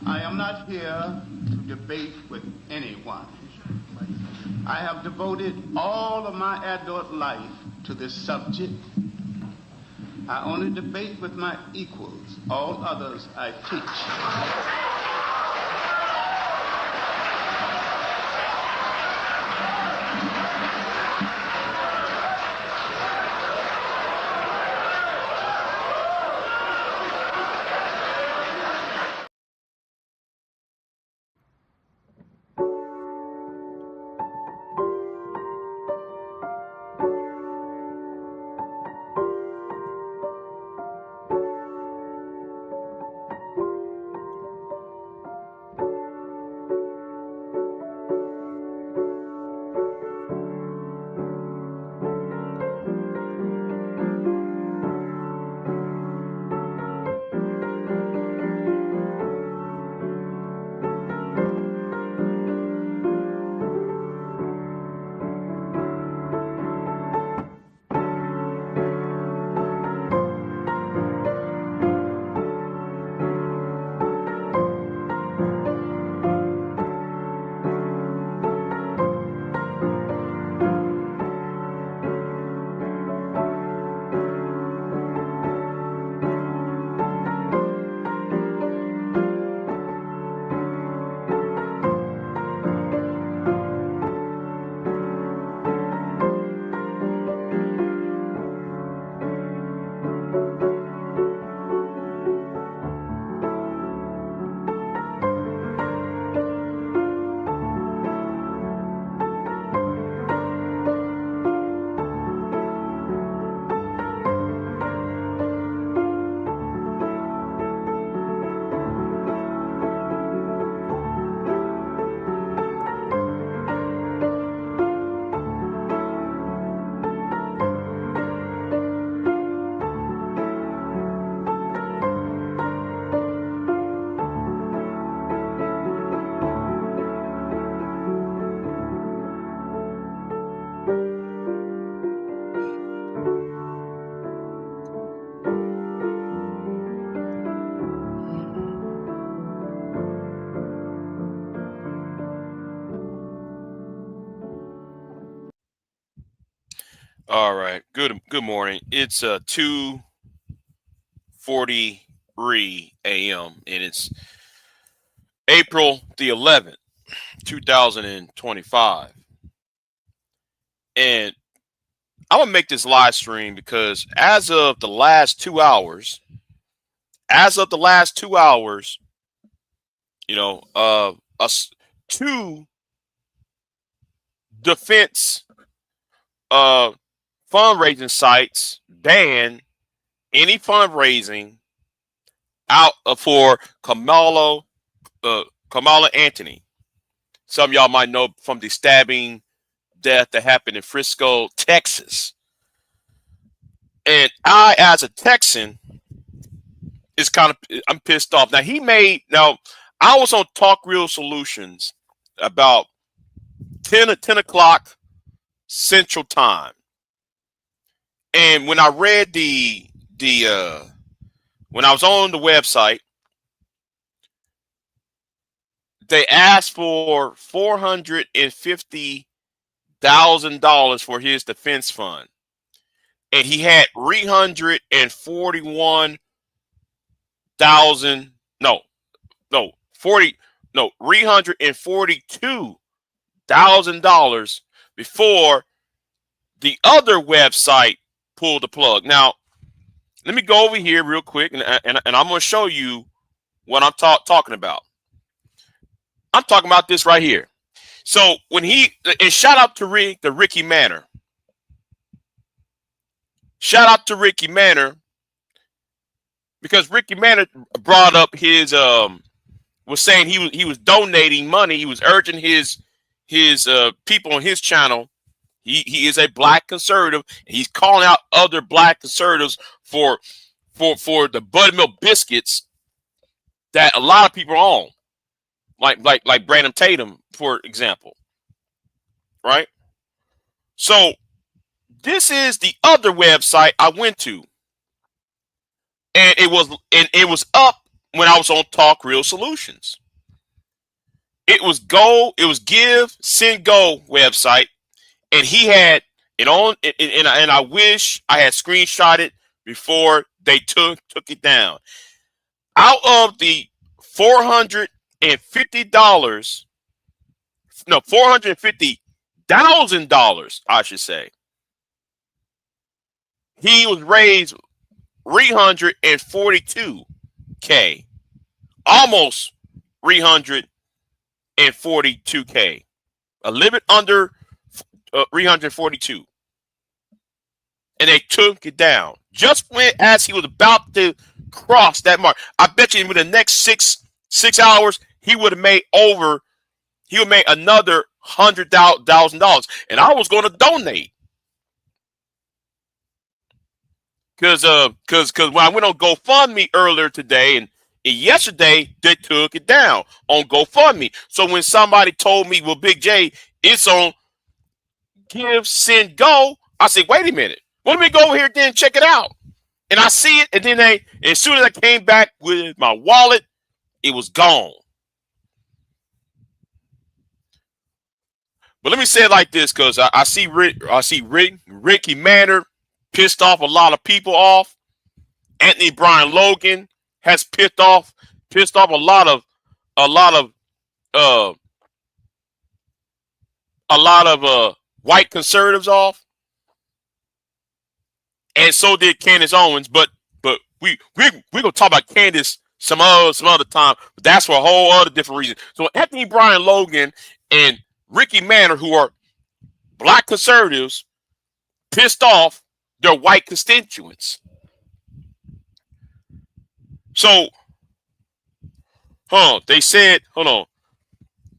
I am not here to debate with anyone. I have devoted all of my adult life to this subject. I only debate with my equals. All others I teach. All right. Good morning. It's 2:43 a.m. and it's April the 11th, 2025. And I'm gonna make this live stream because as of the last 2 hours, you know, us two defense uh fundraising sites ban any fundraising out for Kamala Anthony. Some of y'all might know from the stabbing death that happened in Frisco, Texas. And I, as a Texan, I'm pissed off. Now I was on Talk Real Solutions about 10 o'clock Central Time. And when I read when I was on the website, they asked for $450,000 for his defense fund, and he had 341,000. No, 342,000 before the other website pulled the plug. Now, let me go over here real quick, and I'm going to show you what I'm talking about. I'm talking about this right here. So and shout out to Ricky Manor. Shout out to Ricky Manor, because Ricky Manor brought up was saying he was donating money. He was urging his people on his channel. He is a black conservative, and he's calling out other black conservatives for the buttermilk biscuits that a lot of people are on, like Brandon Tatum, for example, right? So this is the other website I went to, and it was up when I was on Talk Real Solutions. It was Give Send Go website, and he had it on, and I wish I had screenshotted before they took it down. Out of the $450, no, $450,000, I should say, he was raised 342K, almost 342K, a little bit under 342, and they took it down just when as he was about to cross that mark. I bet you in the next six hours he would make another $100,000, and I was going to donate. Because when I went on GoFundMe earlier today and yesterday, they took it down on GoFundMe. So when somebody told me, well, Big J, it's on Give, Send, Go, I said, wait a minute. Well, let me go over here then check it out. And I see it, and then as soon as I came back with my wallet, it was gone. But let me say it like this, because I see Ricky Manor pissed off a lot of people off. Anthony Brian Logan has pissed off a lot of white conservatives off, and so did Candace Owens. But we're gonna talk about Candace some other time. But that's for a whole other different reason. So Anthony Brian Logan and Ricky Manor, who are black conservatives, pissed off their white constituents. So, they said, hold on.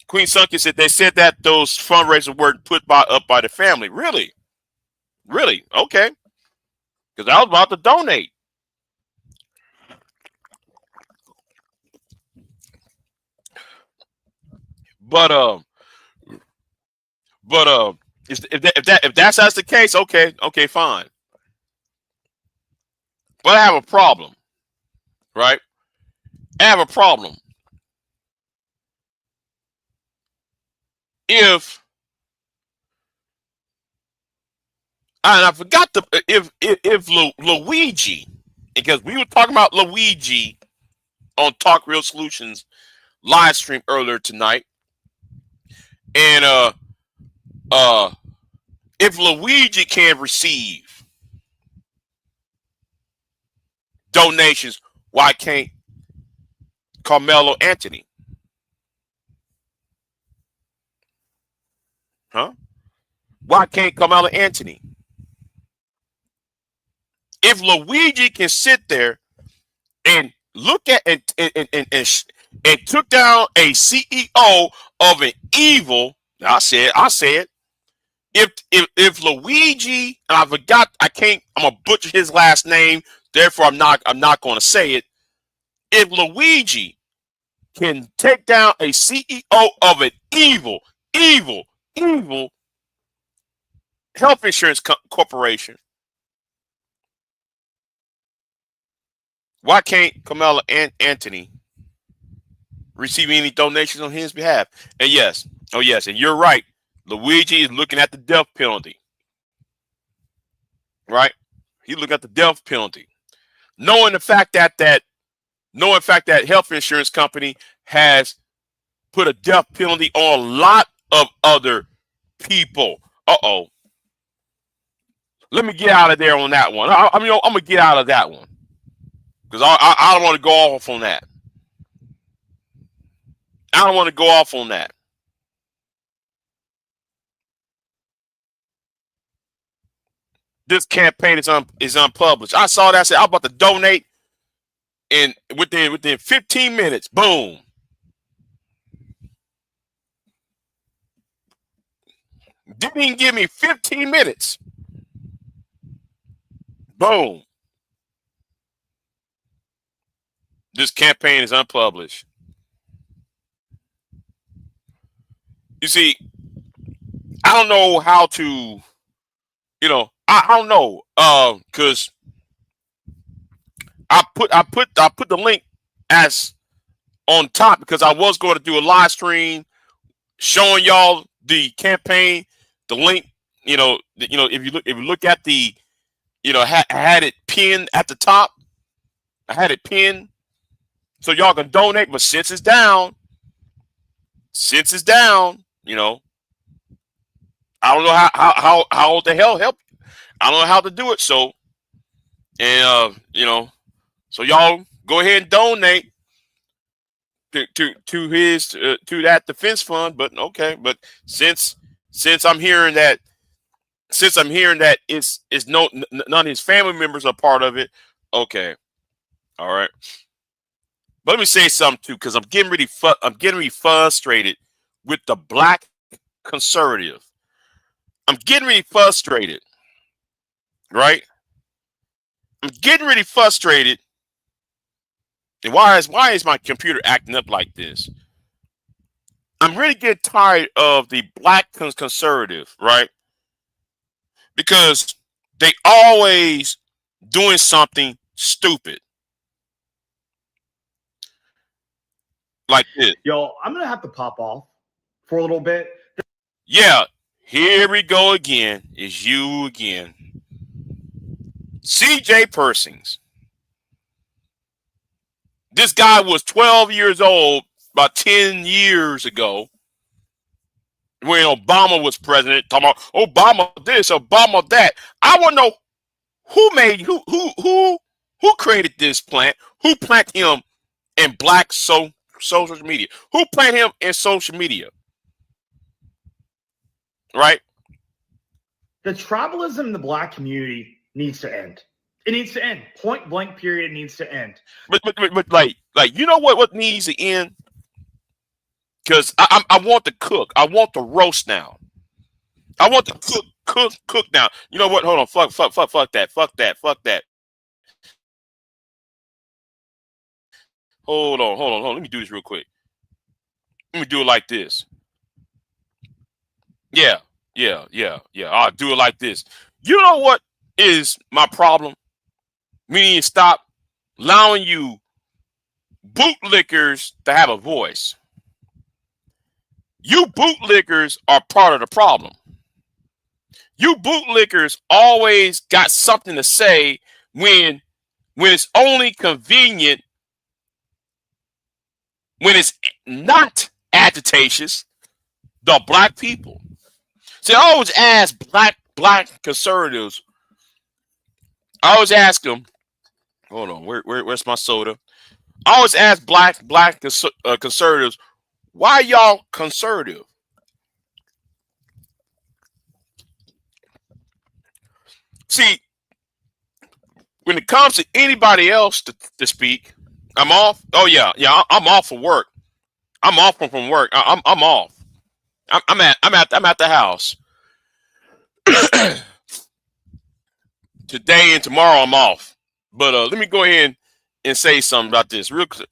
Queen Sunky said they said that those fundraisers weren't put up by the family. Really? Really? Okay. Because I was about to donate. But if that's the case, okay, fine. But I have a problem, right? I have a problem. If and I forgot if Luigi, because we were talking about Luigi on Talk Real Solutions live stream earlier tonight, and if Luigi can receive donations, why can't Karmelo Anthony? Huh? Why can't Karmelo Anthony? If Luigi can sit there and look at and took down a CEO of an evil, I said, if Luigi, and I forgot, I'm gonna butcher his last name, therefore I'm not going to say it. If Luigi can take down a CEO of an evil health insurance corporation, why can't Karmelo Anthony receive any donations on his behalf? And yes, and you're right. Luigi is looking at the death penalty, right? He's looking at the death penalty, knowing the fact that health insurance company has put a death penalty on a lot of other people. Let me get out of there on that one. I'm gonna get out of that one because I don't want to go off on that. I don't want to go off on that. This campaign is unpublished. I saw that. I said I'm about to donate, and within 15 minutes, boom. Didn't even give me 15 minutes. Boom. This campaign is unpublished. You see, I don't know how to, I don't know, because I put the link as on top because I was going to do a live stream showing y'all the campaign, the link. If you look at the, I had it pinned at the top. I had it pinned so y'all can donate. But since it's down, I don't know how the hell help. I don't know how to do it. So, and so y'all go ahead and donate to his to that defense fund. But okay, but since I'm hearing that it's none of his family members are part of it. Okay, all right. But let me say something too, because I'm getting really frustrated with the black conservative. I'm getting really frustrated, right? I'm getting really frustrated. And why is my computer acting up like this? I'm really getting tired of the black conservative, right? Because they always doing something stupid like this. Yo, I'm gonna have to pop off for a little bit. Yeah, here we go again. It's you again. C.J. Persings. This guy was 12 years old about 10 years ago when Obama was president, talking about Obama this, Obama that. I want to know who created this plant, who planted him in black social media, who planted him in social media, right? The tribalism in the black community needs to end. It needs to end. Point blank. Period. It needs to end. But like you know what needs to end? Because I want to cook. I want to roast now. I want to cook now. You know what? Hold on. Fuck that. Fuck that. Hold on. Let me do this real quick. Let me do it like this. Yeah. I'll do it like this. You know what is my problem? We need to stop allowing you bootlickers to have a voice. You bootlickers are part of the problem. You bootlickers always got something to say when it's only convenient, when it's not agitacious, the black people. See, I always ask black conservatives, I always ask them, hold on, where's my soda? I always ask black conservatives, why y'all conservative? See, when it comes to anybody else to speak, I'm off. Oh yeah, I'm off for work. I'm off from work. I'm off. I'm at the house. Today and tomorrow I'm off. But let me go ahead and say something about this real quick.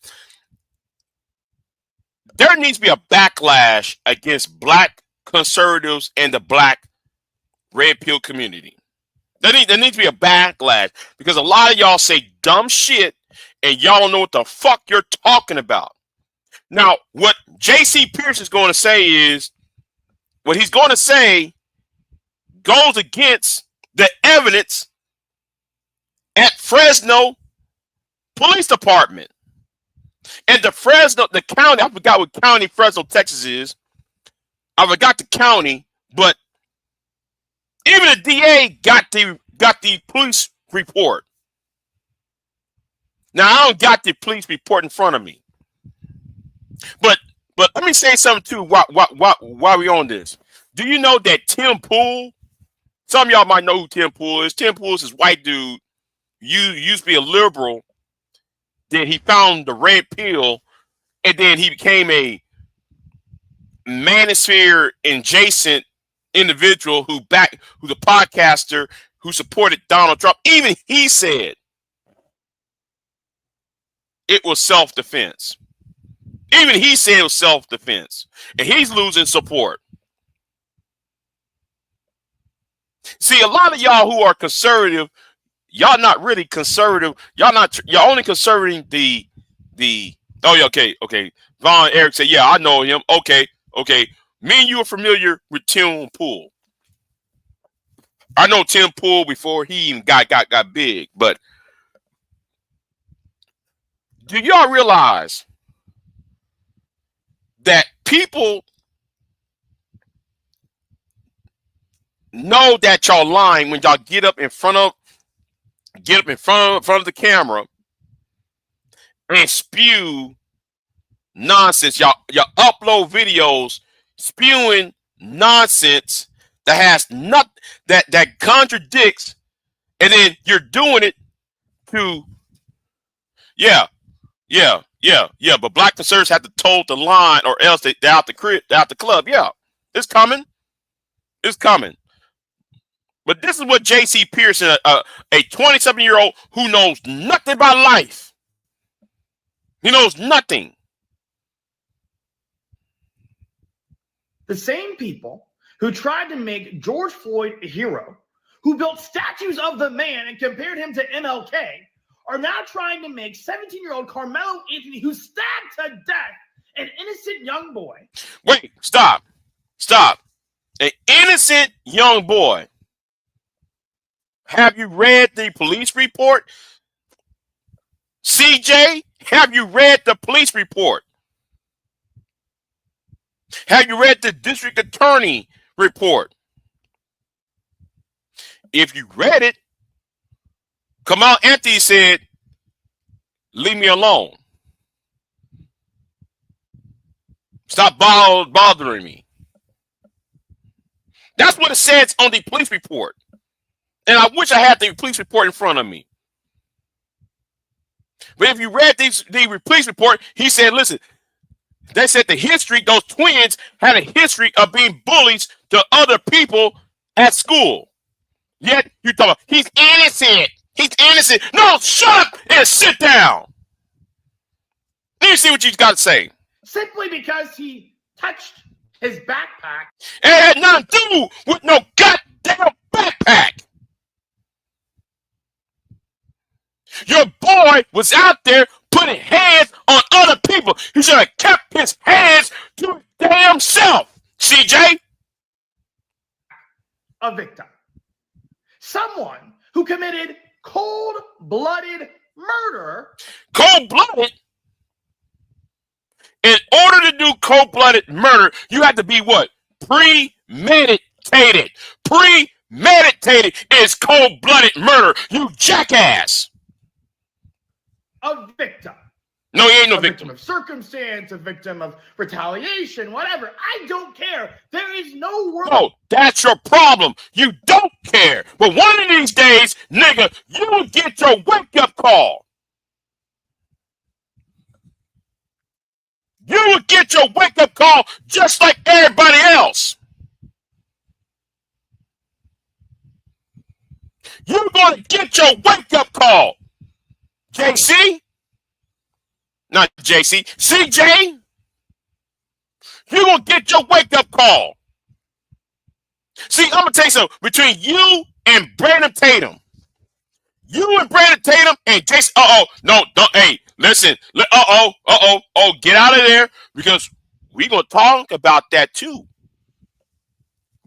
There needs to be a backlash against black conservatives and the black red pill community. There needs to be a backlash because a lot of y'all say dumb shit and y'all don't know what the fuck you're talking about. Now, what J.C. Pierce is going to say is, what he's going to say goes against the evidence at Fresno Police Department. And the county, I forgot what county Fresno, Texas is. I forgot the county, but even the DA got the police report. Now I don't got the police report in front of me, but let me say something too. While we on this, do you know that Tim Pool? Some of y'all might know who Tim Pool is. Tim Pool is this white dude. Used to be a liberal. Then he found the red pill, and then he became a manosphere adjacent individual who's a podcaster who supported Donald Trump. Even he said it was self-defense. Even he said it was self-defense. And he's losing support. See, a lot of y'all who are conservative, y'all not really conservative. Y'all only conservative the Oh yeah, okay. Von Eric said, yeah, I know him. Okay. Me and you are familiar with Tim Pool. I know Tim Pool before he even got big. But do y'all realize that people know that y'all lying when y'all get up in front of the camera and spew nonsense? Y'all upload videos spewing nonsense that has not that contradicts, and then you're doing it to but black conservatives have to toe the line or else they're out the club. Yeah, it's coming. But this is what J.C. Pearson, a 27-year-old who knows nothing about life. He knows nothing. The same people who tried to make George Floyd a hero, who built statues of the man and compared him to MLK, are now trying to make 17-year-old Karmelo Anthony, who stabbed to death an innocent young boy. Wait, stop. An innocent young boy. Have you read the police report? CJ, have you read the police report? Have you read the district attorney report? If you read it, Karmelo Anthony said, leave me alone. Stop bothering me. That's what it says on the police report. And I wish I had the police report in front of me. But if you read the police report, he said, listen, they said those twins had a history of being bullies to other people at school. Yet you thought he's innocent. No, shut up and sit down. Let me see what you got to say. Simply because he touched his backpack. It had nothing to do with no goddamn backpack. Your boy was out there putting hands on other people. He should have kept his hands to his damn self, CJ. A victim. Someone who committed cold-blooded murder. Cold-blooded? In order to do cold-blooded murder, you have to be what? Premeditated. Premeditated is cold-blooded murder, you jackass. A victim. No, he ain't no victim of circumstance, a victim of retaliation, whatever. I don't care. There is no world. No, that's your problem. You don't care. But one of these days, nigga, you will get your wake-up call. You will get your wake-up call just like everybody else. You're going to get your wake-up call. JC? Not JC. CJ? You're going to get your wake-up call. See, I'm going to tell you something. Between you and Brandon Tatum. You and Brandon Tatum and Jason. No, don't. Hey, listen. Get out of there because we're going to talk about that too.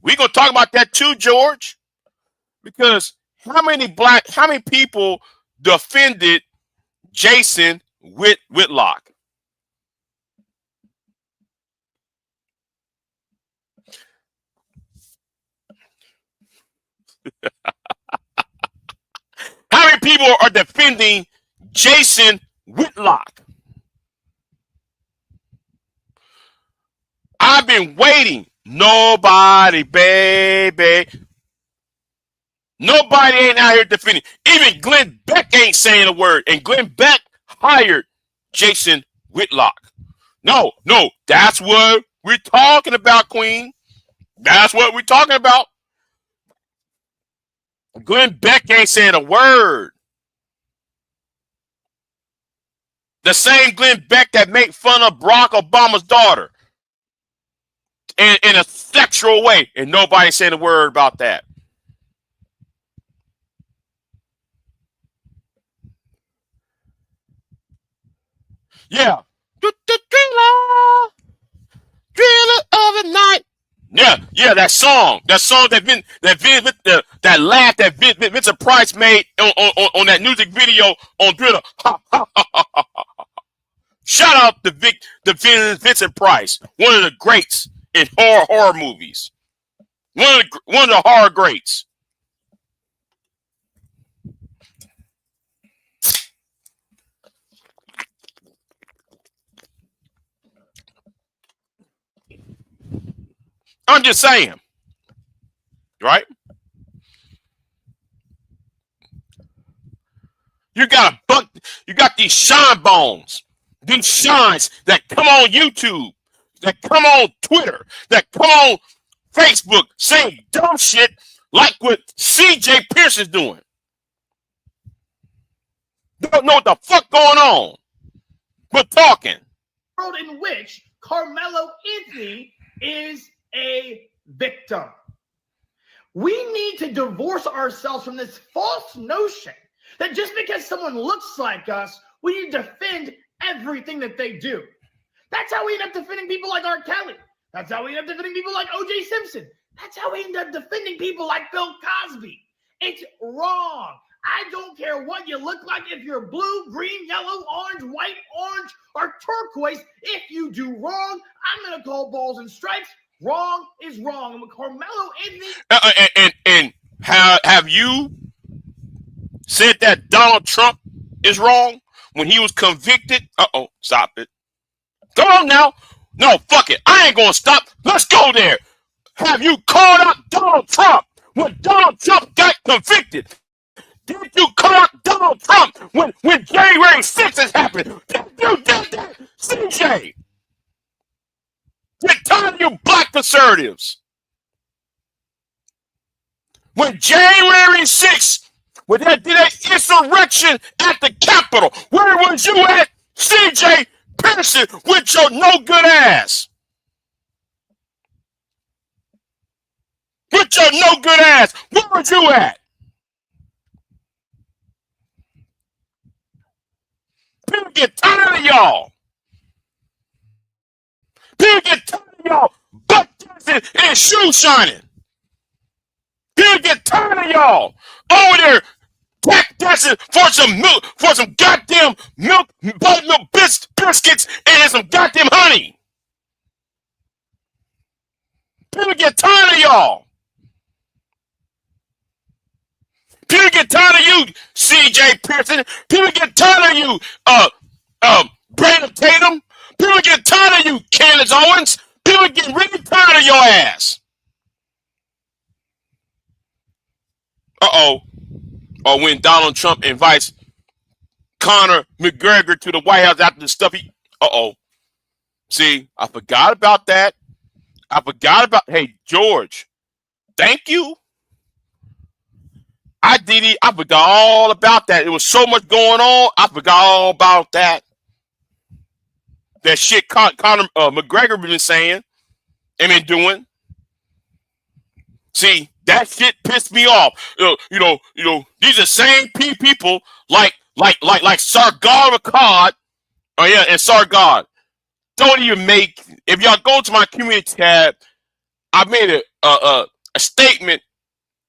We're going to talk about that too, George. Because how many people defended Jason Whitlock? How many people are defending Jason Whitlock? I've been waiting. Nobody, baby. Nobody ain't out here defending. Even Glenn Beck ain't saying a word. And Glenn Beck hired Jason Whitlock. No, that's what we're talking about, Queen. That's what we're talking about. Glenn Beck ain't saying a word. The same Glenn Beck that made fun of Barack Obama's daughter in a sexual way, and nobody saying a word about that. Yeah. Thriller of the night. Yeah, that song that laugh that Vincent Price made on that music video on Thriller. Shout out to Vincent Price, one of the greats in horror movies. One of the horror greats. I'm just saying, right? You got these shine bones, these shines that come on YouTube, that come on Twitter, that come on Facebook saying dumb shit like what CJ Pearson's doing. Don't know what the fuck going on, but talking. World in which Karmelo Anthony is a victim. We need to divorce ourselves from this false notion that just because someone looks like us, we need to defend everything that they do. That's how we end up defending people like R. Kelly. That's how we end up defending people like O.J. Simpson. That's how we end up defending people like Bill Cosby. It's wrong. I don't care what you look like. If you're blue, green, yellow, orange, white, orange, or turquoise, if you do wrong, I'm going to call balls and strikes. Wrong is wrong. And with Karmelo Anthony... And have you said that Donald Trump is wrong when he was convicted? Stop it. Come on now. No, fuck it. I ain't going to stop. Let's go there. Have you called out Donald Trump when Donald Trump got convicted? Did you call out Donald Trump when January 6th happened? Did you do that, CJ? Get tired of you black conservatives. When January 6th, when they did an insurrection at the Capitol, where was you at, CJ Pearson, with your no good ass? With your no good ass, where was you at? People get tired of y'all. People get tired of y'all butt dancing and shoe shining. People get tired of y'all over there tap dancing for some milk, for some goddamn buttermilk biscuits and some goddamn honey. People get tired of y'all. People get tired of you, CJ Pearson. People get tired of you, Brandon Tatum. People get tired of you, Candace Owens. People get really tired of your ass. Or when Donald Trump invites Conor McGregor to the White House after the stuff he... See, I forgot about that. Hey, George, thank you. I forgot all about that. There was so much going on. I forgot all about that. That shit Conor McGregor been saying and been doing. See, that shit pissed me off. These are same people like Sargon Akkad. Oh yeah, and Sargon. Don't even make. If y'all go to my community tab, I made a statement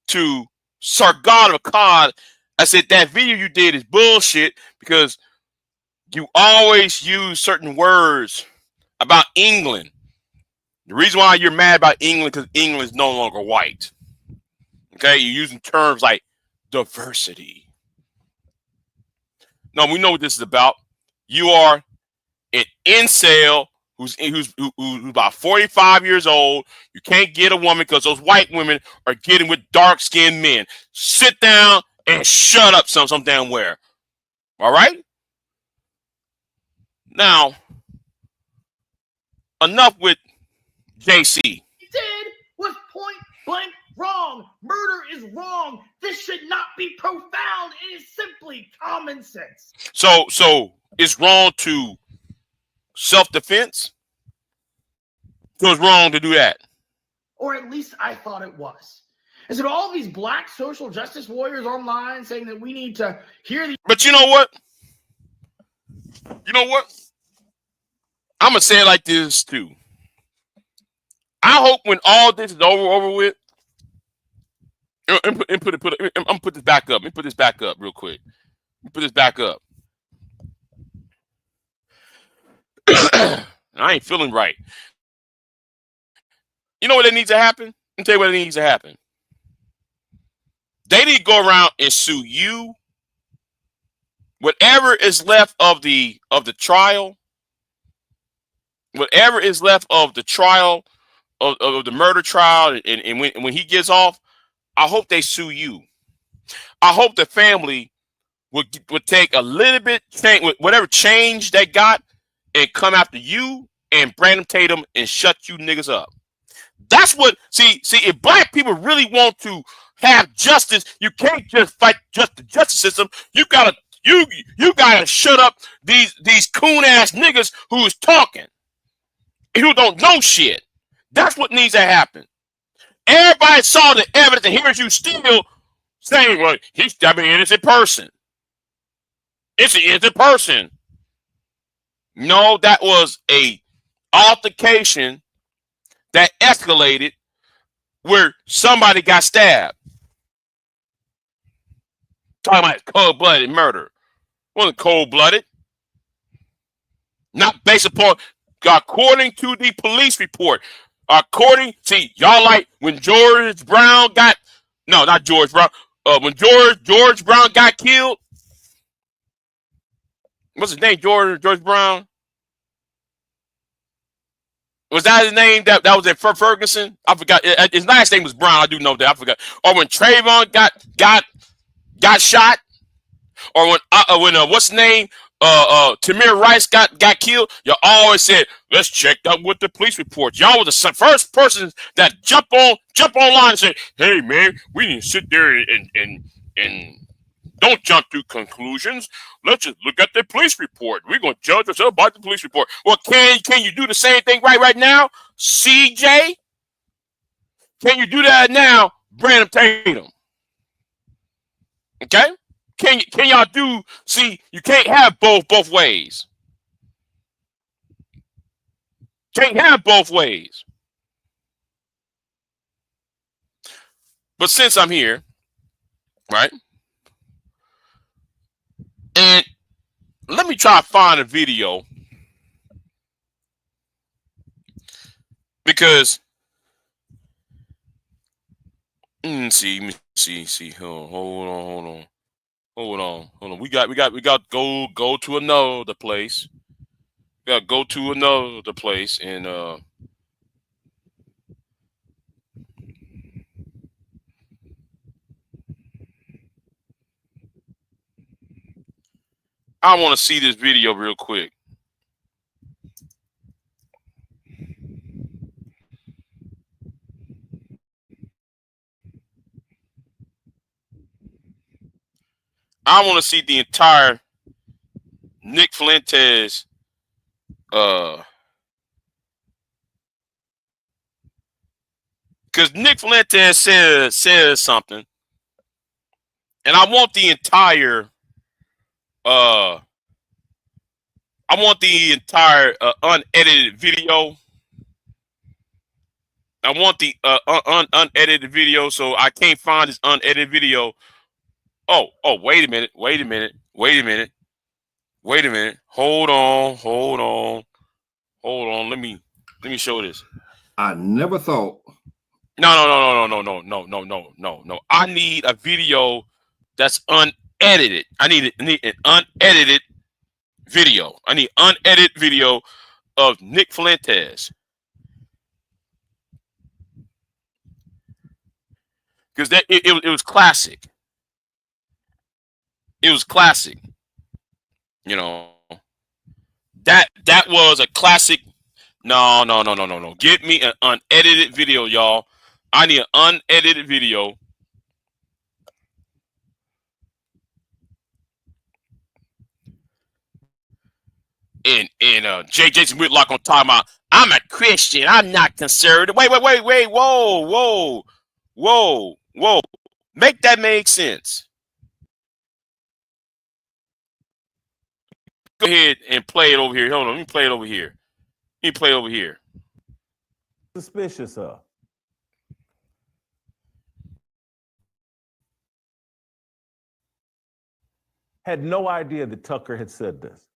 to Sargon Akkad. I said that video you did is bullshit because you always use certain words about England. The reason why you're mad about England because England is no longer white. Okay, you're using terms like diversity. No, we know what this is about. You are an incel who's about 45 years old. You can't get a woman because those white women are getting with dark-skinned men. Sit down and shut up some damn where. All right? Now, enough with JC. He did was point blank wrong. Murder is wrong. This should not be profound. It is simply common sense. So it's wrong to self-defense? So it's wrong to do that? Or at least I thought it was. And so all these black social justice warriors online saying that we need to hear the... But you know what? You know what? I'm gonna say it like this too. I hope when all this is over with, I'm gonna put this back up. Let me put this back up real quick. Let me put this back up. I ain't feeling right. You know what that needs to happen? Let me tell you what needs to happen. They need to go around and sue you. Whatever is left of the trial, whatever is left of the trial of the murder trial, and when he gets off, I hope they sue you. I hope the family would take a little bit change, whatever change they got, and come after you and Brandon Tatum and shut you niggas up. That's what see if black people really want to have justice, you can't just fight just the justice system. You gotta shut up these coon ass niggas who is talking, who don't know shit. That's what needs to happen. Everybody saw the evidence, and here's you still saying, well, he's stabbing an innocent person. It's an innocent person. No, that was a altercation that escalated where somebody got stabbed. Talking about cold-blooded murder. It wasn't cold-blooded. Not based upon, according to the police report. Y'all like when George Brown got, no, not George Brown. When George Brown got killed. What's his name? George Brown? Was that his name? That was at Ferguson? I forgot. His last name was Brown. I do know that. I forgot. Or when Trayvon got shot, or when what's his name? Tamir Rice got killed. You always said, let's check that with the police report. Y'all were the first person that jump online and say, hey man, we need to sit there and don't jump to conclusions. Let's just look at the police report. We're gonna judge ourselves by the police report. Well, can you do the same thing right now, CJ? Can you do that now, Brandon Tatum? Okay. Can y'all do? See, you can't have both ways. Can't have both ways. But since I'm here, right? And let me try to find a video, because let me see. Hold on. We got to go to another place. We got to go to another place, and I want to see this video real quick. I want to see the entire Nick Fuentes because Nick Fuentes says something, and I want the entire unedited video. I want the unedited video, so I can't find this unedited video. Oh, wait a minute. Hold on. Let me show this. I never thought. No. I need a video that's unedited. I need an unedited video. I need unedited video of Nick Fuentes. Because it was classic. It was classic. You know. That was a classic. No. Get me an unedited video, y'all. I need an unedited video. And Jason Whitlock on talking about, I'm a Christian. I'm not conservative. Wait. Whoa. Make that make sense. Go ahead and play it over here. Hold on, let me play it over here. You play over here. Suspicious of. Had no idea that Tucker had said this.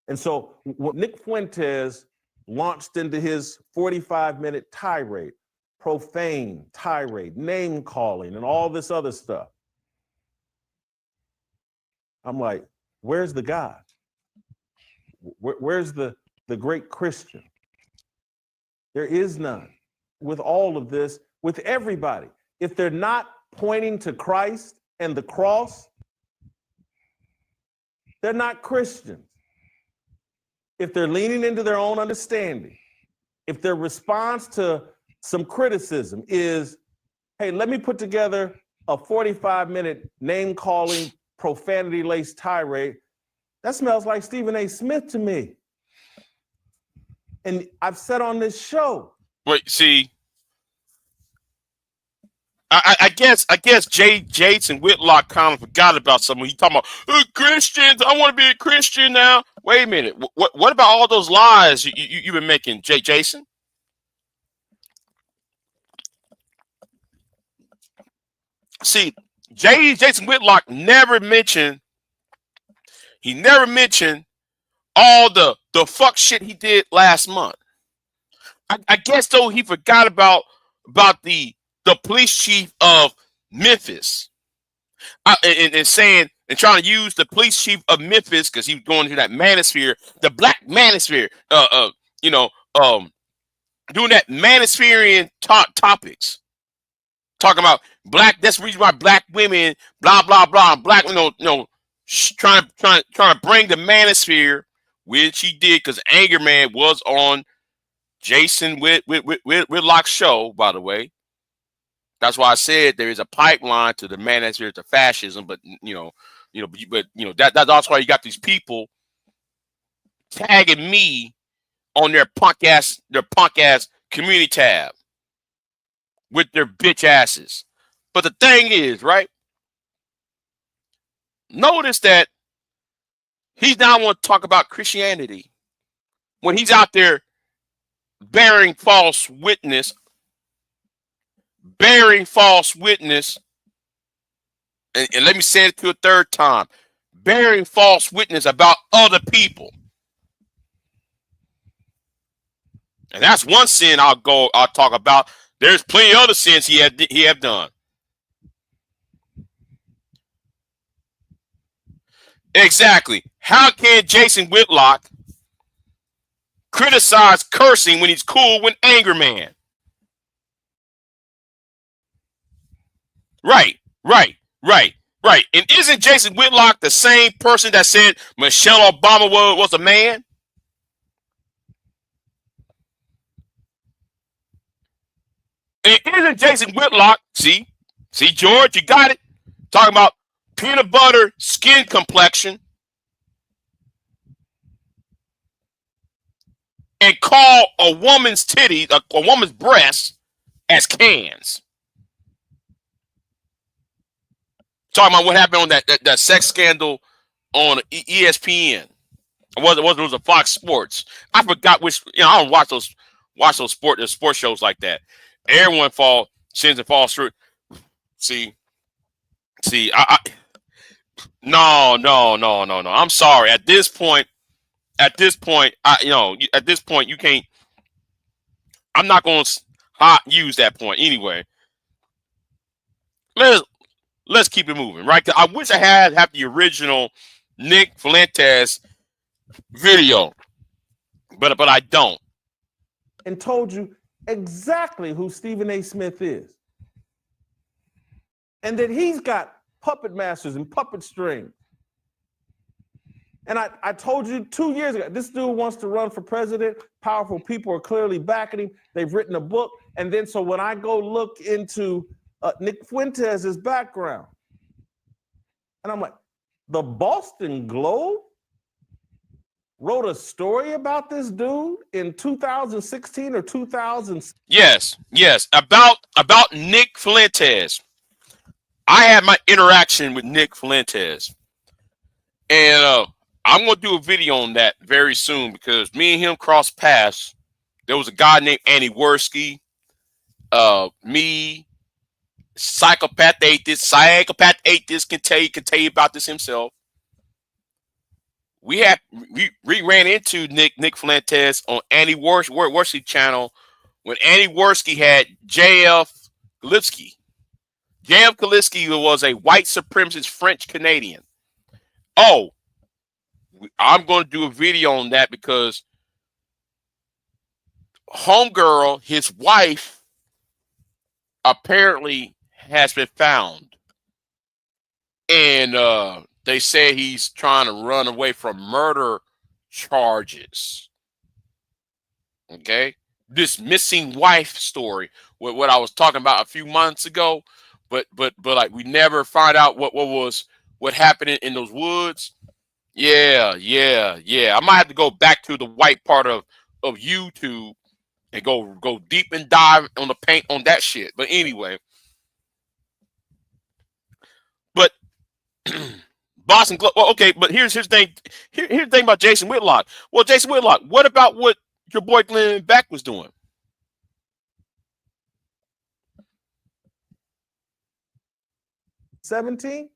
And so when Nick Fuentes launched into his 45-minute tirade, profane tirade, name calling, and all this other stuff, I'm like, where's the God? Where's the great Christian? There is none. With all of this, with everybody, if they're not pointing to Christ and the cross, they're not Christians. If they're leaning into their own understanding, if their response to some criticism is, hey, let me put together a 45-minute name-calling, profanity-laced tirade, that smells like Stephen A. Smith to me. And I've said on this show. Wait, see, I guess Jason Whitlock kind of forgot about something. He talking about Christians. I want to be a Christian now. Wait a minute. What about all those lies you've been making, Jason? See, Jason Whitlock never mentioned. He never mentioned all the fuck shit he did last month. I guess though he forgot about the police chief of Memphis, and saying and trying to use the police chief of Memphis because he was going to that manosphere, the black manosphere, doing that manospherian topics, talking about black. That's the reason why black women, blah blah blah, black, trying to bring the manosphere, which he did because Anger Man was on Jason Whitlock's show, by the way. That's why I said there is a pipeline to the manosphere to fascism, but that's why you got these people tagging me on their punk ass community tab with their bitch asses. But the thing is, right? Notice that he's now want to talk about Christianity when he's out there bearing false witness, and let me say it to a third time, bearing false witness about other people. And that's one sin I'll talk about. There's plenty of other sins he have done. Exactly. How can Jason Whitlock criticize cursing when he's cool with Anger Man? Right. And isn't Jason Whitlock the same person that said Michelle Obama was a man? And isn't Jason Whitlock, see, George, you got it, talking about peanut butter skin complexion, and call a woman's titties, a woman's breasts, as cans. Talking about what happened on that sex scandal on ESPN. It was a Fox Sports. I forgot which. I don't watch those sports shows like that. Everyone sins and falls through. See. No. I'm sorry. At this point, you can't. I'm not going to use that point anyway. Let's keep it moving, right? I wish I had the original Nick Fuentes video, but I don't. And told you exactly who Stephen A. Smith is. And that he's got puppet masters and puppet strings. And I told you 2 years ago, this dude wants to run for president. Powerful people are clearly backing him. They've written a book. And then so when I go look into Nick Fuentes' background, and I'm like, the Boston Globe wrote a story about this dude in 2016 or 2000. Yes, about Nick Fuentes. I had my interaction with Nick Fuentes, and I'm gonna do a video on that very soon because me and him crossed paths. There was a guy named Andy Worski, me, psychopath atheist can tell you about this himself. We ran into Nick Fuentes on Andy Worski channel when Andy Worski had J.F. Kalipski. J.F. Kalipski was a white supremacist French Canadian. Oh, I'm going to do a video on that because homegirl, his wife, apparently has been found. And they say he's trying to run away from murder charges. Okay? This missing wife story, what I was talking about a few months ago, but like we never find out what happened in those woods. Yeah. I might have to go back to the white part of YouTube and go deep and dive on the paint on that shit. But anyway, but Boston Globe. Well, okay, but here's the thing. Here's the thing about Jason Whitlock. Well, Jason Whitlock, what about what your boy Glenn Beck was doing? $17?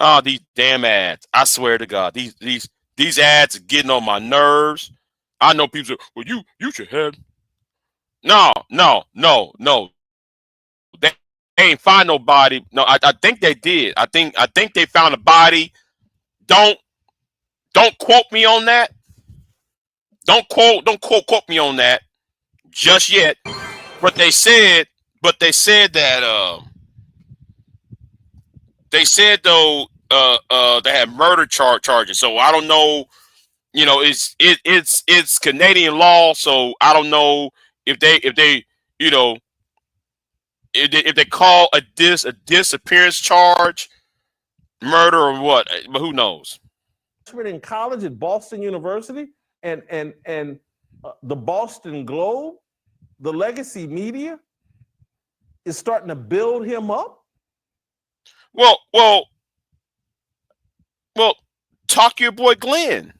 Oh, these damn ads! I swear to God, these ads are getting on my nerves. I know people say, "Well, you should have." No. They ain't find nobody. No, I think they did. I think they found a body. Don't quote me on that. Don't quote me on that just yet. But they said that they said though they had murder charges. So I don't know. You know, it's Canadian law. So I don't know if they you know if they call a disappearance charge murder or what. But who knows? In college at Boston University and the Boston Globe, the legacy media is starting to build him up. Well, talk to your boy Glenn.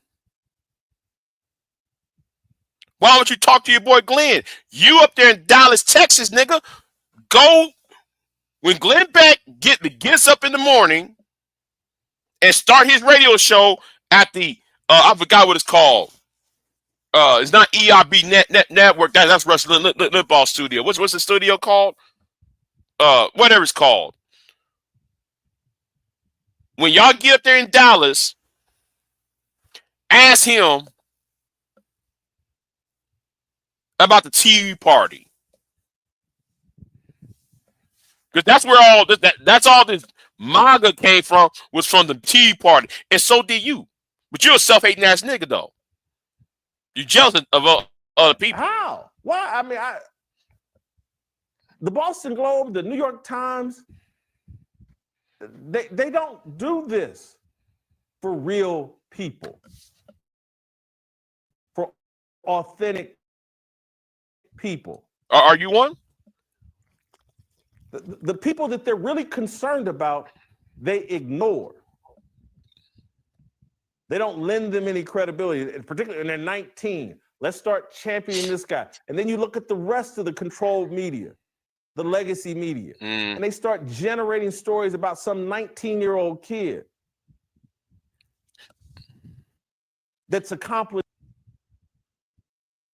Why don't you talk to your boy Glenn? You up there in Dallas, Texas, nigga. Go when Glenn Beck gets up in the morning and start his radio show at the I forgot what it's called. It's not ERB Network. That's Rush Limbaugh Studio. What's the studio called? Whatever it's called. When y'all get up there in Dallas, ask him about the Tea Party. Because that's where that's all this MAGA came from, was from the Tea Party. And so did you. But you're a self-hating ass nigga, though. You're jealous of other people. How? Why? I mean, the Boston Globe, the New York Times, they don't do this for real people, for authentic people. Are you one? The people that they're really concerned about, they ignore. They don't lend them any credibility, particularly when they're 19. Let's start championing this guy. And then you look at the rest of the controlled media, the legacy media, and they start generating stories about some 19-year-old kid that's accomplished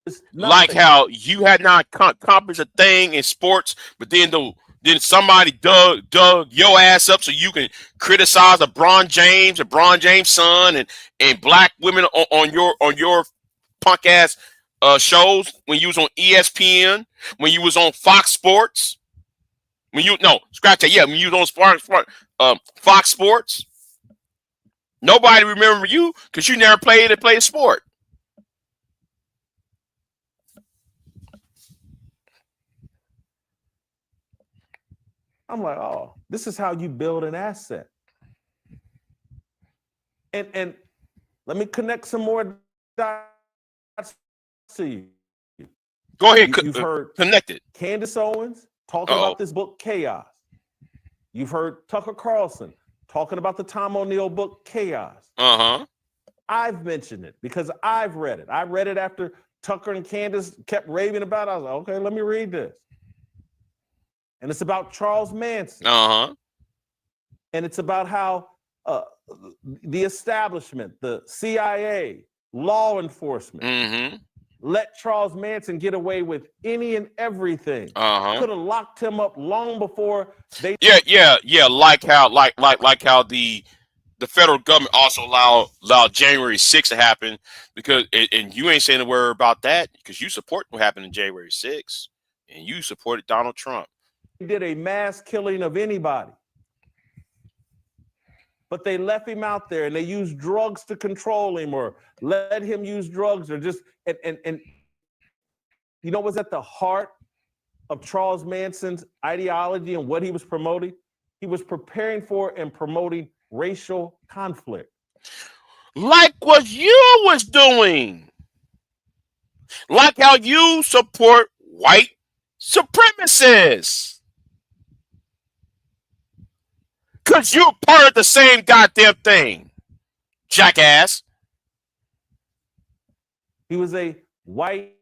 nothing. Like how you had not accomplished a thing in sports, but then somebody dug your ass up so you can criticize LeBron James' son, and black women on your punk ass shows when you was on ESPN, when you was on Fox Sports, when you was on Fox Sports. Nobody remember you because you never played a sport. I'm like, oh, this is how you build an asset. And let me connect some more dots to you. Go ahead. You've heard connected. Candace Owens talking about this book, Chaos. You've heard Tucker Carlson talking about the Tom O'Neill book, Chaos. Uh-huh. I've mentioned it because I've read it. I read it after Tucker and Candace kept raving about it. I was like, okay, let me read this. And it's about Charles Manson. Uh-huh. And it's about how the establishment, the CIA, law enforcement, Mm-hmm. let Charles Manson get away with any and everything. Uh-huh. Could have locked him up long before they. Yeah. Like how the federal government also allowed January 6th to happen because and you ain't saying a word about that because you support what happened in January 6th and you supported Donald Trump. Did a mass killing of anybody. But they left him out there and they used drugs to control him or let him use drugs or just and you know what's at the heart of Charles Manson's ideology and what he was promoting? He was preparing for and promoting racial conflict. Like what you was doing. Like how you support white supremacists. Because you're part of the same goddamn thing, jackass. He was a white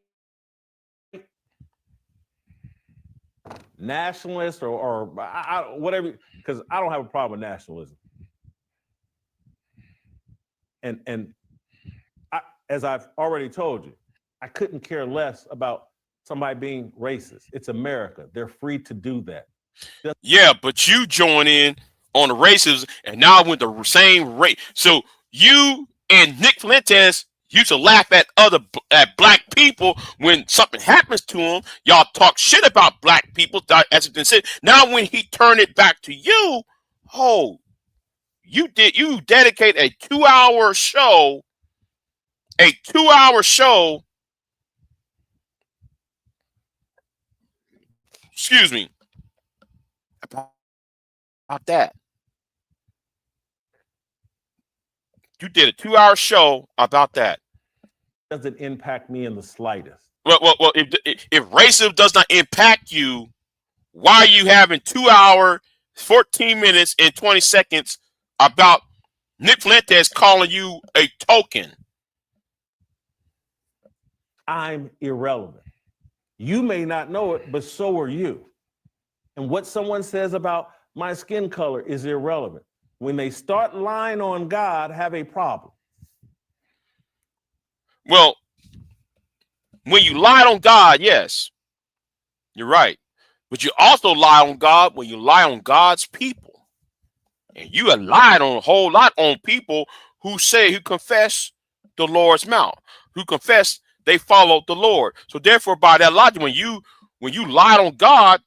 nationalist or whatever, because I don't have a problem with nationalism. And as I've already told you, I couldn't care less about somebody being racist. It's America. They're free to do that. Yeah, but you join in on the racism, and now with the same race. So you and Nick Fuentes used to laugh at black people when something happens to them. Y'all talk shit about black people, as it's been said. Now when he turned it back to you, you dedicate a 2-hour show. A 2-hour show. Excuse me. About that. You did a 2-hour show about that. Doesn't impact me in the slightest. Well, if racism does not impact you, why are you having 2 hours, 14 minutes, and 20 seconds about Nick Fuentes calling you a token? I'm irrelevant. You may not know it, but so are you. And what someone says about my skin color is irrelevant. When they start lying on God, have a problem. Well, when you lied on God, yes, you're right. But you also lie on God when you lie on God's people. And you have lied on a whole lot on people who confess the Lord's mouth, who confess they follow the Lord. So therefore, by that logic, when you lied on God,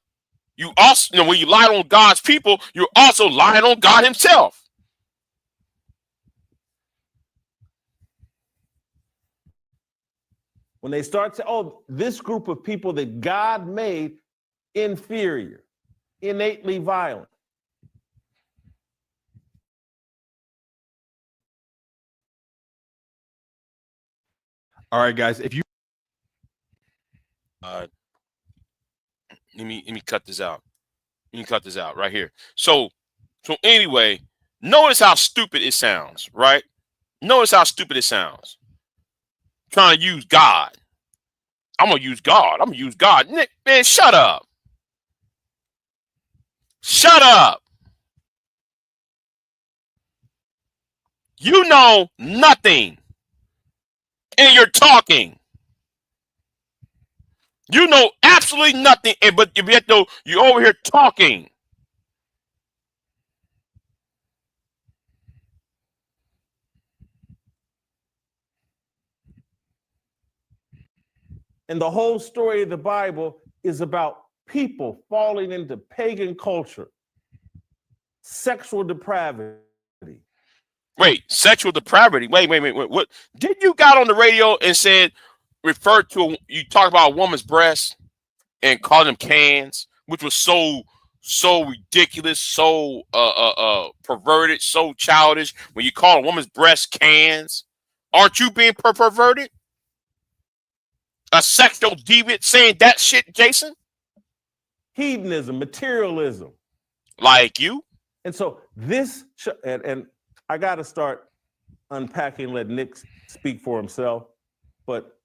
you also, when you lied on God's people, you're also lying on God himself. When they start to, this group of people that God made inferior, innately violent. All right, guys, if you let me cut this out. Let me cut this out right here. So anyway, notice how stupid it sounds, right? Notice how stupid it sounds. Trying to use God. I'm gonna use God. I'm gonna use God. Nick, man, shut up. Shut up. You know nothing. And you're talking. You know absolutely nothing, but yet though you're over here talking. And the whole story of the Bible is about people falling into pagan culture, sexual depravity. Wait, sexual depravity. Wait. What? Did you got on the radio and said, you talk about a woman's breast and call them cans, which was so ridiculous, so perverted, so childish. When you call a woman's breast cans, aren't you being perverted? A sexual deviant saying that shit, Jason? Hedonism, materialism. Like you? And so this, and I got to start unpacking, let Nick speak for himself. But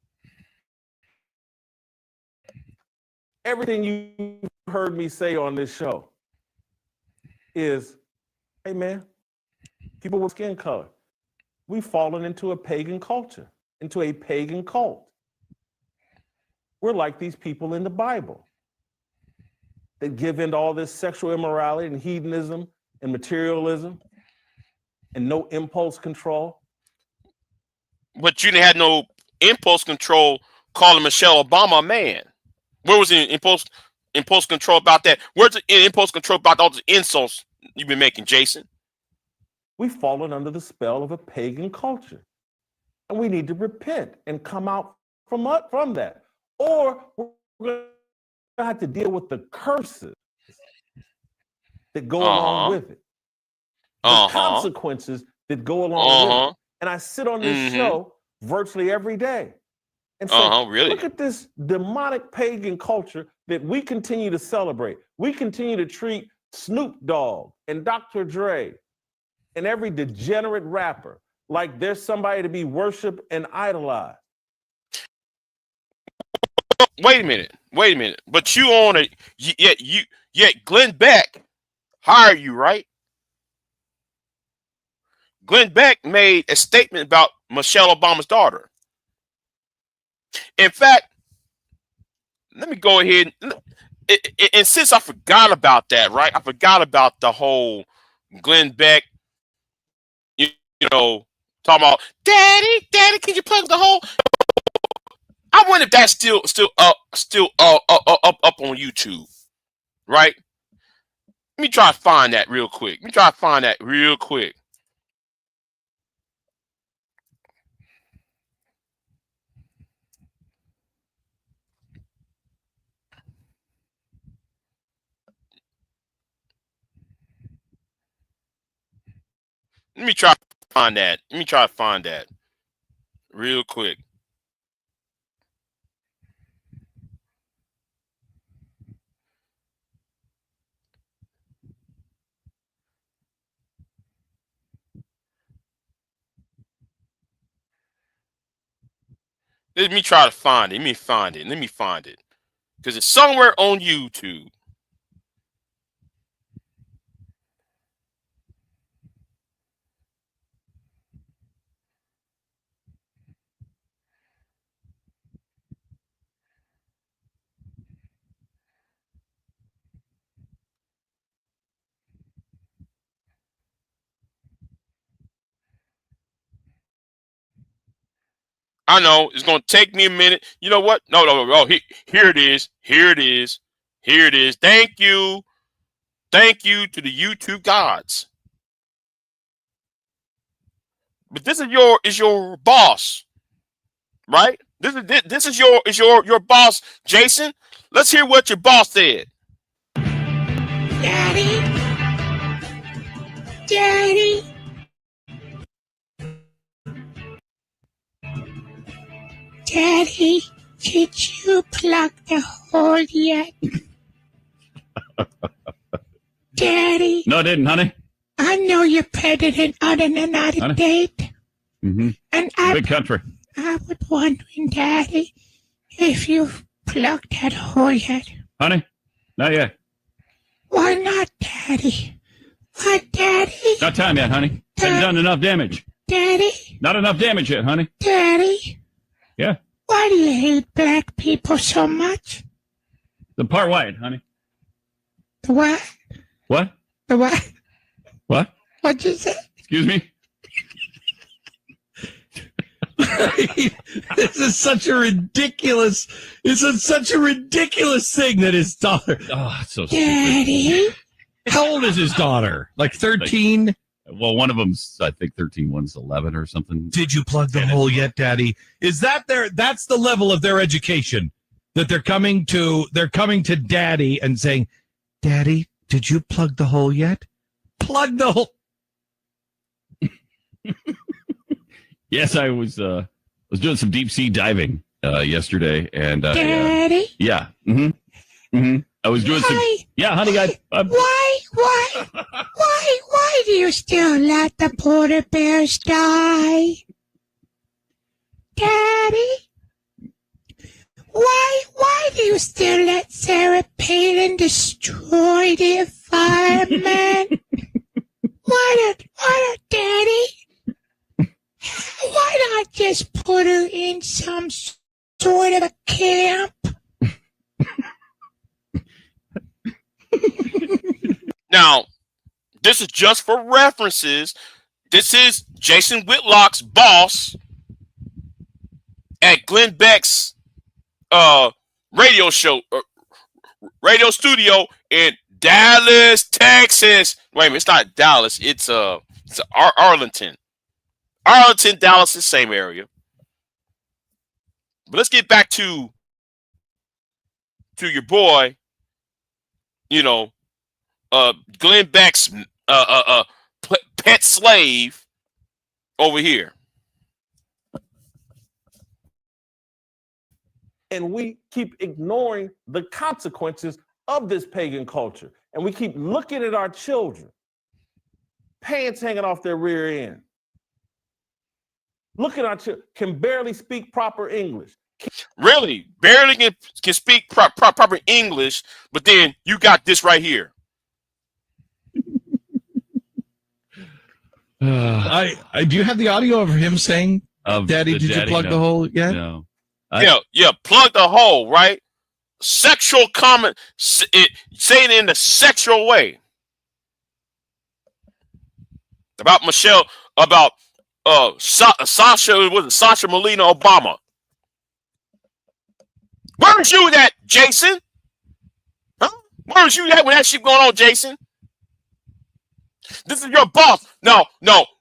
everything you heard me say on this show is, hey man, people with skin color, we've fallen into a pagan culture, into a pagan cult. We're like these people in the Bible that give in to all this sexual immorality and hedonism and materialism and no impulse control. But you didn't have no impulse control calling Michelle Obama a man. Where was the impulse control about that? Where's the impulse control about all the insults you've been making, Jason? We've fallen under the spell of a pagan culture. And we need to repent and come out from that. Or we're going to have to deal with the curses that go along with it. The consequences that go along with it. And I sit on this show virtually every day. And so really? Look at this demonic pagan culture that we continue to celebrate. We continue to treat Snoop Dogg and Dr. Dre and every degenerate rapper like there's somebody to be worshiped and idolized. Wait a minute. But you own it. Yet Glenn Beck hired you, right? Glenn Beck made a statement about Michelle Obama's daughter. In fact, let me go ahead and since I forgot about that, right? I forgot about the whole Glenn Beck, you know, talking about Daddy, can you plug the hole? I wonder if that's still up on YouTube, right? Let me try to find that real quick. Let me try to find that real quick. Let me try to find it. Let me find it. Because it's somewhere on YouTube. I know it's going to take me a minute. You know what? No. Here it is. Thank you to the YouTube gods. But this is your boss, right? This is your boss, Jason. Let's hear what your boss said. Daddy, did you plug the hole yet? Daddy. No, I didn't, honey. I know you're pregnant on another date. Mm-hmm. And big country. I was wondering, Daddy, if you've plugged that hole yet. Honey, not yet. Why not, Daddy? Why, Daddy? Not time yet, honey. Haven't done enough damage. Daddy? Not enough damage yet, honey. Daddy? Yeah. Why do you hate black people so much? The part white, honey. The what? What? The what? What? What'd you say? Excuse me? This is such a ridiculous thing that his daughter. Oh, it's so Daddy? stupid. How old is his daughter? Like 13? Well, one of them's, I think, 13, one's 11 or something. Did you plug the hole yet, Daddy? Is that that's the level of their education that they're coming to Daddy and saying, Daddy, did you plug the hole yet? Plug the hole. Yes, I was doing some deep sea diving yesterday, and Daddy? yeah, I was doing some. Yeah, honey, Why Why do you still let the polar bears die? Daddy? Why do you still let Sarah Palin destroy the environment? Why not, Daddy? Why not just put her in some sort of a camp? Now, this is just for references. This is Jason Whitlock's boss at Glenn Beck's radio studio in Dallas, Texas. Wait a minute, it's not Dallas. It's Arlington. Arlington, Dallas, the same area. But let's get back to your boy. Glenn Beck's pet slave over here. And we keep ignoring the consequences of this pagan culture. And we keep looking at our children, pants hanging off their rear end. Look at our children, can barely speak proper English. Really, barely can speak proper English, but then you got this right here. I do you have the audio of him saying, "Daddy, did you plug the hole yet?" No. Yeah, plug the hole, right? Sexual comment, saying it in a sexual way about Michelle, about Sasha Melina Obama. Where was you at, Jason? Huh? Where was you at when that shit going on, Jason? This is your boss. No.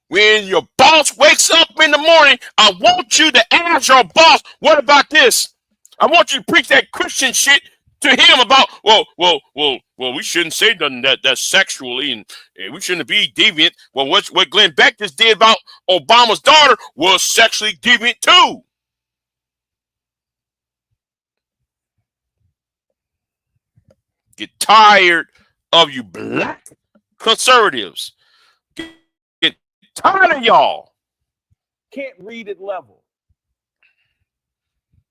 When your boss wakes up in the morning, I want you to ask your boss, what about this? I want you to preach that Christian shit to him about, well, we shouldn't say nothing that's sexually and we shouldn't be deviant. Well, what Glenn Beck just did about Obama's daughter was sexually deviant too. Get tired of you black conservatives. Get tired of y'all. Can't read at level.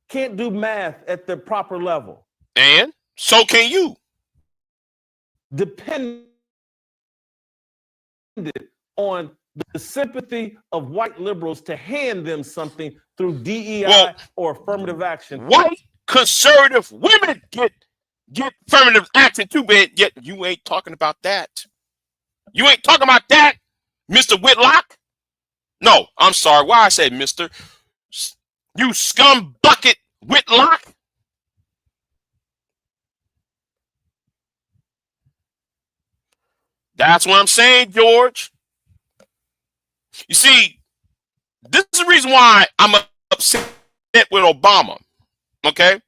Can't do math at the proper level. And so can you. Dependent on the sympathy of white liberals to hand them something through DEI or affirmative action. White conservative women get affirmative action too, but yet you ain't talking about that. You ain't talking about that, Mr. Whitlock. No, I'm sorry. Why I said Mr. You scum bucket Whitlock. That's what I'm saying, George. You see, this is the reason why I'm upset with Obama. Okay?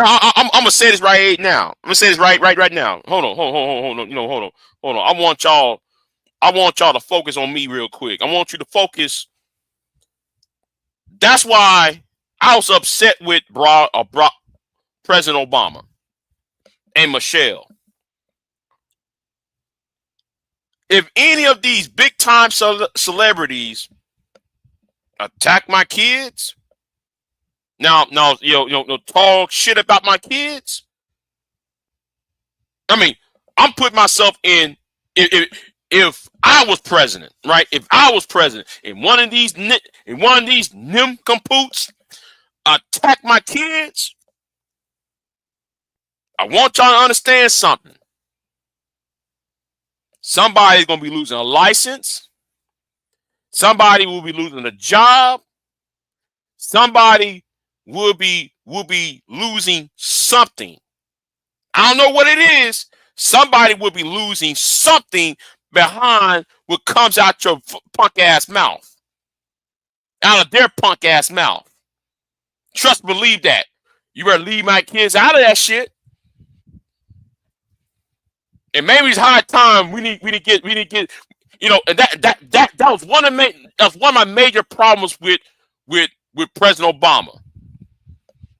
I'm gonna say this right now. I'm gonna say this right now. Hold on. Hold on. I want y'all to focus on me real quick. I want you to focus. That's why I was upset with President Obama and Michelle. If any of these big time celebrities attack my kids, now, talk shit about my kids. I mean, I'm putting myself in. If I was president, right? If I was president, and one of these nincompoops attack my kids, I want y'all to understand something. Somebody's gonna be losing a license. Somebody will be losing a job. Somebody will be losing something. I don't know what it is. Somebody will be losing something behind what comes out your punk ass mouth. Out of their punk ass mouth. Trust, believe that. You better leave my kids out of that shit. And maybe it's high time we need to get and that was one of my major problems with President Obama.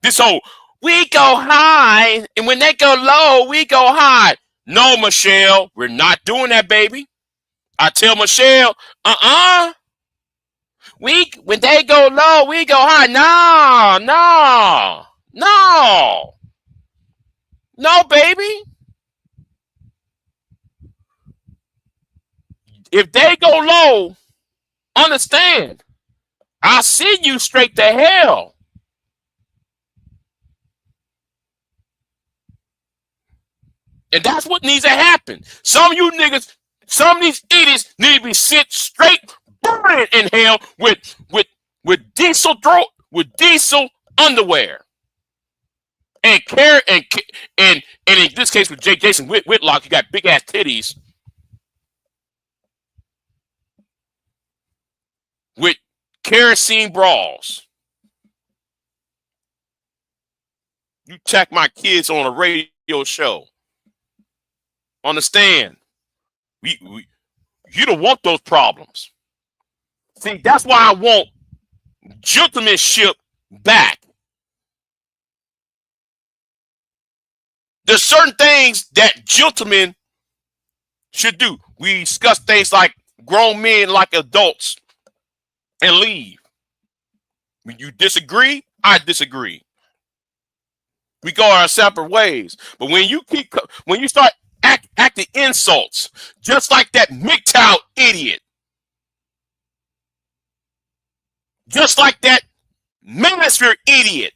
This whole we go high, and when they go low, we go high. No, Michelle, we're not doing that, baby. I tell Michelle, when they go low, we go high. No, baby. If they go low, understand, I'll send you straight to hell. And that's what needs to happen. Some of you niggas, some of these idiots need to be sent straight burning in hell with diesel underwear. And care and in this case with Jason Whitlock, you got big ass titties with kerosene bras. You check my kids on a radio show. Understand? You don't want those problems. See, that's why I want gentlemanship back. There's certain things that gentlemen should do. We discuss things like grown men like adults and leave. When you disagree, I disagree. We go our separate ways. But when you start acting insults, just like that MGTOW idiot, just like that manosphere idiot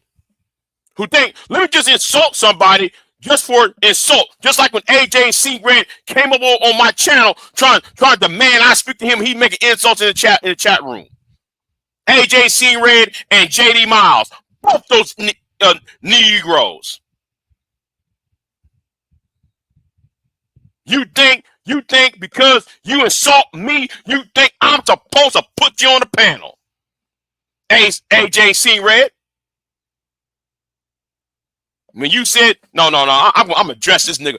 who think, let me just insult somebody just for insult. Just like when AJ Seagrand came up on my channel trying to demand I speak to him, he making insults in the chat room. AJ Seagrand and JD Miles, both those Negroes. You think because you insult me, you think I'm supposed to put you on the panel? AJ Seagrand. When you said, no, I'm gonna address this nigga.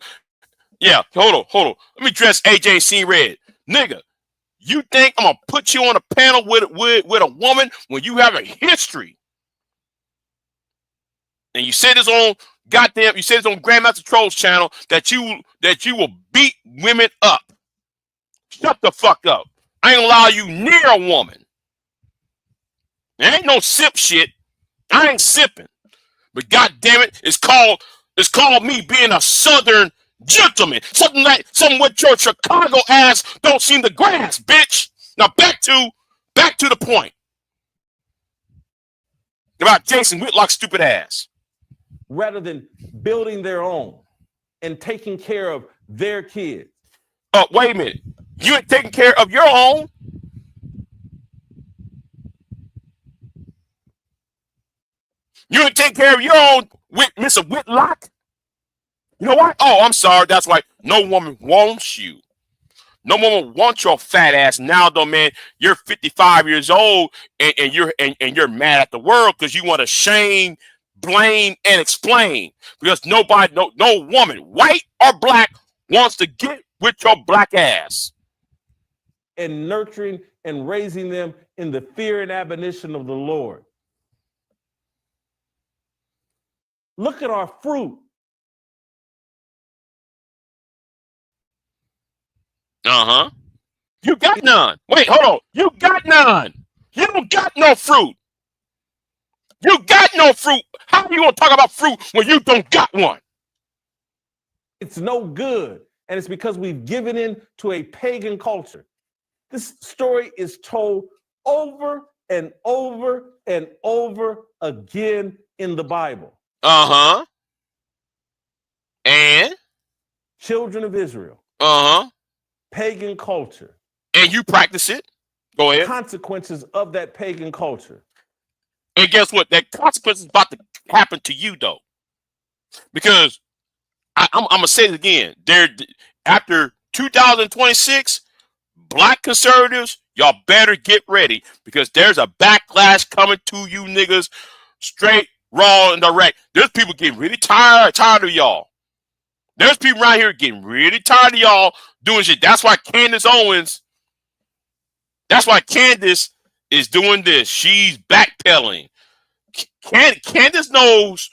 Yeah, hold on. Let me address AJ Seagrand. Nigga, you think I'm gonna put you on a panel with a woman when you have a history? And you said this on Grandmaster Troll's channel that you will beat women up. Shut the fuck up. I ain't gonna allow you near a woman. There ain't no simp shit. I ain't simping. But God damn it, it's called me being a Southern gentleman. Something what your Chicago ass don't seem to grasp, bitch. Now back to the point about Jason Whitlock's stupid ass. Rather than building their own and taking care of their kids. Oh, wait a minute. You ain't taking care of your own? You ain't taking care of your own with Mr. Whitlock? You know what? Oh, I'm sorry. That's why no woman wants you. No woman wants your fat ass now, though, man. You're 55 years old and you're mad at the world because you want to shame, blame, and explain. Because no woman, white or black, wants to get with your black ass. And nurturing and raising them in the fear and admonition of the Lord. Look at our fruit. Uh-huh. You got none. Wait, hold on. You got none. You don't got no fruit. You got no fruit. How are you going to talk about fruit when you don't got one? It's no good. And it's because we've given in to a pagan culture. This story is told over and over and over again in the Bible. Uh-huh. And? Children of Israel. Uh-huh. Pagan culture. And you practice it. Go ahead. Consequences of that pagan culture. And guess what? That consequence is about to happen to you, though. Because I'm going to say it again. After 2026, black conservatives, y'all better get ready. Because there's a backlash coming to you niggas straight, raw, and direct. There's people getting really tired of y'all. There's people around here getting really tired of y'all doing shit. That's why Candace is doing this. She's backpedaling. Candace knows,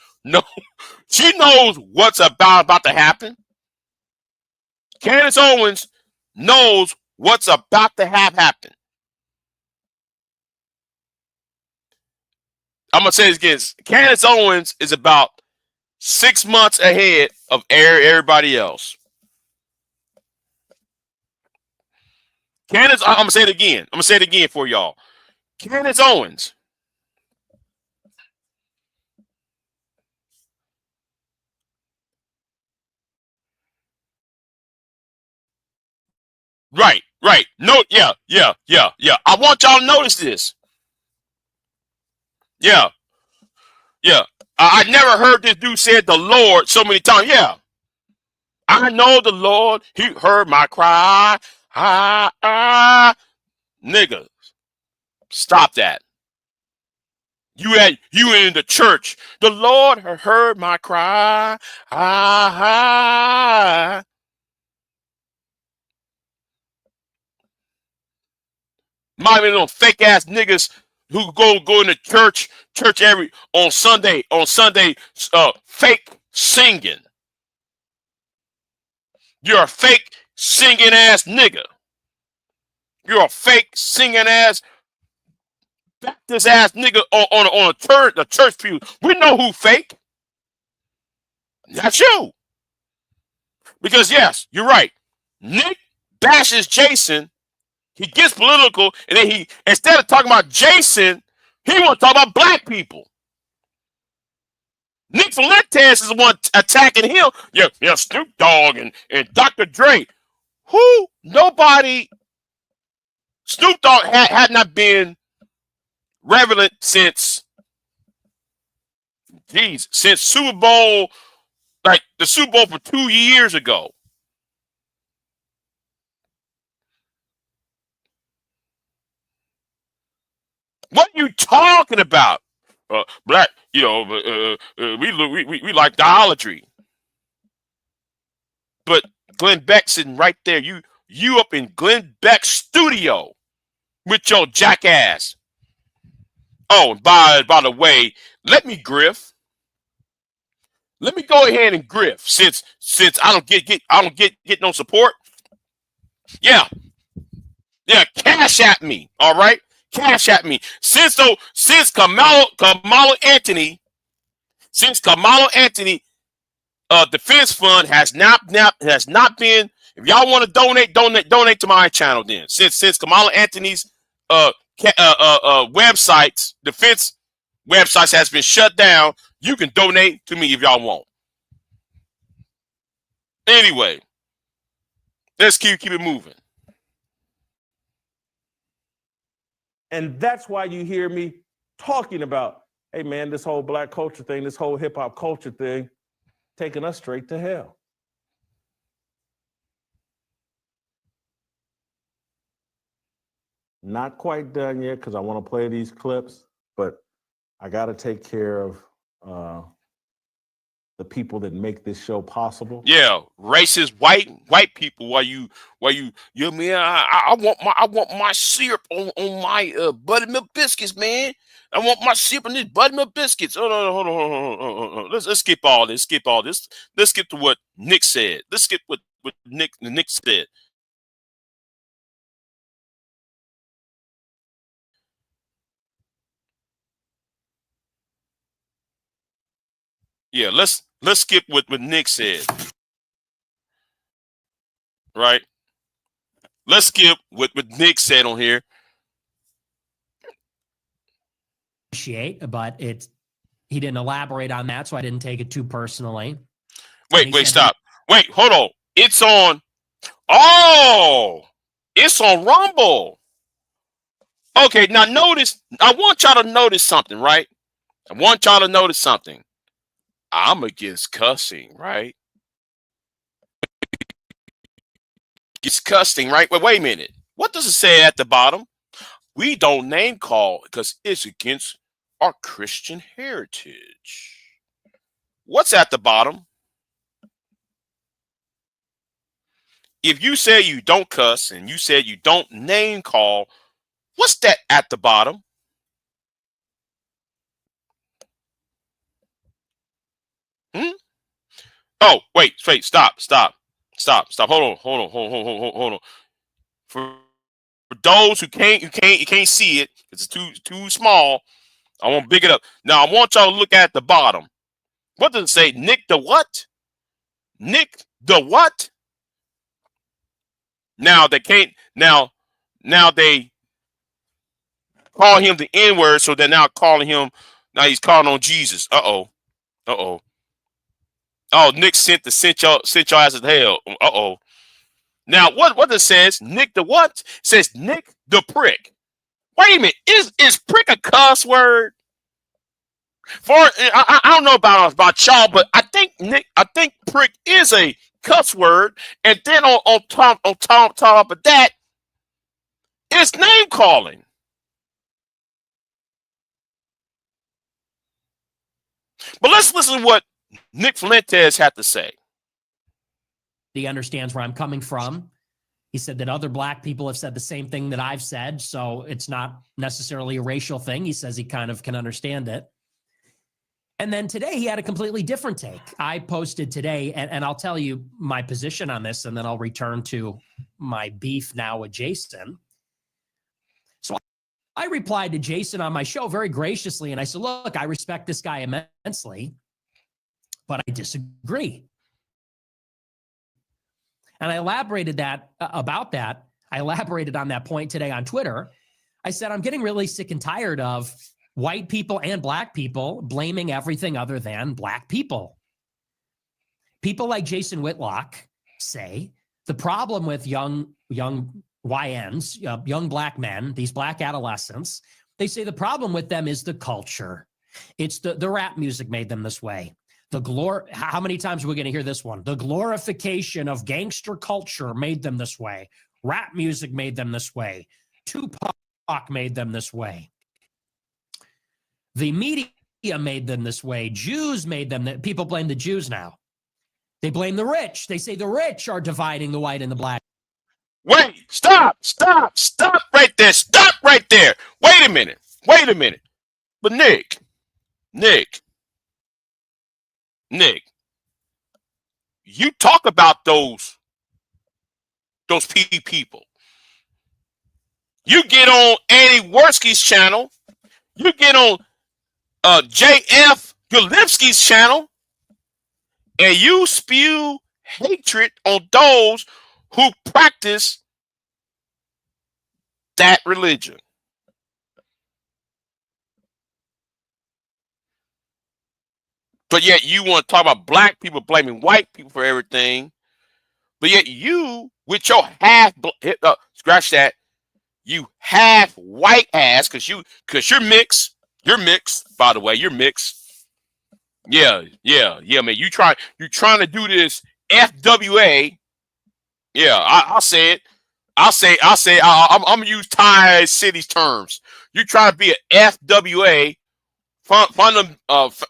she knows what's about to happen. Candace Owens knows what's about to have happen. I'm gonna say this again. Candace Owens is about 6 months ahead of everybody else. Candace, I'm gonna say it again. I'm gonna say it again for y'all. Candace Owens. Right. No, yeah. I want y'all to notice this. Yeah. I never heard this dude say the Lord so many times. Yeah. I know the Lord, he heard my cry. Nigga, stop that. You in the church. The Lord heard my cry. Might be those fake ass niggas who go into church every on Sunday, fake singing. You're a fake singing ass nigga. You're a fake singing ass Baptist ass nigga on a church pew. We know who fake. That's you. Because yes, you're right. Nick bashes Jason. He gets political, and then he, instead of talking about Jason, he want to talk about black people. Nick Fuentes is the one attacking him. Yeah, Snoop Dogg and Dr. Dre. Snoop Dogg had not been relevant since Super Bowl, like the Super Bowl for 2 years ago. What are you talking about? Black, we like idolatry. But Glenn Beck sitting right there. You up in Glenn Beck's studio with your jackass. Oh, and by the way, let me griff. Let me go ahead and griff since I don't get no support. Yeah, cash at me. All right, cash at me. Since Kamala Anthony, defense fund has not been. If y'all want to donate to my channel. Then since Kamala Anthony's websites, defense websites has been shut down, you can donate to me if y'all want. Anyway, let's keep it moving. And that's why you hear me talking about, hey man, this whole black culture thing, this whole hip hop culture thing, taking us straight to hell. Not quite done yet because I want to play these clips, but I got to take care of the people that make this show possible. Yeah, racist white people. While you man, I want my syrup on my buttermilk biscuits, man. I want my syrup on these buttermilk biscuits. Hold on. Let's skip all this. Let's skip to what Nick said. Let's skip what Nick said. Yeah, let's skip what Nick said. Right? Let's skip what Nick said on here. But he didn't elaborate on that, so I didn't take it too personally. Wait, stop. Wait, hold on. It's on Rumble. Okay, now notice, I want y'all to notice something, right? I'm against cussing, right? It's cussing, right? Wait a minute. What does it say at the bottom? We don't name call because it's against our Christian heritage. What's at the bottom? If you say you don't cuss and you said you don't name call, what's that at the bottom? Oh, wait, stop. Stop. Hold on. For those who can't see it, it's too small. I won't big it up. Now I want y'all to look at the bottom. What does it say? Nick the what? Nick the what? Now they can't. Now they call him the N-word, so they're now calling him. Now he's calling on Jesus. Uh oh. Oh, Nick sent y'all asses to hell. Uh-oh. Now, what it says? Nick the what? It says Nick the prick. Wait a minute. Is prick a cuss word? I don't know about y'all, but I think prick is a cuss word. And then on top of that, it's name calling. But let's listen to what Nick Fuentes had to say. He understands where I'm coming from. He said that other black people have said the same thing that I've said, so it's not necessarily a racial thing. He says he kind of can understand it. And then today he had a completely different take. I posted today, and I'll tell you my position on this, and then I'll return to my beef now with Jason. So I replied to Jason on my show very graciously, and I said, look, I respect this guy immensely, but I disagree. And I elaborated about that. I elaborated on that point today on Twitter. I said, I'm getting really sick and tired of white people and black people blaming everything other than black people. People like Jason Whitlock say the problem with young YNs, young black men, these black adolescents, they say the problem with them is the culture. It's the rap music made them this way. How many times are we going to hear this one? The glorification of gangster culture made them this way. Rap music made them this way. Tupac made them this way. The media made them this way. Jews made them that. People blame the Jews now. They blame the rich. They say the rich are dividing the white and the black. Wait, stop right there. Stop right there. Wait a minute. But Nick, you talk about those people. You get on Andy Worski's channel. You get on J.F. Galipski's channel, and you spew hatred on those who practice that religion. But yet you want to talk about black people blaming white people for everything. But yet you, with your scratch that, you half white ass, because you're mixed. You're mixed, by the way. You're mixed. Yeah, man. You're trying to do this FWA. Yeah, I'll say it. I'm gonna use Ty City's terms. You trying to be an FWA, fund of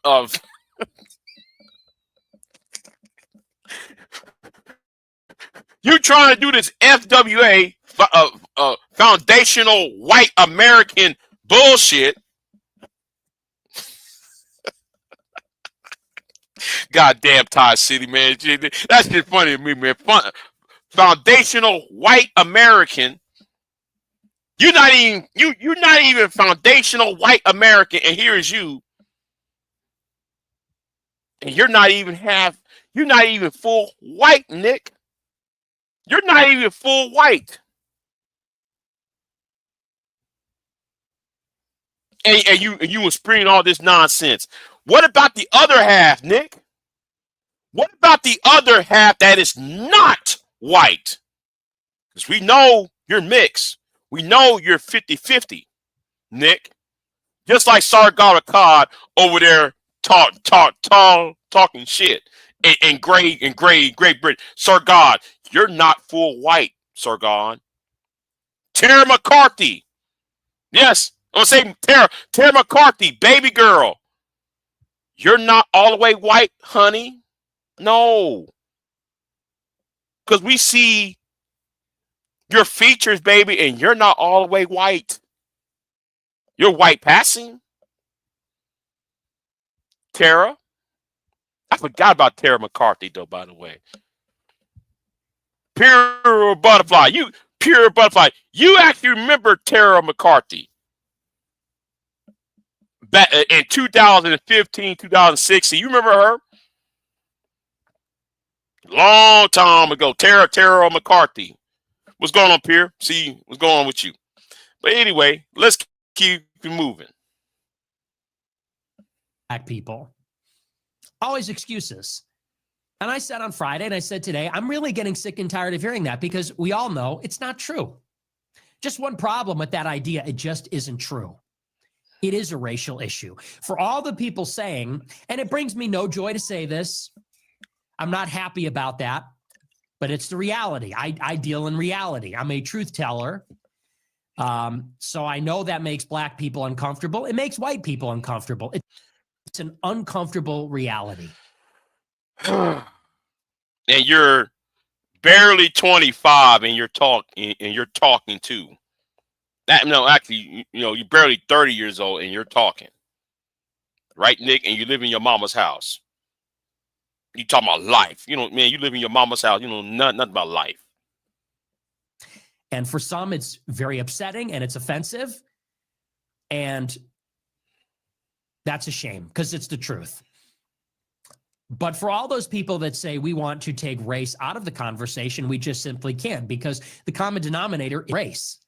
you trying to do this FWA, foundational white American bullshit. Goddamn Ty City, man. That's just funny to me, man. Foundational white American. You're not even foundational white American, and here is you. And you're not even full white, Nick. You're not even full white. And you were springing all this nonsense. What about the other half, Nick? What about the other half that is not white? Because we know you're mixed. We know you're 50-50, Nick. Just like Sargon Akkad over there talking shit. And Great Britain. Sargon, you're not full white, Sargon. Tara McCarthy. Yes, I'm going to say Tara McCarthy, baby girl. You're not all the way white, honey. No. Because we see your features, baby, and you're not all the way white. You're white passing. Tara. I forgot about Tara McCarthy, though, by the way. Pure butterfly. Pure butterfly. You actually remember Tara McCarthy back in 2015, 2016. You remember her? Long time ago. Tara McCarthy. What's going on, Pierre? See what's going on with you. But anyway, let's keep moving. Black people. Always excuses. And I said on Friday and I said today, I'm really getting sick and tired of hearing that because we all know it's not true. Just one problem with that idea, it just isn't true. It is a racial issue. For all the people saying, and it brings me no joy to say this, I'm not happy about that, but it's the reality. I deal in reality. I'm a truth teller. So I know that makes black people uncomfortable. It makes white people uncomfortable. It's an uncomfortable reality. And you're barely 25 and you're talking too. Actually, you're barely 30 years old and you're talking. Right, Nick? And you live in your mama's house. You talking about life. You live in your mama's house. You know nothing about life. And for some, it's very upsetting and it's offensive. And that's a shame because it's the truth. But for all those people that say we want to take race out of the conversation, we just simply can't because the common denominator is race.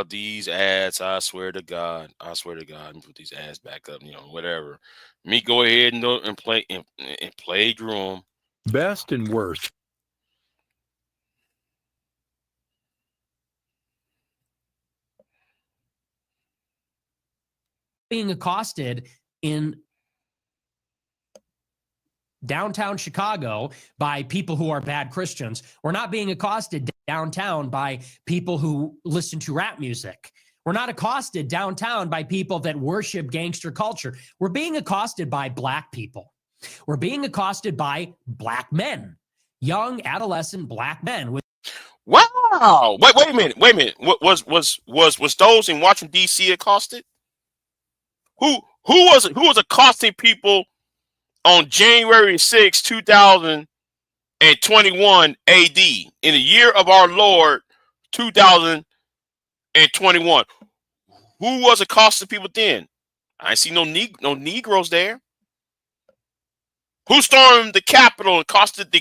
These ads, I swear to God. Let me put these ads back up, whatever. Me go ahead and play drum. Best and worst. Being accosted in downtown Chicago by people who are bad Christians. We're not being accosted downtown by people who listen to rap music. We're not accosted downtown by people that worship gangster culture. We're being accosted by black people. We're being accosted by black men, young adolescent black men. Wow! Wait a minute. What was those in Washington D.C. accosted? Who was accosting people on January 6, 2021 AD, in the year of our Lord 2021? Who was accosting people then? I see no Negroes there. Who stormed the Capitol and accosted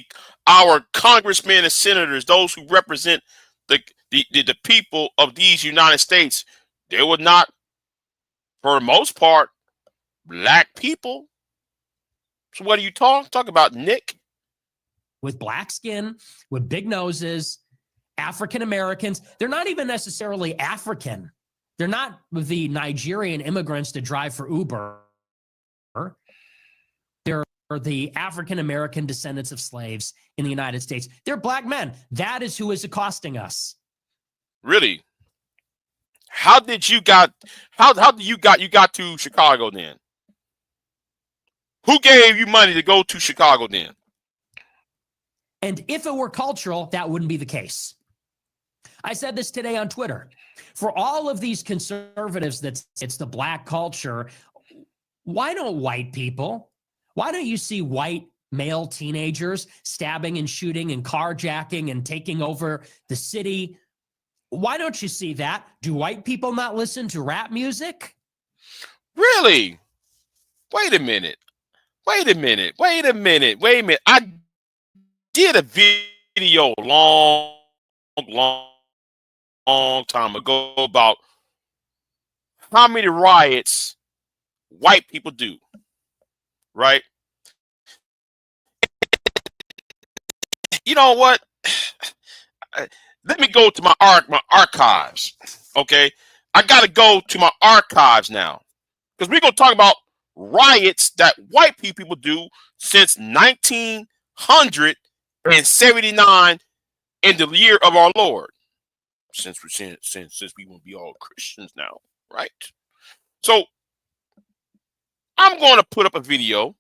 our congressmen and senators, those who represent the people of these United States? They were not, for the most part, black people. So what are you talking about, Nick? With black skin, with big noses, African Americans. They're not even necessarily African. They're not the Nigerian immigrants that drive for Uber. They're the African American descendants of slaves in the United States. They're black men. That is who is accosting us. Really? How did you got to Chicago then? Who gave you money to go to Chicago then? And if it were cultural, that wouldn't be the case. I said this today on Twitter. For all of these conservatives that it's the black culture, why don't white people? Why don't you see white male teenagers stabbing and shooting and carjacking and taking over the city? Why don't you see that? Do white people not listen to rap music? Really? Wait a minute. I did a video long time ago about how many riots white people do, right? You know what? Let me go to my archives, okay? I got to go to my archives now because we're going to talk about riots that white people do since 1979 in the year of our Lord. Since we want to be all Christians now, right? So I'm going to put up a video,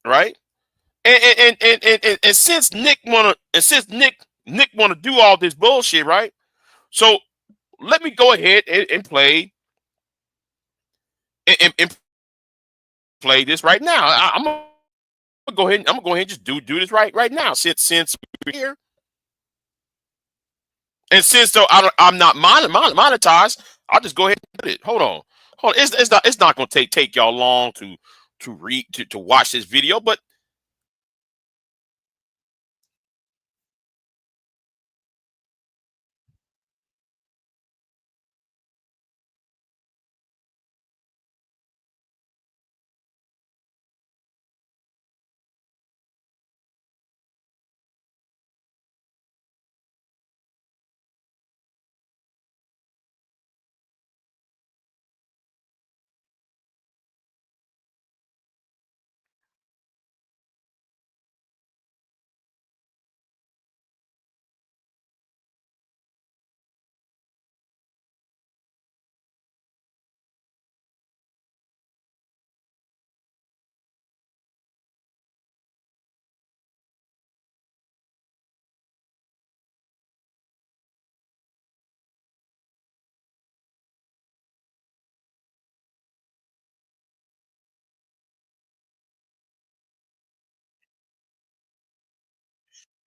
right? And since Nick wanna do all this bullshit, right? So let me go ahead and play play this right now. I'm gonna go ahead. I'm gonna go ahead and just do this right now. Since we're here, and since though I'm not monetized, I'll just go ahead and do it. Hold on. It's not gonna take y'all long to watch this video, but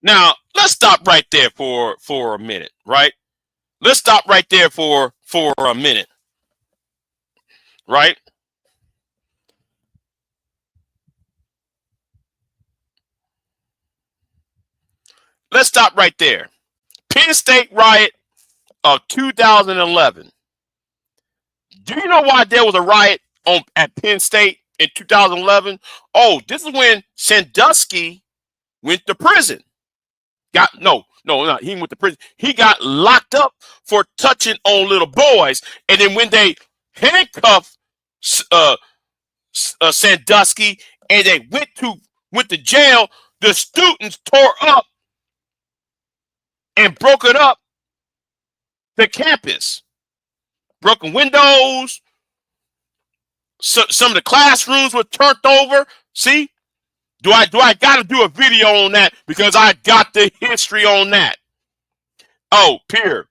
now let's stop right there for a minute, right? Let's stop right there for a minute, right? Let's stop right there. Penn State riot of 2011. Do you know why there was a riot at Penn State in 2011? Oh, this is when Sandusky went to prison. He went to prison. He got locked up for touching on little boys, and then when they handcuffed Sandusky and they went to jail, the students tore up and broke it up the campus, broken windows. Some of the classrooms were turned over. See, do I got to do a video on that because I got the history on that? Oh, Pierre,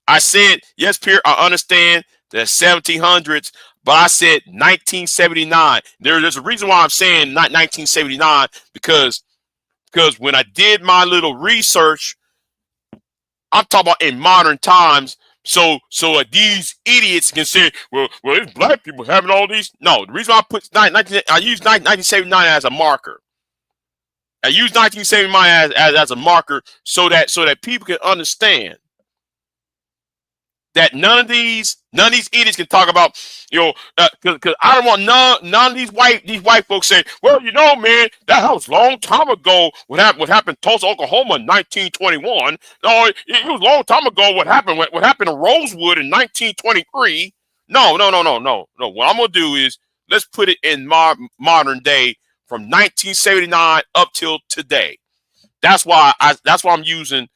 I said yes, Pierre. I understand the 1700s, but I said 1979. There's a reason why I'm saying not 1979 because when I did my little research, I'm talking about in modern times. So these idiots can say, well, it's black people having all these. No, the reason why I use 1979 as a marker. I use 1979 as a marker so that people can understand that none of these idiots can talk about, because I don't want none of these white folks saying, well, man, that was a long time ago. What happened in Tulsa, Oklahoma in 1921? No, it was a long time ago. What happened in Rosewood in 1923? No. What I'm gonna do is let's put it in modern day from 1979 up till today. That's why I'm using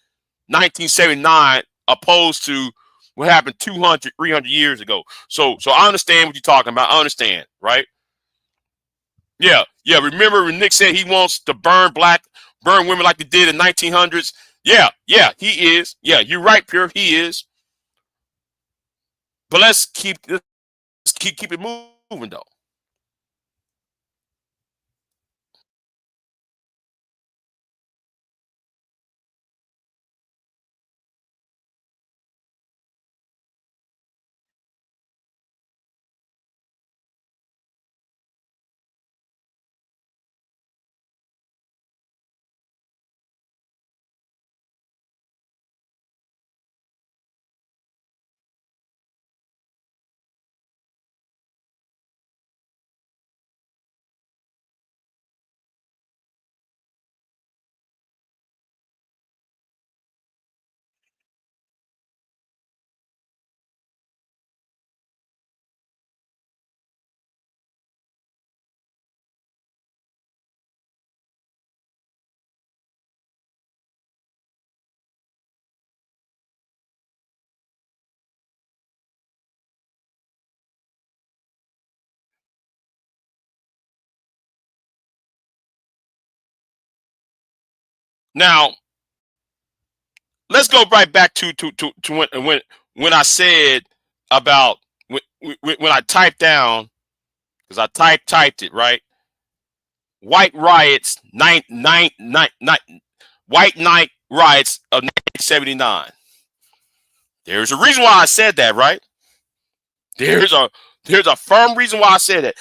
1979 opposed to what happened 200, 300 years ago. So I understand what you're talking about. I understand, right? Yeah. Remember when Nick said he wants to burn women like they did in 1900s? Yeah, he is. Yeah, you're right, Pure. He is. But let's keep it moving though. Now, let's go right back to when I said about when I typed down because I typed it right. White riots, white night riots of 1979. There's a reason why I said that, right? There's a firm reason why I said that.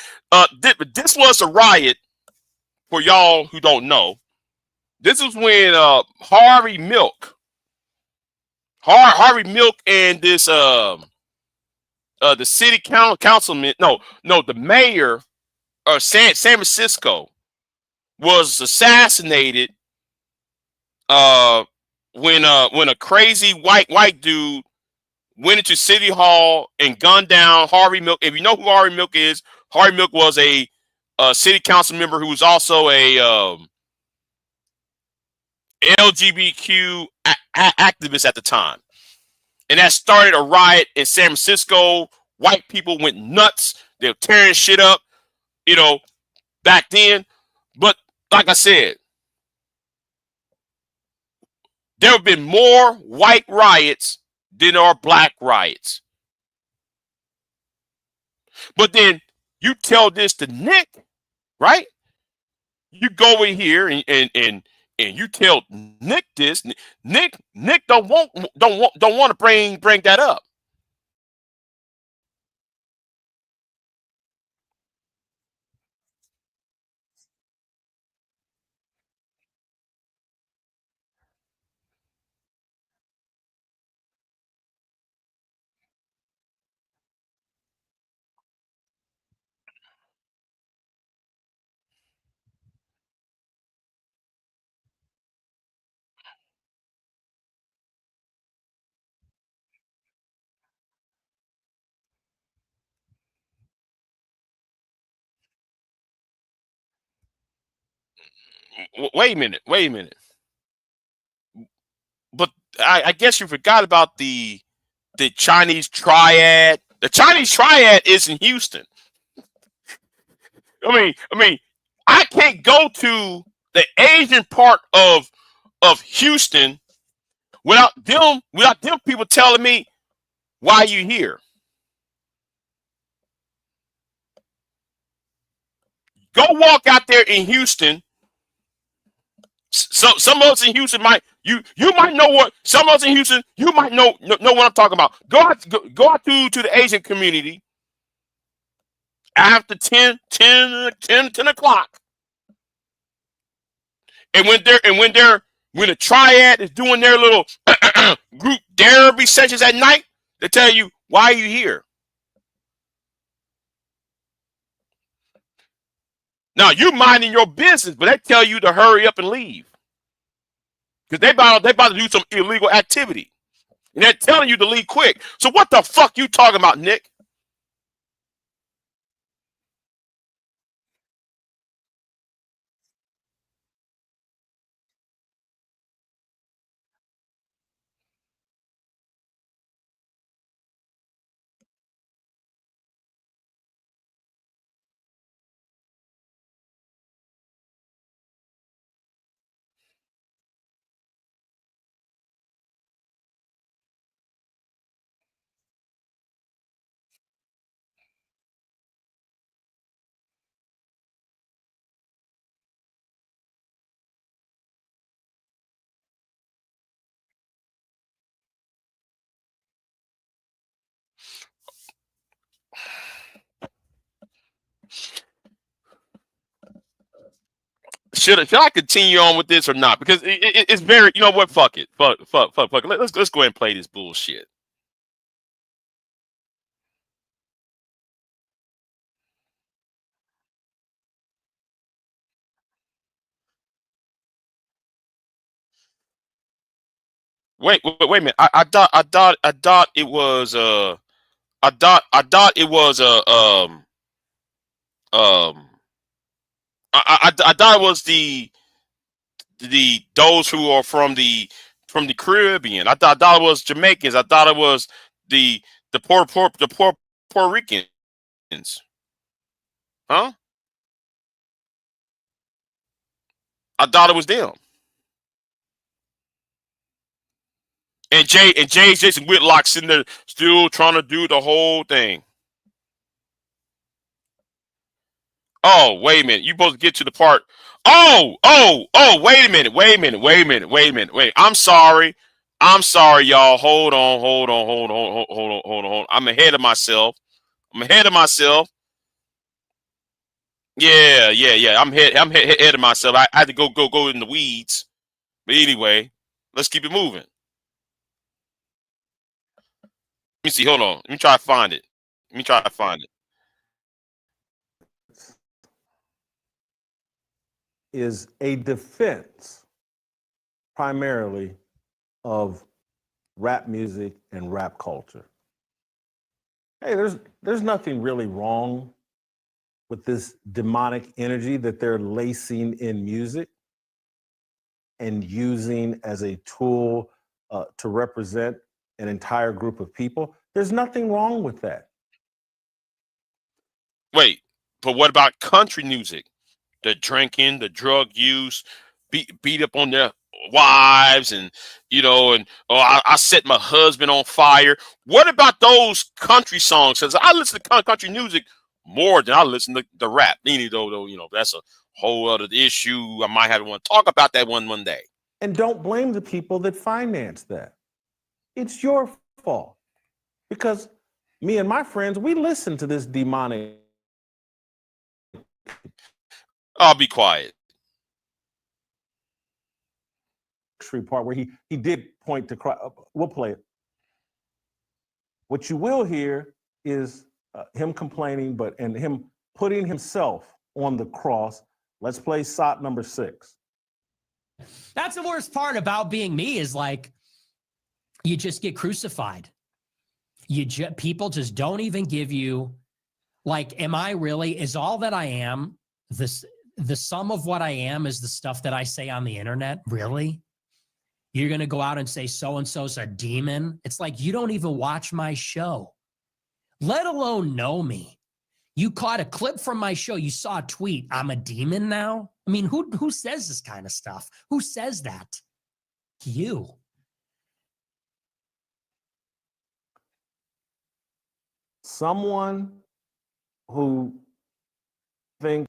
This was a riot for y'all who don't know. This was when Harvey Milk and this the city councilman, the mayor of San Francisco was assassinated when a crazy white dude went into City Hall and gunned down Harvey Milk. If you know who Harvey Milk is, Harvey Milk was a city council member who was also a LGBTQ activist at the time. And that started a riot in San Francisco. White people went nuts. They were tearing shit up, back then. But like I said, there have been more white riots than there are black riots. But then you tell this to Nick, right? You go in here and you tell Nick this. Nick don't want to bring that up. Wait a minute. But I guess you forgot about the Chinese triad. The Chinese triad is in Houston. I mean, I can't go to the Asian part of Houston without them people telling me why you here. Go walk out there in Houston. So some of us in Houston might you might know what some of us in Houston you might know what I'm talking about. Go out to the Asian community after 10 o'clock. And when the triad is doing their little group therapy sessions at night, they tell you why are you here. Now you minding your business, but they tell you to hurry up and leave. Because they about to do some illegal activity. And they're telling you to leave quick. So what the fuck you talking about, Nick? Should I continue on with this or not? Because it's very, you know what? Fuck it. Fuck it. Let's go ahead and play this bullshit. Wait a minute. I thought it was I thought it was I thought it was the those who are from the Caribbean. I thought it was Jamaicans. I thought it was the Puerto Ricans. Huh? I thought it was them. And Jason Whitlock sitting there still trying to do the whole thing. Oh, wait a minute. You supposed to get to the part. Oh, wait a minute. Wait. I'm sorry, y'all. Hold on. I'm ahead of myself. Yeah. I'm ahead of myself. I had to go in the weeds. But anyway, let's keep it moving. Let me see. Hold on. Let me try to find it. Is a defense primarily of rap music and rap culture. Hey, there's nothing really wrong with this demonic energy that they're lacing in music and using as a tool to represent an entire group of people. There's nothing wrong with that. Wait, but what about country music? The drinking, the drug use, beat up on their wives, and I set my husband on fire. What about those country songs? Because I listen to country music more than I listen to the rap. Though that's a whole other issue. I might have to want to talk about that one day. And don't blame the people that finance that. It's your fault. Because me and my friends, we listen to this demonic. I'll be quiet. Part where he did point to cry. We'll play it. What you will hear is him complaining, and him putting himself on the cross. Let's play SOT number 6. That's the worst part about being me is like, you just get crucified. People just don't even give you, like, am I really, is all that I am, the sum of what I am is the stuff that I say on the internet? Really? You're going to go out and say so-and-so's a demon? It's like, you don't even watch my show, let alone know me. You caught a clip from my show. You saw a tweet. I'm a demon now? I mean, who says this kind of stuff? Who says that? You. Someone who thinks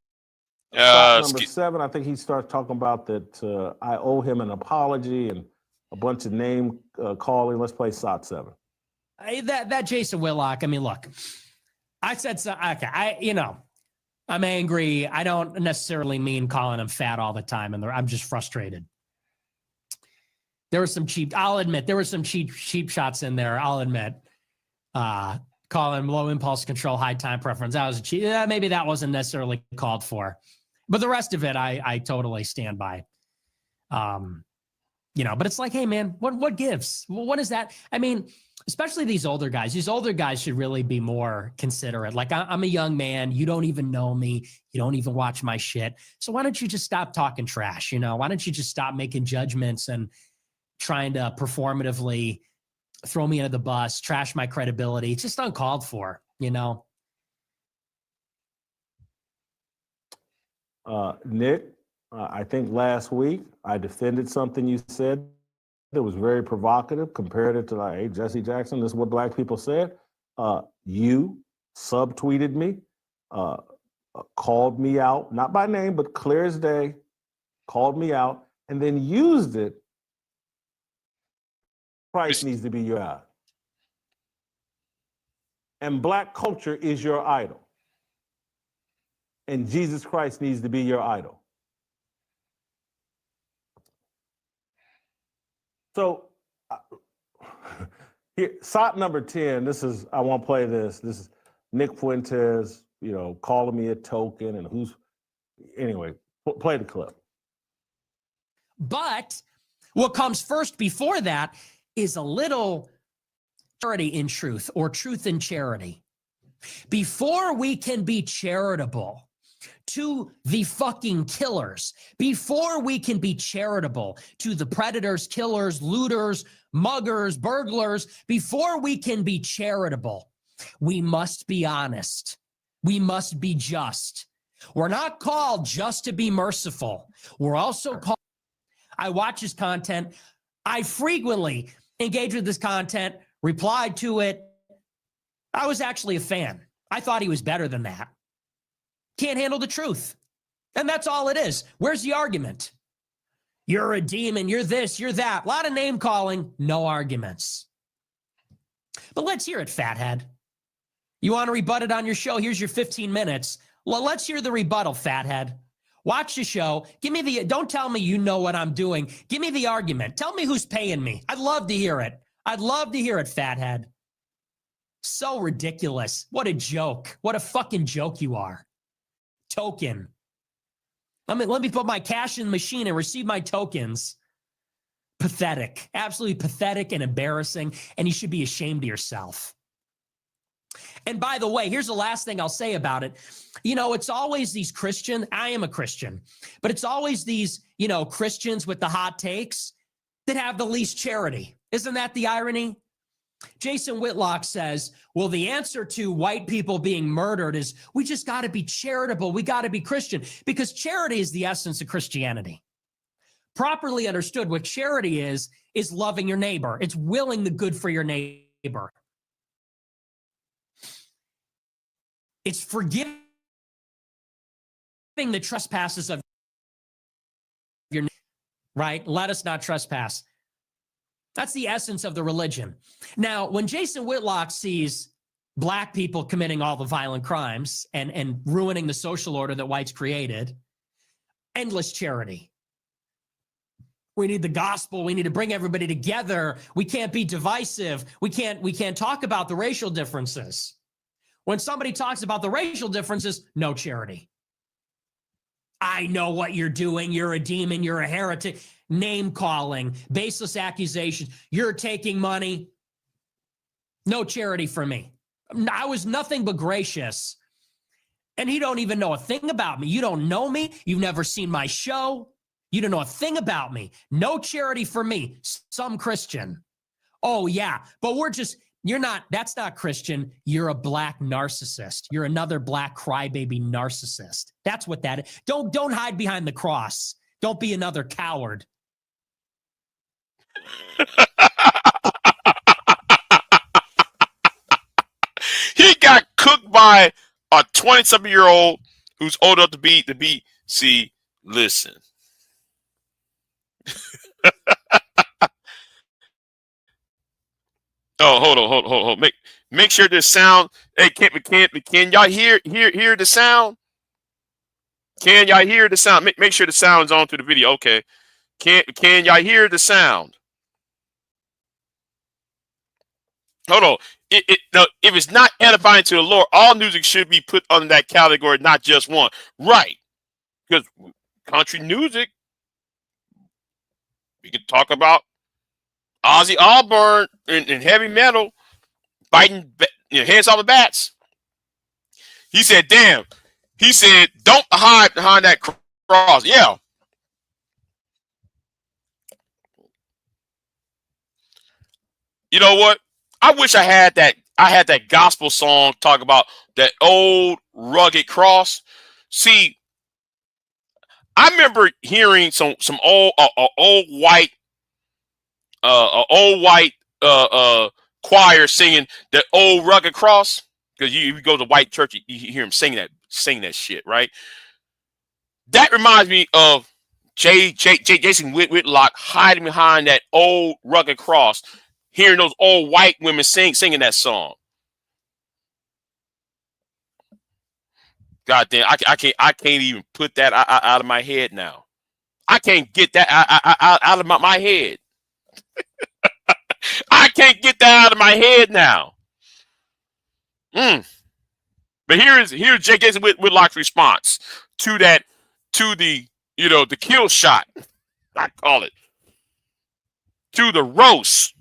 number 7, I think he starts talking about that I owe him an apology and a bunch of name calling. Let's play SOT 7. That Jason Whitlock, I mean, look, I said so. Okay, I'm angry. I don't necessarily mean calling him fat all the time, and I'm just frustrated. I'll admit, there were some cheap shots in there. I'll admit. Calling low impulse control, high time preference. That was cheap. Maybe that wasn't necessarily called for, but the rest of it, I totally stand by. But it's like, hey man, what gives? What is that? I mean, especially these older guys. These older guys should really be more considerate. Like, I'm a young man. You don't even know me. You don't even watch my shit. So why don't you just stop talking trash? Why don't you just stop making judgments and trying to performatively throw me under the bus, trash my credibility? It's just uncalled for, Nick, I think last week I defended something you said that was very provocative, compared it to like, hey, Jesse Jackson, this is what black people said. You subtweeted me, called me out, not by name, but clear as day, called me out, and then used it. Christ needs to be your idol. And black culture is your idol. And Jesus Christ needs to be your idol. So, here, SOT number 10, I won't play this. This is Nick Fuentes, calling me a token, and anyway, play the clip. But what comes first before that is a little charity in truth, or truth in charity. Before we can be charitable to the fucking killers, before we can be charitable to the predators, killers, looters, muggers, burglars, before we can be charitable, we must be honest. We must be just. We're not called just to be merciful. We're also called. I watch his content. I frequently engage with this content, replied to it. I was actually a fan. I thought he was better than that. Can't handle the truth. And that's all it is. Where's the argument? You're a demon. You're this, you're that. A lot of name calling, no arguments. But let's hear it, fathead. You want to rebut it on your show? Here's your 15 minutes. Well, let's hear the rebuttal, fathead. Watch the show. Don't tell me you know what I'm doing. Give me the argument. Tell me who's paying me. I'd love to hear it. I'd love to hear it, fathead. So ridiculous. What a joke. What a fucking joke you are. Token. Let me put my cash in the machine and receive my tokens. Pathetic. Absolutely pathetic and embarrassing. And you should be ashamed of yourself. And by the way, here's the last thing I'll say about it. It's always these Christians. I am a Christian, but it's always these, Christians with the hot takes that have the least charity. Isn't that the irony? Jason Whitlock says, well, the answer to white people being murdered is we just got to be charitable. We got to be Christian, because charity is the essence of Christianity. Properly understood, what charity is loving your neighbor. It's willing the good for your neighbor. It's forgiving the trespasses of your neighbor, right? Let us not trespass. That's the essence of the religion. Now, when Jason Whitlock sees black people committing all the violent crimes and ruining the social order that whites created, endless charity. We need the gospel. We need to bring everybody together. We can't be divisive. We can't talk about the racial differences. When somebody talks about the racial differences, no charity. I know what you're doing. You're a demon. You're a heretic. Name calling, baseless accusations. You're taking money. No charity for me. I was nothing but gracious. And you don't even know a thing about me. You don't know me. You've never seen my show. You don't know a thing about me. No charity for me. Some Christian. Oh, yeah. But that's not Christian. You're a black narcissist. You're another black crybaby narcissist. That's what that is. Don't hide behind the cross. Don't be another coward. He got cooked by a 20-something-year-old who's old enough to be. See, listen. Oh, hold on. Make sure this sound. Hey, can y'all hear the sound? Can y'all hear the sound? Make sure the sound's on through the video. Okay. Can y'all hear the sound? Hold on. No, if it's not edifying to the Lord, all music should be put under that category, not just one. Right. Because country music, we can talk about Ozzy Osbourne and heavy metal biting heads off the bats. He said, damn. He said, don't hide behind that cross. Yeah. You know what? I wish I had that gospel song talk about that old rugged cross. See, I remember hearing some old white choir singing the old rugged cross, because you go to white church, you hear them sing that shit, right? That reminds me of Jason Whitlock hiding behind that old rugged cross, hearing those old white women singing that song. God damn, I can't even put that out of my head now. I can't get that out of my head. I can't get that out of my head now. But here's Jason Whitlock's response to the kill shot, I call it, to the roast.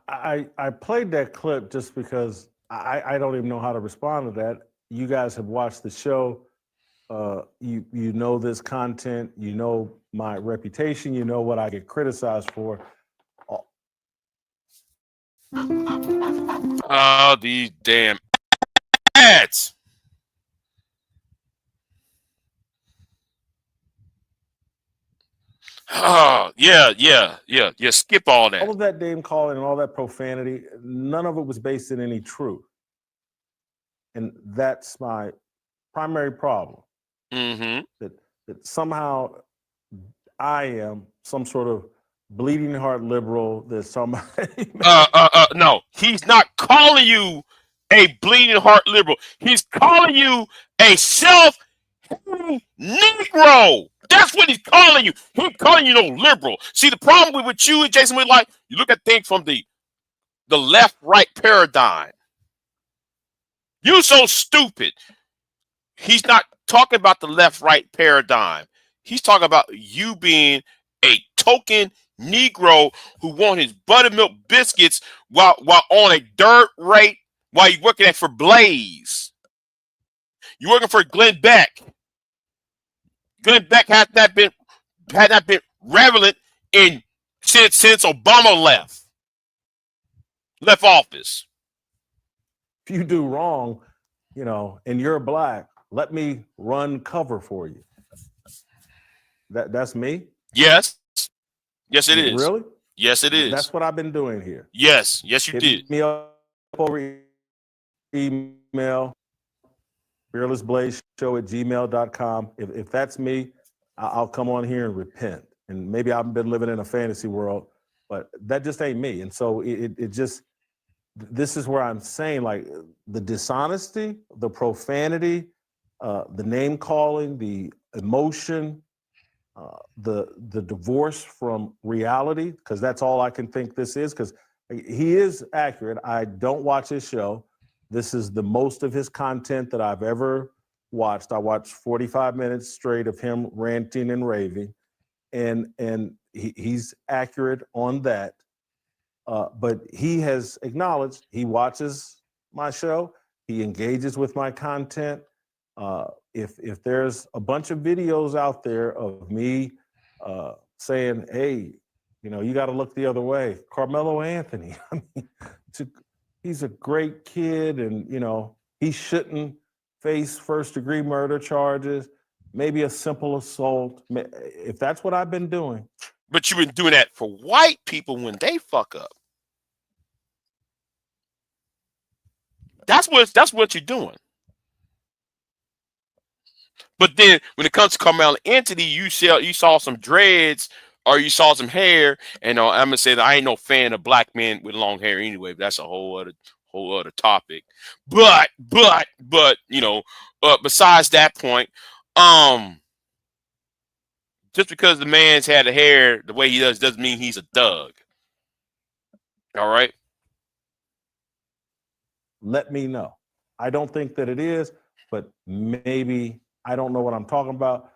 I played that clip just because I don't even know how to respond to that. You guys have watched the show. You know this content. You know my reputation. You know what I get criticized for. Oh, these damn ads. Oh, yeah. Skip all that. All of that name calling and all that profanity, none of it was based in any truth. And that's my primary problem. Mm-hmm. That somehow I am some sort of bleeding heart liberal. There's somebody. No, he's not calling you a bleeding heart liberal. He's calling you a self-hating Negro. That's what he's calling you. He's calling you no liberal. See, the problem with you and Jason, you look at things from the left-right paradigm. You're so stupid. He's not talking about the left-right paradigm. He's talking about you being a token Negro who want his buttermilk biscuits while on a dirt rate while you're working for Blaze. You're working for Glenn Beck. Glenn Beck had not been relevant since Obama left office. If you do wrong, and you're black, let me run cover for you. That's me? Yes. Yes, it is. Really? Yes, it is. That's what I've been doing here. Yes, you Hit did. me up over email, fearlessblazeshow@gmail.com. If that's me, I'll come on here and repent. And maybe I've been living in a fantasy world, but that just ain't me. And so it just, this is where I'm saying, like, the dishonesty, the profanity, the name calling, the emotion, the divorce from reality, because that's all I can think this is, because he is accurate. I don't watch his show. This is the most of his content that I've ever watched. I watched 45 minutes straight of him ranting and raving, and he's accurate on that. But he has acknowledged he watches my show. He engages with my content. If there's a bunch of videos out there of me saying, hey, you got to look the other way. Carmelo Anthony, I mean, he's a great kid, and, he shouldn't face first-degree murder charges, maybe a simple assault. If that's what I've been doing. But you've been doing that for white people when they fuck up. That's what you're doing. But then when it comes to Karmelo Anthony, you saw some dreads or you saw some hair, and I'm gonna say that I ain't no fan of black men with long hair anyway. But that's a whole other topic. But besides that point, just because the man's had the hair the way he doesn't mean he's a thug. All right. Let me know. I don't think that it is, but maybe I don't know what I'm talking about.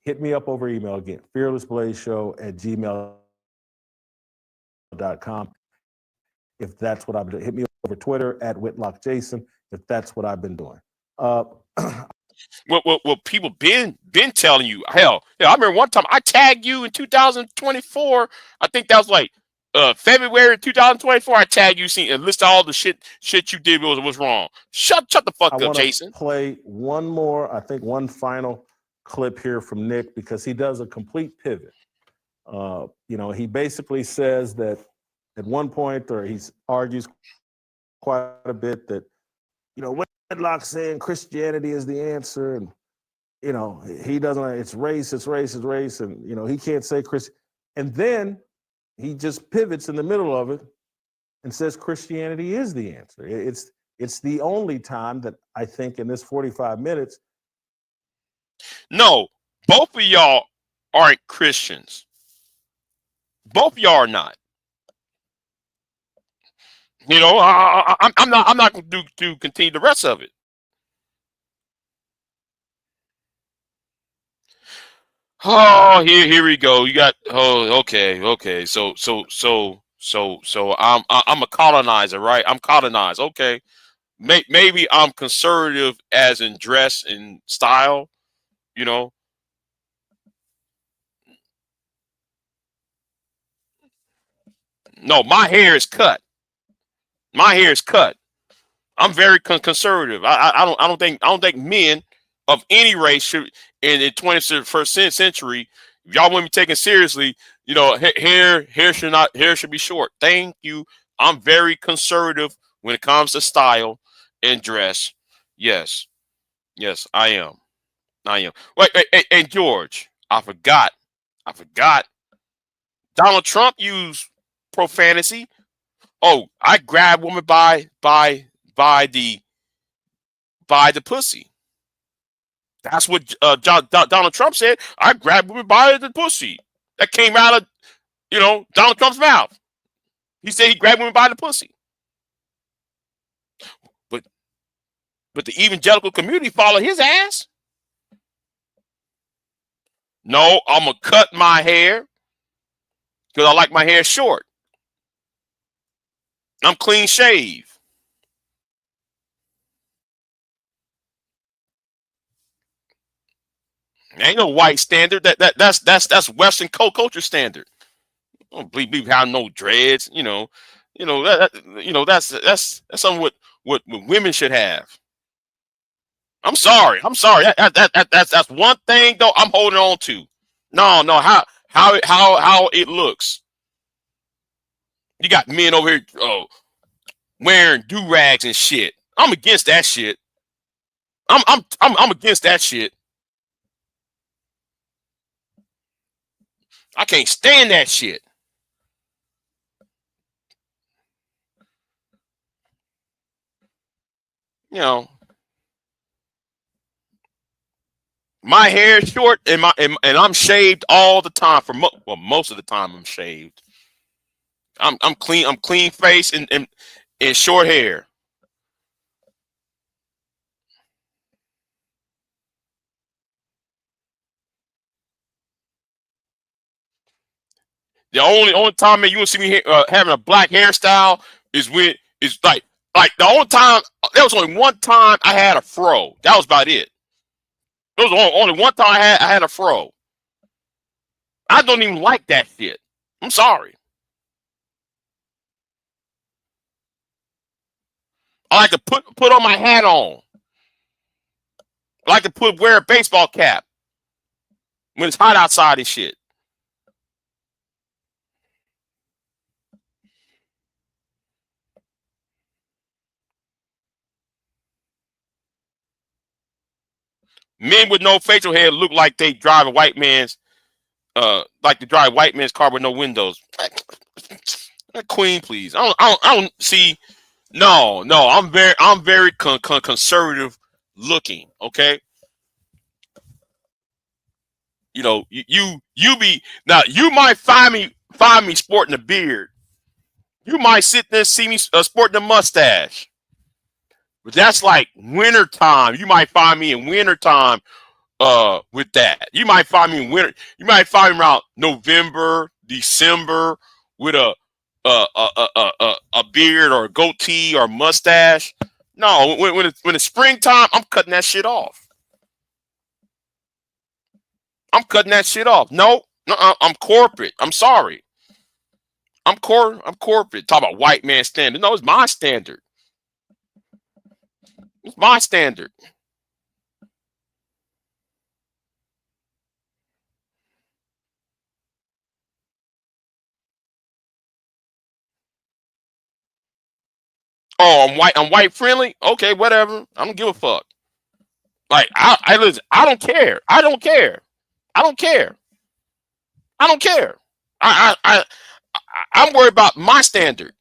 Hit me up over email again, fearlessblazeshow@gmail.com. If that's what I've been doing. Hit me over Twitter @WhitlockJason if that's what I've been doing. Well, people been telling you. Hell, I remember one time I tagged you in 2024. I think that was like February 2024. I tagged you, and listed all the shit you did was wrong. Shut the fuck up, Jason. Play one more, I think one final clip here from Nick, because he does a complete pivot. He basically says that at one point, or he argues quite a bit that, Whitlock saying Christianity is the answer, and he doesn't. It's race, and he can't say Chris. And then he just pivots in the middle of it and says Christianity is the answer. It's the only time that I think in this 45 minutes. No, both of y'all aren't Christians. Both of y'all are not. I'm not going to continue the rest of it. Oh, here we go. You got okay. So I'm a colonizer, right? I'm colonized. Okay, maybe I'm conservative as in dress and style. No, my hair is cut. My hair is cut. I'm very conservative. I don't think men of any race should in the 21st century. If y'all want me taken seriously, hair should be short. Thank you. I'm very conservative when it comes to style and dress. Yes. Yes, I am. I am. Wait, hey, George, I forgot. Donald Trump used profanity. Oh, I grabbed woman by the pussy. That's what Donald Trump said. I grabbed woman by the pussy. That came out of Donald Trump's mouth. He said he grabbed women by the pussy. But the evangelical community followed his ass. No, I'm gonna cut my hair because I like my hair short. I'm clean shave. Ain't no white standard. That's Western culture standard. I don't believe how no dreads. That's something what women should have. I'm sorry. That's one thing though I'm holding on to. No, how it looks. You got men over here wearing do rags and shit. I'm against that shit. I'm against that shit. I can't stand that shit. My hair is short and I'm shaved all the time most of the time I'm shaved. I'm clean. I'm clean face and short hair. The only time man you will see me having a black hairstyle is when it's like the only time there was only one time I had a fro. That was about it. There was only one time I had a fro. I don't even like that shit. I'm sorry. I like to put on my hat on. I like to wear a baseball cap when it's hot outside and shit. Men with no facial hair look like they drive a white man's car with no windows. Queen, please. I don't see. No. I'm very conservative looking. Okay. You be now. You might find me sporting a beard. You might sit there and see me sporting a mustache. But that's like winter time. You might find me in winter time with that. You might find me in winter. You might find me around November, December with a beard or a goatee or mustache. No, when it's springtime, I'm cutting that shit off. I'm cutting that shit off. No, I'm corporate. I'm sorry. I'm corporate. Talk about white man standard. No, it's my standard. It's my standard. Oh, I'm white friendly. Okay, whatever. I don't give a fuck. Like I listen. I don't care. I don't care. I don't care. I don't care. I'm worried about my standard.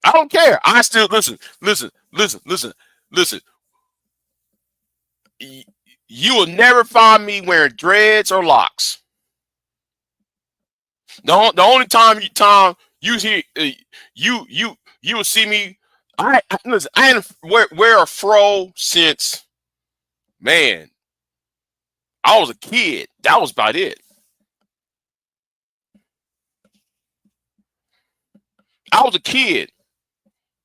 I don't care. I still listen. You will never find me wearing dreads or locks. The only time you see you will see me. Listen. I didn't wear a fro since man. I was a kid. That was about it. I was a kid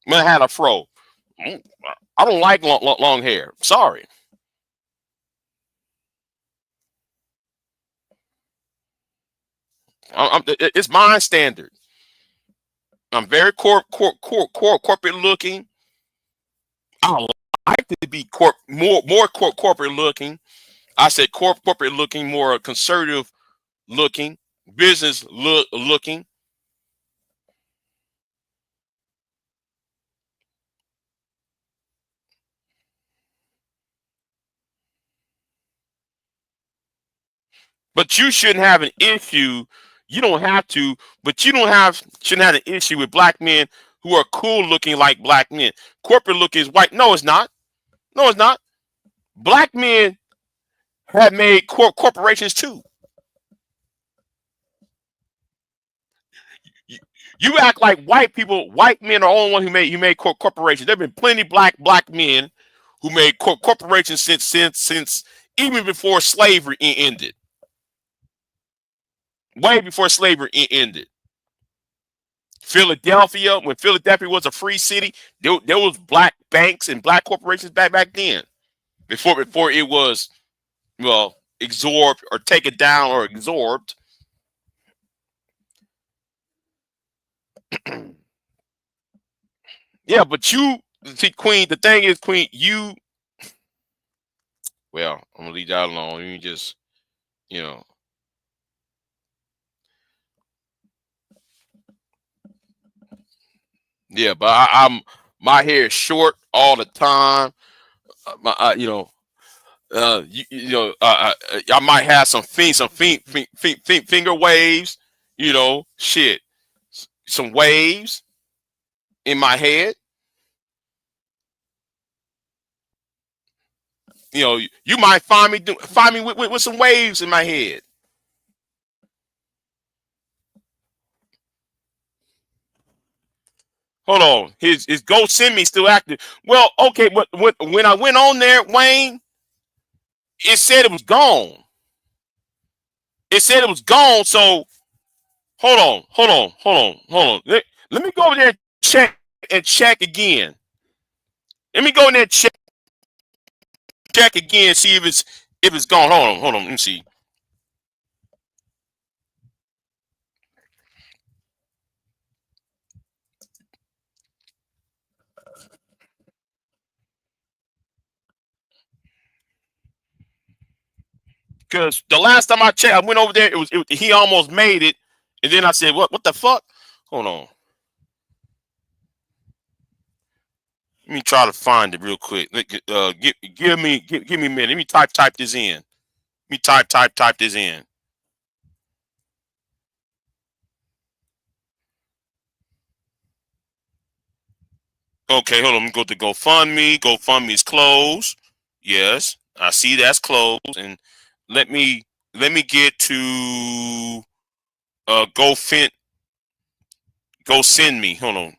when I had a fro. I don't like long hair. Sorry. It's my standard. I'm very corporate looking. I like to be more corporate looking. I said corporate looking, more conservative looking, business looking. But you shouldn't have an issue. You don't have to, but shouldn't have an issue with black men who are cool looking like black men. Corporate looking is white. No, it's not. No, it's not. Black men have made corporations too. You act like white men are the only one who made corporations. There have been plenty black men who made corporations since even before slavery ended. Way before slavery ended. Philadelphia, when Philadelphia was a free city, there was black banks and black corporations back then. Before it was, well, absorbed or taken down or absorbed. Yeah, but you see, Queen, the thing is, Queen, well, I'm gonna leave that alone. You just, you know. Yeah, but my hair is short all the time. I might have some finger waves, shit, some waves in my head. You might find me with some waves in my head. Hold on, his Go Send Me still active. Well, okay, but when I went on there, Wayne, it said it was gone. It said it was gone. So hold on. Let me go over there and check again. Let me go in there and check again, see if it's gone. Hold on. Let me see. Because the last time I checked, I went over there. He almost made it, and then I said, "What the fuck?" Hold on. Let me try to find it real quick. Give me a minute. Let me type this in. Let me type this in. Okay, hold on. Let me go to GoFundMe. GoFundMe is closed. Yes, I see that's closed. And let me get to Go Send Me. Hold on.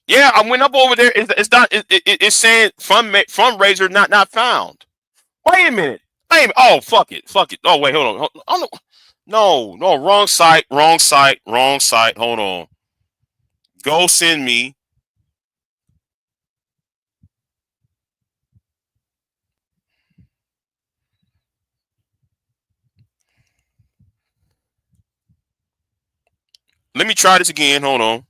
Yeah, I went up over there. It's not. It's saying fundraiser not found. Wait a minute. Oh, fuck it. Oh, wait, hold on. Oh, no, wrong site. Hold on. Go Send Me. Let me try this again. Hold on.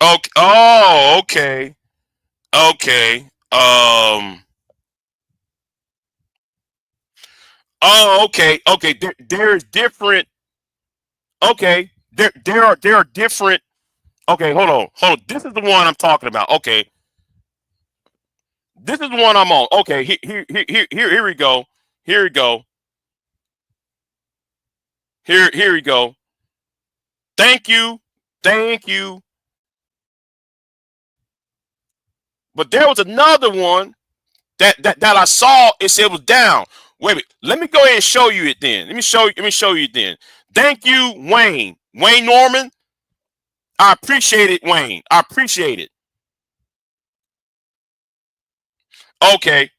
Okay. Oh, okay. Okay. Oh, okay. Okay. There's different. Okay. There are different. Okay. Hold on. This is the one I'm talking about. Okay. This is the one I'm on. Okay. Here we go. Here we go. Here we go. Thank you. But there was another one that I saw. It said it was down. Wait a minute. Let me go ahead and show you it then. Let me show you it then. Thank you, Wayne. Wayne Norman. I appreciate it, Wayne. I appreciate it. Okay.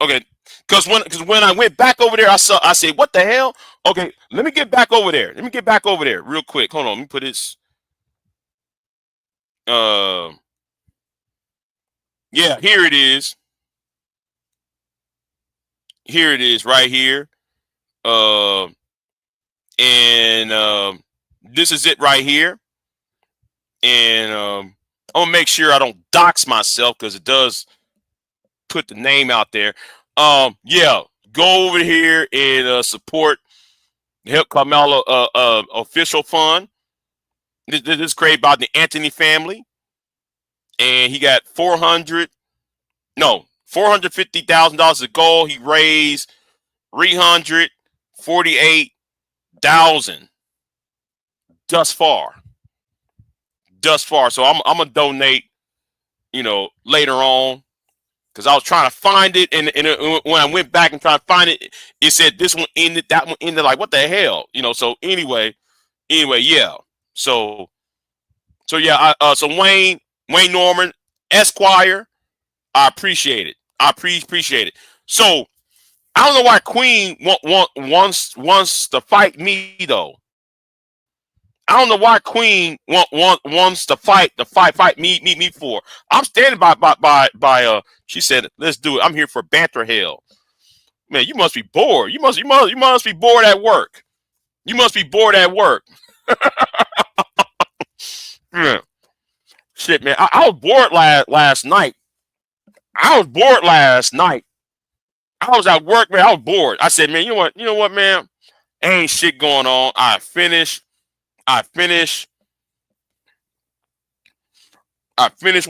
Okay, because when I went back over there, I said, what the hell? Okay, let me get back over there. Let me get back over there real quick. Hold on, let me put this. Yeah, here it is. Here it is, right here. And this is it right here. And I'm gonna make sure I don't dox myself because it does put the name out there. Yeah, go over here and support Help Karmelo official fund. This is created by the Anthony family, and he got $450,000 a goal. He raised 348,000 thus far. So I'm gonna donate, later on. Because I was trying to find it, and when I went back and tried to find it, it said this one ended, that one ended. Like, what the hell, So anyway, yeah. So yeah. So Wayne Norman Esquire, I appreciate it. I appreciate it. So I don't know why Queen wants to fight me though. I don't know why Queen wants to fight me for. I'm standing by. She said, "Let's do it." I'm here for banter hell. Man, you must be bored. You must be bored at work. You must be bored at work. Yeah. Shit, man. I was bored last night. I was bored last night. I was at work, man. I was bored. I said, man, you know what, man? Ain't shit going on. I finished what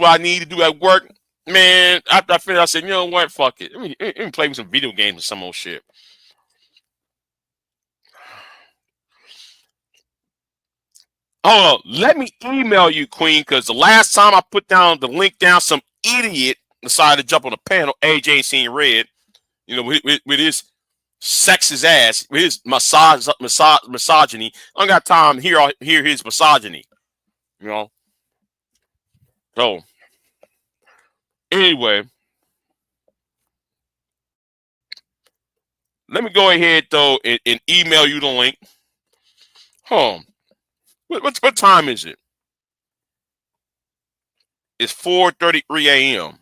I need to do at work. Man, after I finished, I said, you know what? Fuck it. Let me play with some video games or some old shit. Oh, let me email you, Queen, because the last time I put down the link down, some idiot decided to jump on the panel. AJ seen red, with his sexist ass, with his misogyny. I don't got time to hear his misogyny, So anyway, let me go ahead though and email you the link. What time is it? It's 4:33 a.m.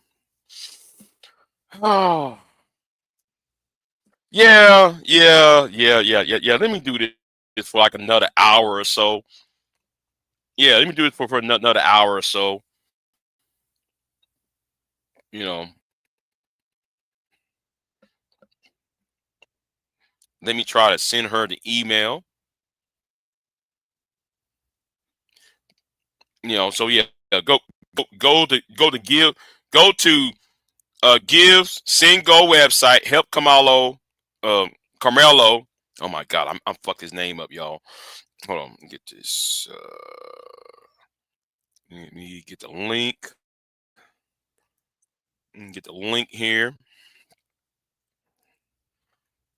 Oh, yeah. Let me do this for like another hour or so. Yeah, let me do it for another hour or so. Let me try to send her the email. So yeah, go to Give Send Go website. Help Karmelo. Karmelo. Oh my God, I'm fucked his name up, y'all. Hold on, get this. Let me get the link. Get the link here.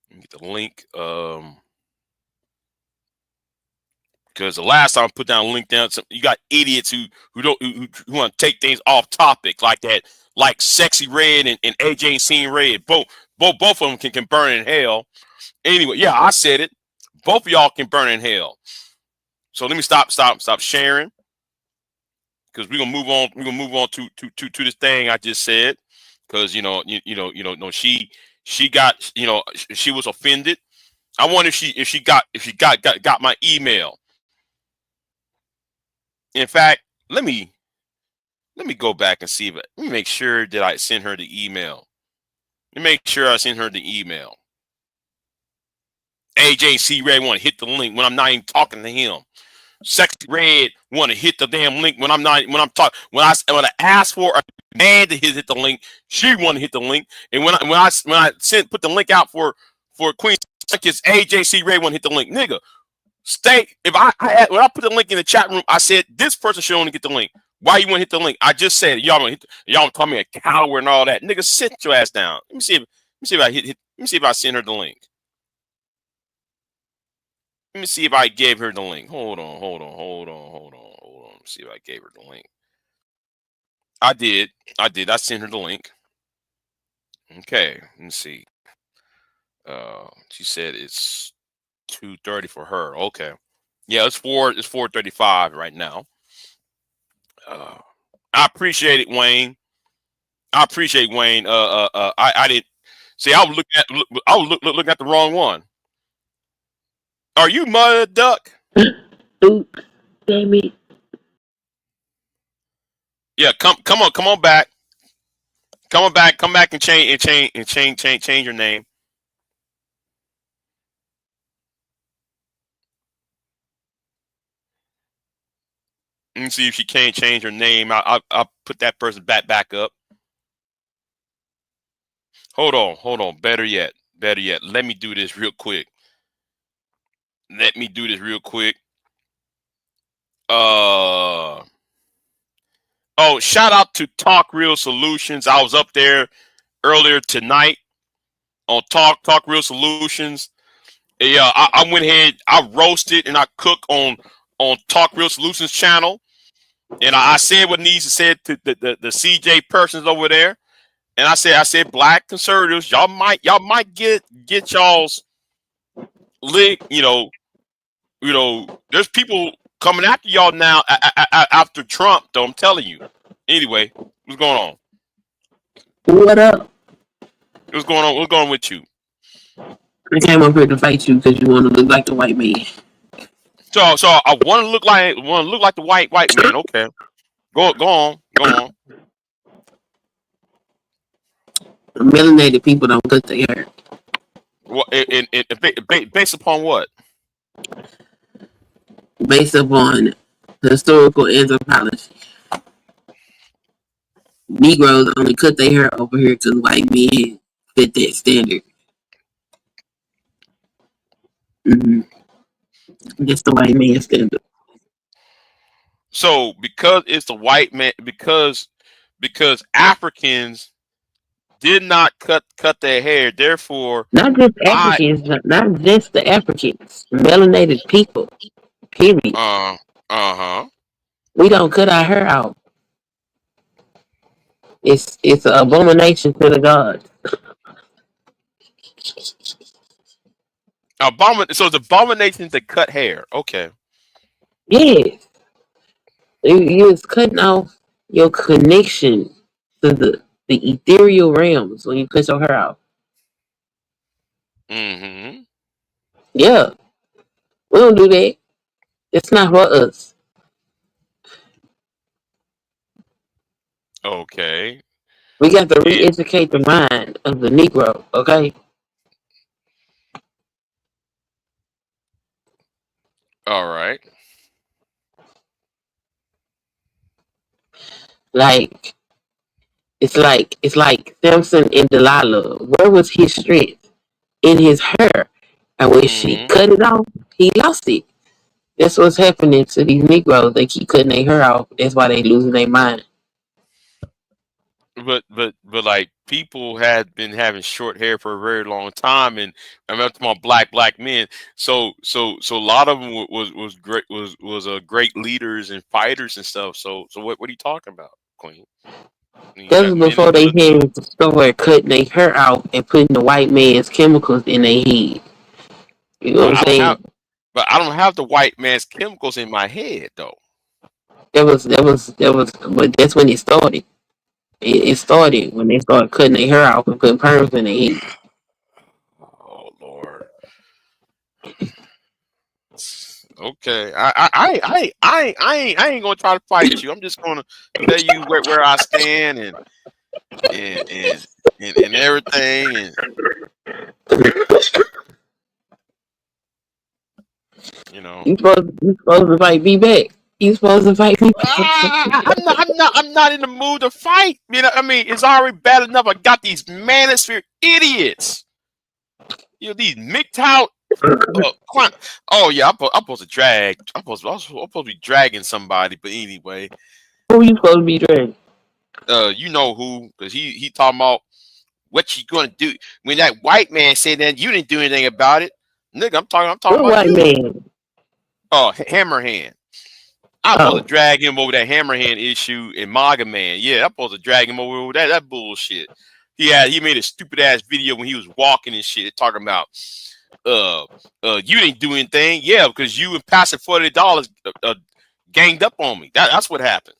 Get the link. Because the last time I put down a link down, you got idiots who want to take things off topic like that, like Sexy Red and AJ ain't seen red. Both of them can burn in hell. Anyway, yeah, I said it. Both of y'all can burn in hell. So let me stop sharing. Because we're gonna move on. We're gonna move on to this thing I just said. Because she got, she was offended. I wonder if she got my email. In fact, let me go back and see let me make sure that I sent her the email. Let me make sure I sent her the email. AJC Red want to hit the link when I'm not even talking to him. Sexy Red want to hit the damn link when I'm talking. When I ask for a man to hit the link, she want to hit the link. And when I put the link out for Queen, it's AJC Red want to hit the link, nigga. Stay. If when I put the link in the chat room, I said this person should only get the link. Why you want to hit the link? I just said y'all call me a coward and all that. Nigga, sit your ass down. Let me see if I send her the link. Let me see if I gave her the link. Hold on. Let me see if I gave her the link. I did. I sent her the link. Okay, let me see. She said it's 2:30 for her. Okay. Yeah, it's 4:35 right now. I appreciate it, Wayne. I appreciate Wayne. I didn't see. I was looking at the wrong one. Are you Mud Duck? Oops, damn it. Yeah, come on back. Come back and change your name. Let me see if she can't change her name. I'll put that person back up. Hold on. Better yet. Let me do this real quick. Oh, shout out to Talk Real Solutions. I was up there earlier tonight on Talk Real Solutions. Yeah, I went ahead, I roasted and I cook on Talk Real Solutions channel. And I said what needs to say to the CJ persons over there. And I said black conservatives, y'all might get y'all's leg, there's people coming after y'all now after Trump, though, I'm telling you. Anyway, what's going on? What up? What's going on? What's going on with you? I came up here to fight you because you want to look like the white man. So I want to look like the white man. Okay, go on. Melanated people don't cut their hair. Well, based upon what? Based upon historical anthropology. Negroes only cut their hair over here because white men fit that standard. Mm-hmm. That's the white man standard. So because it's the white man, because Africans did not cut their hair, therefore Not just Africans, not just the Africans. Melanated people. Period. Uh-huh. We don't cut our hair out. It's an abomination to the gods. So it's abomination to cut hair. Okay. Yes. You was cutting off your connection to the ethereal realms when you cut your hair out. Mm-hmm. Yeah. We don't do that. It's not for us. Okay. We got to re-educate the mind of the Negro, okay? All right. Like it's like Samson and Delilah. Where was his strength? In his hair. And when she cut it off, he lost it. That's what's happening to these Negroes. They keep cutting their hair off. That's why they losing their mind. But like people had been having short hair for a very long time, and I'm talking about black men. So a lot of them was great great leaders and fighters and stuff. So what are you talking about, Queen? That was before they had to start cutting their hair out and putting the white man's chemicals in their head. You know what I'm saying? But I don't have the white man's chemicals in my head though. That was, but that's when it started. It started when they started cutting their hair off and putting perms in their head. Oh Lord. Okay, I ain't gonna try to fight you. I'm just gonna tell you where I stand and everything. And You supposed to fight me back. You supposed to fight me back. I'm not in the mood to fight. I mean, it's already bad enough. I got these manosphere idiots. These MGTOW. Oh yeah, I'm supposed to drag. I'm supposed to be dragging somebody. But anyway, who you supposed to be dragging? You know who? Because he talking about what you gonna do when that white man said that you didn't do anything about it, nigga. I'm talking what about white you. Man? Oh, Hammerhand. I'm supposed to drag him over that Hammerhand issue and MAGA man. Yeah, I'm supposed to drag him over that bullshit. he made a stupid ass video when he was walking and shit, talking about you didn't do anything. Yeah, because you and Pastor $40 ganged up on me. That's what happened.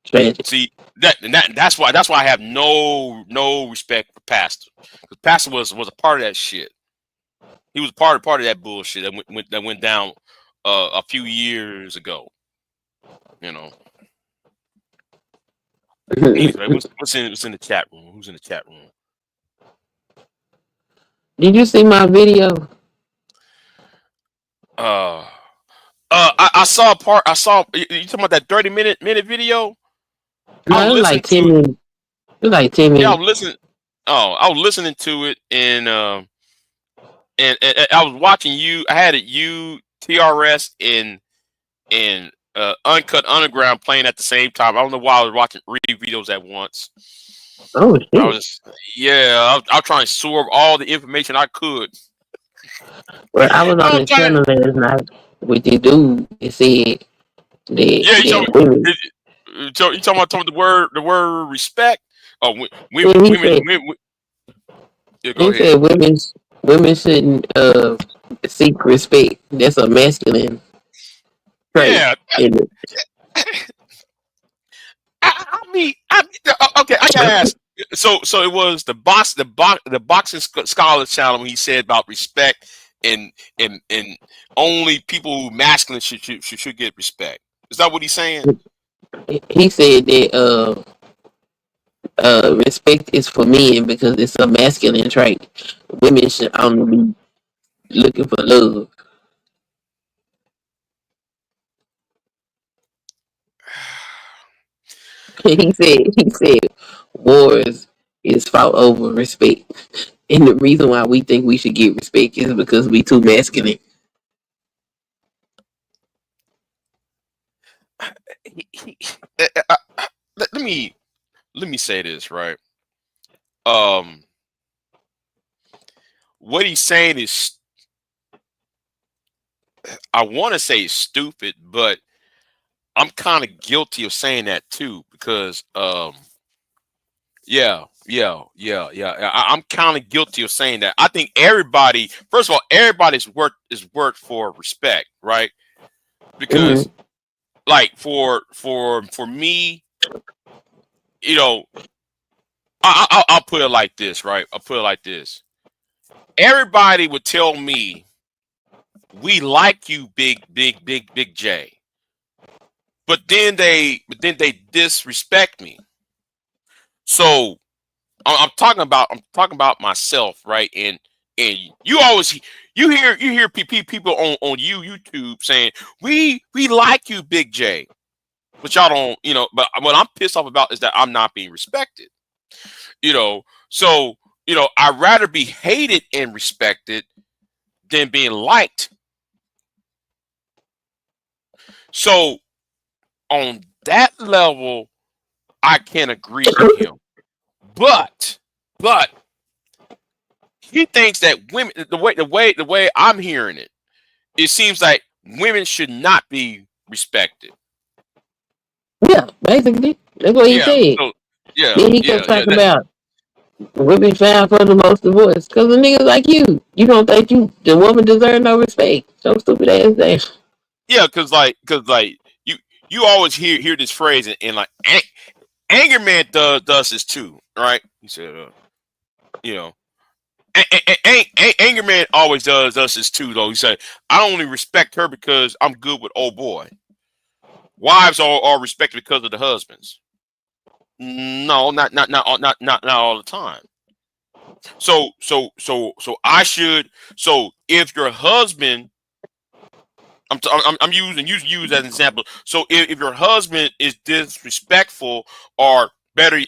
Tragic. See that's why I have no respect for Pastor, because Pastor was a part of that shit. He was part of that bullshit that went down a few years ago. You know. Anyway, what's in the chat room? Who's in the chat room? Did you see my video? I saw a part. I saw you talking about that 30-minute video. No, I it was was listening like 10 to it. minutes. It was like 10 Yeah, I minutes. was listening. Oh, I was listening to it, and I was watching you. I had it you, TRS, and Uncut Underground playing at the same time. I don't know why I was watching 3 videos at once. Oh, shit. I was trying to absorb all the information I could. Well, I was on the channel last night with the dude that said that women. You talking about the word respect? Oh, Yeah, women. Yeah, go he ahead. said women shouldn't seek respect. That's a masculine trait. Yeah. I mean, okay. I gotta ask. So it was the boxing scholar channel when he said about respect and only people who masculine should get respect. Is that what he's saying? He said that respect is for men because it's a masculine trait. Women should only be looking for love. He said wars is fought over respect. And the reason why we think we should get respect is because we too masculine. Let me say this, right. What he's saying is, I want to say stupid, but I'm kind of guilty of saying that too, because I'm kind of guilty of saying that. I think everybody, first of all, everybody's work is worth for respect, right? Because like for me, you know, I'll put it like this, right? I'll put it like this. Everybody would tell me, we like you, big J. But then they disrespect me. So I'm talking about myself, right? And you always you hear people on YouTube saying, we like you, Big J. But y'all don't, but what I'm pissed off about is that I'm not being respected. So I'd rather be hated and respected than being liked. So on that level, I can agree with him. But he thinks that women, the way I'm hearing it, it seems like women should not be respected. Yeah, basically. That's what he said. So, then he kept talking about women found for the most divorce because of niggas like you. You don't think the woman deserve no respect? So stupid ass thing. Yeah, because you always hear this phrase and like Anger Man does this too, right? He said, Anger Man always does this too, though. He said, I only respect her because I'm good with old boy. Wives are respected because of the husbands. No, not all the time. So I should. So if your husband, I'm using you as an example. So if your husband is disrespectful, or better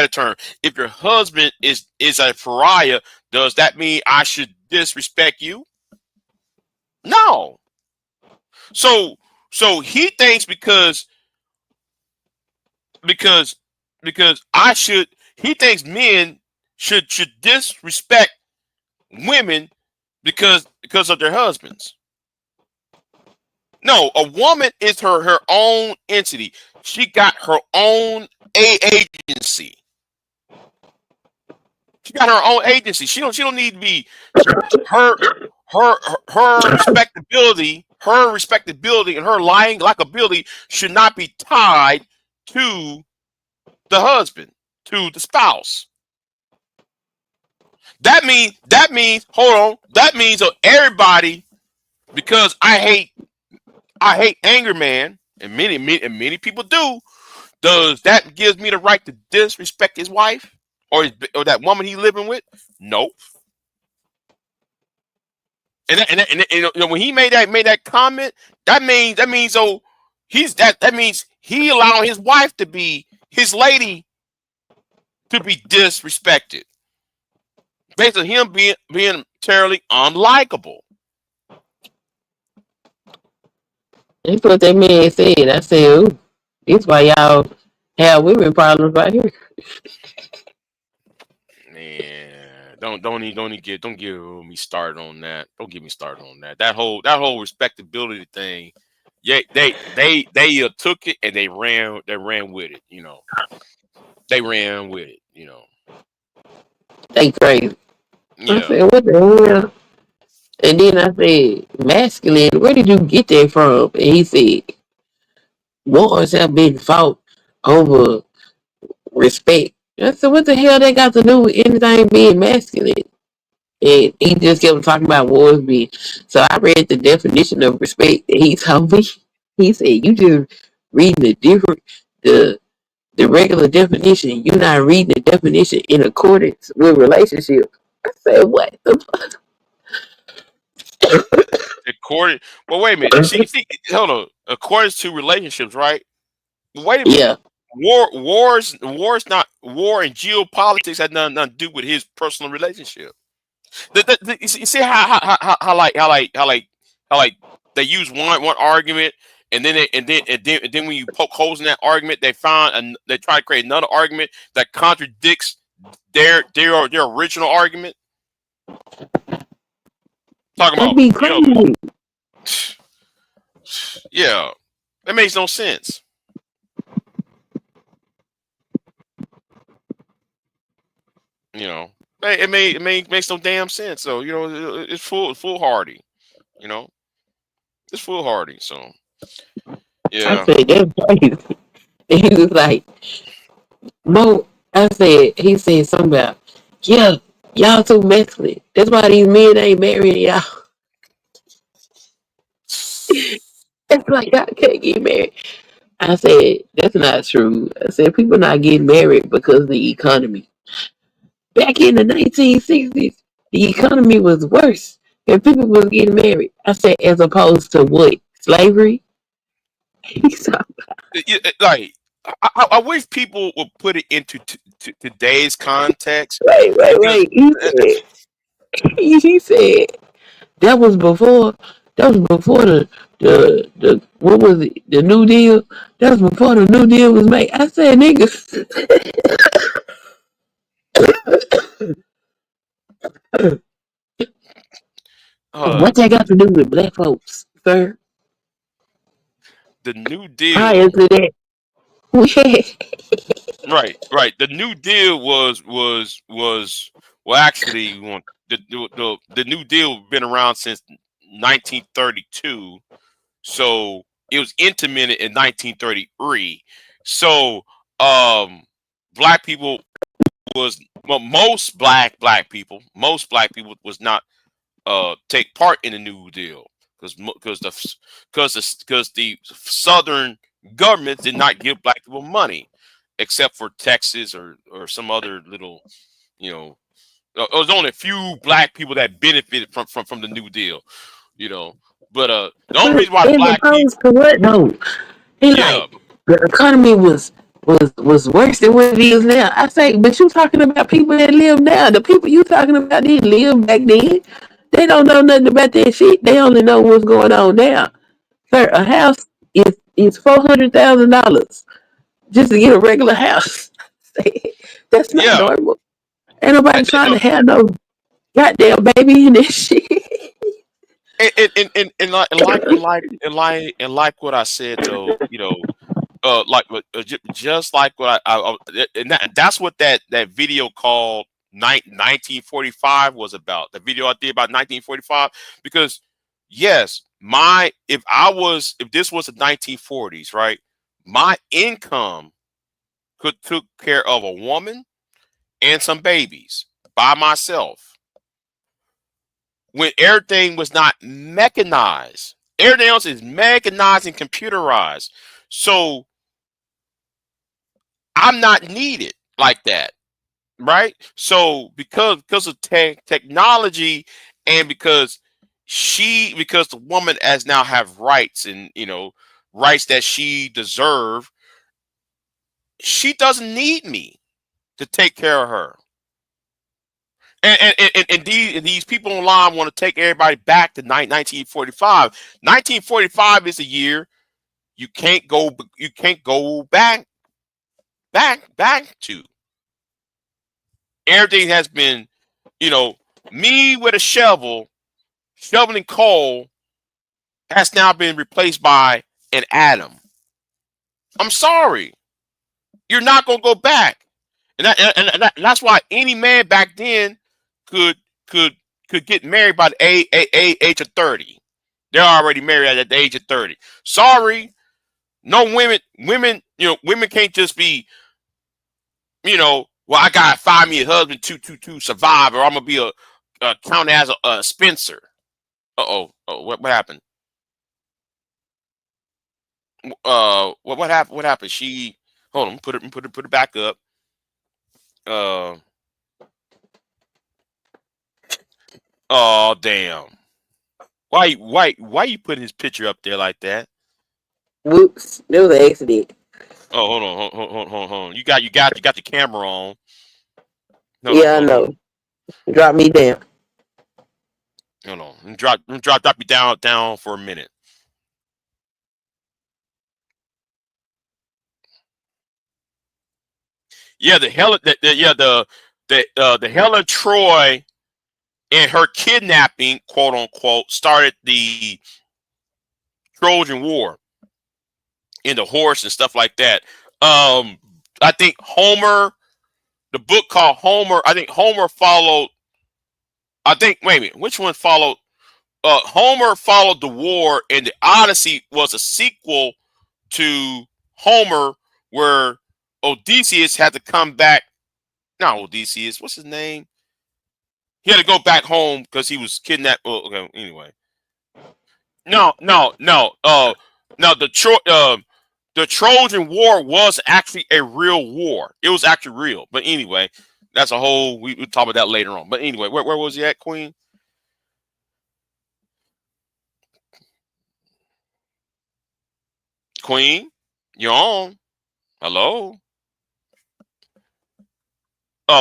term, if your husband is a pariah, does that mean I should disrespect you? No. So he thinks because he thinks men should disrespect women because of their husbands. No, a woman is her own entity. She got her own agency. She got her own agency. She don't need to be her her respectability, and her lying likability should not be tied to the husband, to the spouse. That means hold on. That means everybody, because I hate anger man, and many people do. Does that gives me the right to disrespect his wife or that woman he's living with? Nope. And when he made that comment, that means that means he allowed his wife to be his lady to be disrespected based on him being terribly unlikable. That's what that man said. I said, ooh, that's why y'all have women problems right here. Man, don't get me started on that. Don't get me started on that. That whole respectability thing. Yeah, they took it and they ran with it. They ran with it. They crazy. I Yeah. said, what the hell? And then I said, masculine, where did you get that from? And he said, wars have been fought over respect. I said, what the hell that got to do with anything being masculine? And he just kept talking about wars being. So I read the definition of respect that he told me. He said, you just reading the regular definition. You're not reading the definition in accordance with relationships. I said, what the fuck? Well, wait a minute. See, hold on. According to relationships, right? Wait a Yeah. minute. Wars not war and geopolitics had nothing to do with his personal relationship. You see how like they use one argument, and then when you poke holes in that argument, they try to create another argument that contradicts their original argument. Talking That'd about, be crazy. yeah, that makes no sense. It makes no damn sense. So it's foolhardy. It's foolhardy. So I yeah. said, that's crazy. And he was like, Mo, he said something about, yeah, y'all too masculine. That's why these men ain't marrying y'all. It's like, y'all can't get married. I said, that's not true. I said, people not getting married because of the economy. Back in the 1960s, the economy was worse and people was getting married. I said, as opposed to what? Slavery? Like I wish people would put it into today's context. Because Wait. He said, that was before the what was it? The New Deal? That was before the New Deal was made. I said, niggas. What that got to do with black folks, sir? the New Prior Deal, to that. right. The New Deal was well, actually, the New Deal been around since 1932. So it was implemented in 1933. So black people most black people was not take part in the New Deal because the Southern government did not give black people money, except for Texas or some other little, it was only a few black people that benefited from the New Deal, But the only reason why As black people, opposed to what though? He yeah, like the economy was worse than what it is now. I say, but you talking about people that live now. The people you talking about didn't live back then. They don't know nothing about that shit. They only know what's going on now. Sir, a house is $400,000 just to get a regular house. That's not yeah, normal. Ain't nobody trying to have no goddamn baby in this shit. and like what I said though, just like what and that's what that video called 1945 was about. The video I did about 1945, because yes, if this was the 1940s, right? My income could took care of a woman and some babies by myself when everything was not mechanized. Everything else is mechanized and computerized. So I'm not needed like that, right? So because of technology, and because the woman has now have rights, and rights that she deserve, she doesn't need me to take care of her. And these people online want to take everybody back to 1945. 1945 is a year you can't go back to. Everything has been, me with a shoveling coal has now been replaced by an atom. I'm sorry, you're not gonna go back, and that's why any man back then could get married by the age of 30. They're already married at the age of 30. Sorry, no women can't just be, well, I gotta find me a husband to survive, or I'm gonna be a count as a Spencer. What happened? What happened? What happened? She hold on, put it back up. Oh damn! Why you put his picture up there like that? Whoops, there was an accident. Oh, hold on. You got the camera on. I know. Drop me down. Hold on. Drop me down for a minute. Yeah, the Helen Troy and her kidnapping, quote unquote, started the Trojan War in the horse and stuff like that. I think Homer, the book called Homer. I think Homer followed. Wait a minute, which one followed? Homer followed the war, and the Odyssey was a sequel to Homer, where Odysseus had to come back. Not Odysseus. What's his name? He had to go back home because he was kidnapped. Well, okay, anyway. No. The Trojan War was actually a real war. It was actually real. But anyway, that's a whole. We'll talk about that later on. But anyway, where was he at, Queen? Queen, you're on. Hello.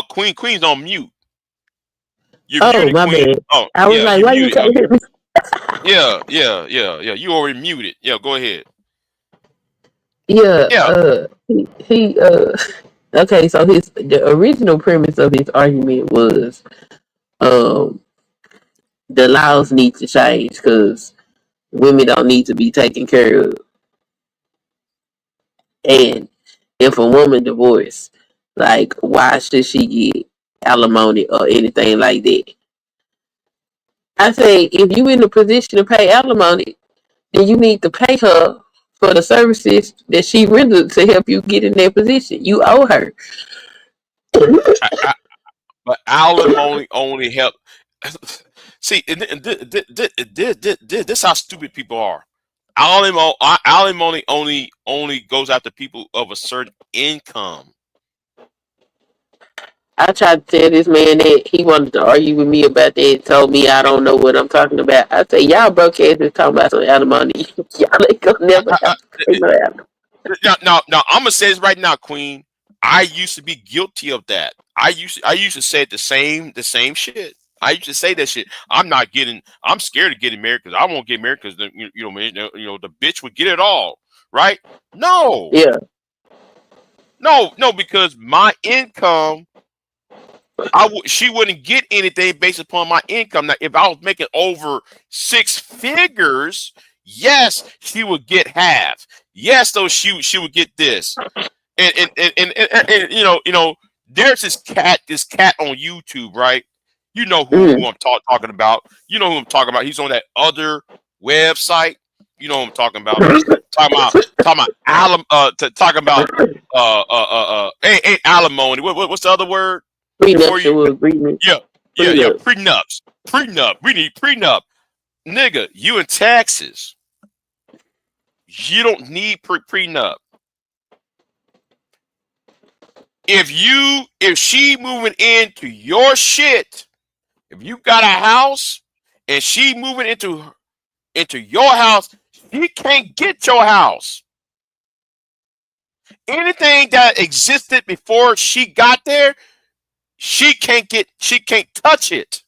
Queen's on mute. You're muted, My Queen. bad. Oh, I was yeah, like, you're why you muted. can't hear me? Yeah. You already muted. Yeah, go ahead. Yeah, Yeah. he okay, so the original premise of his argument was um the laws need to change because women don't need to be taken care of. And if a woman divorced, like why should she get alimony or anything like that? I say if you in a position to pay alimony, then you need to pay her for the services that she rendered to help you get in that position. You owe her. But alimony only help. See, this how stupid people are. Alimony only goes after people of a certain income. I tried to tell this man that he wanted to argue with me about that. Told me I don't know what I'm talking about. I say y'all broke asses talking about some alimony. Y'all ain't gonna never have to pay no alimony. Now, I'm gonna say this right now, Queen. I used to be guilty of that. I used to say the same shit. I used to say that shit. I'm scared of getting married because I won't get married because the bitch would get it all, right? No, Yeah. no, because my income, she wouldn't get anything based upon my income. Now, if I was making over 6 figures, yes, she would get half. yes, though she would get this. And there's this cat on YouTube, right? You know who I'm talking about. You know who I'm talking about. He's on that other website. You know who I'm talking about. Talking about ain't alimony. What's the other word? Prenuptial agreement. Yeah. Prenup. We need prenup. Nigga, you in Texas. You don't need prenup. If she moving into your shit, if you got a house and she moving into your house, she can't get your house. Anything that existed before she got there, she can't touch it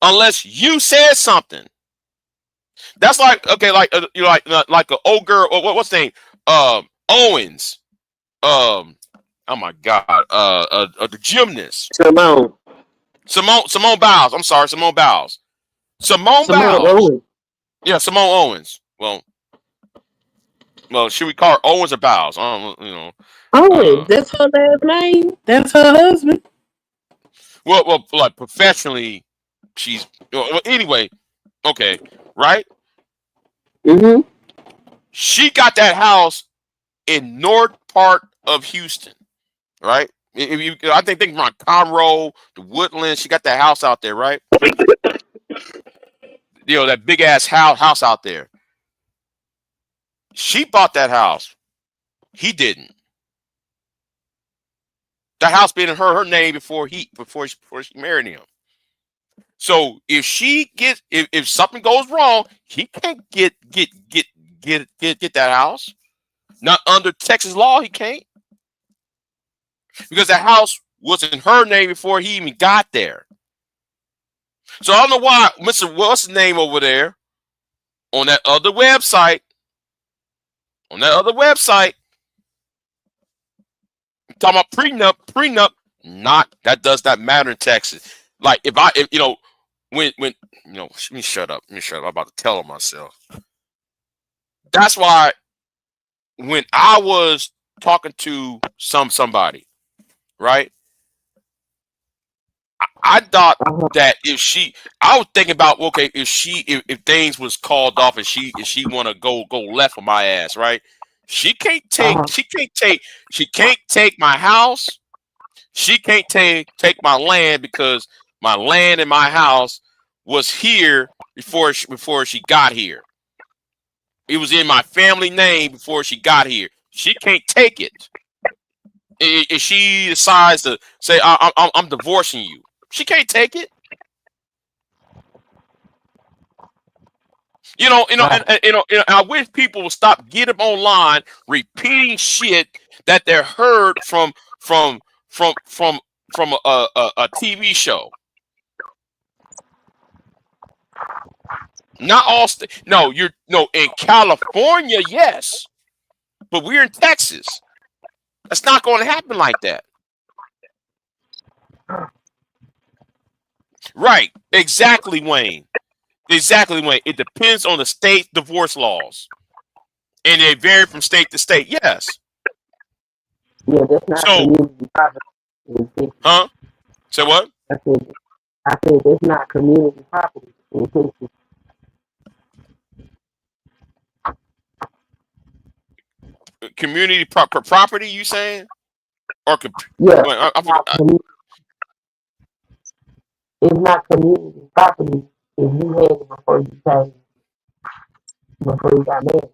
unless you said something. That's like, okay, like like an old girl. What's the name? Owens. Oh my God. The gymnast. Simone Biles. I'm sorry, Simone Biles. Simone Biles. Owens. Yeah, Simone Owens. Well, should we call her Owens or Biles? I don't. Owens. That's her last name. That's her husband. Well, like professionally, she's. Well, anyway, okay, right? Mm-hmm. She got that house in north part of Houston, right? I think around Conroe, the Woodlands. She got that house out there, right? That big ass house out there. She bought that house. He didn't. That house being in her name before she married him. So if if something goes wrong, he can't get that house. Not under Texas law, he can't. Because the house was in her name before he even got there. So I don't know why Mr. What's his name over there on that other website. Talking about prenup, that does not matter in Texas. Like if when let me shut up. I'm about to tell on myself. That's why when I was talking to somebody, right? I thought that I was thinking about, okay, if things was called off and she want to go left on my ass, right? She can't take my house. She can't take my land because my land and my house was here before she got here. It was in my family name before she got here. She can't take it. If she decides to say I'm divorcing you, she can't take it. And I wish people would stop getting online repeating shit that they heard from a TV show. Not all in California, yes, but we're in Texas. That's not going to happen like that. Right? Exactly, Wayne. It depends on the state divorce laws, and they vary from state to state. Yes. Yeah, that's not community property. Huh? Say what? I said that's not community property in Texas. Community property, you saying? Or yeah, it's not community property if you had it before you got married.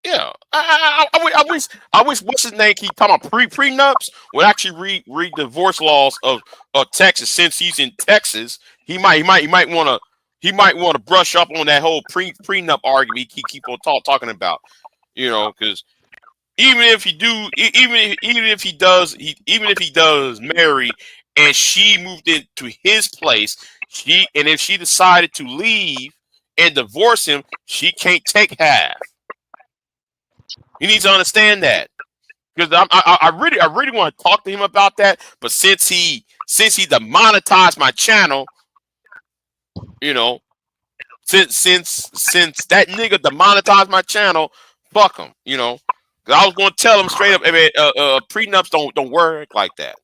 Yeah. I wish what's his name keep talking about prenups would actually read the divorce laws of Texas. Since he's in Texas, he might want to brush up on that whole prenup argument he keep on talking about. Because even if he does marry and she moved into his place, if she decided to leave and divorce him, she can't take half. You need to understand that, because I really want to talk to him about that. But since he demonetized my channel, since that nigga demonetized my channel, fuck him. You know, 'cause I was gonna tell him straight up, prenups don't work like that.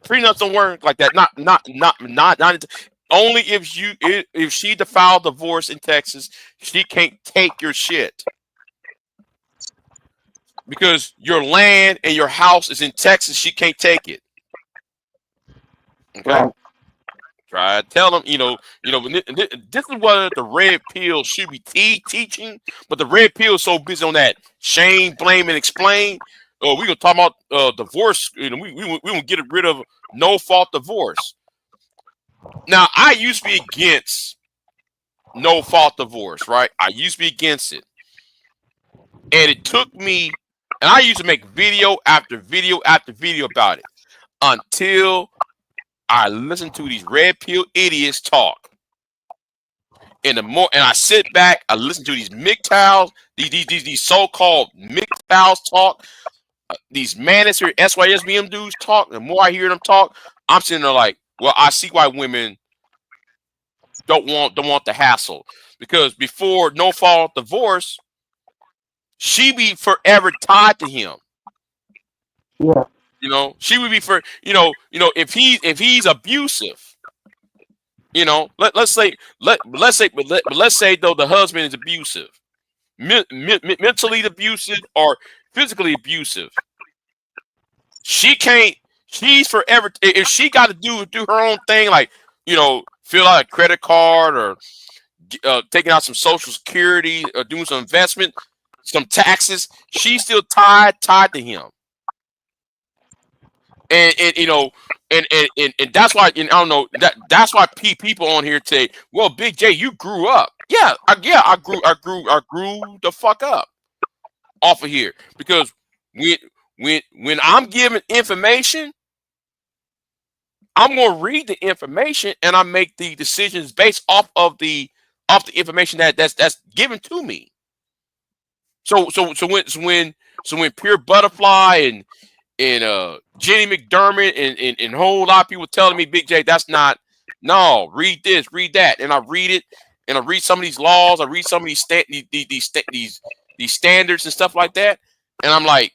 Prenups don't work like that. Not. Only if she filed divorce in Texas, she can't take your shit because your land and your house is in Texas. She can't take it. Okay. Right. Try to tell them, this is what the red pill should be teaching, but the red pill is so busy on that shame, blame, and explain. We gonna talk about divorce. We gonna get rid of no fault divorce. Now, I used to be against no fault divorce, right? I used to be against it, and it took me, and I used to make video after video after video about it until I listen to these red pill idiots talk. And I sit back, I listen to these MGTOWs, these so-called MGTOWs talk, these manosphere SYSBM dudes talk. The more I hear them talk, I'm sitting there like, well, I see why women don't want the hassle. Because before no fault divorce, she be forever tied to him. Yeah. She would be if he's abusive, let's say though the husband is abusive, mentally abusive or physically abusive. She's forever, if she got to do her own thing, like, fill out a credit card or taking out some social security or doing some investment, some taxes, she's still tied to him. And that's why, I don't know, that's why people on here say, well, Big J, you grew up. Yeah, I grew the fuck up off of here, because when I'm given information, I'm gonna read the information and I make the decisions based off the information that's given to me. So when Pure Butterfly and Jenny McDermott and a whole lot of people telling me, Big J, that's not, no, read this, read that, and I read it, and I read some of these laws, I read some of these standards and stuff like that, and I'm like,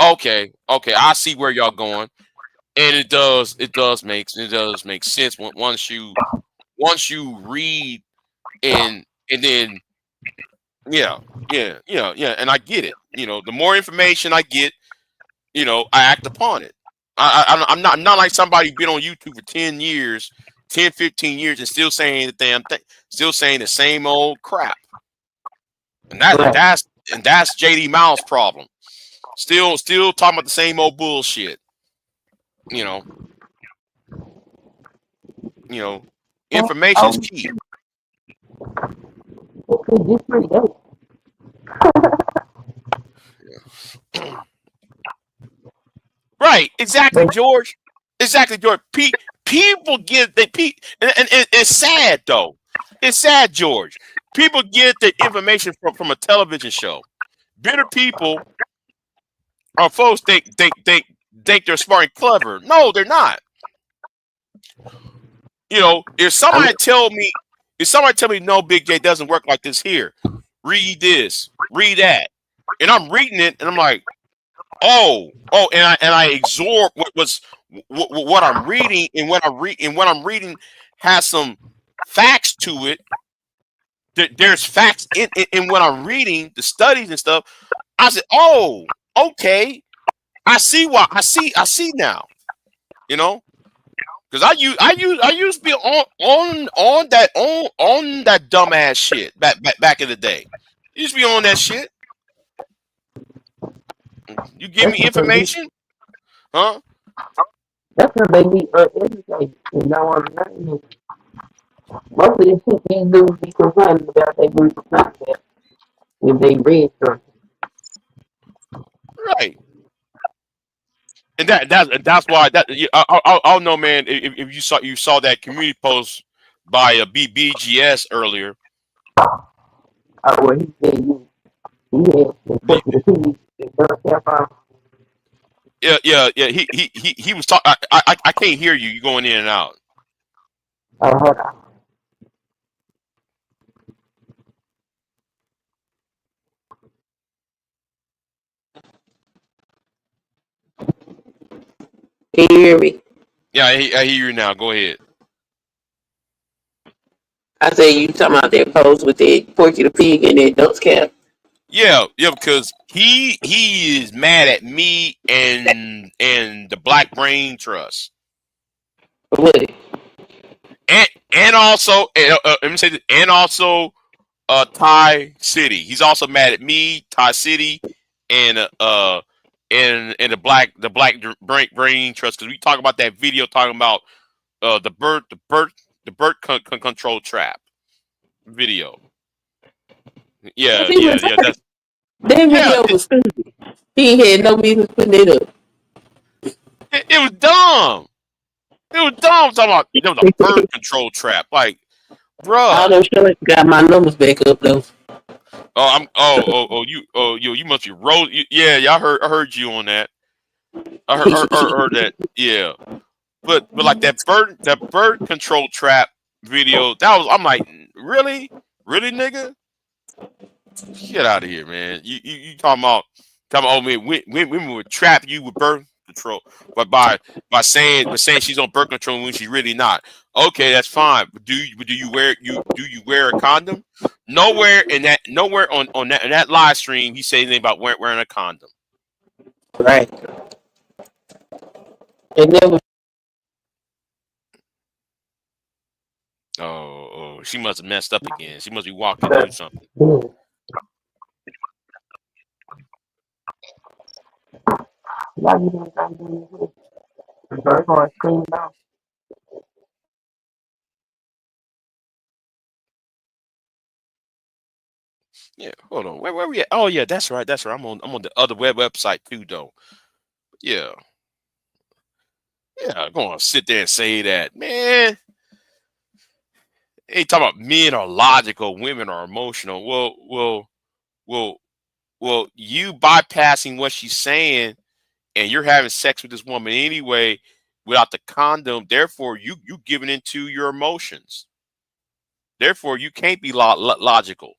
okay, I see where y'all going, and it does make sense once you read and then and I get it. The more information I get, I act upon it. I'm not like somebody who's been on YouTube for 10 years, 15 years, and still saying the damn thing, still saying the same old crap. And that's JD Miles' problem. Still talking about the same old bullshit. Information is key. Right, exactly, George. Exactly, George. People get and it's sad though. It's sad, George. People get the information from a television show. Bitter people or folks think they're smart and clever. No, they're not. If somebody tell me no, Big J, doesn't work like this here, read this, read that, and I'm reading it and I'm like, and I absorb what I'm reading, and what I'm reading has some facts to it. There's facts in what I'm reading, the studies and stuff. I said, oh, okay, I see why. I see now. Because I used to be on that dumbass shit back in the day. Used to be on that shit. You give me information, huh? That's what they need education. And now I'm learning. Most of the shit these dudes be complaining about, they group of content if they read something. Right. And that's why I'll know, man. If you saw that community post by BGS earlier. Well, he said Yeah. He was talking. I can't hear you. You're going in and out. Hold on. Can you hear me? Yeah, I hear you now. Go ahead. I say you talking about that pose with that Porky the Pig and that dunce cap. Yeah, because he is mad at me and the Black Brain Trust. What? And also let me say this, and also Thai City. He's also mad at me, Thai City, and the Black Brain Trust, because we talk about that video talking about the birth control trap video. Yeah, that's That yeah. video was stupid. He ain't had no business putting it up. It was dumb. It was dumb. Talking about there was a birth control trap, like, All bruh. those showings got my numbers back up though. You must be yeah, I heard you on that. I heard that. Yeah, but like that bird control trap video, I'm like, really, nigga, get out of here, man. You talking about oh man, women would trap you with birth control, but by saying she's on birth control when she's really not. Okay, that's fine. But do you wear a condom? Nowhere on that live stream he said anything about wearing a condom. Right. And then Oh, she must have messed up again. She must be walking through something. Yeah, hold on. Where we at? Oh yeah, that's right. I'm on the other website too, though. Yeah, go on, sit there and say that, man. Ain't talking about men are logical, women are emotional. Well, you bypassing what she's saying, and you're having sex with this woman anyway without the condom. Therefore, you giving into your emotions. Therefore, you can't be logical.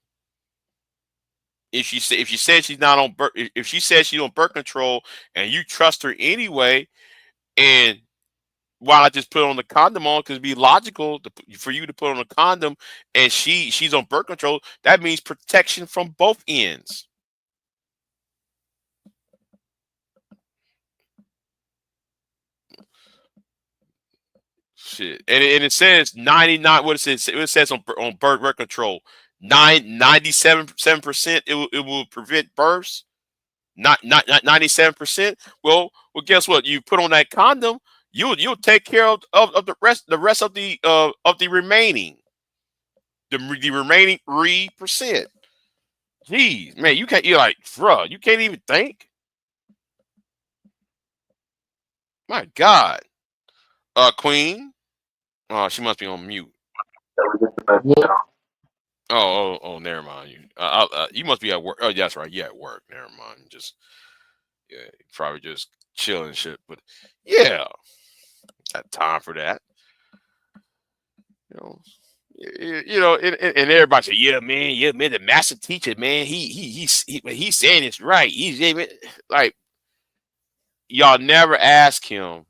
If she said she's not on if she says she's on birth control and you trust her anyway, and why not just put on the condom on? Because it'd be logical for you to put on a condom, and she's on birth control. That means protection from both ends. Shit, and it says 99. What it says on birth control, 97% it will prevent births. Not 97%. Well, guess what? You put on that condom, you'll take care of the rest of the remaining the remaining 3%. Jeez, man, you're like, bruh, you can't even think. My God, Queen. Oh, she must be on mute. Oh, never mind. You must be at work. Oh, that's right. Yeah, at work. Never mind. Just probably just chilling and shit. But yeah, got time for that. You know, and everybody say, yeah, man, the master teacher, man, he's saying it's right. He's like, y'all never ask him,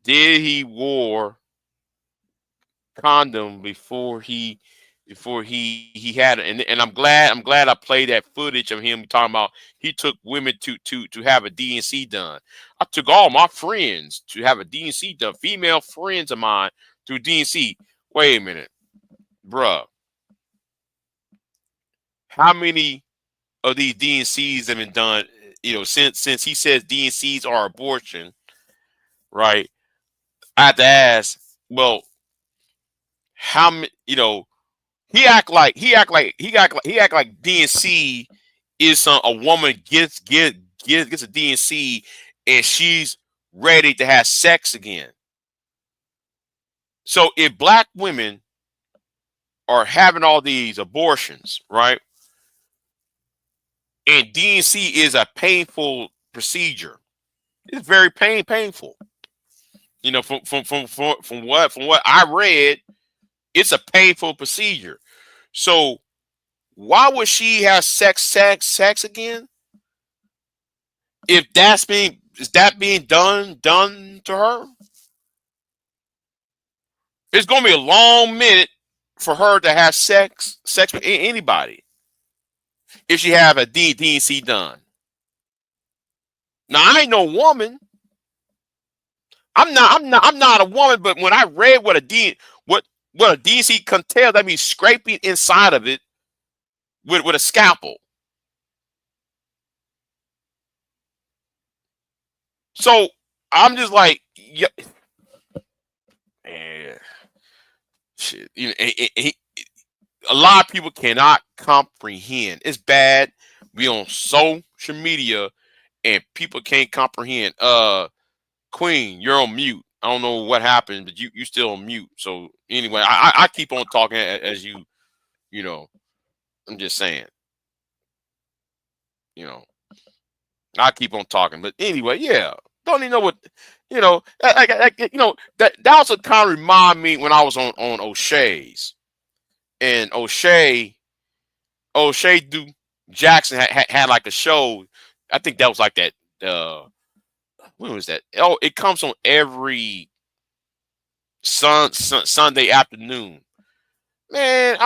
did he wore condom before he had it? And I'm glad I played that footage of him talking about he took women to have a DNC done. I took all my friends to have a DNC done, female friends of mine through DNC. Wait a minute, bruh. How many of these DNCs have been done? Since he says DNCs are abortion, right? I have to ask, well, how many? He act like DNC is a woman gets a DNC and she's ready to have sex again. So if black women are having all these abortions, right? And DNC is a painful procedure. It's very painful. From what I read, it's a painful procedure. So why would she have sex again? If that's being is that being done to her? It's gonna be a long minute for her to have sex with anybody if she have a DNC done. Now I ain't no woman. I'm not a woman. But when I read what a DNC entails, that means scraping inside of it with a scalpel. So I'm just like, yeah, shit. You know, a lot of people cannot comprehend. It's bad. We on social media and people can't comprehend. Queen, you're on mute. I don't know what happened, but you still on mute. So anyway, I keep on talking as you know. I'm just saying, you know, I keep on talking. But anyway, yeah, don't even know what, that also kind of remind me when I was on O'Shea's, and O'Shea do Jackson had like a show. I think that was like that. When was that? Oh, it comes on every Sunday afternoon. Man,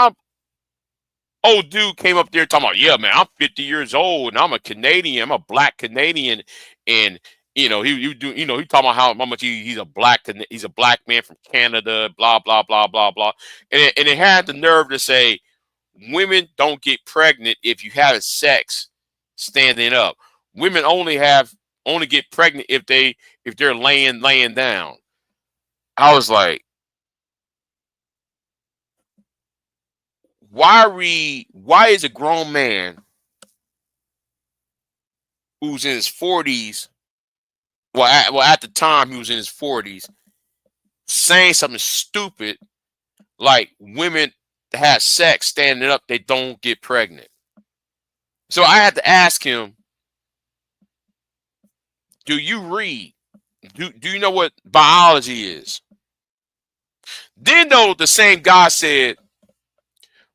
old dude came up there talking about, yeah, man, I'm 50 years old and I'm a Canadian. I'm a black Canadian, and he talking about how much he's a black man from Canada, blah blah blah blah blah, and it had the nerve to say women don't get pregnant if you have sex standing up. Women only get pregnant if they're laying down. I was like, why is a grown man who's in his 40s, at the time he was in his 40s, saying something stupid like women that have sex standing up, they don't get pregnant? So I had to ask him, do you read? Do you know what biology is? Then though the same guy said,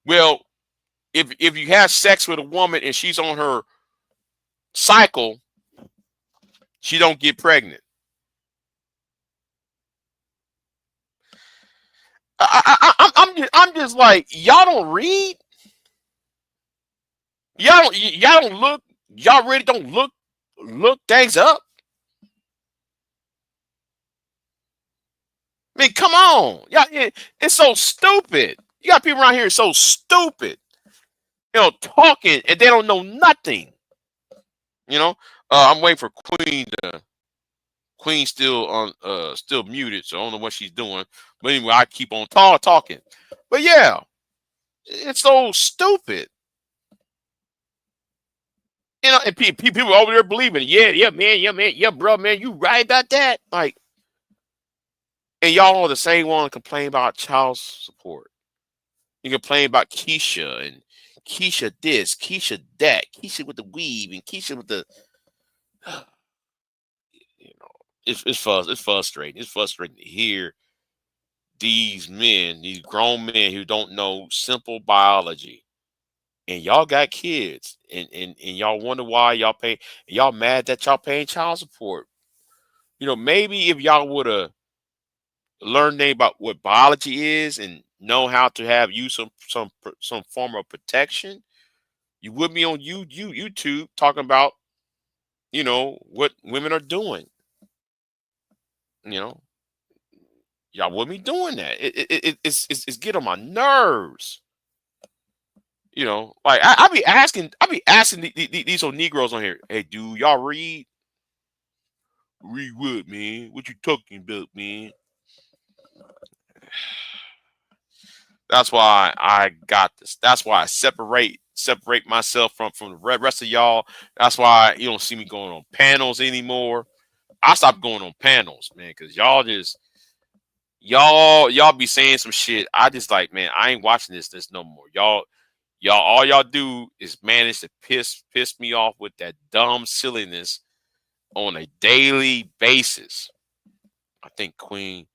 well, if you have sex with a woman and she's on her cycle, she don't get pregnant. I'm just like, y'all don't read. Y'all don't look. Y'all really don't look things up. I mean, come on. Yeah, it's so stupid. You got people around here so stupid. Talking and they don't know nothing. I'm waiting for Queen to. Queen's still muted, so I don't know what she's doing. But anyway, I keep on talking. But yeah, it's so stupid. And people over there believing, yeah, man, bro, man, you right about that. Like, and y'all are the same one complain about child support. You complain about Keisha and Keisha this, Keisha that, Keisha with the weave and Keisha with the, it's frustrating. It's frustrating to hear these grown men who don't know simple biology, and y'all got kids, and y'all wonder why y'all mad that y'all paying child support. Maybe if y'all would have learned about what biology is and know how to use some form of protection, you would be on YouTube talking about what women are doing. Y'all wouldn't be doing that. It's get on my nerves. Like I be asking these old Negroes on here, hey, do y'all read? Read what, man? What you talking about, man? That's why I got this. That's why I separate myself from the rest of y'all. That's why you don't see me going on panels anymore. I stopped going on panels, man, because y'all be saying some shit. I just like, man, I ain't watching this no more. Y'all, all y'all do is manage to piss me off with that dumb silliness on a daily basis. I think Queen,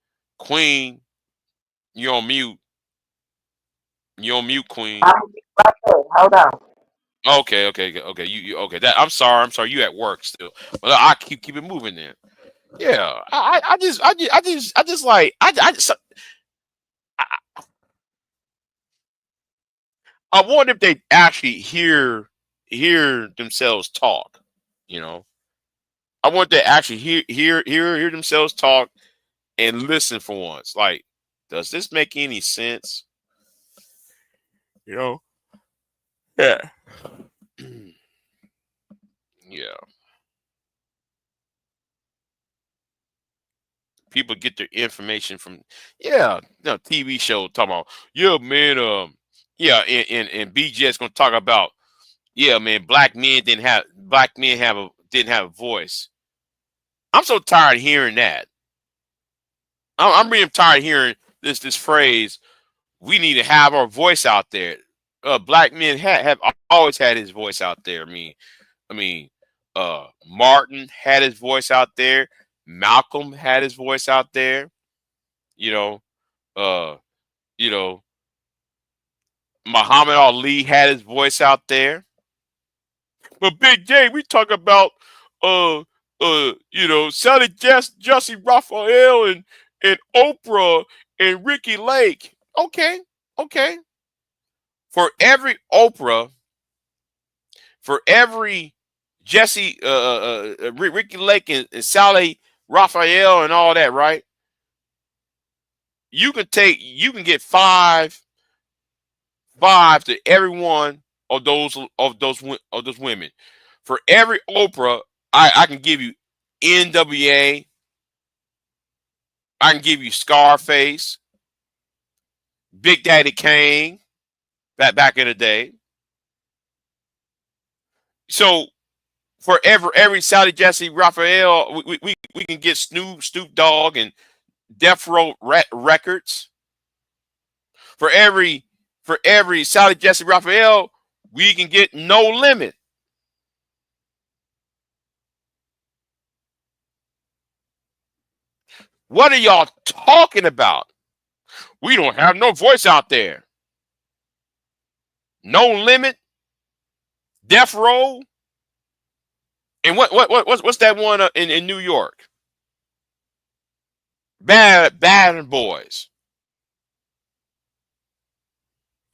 you're on mute. You're on mute, Queen. Hold on. Okay. You okay? That I'm sorry. You at work still, but I keep it moving then. Yeah, I just like I wonder if they actually hear themselves talk. You know, I want to actually hear themselves talk and listen for once. Like, does this make any sense? You know? Yeah. Yeah. People get their information from TV show talking about man and BJ's gonna talk about man black men didn't have a voice. I'm so tired of hearing that. I'm really tired of hearing this phrase. We need to have our voice out there. Black men have always had his voice out there. Martin had his voice out there. Malcolm had his voice out there. You know, uh, you know, Muhammad Ali had his voice out there. But Big J, we talk about Sally Jesse Raphael and Oprah and Ricky Lake. Okay, okay. For every Oprah, for every Ricky Lake and Sally Raphael and all that, right? You can get five to every one of those women. For every Oprah, I can give you NWA. I can give you Scarface, Big Daddy Kane, back in the day. So for every Sally Jesse Raphael, we can get Snoop Dogg and Death Row Records. For every Sally Jesse Raphael, we can get No Limit. What are y'all talking about? We don't have no voice out there. No Limit, Death Row, and what's that one in New York? Bad Boys.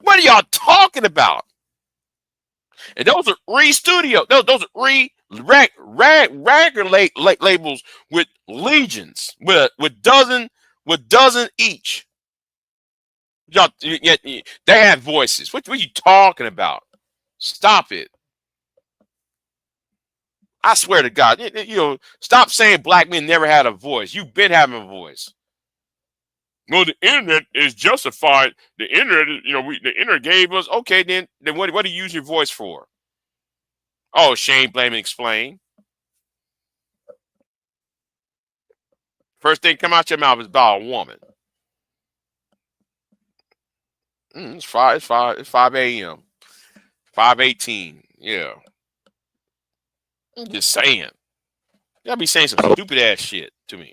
What are y'all talking about? And those are studio. Those are record labels with legions, with dozen each. Y'all, they have voices. What are you talking about? Stop it. I swear to God, stop saying black men never had a voice. You've been having a voice. Well, the internet is justified. The internet, the internet gave us. Okay, then what do you use your voice for? Oh, shame, blame, and explain. First thing come out your mouth is about a woman. It's 5 a.m. 5:18. Yeah. I'm just saying. Y'all be saying some stupid ass shit to me.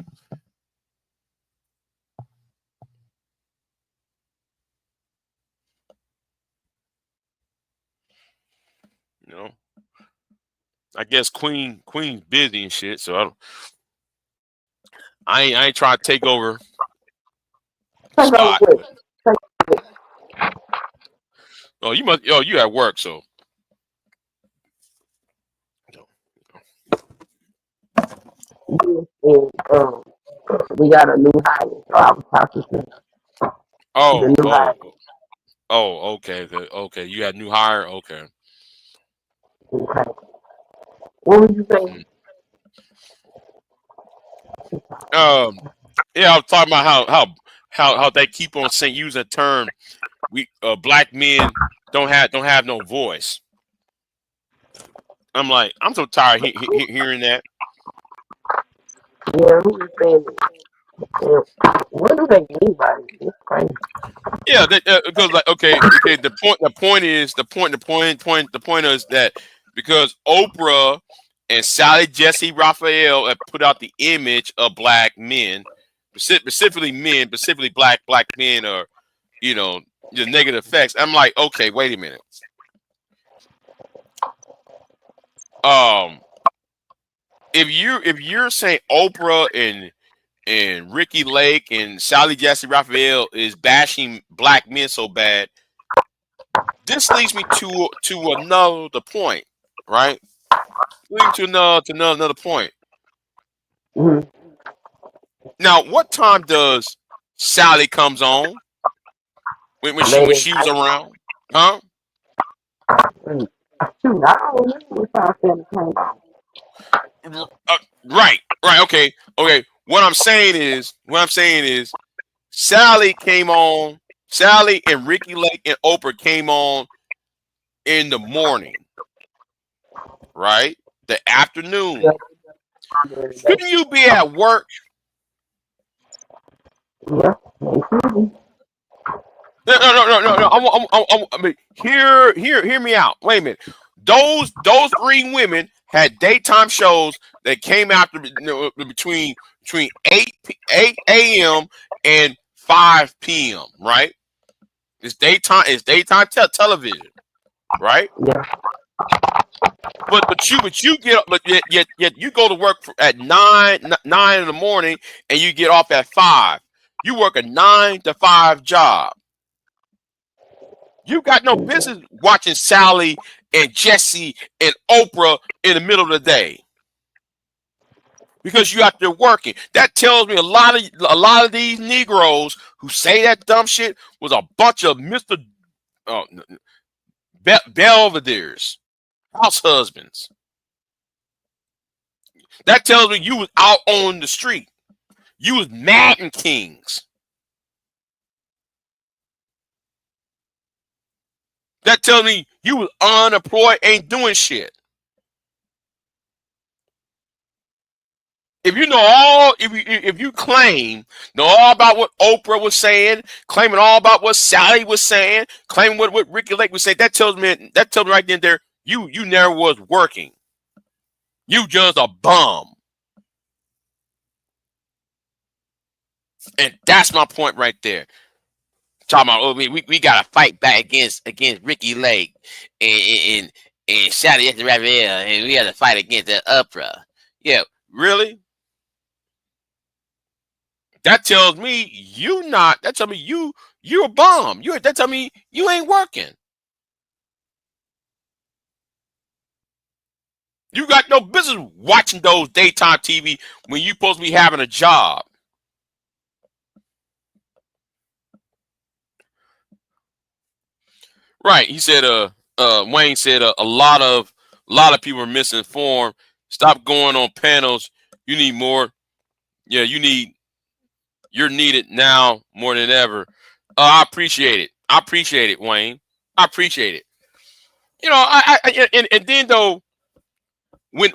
I guess Queen's busy and shit, so I ain't trying to take over the spot. Oh, you at work, so. We got a new hire, so I was talking to the new hire. Okay. You had new hire, okay. Okay. What were you saying? Yeah, I was talking about how they keep on saying using the term black men don't have no voice. I'm like, I'm so tired hearing that. Yeah, who was saying it? What do they mean by it? It's crazy. Yeah, because okay. The point is that because Oprah and Sally Jesse Raphael have put out the image of black men, specifically black men, or the negative effects. I'm like, okay, wait a minute. if you're saying Oprah and Ricky Lake and Sally Jesse Raphael is bashing black men so bad, this leads me to another point, right? Leads me to another point. Mhm. Now, what time does Sally comes on when Late she at was around? Huh? night. Shoot, I don't remember what time Sally came on. Right, okay. What I'm saying is, Sally came on. Sally and Ricky Lake and Oprah came on in the morning, right? The Yeah, afternoon. every day. Shouldn't you be at work? Yeah, they should be. No. I mean, hear me out. Wait a minute. Those three women had daytime shows that came after between 8 a.m. and 5 p.m. Right? It's daytime. It's daytime television, right? Yeah, But you get but yet you go to work at 9 in the morning and you get off at 5. You work a 9 to 5 job. You got no business watching Sally and Jesse and Oprah in the middle of the day because you out there working. That tells me a lot of these Negroes who say that dumb shit was a bunch of Mr. Uh, Belvedere's, house husbands. That tells me you was out on the street. You was Madden Kings. That tells me you was unemployed, ain't doing shit. If you know all, if you know all about what Oprah was saying, claiming all about what Sally was saying, claiming what Ricky Lake was saying, that tells me right then and there you never was working. You just a bum, and that's my point right there. Talking about, oh, we gotta fight back against Ricky Lake and Sally Raphael, and we gotta fight against the Oprah. Yeah, really? That tells me you not. That tells me you a bum. That tells me you ain't working. You got no business watching those daytime TV when you supposed to be having a job. Right. He said. Wayne said a lot of people are misinformed. Stop going on panels. You need more. Yeah, you're needed now more than ever. I appreciate it. I appreciate it, Wayne. I appreciate it. You know, and then though when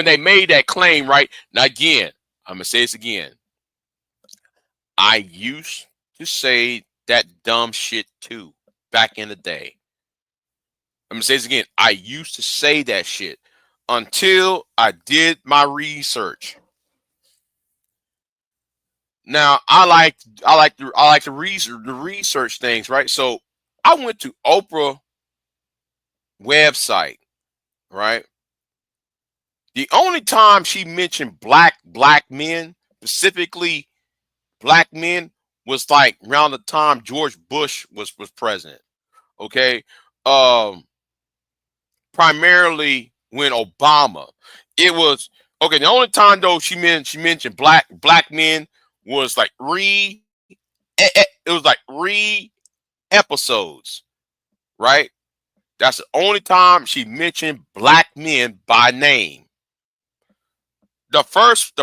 they made that claim, right? Now again, I'm gonna say this again. I used to say that dumb shit too back in the day. I'm gonna say this again. I used to say that shit until I did my research. Now I like to research things, right? So I went to Oprah website, right? The only time she mentioned black men, specifically black men, was like around the time George Bush was president. Okay, um, primarily when Obama. It was okay. The only time though she mentioned black men was like it was like episodes, right? That's the only time she mentioned black men by name. The first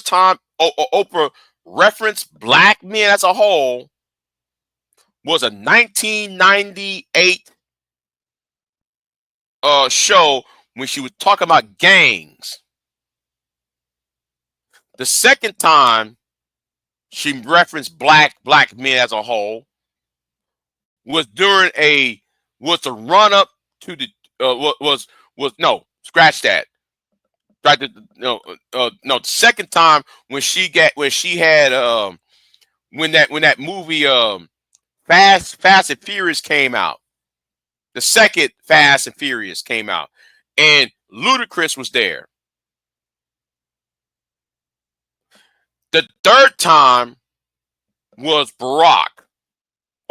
time Oprah referenced black men as a whole was a 1998 show when she was talking about gangs. The second time she referenced black men as a whole was during was the run up to the was no, scratch that. Right, no. The second time when she had when that movie Fast and Furious came out. The second Fast and Furious came out, and Ludacris was there. The third time was Barack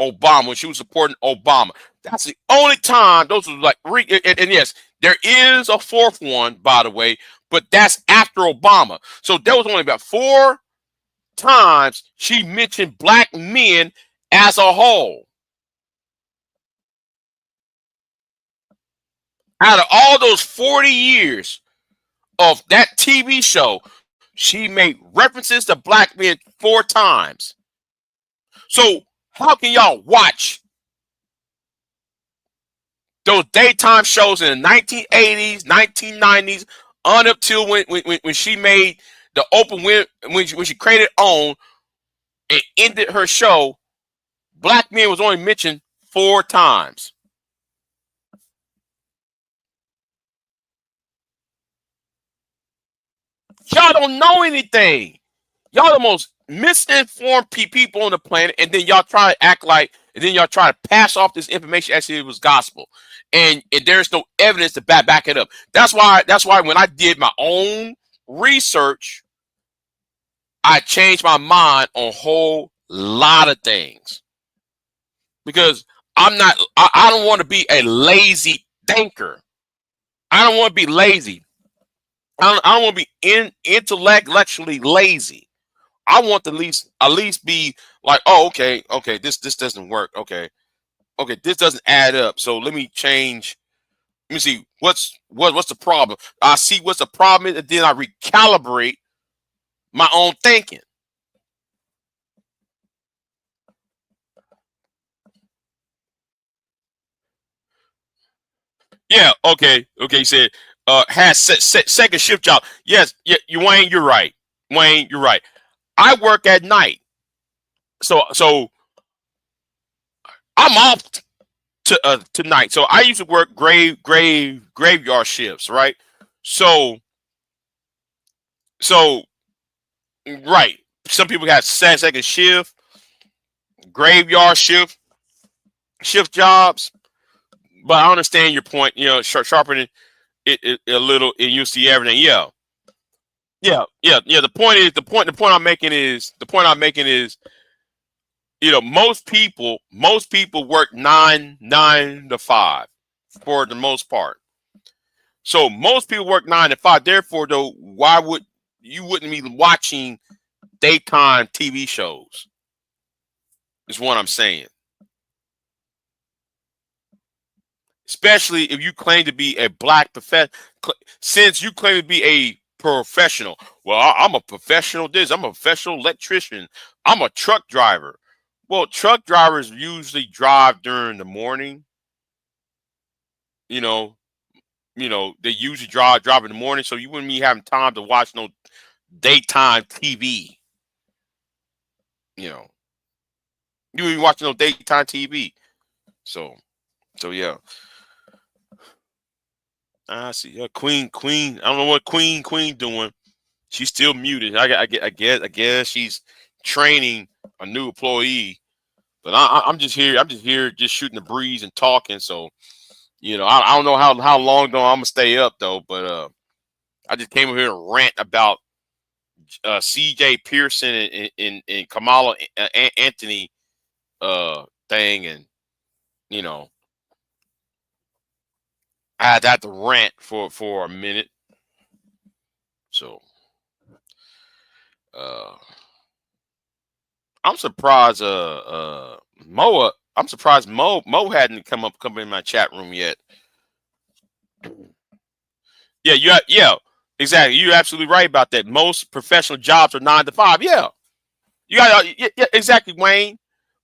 Obama when she was supporting Obama. That's the only time. Those were like, and yes, there is a fourth one, by the way, but that's after Obama. So there was only about 4 times she mentioned black men as a whole. Out of all those 40 years of that TV show, she made references to black men 4 times. So how can y'all watch those daytime shows in the 1980s, 1990s, on up till when she made the open when she created OWN and ended her show? Black men was only mentioned 4 times. Y'all don't know anything. Y'all the most misinformed people on the planet, and then y'all try to act like, and then y'all try to pass off this information as if it was gospel, and there's no evidence to back it up. That's why when I did my own research, I changed my mind on a whole lot of things because I don't want to be a lazy thinker. I don't want to be lazy. I don't want to be intellectually lazy. I want to at least be like, oh, okay, this doesn't work. Okay, this doesn't add up. So let me change. Let me see what's the problem. I see what's the problem, and then I recalibrate my own thinking. Yeah, okay. You said has second shift job. Yes, yeah, Wayne, you're right. Wayne, you're right. I work at night, so I'm off tonight. So I used to work graveyard shifts, right? So right. Some people have second shift, graveyard shift jobs. But I understand your point. You know, sharpening it a little, and you see everything. Yeah. The point I'm making is, you know, most people work 9 to 5 for the most part. So most people work 9 to 5. Therefore, though, why wouldn't be watching daytime TV shows? Is what I'm saying. Especially if you claim to be a black professional, since you claim to be a professional. Well, I'm a professional this, I'm a professional electrician, I'm a truck driver. Well, truck drivers usually drive during the morning. You know, they usually drive in the morning, so you wouldn't be having time to watch no daytime TV. You know, you wouldn't be watching no daytime TV. So yeah. I see. Yeah, Queen. I don't know what Queen doing. She's still muted. I guess she's training a new employee. But I'm just here. Just shooting the breeze and talking. So, you know, I don't know how long though I'm gonna stay up though. But I just came over here to rant about C.J. Pearson and Kamala Anthony thing, and you know, I had to rant for a minute. So. I'm surprised. I'm surprised Mo hadn't come in my chat room yet. Yeah, exactly. You're absolutely right about that. Most professional jobs are 9 to 5. Yeah, you got exactly, Wayne.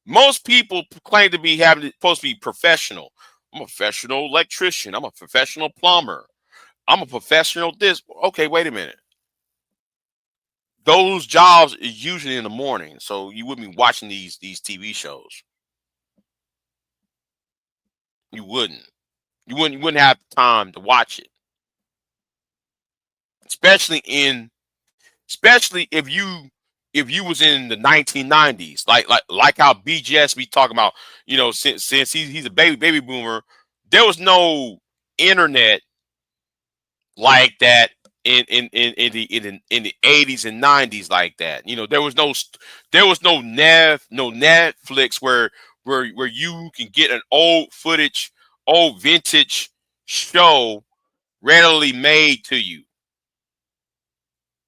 Most people claim to be supposed to be professional. I'm a professional electrician. I'm a professional plumber. I'm a professional this. Okay, wait a minute. Those jobs is usually in the morning, so you wouldn't be watching these TV shows. You wouldn't. You wouldn't have time to watch it. Especially if you was in the 1990s, like how BGS be talking about, you know, since he's a baby boomer, there was no internet like that in the 80s and 90s like that. You know, there was no Netflix where you can get an old footage, old vintage show readily made to you.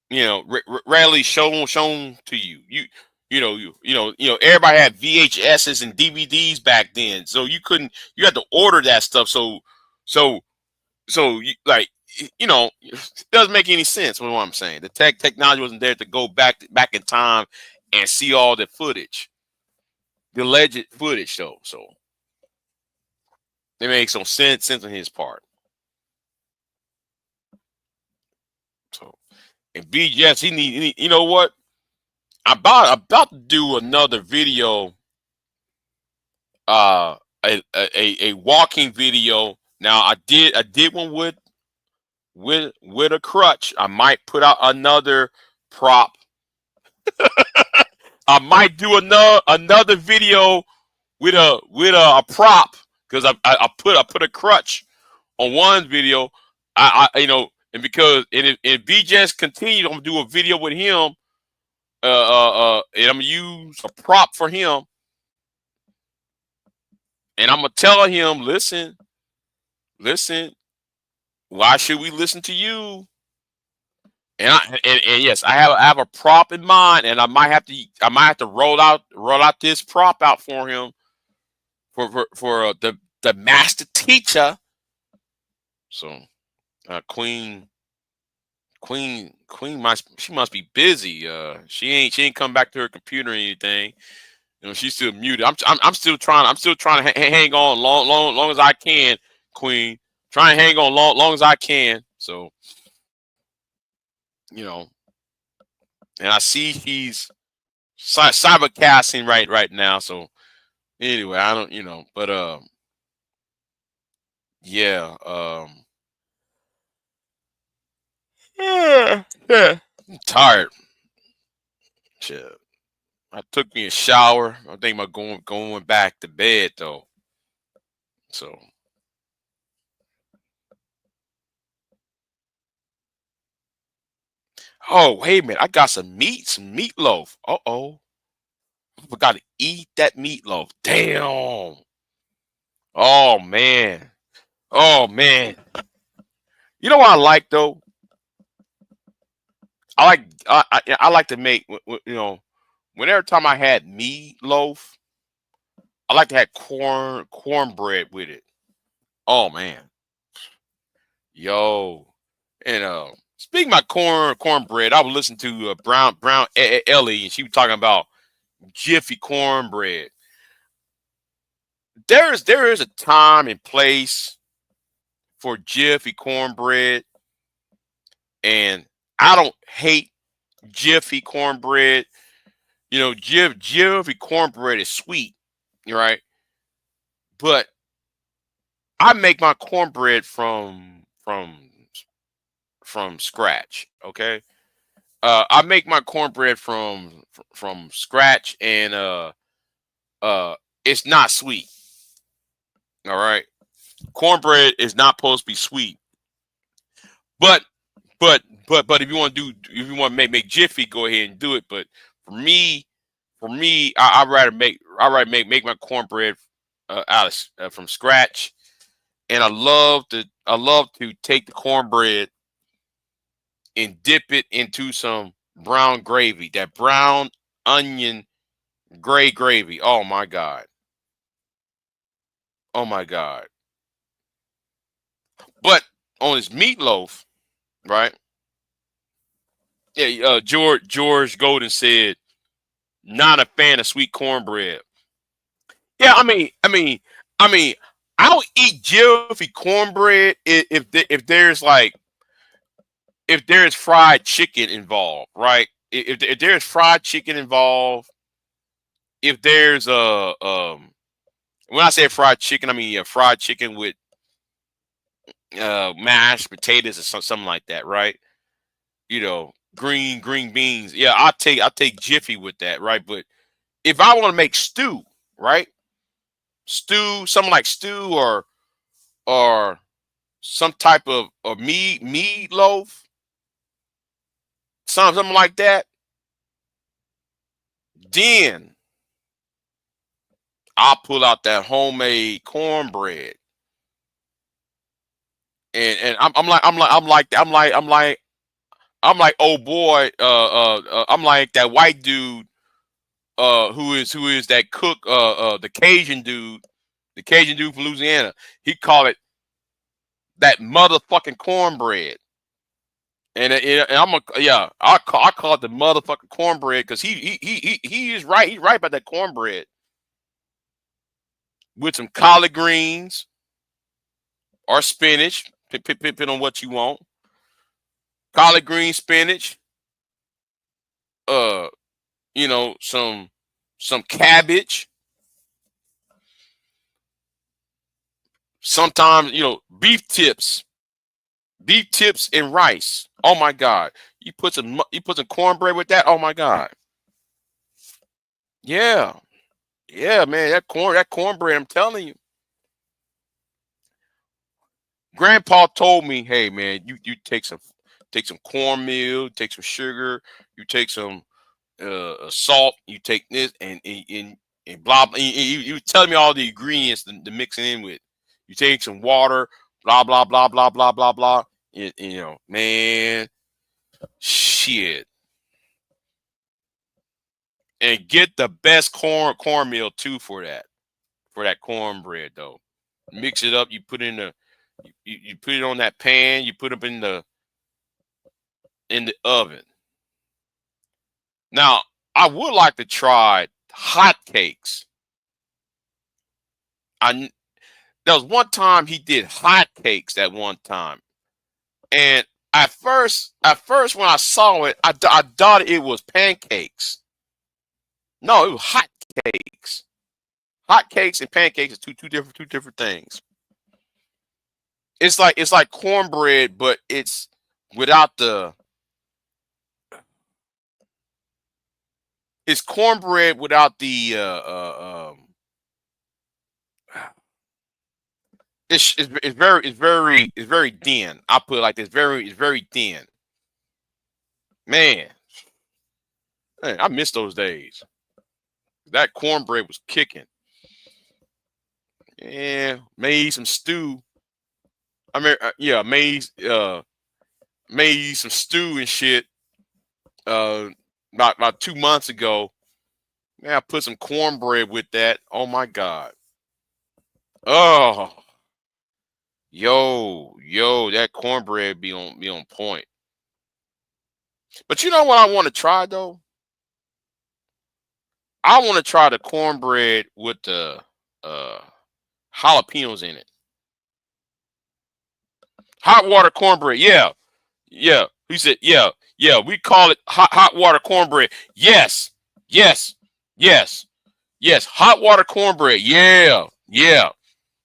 You know, readily shown to you. Everybody had VHSs and DVDs back then, so you had to order that stuff. So it doesn't make any sense with what I'm saying. The technology wasn't there to go back in time and see all the footage, the alleged footage, though. So it makes some sense on his part. So, and BGS, he need, you know what? I'm about to do another video, a walking video. Now I did one with a crutch. I might put out another prop. I might do another video with a prop, because I put a crutch on one video. And because if BJS continues, I'm gonna do a video with him. And I'm gonna use a prop for him, and I'm gonna tell him, listen, why should we listen to you? And yes, I have a prop in mind, and I might have to roll out this prop out for him for the master teacher. So Queen must be busy. She ain't come back to her computer or anything. You know, she's still muted. I'm still trying to hang on long as I can, Queen. Trying to hang on long as I can. So, you know, and I see he's cybercasting right now. So anyway, I don't, but yeah, yeah, I'm tired. Shit. I took me a shower. I think I'm going back to bed though. So oh wait a minute, I got some meatloaf. Uh-oh. I forgot to eat that meatloaf. Damn. Oh man. Oh man. You know what I like though? I like to make, whenever time I had meatloaf, I like to have cornbread with it. Oh man. Yo. And speaking about cornbread, I was listening to Brown Ellie, and she was talking about Jiffy cornbread. There is a time and place for Jiffy cornbread, and I don't hate Jiffy cornbread. You know, Jiffy cornbread is sweet, right? But I make my cornbread from scratch. Okay, I make my cornbread from scratch, and it's not sweet. All right, cornbread is not supposed to be sweet, but if you want to make Jiffy, go ahead and do it. But for me, I'd rather make my cornbread from scratch, and I love to take the cornbread and dip it into some brown gravy, that brown onion gray gravy. Oh my god! Oh my god! But on his meatloaf, right? Yeah, George Golden said, not a fan of sweet cornbread. Yeah, I'll eat Jiffy cornbread if there's fried chicken involved, right? If there's fried chicken involved, if there's when I say fried chicken, I mean fried chicken with mashed potatoes or something like that, right? You know, green beans. Yeah, I'll take Jiffy with that, right? But if I want to make stew, right? Something like stew or some type of meatloaf, something like that. Then I'll pull out that homemade cornbread. And I'm like, oh boy, I'm like that white dude, who is that cook, the Cajun dude from Louisiana. He called it that motherfucking cornbread. And I'm I call it the motherfucking cornbread because he is right. He's right about that cornbread with some collard greens or spinach, depending on what you want. Collard green, spinach, uh, some cabbage. Sometimes, beef tips and rice. Oh my God! You put some cornbread with that. Oh my God! Yeah, yeah, man. That cornbread. I'm telling you. Grandpa told me, hey man, you take some cornmeal, take some sugar, you take some salt, you take this and blah blah. You tell me all the ingredients to mix it in with. You take some water, blah blah blah blah blah blah blah. Man, shit. And get the best cornmeal too for that cornbread though. Mix it up. You put in you put it on that pan. You put it in the oven. Now, I would like to try hot cakes. There was one time he did hot cakes at one time, and at first when I saw it, I thought it was pancakes. No, it was hot cakes. Hot cakes and pancakes is two different things. It's like cornbread, but it's without the. It's cornbread without the. It's very thin. I put it like this. It's very thin. Man, I miss those days. That cornbread was kicking. Yeah, made some stew. I mean, made some stew and shit. About 2 months ago. Man, I put some cornbread with that. Oh my God. Oh, yo, that cornbread be on point. But you know what I want to try though? I want to try the cornbread with the jalapenos in it. Hot water cornbread. Yeah. Yeah. He said, yeah. Yeah. We call it hot water cornbread. Yes. Yes. Yes. Yes. Hot water cornbread. Yeah. Yeah.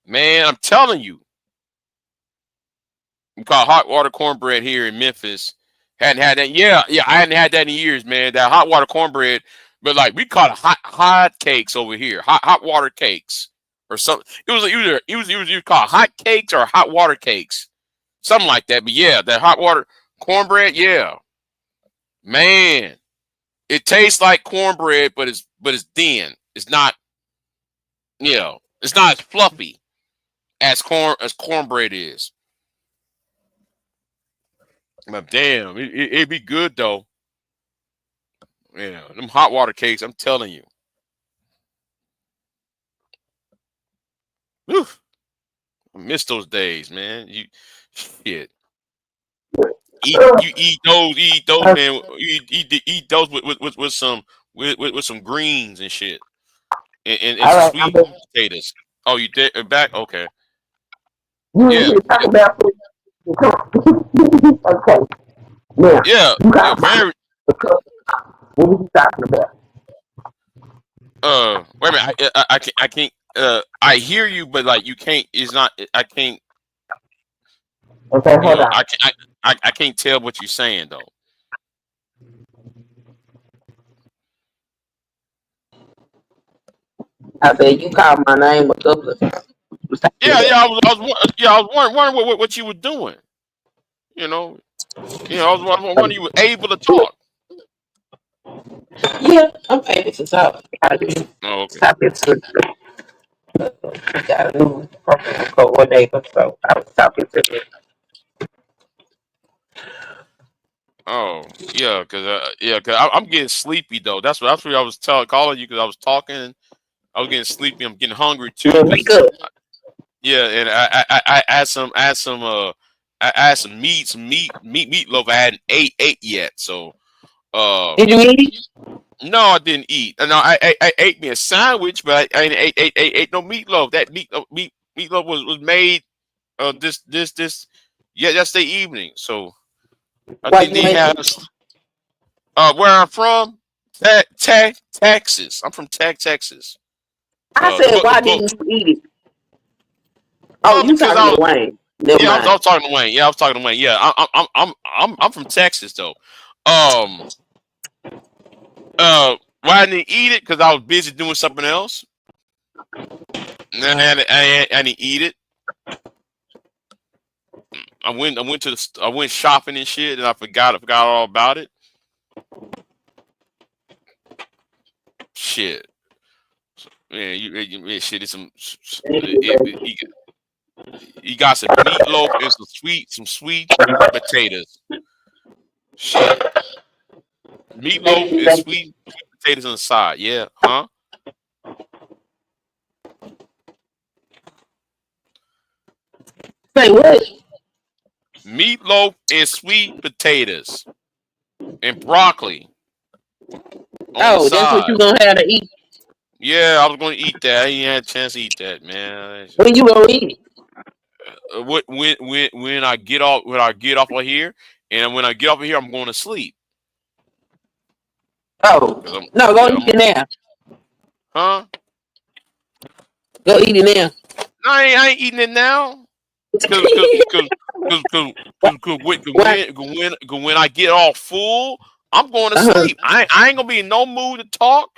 Man, I'm telling you. We call hot water cornbread here in Memphis. Hadn't had that. Yeah. Yeah. I hadn't had that in years, man. That hot water cornbread. But like we call it hot cakes over here. Hot water cakes. Or something. It was either called hot cakes or hot water cakes. Something like that. But yeah, that hot water cornbread, yeah. Man, it tastes like cornbread, but it's thin. It's not, it's not as fluffy as cornbread is. But damn, it'd be good though. Yeah, them hot water cakes, I'm telling you. Whew. I miss those days, man. You shit. Eat those, man. Eat those with some greens and shit, and All some right, sweet potatoes. Oh, you did back? Okay. you Yeah, here talking about okay. Now, yeah, you yeah. got my Very. what was you talking about? Wait a minute. I can't. I hear you, but like you can't. It's not. I can't. Okay, hold on. I can't tell what you're saying though. I said you called my name a couple of times. Yeah, yeah. I was wondering what you were doing. You know, I was wondering you were able to talk. Yeah, I'm able to talk. I do. Oh, okay. Stop it. I got a new program coordinator, so I was talking to him. Oh, yeah, cause I'm getting sleepy though. That's what I was calling you because I was talking. I was getting sleepy. I'm getting hungry You too. gonna wake up? Yeah, and I I had some meatloaf. I hadn't ate yet. So Did you eat it? no, I didn't eat. No, I ate me a sandwich, but I ain't ate no meatloaf. That meatloaf was made this yesterday evening. So I Why didn't you even make have it? where I'm from, Texas. I'm from Texas. I said, why But didn't you eat it? Oh, you because talking I to was Wayne? Never yeah, I mind. was talking to Wayne. Yeah, I was talking to Wayne. Yeah, I'm from Texas though. Um, why I didn't eat it? Because I was busy doing something else. And I didn't eat it. I went shopping and shit, and I forgot all about it. Shit, man, shit. It's you got some meatloaf and some sweet potatoes. Shit, Thank meatloaf you, and thank you. sweet potatoes on the side. Yeah, huh? Say what? Meatloaf and sweet potatoes and broccoli on the Oh, that's what side. you gonna have to eat. Yeah, I was going to eat that. I ain't had a chance to eat that, man. When you gonna eat it? When I get off of here, and when I get off of here, I'm going to sleep. Oh, 'Cause no, go yeah, eat it now. huh? Go eat it now. No, I ain't eating it now. Cause, cause, cause, cause, cause, Why? Why? when I get all full, I'm going to Uh-huh. sleep. I ain't gonna be in no mood to talk.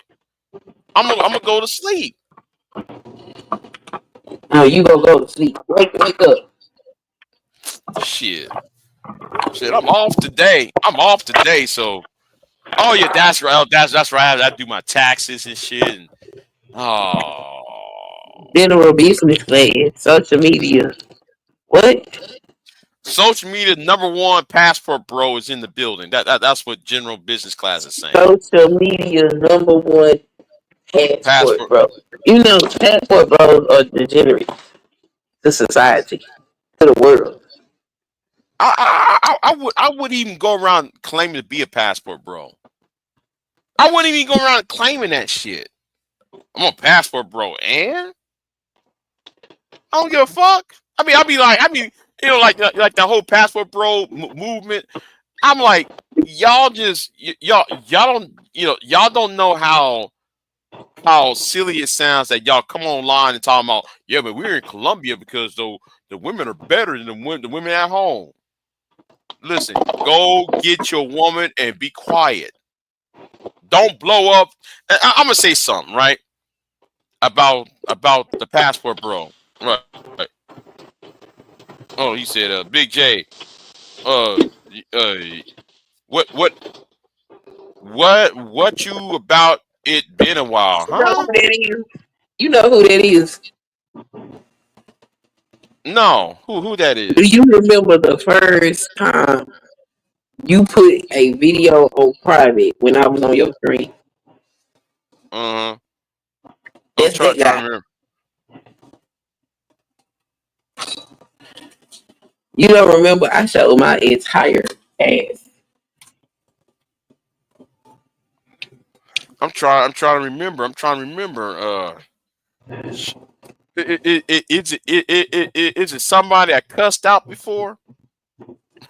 I'm gonna go to sleep. Oh, you gonna go to sleep. Wake up. Shit, I'm off today. So, oh yeah, that's right. Oh, that's right. I do my taxes and shit. And, oh, General business plan. Social media. What? social media #1 passport bro is in the building. That's what general business class is saying. Social media #1 passport, Passport. bro. You know, passport bros are degenerate to society, to the world. I would even go around claiming to be a passport bro. I wouldn't even go around claiming that shit. I'm a passport bro, and I don't give a fuck. Like the whole passport bro movement. I'm like, y'all don't, y'all don't know how silly it sounds that y'all come online and talk about, yeah, but we're in Colombia because the women are better than the women at home. Listen, go get your woman and be quiet. Don't blow up. I'm gonna say something right about the passport bro. Right. Right. Oh, you said Big J. Uh, uh, what what what you about it been a while, You know who huh? that is? You know who that is? No, who that Do is? you remember the first time you put a video on private when I was on your screen? Uh, I'm That's that trying to guy. remember. You don't remember? I showed my entire ass. I'm trying to remember. Is it somebody I cussed out before?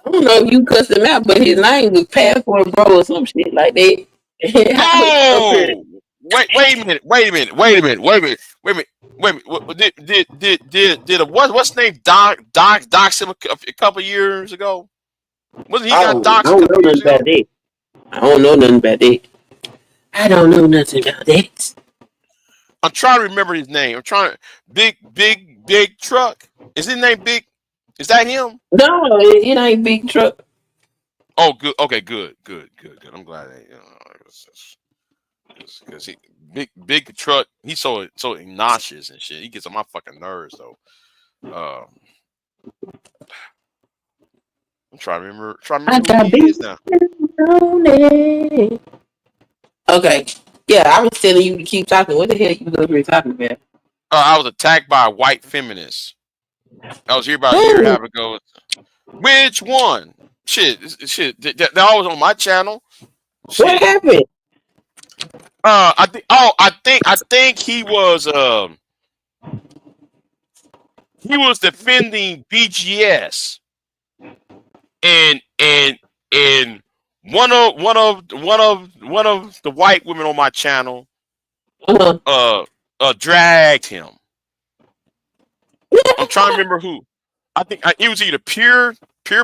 I don't know if you cussed him out, but his name was Passport Bro or some shit like that. I was up here. Oh, wait a minute. Did what's his name dox him a couple years ago? Wasn't he got Oh, I doxxed a don't know couple years nothing about ago? that. I don't know nothing about that. I don't know nothing about that. I'm trying to remember his name. I'm trying. Big Truck. Is his name Big? Is that him? No, it ain't Big Truck. Oh, good. Okay, good. I'm glad that because he big truck. He's so obnoxious and shit. He gets on my fucking nerves though. I'm trying to remember. I got Who he is now. Okay. Yeah, I was telling you to keep talking. What the hell you over here talking about? I was attacked by a white feminist. I was here about a year and a half ago. Which one? Shit. They're always on my channel. Shit. What happened? I think he was defending BGS and one of the white women on my channel dragged him. I'm trying to remember who. I think it was either Pure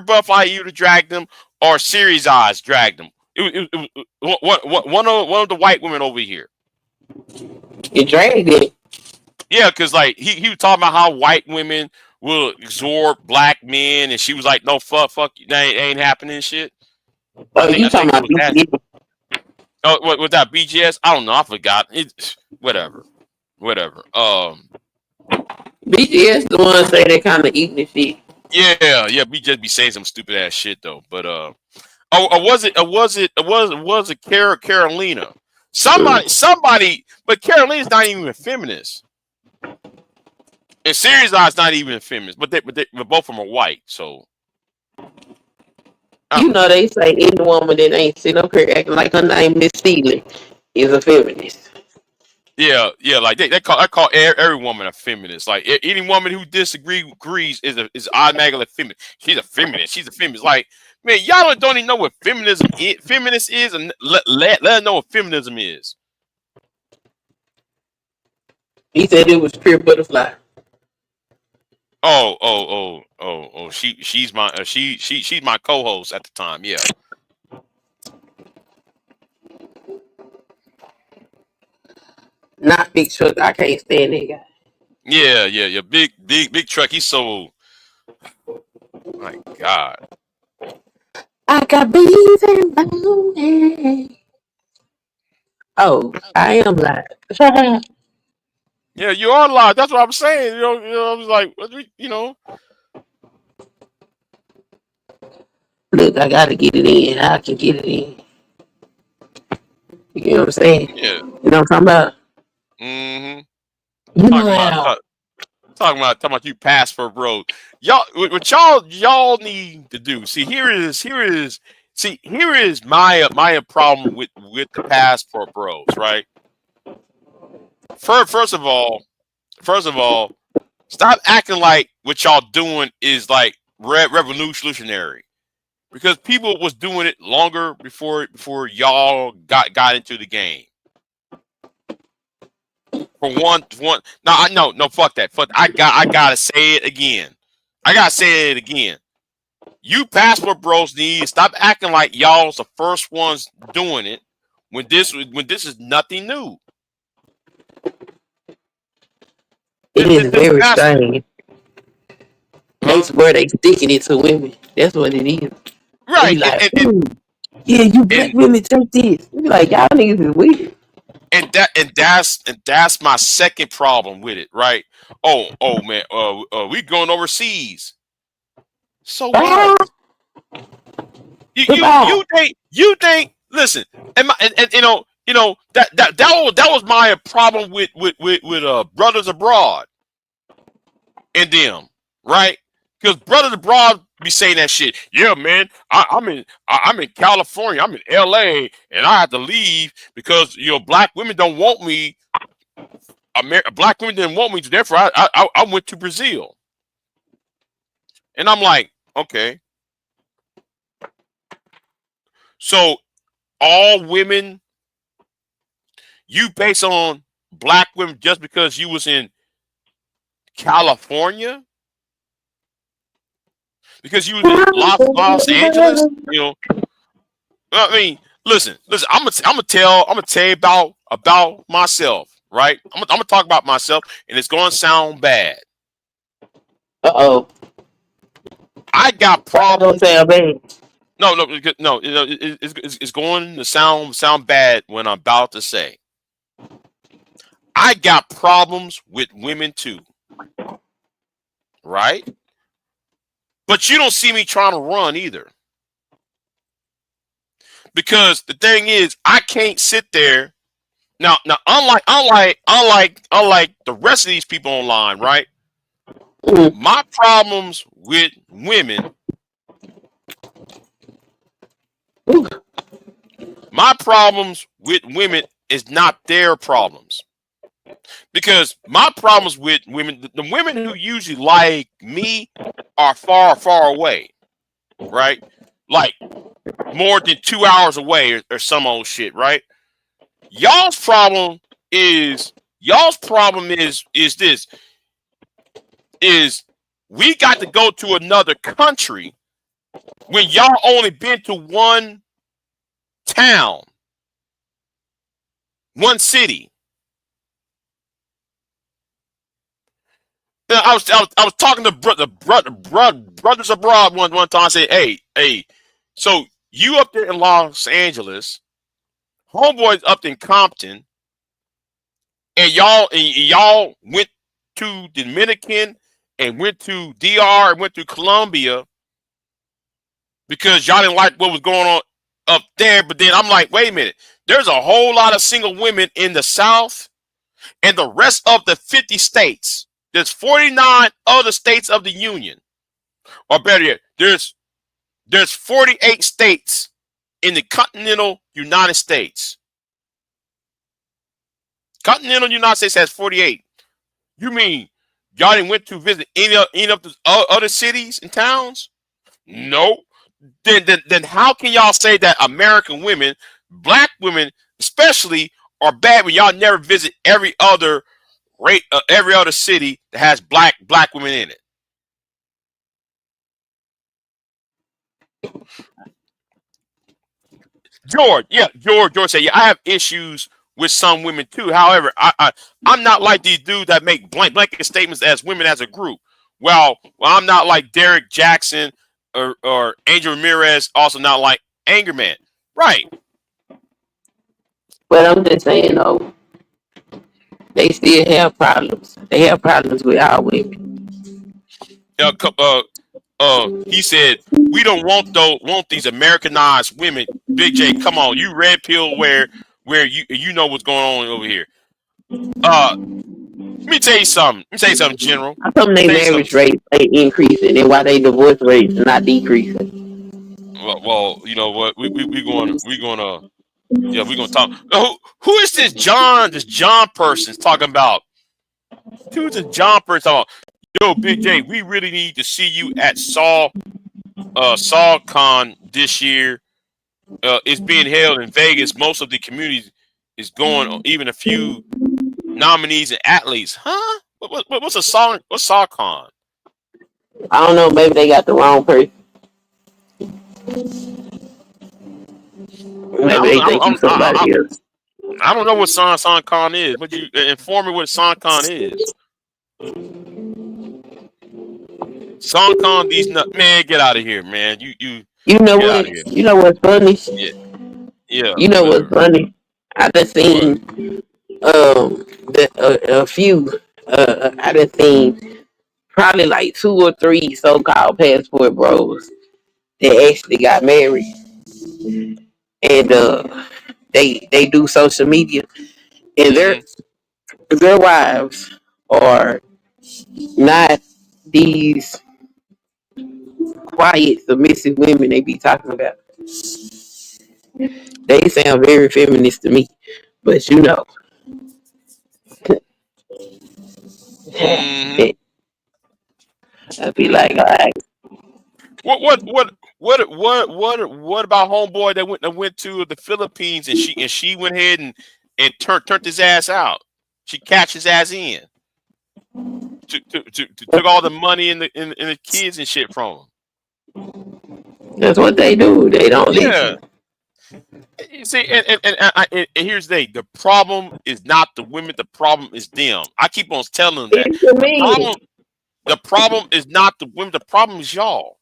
Buff IU to drag them or Series Eyes dragged them. It was one of the white women over here. You dragged it. Yeah, because like he was talking about how white women will absorb black men, and she was like, "No, fuck, that ain't happening." Shit. Oh, you talking about BGS? Oh, what was that BGS? I don't know. I forgot. Whatever. BGS the one say they kind of eating the shit. Yeah. We just be saying some stupid ass shit though. But was it Carolina? Somebody, but Carolina's not even a feminist. And Series Eye's not even a feminist, but both of them are white, so. You know they say any woman that ain't sitting up here acting like her name Miss Steely is a feminist. Yeah, like they call every woman a feminist. Like any woman who agrees is automatically a feminist. She's a feminist. Like, man, y'all don't even know what feminist is, and let her know what feminism is. He said it was pure butterfly. Oh. She's my she's my co-host at the time. Yeah. Not Big Truck. I can't stand that guy. Yeah. Big Truck. He's so. My God. I got bees and booty. Oh, I am live. Yeah, you are live. That's what I'm saying. You know, I was like, Look, I gotta get it in. I can get it in. You know what I'm saying? Yeah. You know what I'm talking about? Mm-hmm. You know how. Talking about you passport bros. What y'all need to do. Here is my problem with the passport bros, right? First of all, stop acting like what y'all doing is like revolutionary, because people was doing it longer before y'all got into the game. For one, no, fuck that. I gotta say it again. You passport bros need to stop acting like y'all's the first ones doing it when this is nothing new. It is very strange. That's where they sticking it to women. That's what it is. Right. Like, yeah, you black women take this. You like, y'all niggas is weird. And that's my second problem with it, right? Oh man, we going overseas. So what? You think? Listen, and that was my problem with Brothers Abroad and them, right? Because Brothers Abroad be saying that shit. Yeah, man, I'm in California, I'm in LA, and I have to leave because black women don't want me. Black women didn't want me, so therefore I went to Brazil. And I'm like, okay. So all women, you base on black women just because you was in California? Because you was in Los Angeles? I mean, listen. I'm gonna tell you about myself, right? I'm gonna talk about myself, and it's gonna sound bad. oh. I got Don't problems. sound bad. No. You know, it's going to sound bad when I'm about to say. I got problems with women too, right? But you don't see me trying to run either. Because the thing is, I can't sit there now. Unlike the rest of these people online, right? Mm. My problems with women, Ooh. my problems with women is not their problems. Because my problems with women, the women who usually like me are far, far away, right? Like more than 2 hours away or some old shit, right? Y'all's problem is this is we got to go to another country when y'all only been to one town, one city. I was talking to brothers abroad one time. I said, hey, so you up there in Los Angeles, homeboys up in Compton, and y'all went to Dominican and went to DR and went to Colombia because y'all didn't like what was going on up there. But then I'm like, wait a minute, there's a whole lot of single women in the South and the rest of the 50 states. There's 49 other states of the Union. Or better yet, there's 48 states in the continental United States. Continental United States has 48. You mean y'all didn't went to visit any of the other cities and towns? No. Then how can y'all say that American women, black women especially, are bad when y'all never visit every other city that has black women in it? George said, yeah, I have issues with some women too. However, I'm not like these dudes that make blanket statements as women as a group. Well, I'm not like Derek Jackson or Angel Ramirez, also not like Anger Man. Right. But I'm just saying, though, they still have problems. They have problems with our women. He said, we don't want these Americanized women. Big J, come on, you red pill where you know what's going on over here. Let me tell you something. General. How come their marriage rates ain't increasing and why they divorce rates not decreasing? Well, you know what? We're gonna talk. Who is this John? This John person's talking about. Who's this John person talking about? Yo, Big J, we really need to see you at SawCon this year. It's being held in Vegas. Most of the community is going. Even a few nominees and athletes. Huh? What's a song? What's SawCon? I don't know. Maybe they got the wrong person. Maybe they think you somebody else. I don't know what SawCon is. But you inform me what SawCon is. SawCon, these man, get out of here, man. You know what? You know what's funny? Yeah. You know what's funny? I just seen a few. I just seen probably like 2 or 3 so-called passport bros that actually got married, and they do social media, and their wives are not these quiet, submissive women they be talking about. They sound very feminist to me, but you know. Mm-hmm. I'd be like, all right. What about homeboy that went to the Philippines and she went ahead and turned his ass out? She catch his ass in. Took all the money and the kids and shit from him. That's what they do. They don't listen. You see, and here's the problem is not the women. The problem is them. I keep on telling them that. The problem is not the women. The problem is y'all.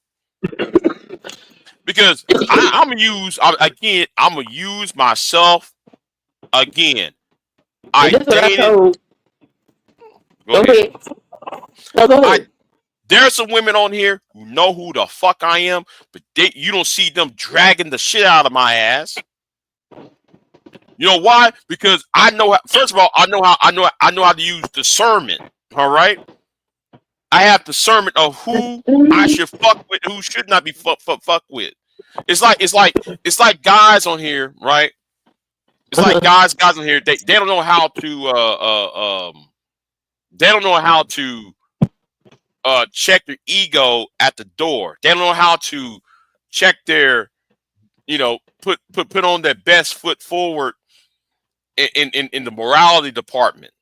Because I'm gonna use again. I'm gonna use myself again. I And that's what I dated. told. Go ahead. No, go ahead. There's some women on here who know who the fuck I am, but you don't see them dragging the shit out of my ass. You know why? Because I know. First of all, I know how to use discernment. All right. I have discernment of who I should fuck with, who should not be fuck with. It's like guys on here, right? It's like guys on here. They don't know how to they don't know how to check their ego at the door. They don't know how to check their, put on their best foot forward in the morality department.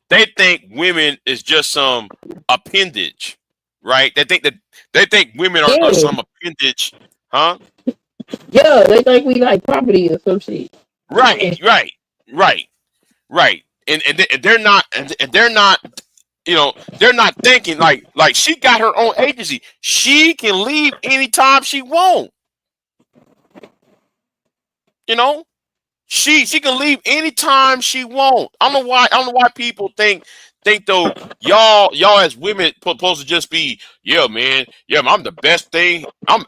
They think women is just some appendage, right? They think women are some appendage, huh? Yeah, they think we like property or some shit. Right. And they're not, they're not thinking like she got her own agency. She can leave anytime she wants. She can leave anytime she wants. I don't know why people think though y'all as women supposed to just be, yeah, man, I'm the best thing. I'm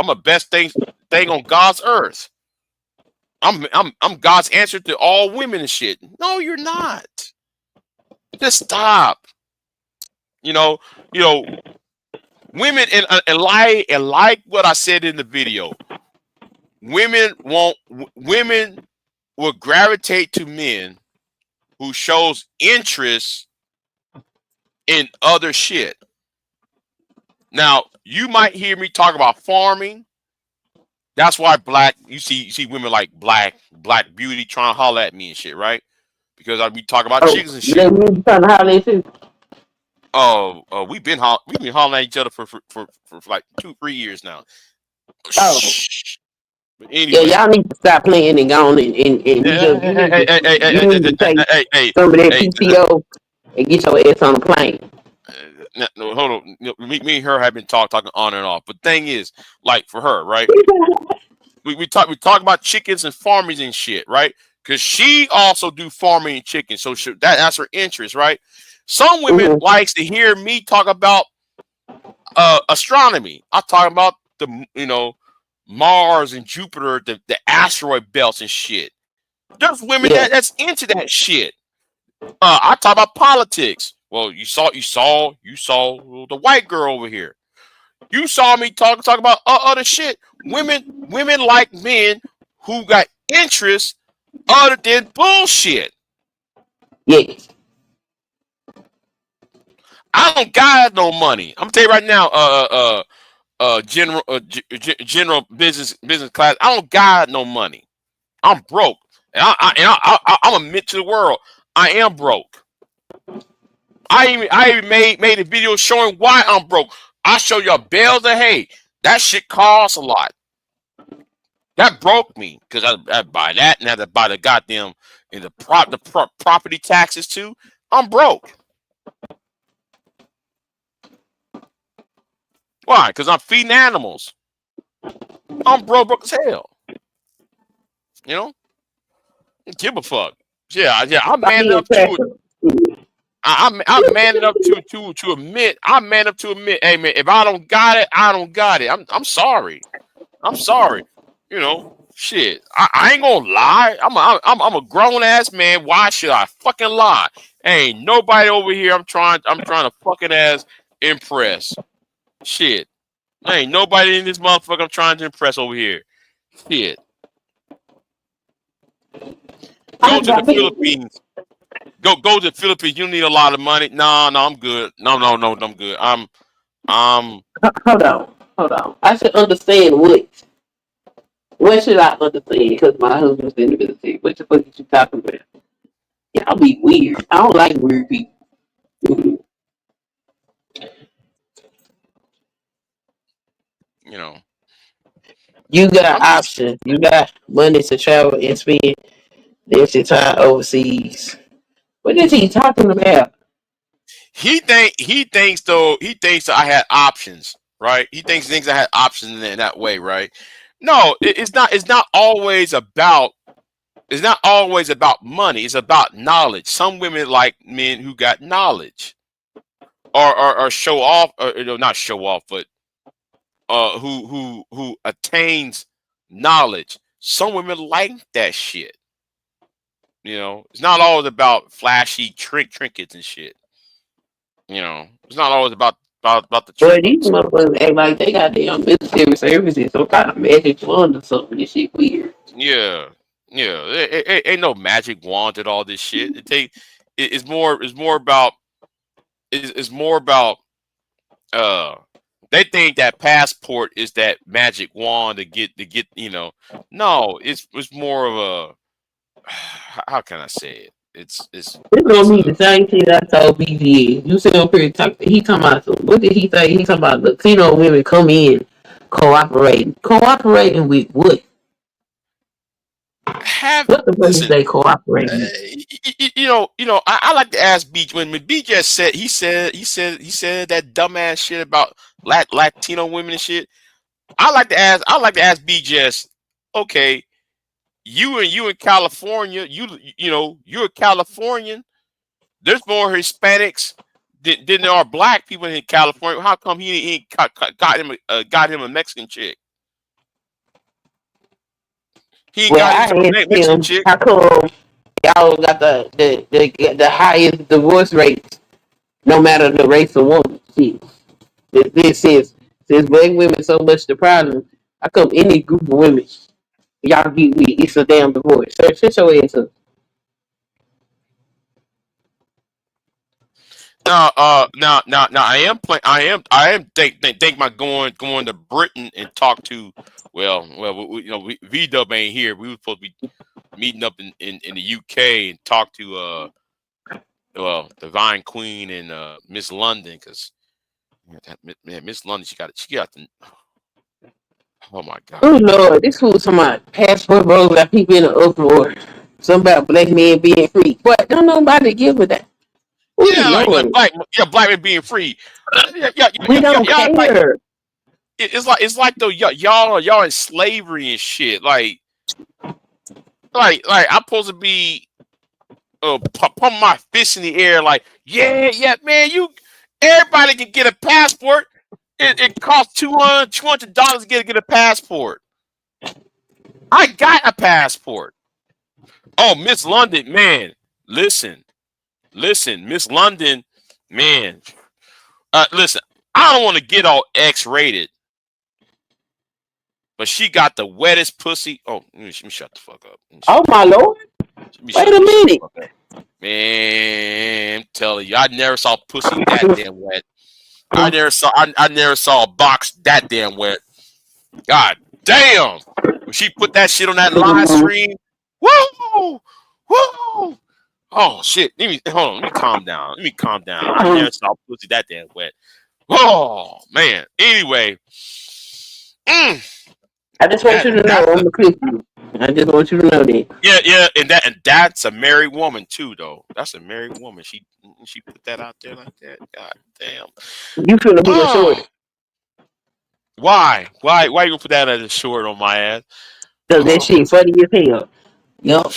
a best thing on God's earth. I'm God's answer to all women and shit. No, you're not. Just stop. Women and like what I said in the video. Women will gravitate to men who shows interest in other shit. Now, you might hear me talk about farming. That's why you see women like Black Beauty trying to holler at me and shit, right? Because I be talking about chickens and shit. Trying to holler at you. We've been hollering at each other for like 2-3 years now. Oh. But anyway. Yeah, y'all need to stop playing and go on and you need to take some of that PTO and get your ass on the plane. No, hold on. Me and her have been talking on and off. But thing is, like for her, right? we talk about chickens and farming and shit, right? Because she also do farming and chickens, so that's her interest, right? Some women likes to hear me talk about astronomy. I talk about the Mars and Jupiter, the asteroid belts and shit. There's women that's into that shit. I talk about politics. Well, you saw the white girl over here. You saw me talk about other shit. Women like men who got interest other than bullshit. Yes. I don't got no money. I'm gonna tell you right now, general business class. I don't got no money. I'm broke, and I'm admit to the world. I am broke. I even made a video showing why I'm broke. I show y'all bales of hay. That shit costs a lot. That broke me because I buy that and have to buy the goddamn property taxes too. I'm broke. Why? Because I'm feeding animals. I'm broke as hell. Give a fuck. Yeah. I'm man enough to. I'm man enough to admit. I'm man enough to admit. Hey man, if I don't got it, I don't got it. I'm sorry. I'm sorry. Shit. I ain't gonna lie. I'm a grown ass man. Why should I fucking lie? Ain't nobody over here. I'm trying to fucking ass impress. Shit. Ain't nobody in this motherfucker I'm trying to impress over here. Shit. Go to the Philippines. Go to the Philippines. You need a lot of money. No, I'm good. No, I'm good. Hold on. I should understand what should I understand? Because my husband's in the military. What the fuck are you talking about? Y'all be weird. I don't like weird people. You got options. You got money to travel and spend this time overseas. What is he talking about? he thinks I had options, right? He thinks I had options in that way, right? No, it's not. It's not always about money. It's about knowledge. Some women like men who got knowledge, or show off, or not show off, but who attains knowledge. Some women like that shit. It's not always about flashy trinkets and shit. It's not always about the Boy, these trinkets. motherfuckers act like they got their military services, some kind of magic wand or something. This shit weird. Yeah, yeah. Ain't no magic wand at all this shit. It's more about they think that passport is that magic wand to get no, it's more of a how can I say it? This gonna be the same shit I told BGA. You sit up here he talking about what did he say? He talking about Latino women come in cooperating with what? What the fuck is they cooperating? I like to ask Beach when BJ said he said that dumbass shit about Latino women and shit. I like to ask BJ, okay, you in California, you're a Californian. There's more Hispanics than there are black people in California. How come he ain't got him a Mexican chick? He ain't got him a Mexican chick. How come y'all got the highest divorce rates, no matter the race of woman? Shit. This since black women so much the problem, how come any group of women y'all get with it's a damn divorce? So shut your ass up. Now, I am think my going to Britain and talk to. Well, V Dub ain't here. We were supposed to be meeting up in the UK and talk to Divine Queen and Miss London, because Miss London she got the. Oh my God. Oh Lord, this fool talking about passport bros got people in the uproar. Something about black men being free. What? Don't nobody give a that. Yeah, like black men being free. We don't care. It's like though y'all in slavery and shit. Like I'm supposed to be pumping my fist in the air like yeah man, everybody can get a passport. It costs $200 to get a passport. I got a passport. Oh, Miss London, man, listen, Miss London, man. Listen, I don't want to get all X-rated, but she got the wettest pussy. Oh, let me shut the fuck up. Oh my Lord! Wait a minute, man. I'm telling you, I never saw pussy that damn wet. I never saw a box that damn wet. God damn! When she put that shit on that live stream, woo! Oh shit! Hold on. Let me calm down. I never saw pussy that damn wet. Oh man. Anyway, I just want you to know I'm gonna clip you. I just want you to know that. Yeah, and that's a married woman too, though. That's a married woman. She put that out there like that. God damn. You finna be a short. Why you gonna put that as a short on my ass? Cause that shit funny as hell. Yup.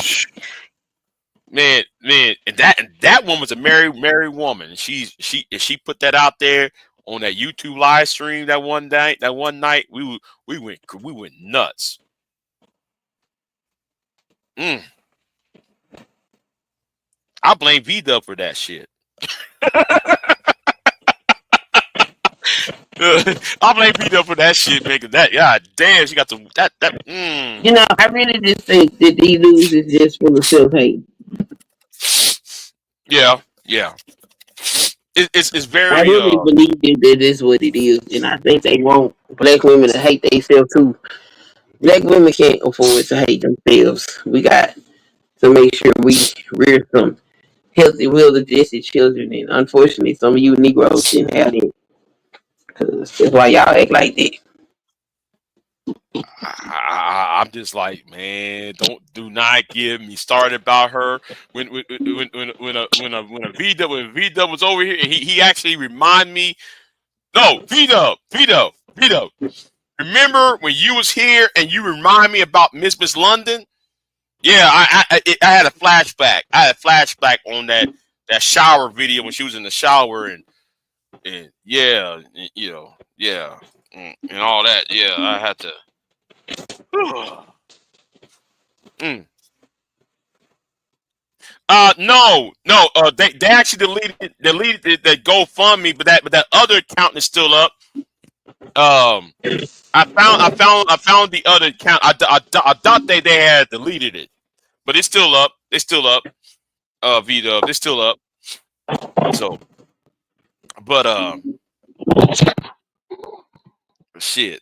Man, and that woman's a married woman. She put that out there on that YouTube live stream that one night. We went nuts. I blame V-Dub for that shit. I blame V-Dub for that shit, man. That, god damn, she got some that. You know, I really just think that these dudes is just full of self-hate. Yeah. It's very. I really believe that is what it is, and I think they want black women to hate themselves too. Black women can't afford to hate themselves. We got to make sure we rear some healthy, well-adjusted children, and unfortunately, some of you Negroes didn't have it. Cause that's why y'all act like that. I'm just like, man, do not get me started about her. When a V Dub was over here, and he actually reminded me. No, V Dub. Remember when you was here and you remind me about Miss London? Yeah, I had a flashback. I had a flashback on that shower video when she was in the shower and yeah, yeah, and all that. Yeah, I had to. Mm. No. They actually deleted the GoFundMe, but that other account is still up. I found the other account. I thought they had deleted it, but it's still up. It's still up. V-Dub, it's still up. So, but shit.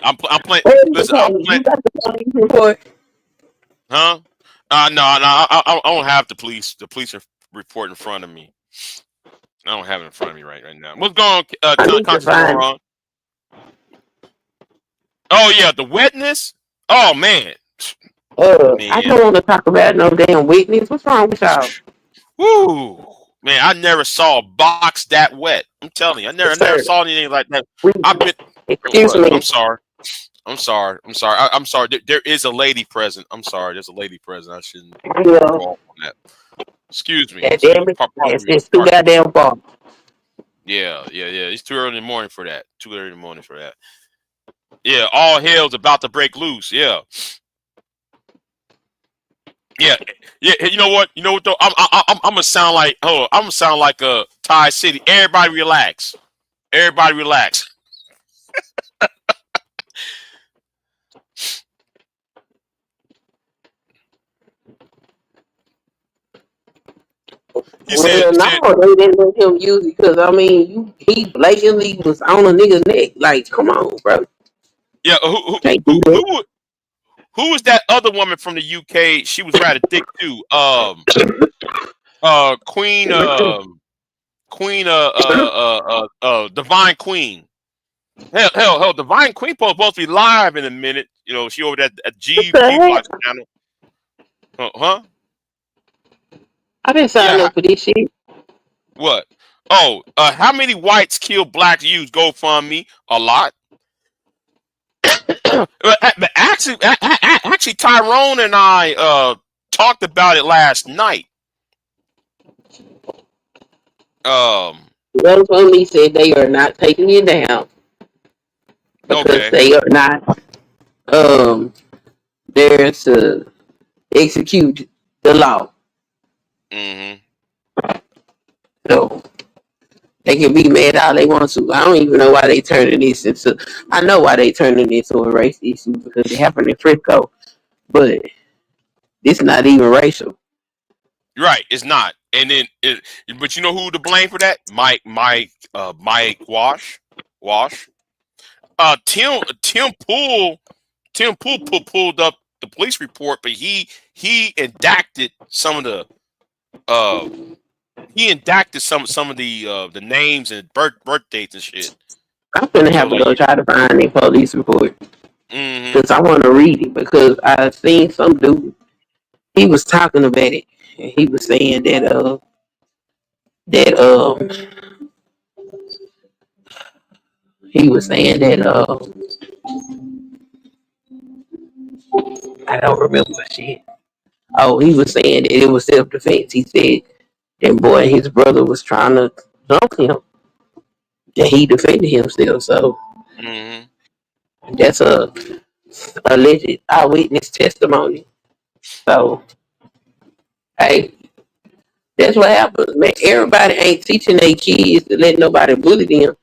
I'm playing. Listen, I'm playing. You got the police report. Huh? No. I don't have the police report in front of me. I don't have it in front of me right now. What's going on, I need to find. on? Oh yeah, the wetness. Oh man. I don't want to talk about no damn witness. What's wrong with y'all? Woo. Man, I never saw a box that wet. I'm telling you, I never saw anything like that. I've been. Excuse me. I'm sorry. I'm sorry. There is a lady present. I'm sorry. There's a lady present. I shouldn't call on that. Excuse me. It's too goddamn far. Yeah. It's too early in the morning for that. Yeah, all hell's about to break loose. Yeah. You know what? Though, I'm gonna sound like Thai City. Everybody relax. They didn't let him use it because he blatantly was on a nigga's neck. Like, come on, bro. Yeah, who was that other woman from the UK? She was rather thick too. Divine Queen. Hell, Divine Queen supposed to be live in a minute. She over at G channel. Huh? I didn't sign up for this shit. What? Oh, how many whites kill blacks? Use GoFundMe? A lot. Actually, Tyrone and I talked about it last night. GoFundMe said they are not taking it down because they are not there to execute the law. So they can be mad all they want to. I don't even know why they turning this into. I know why they turning it into a race issue because it happened in Frisco, but it's not even racial. Right, it's not. And then, but you know who to blame for that? Mike Wash. Tim Pool pulled up the police report, but he indacted some of the some of the names and birth dates and shit. I'm gonna have to go try to find a police report because I want to read it because I seen some dude. He was talking about it and he was saying that he was saying that I don't remember shit. Oh, he was saying that it was self-defense. He said that boy, his brother was trying to jump him. That he defended himself. So that's a alleged eyewitness testimony. So hey, that's what happens, man. Everybody ain't teaching their kids to let nobody bully them.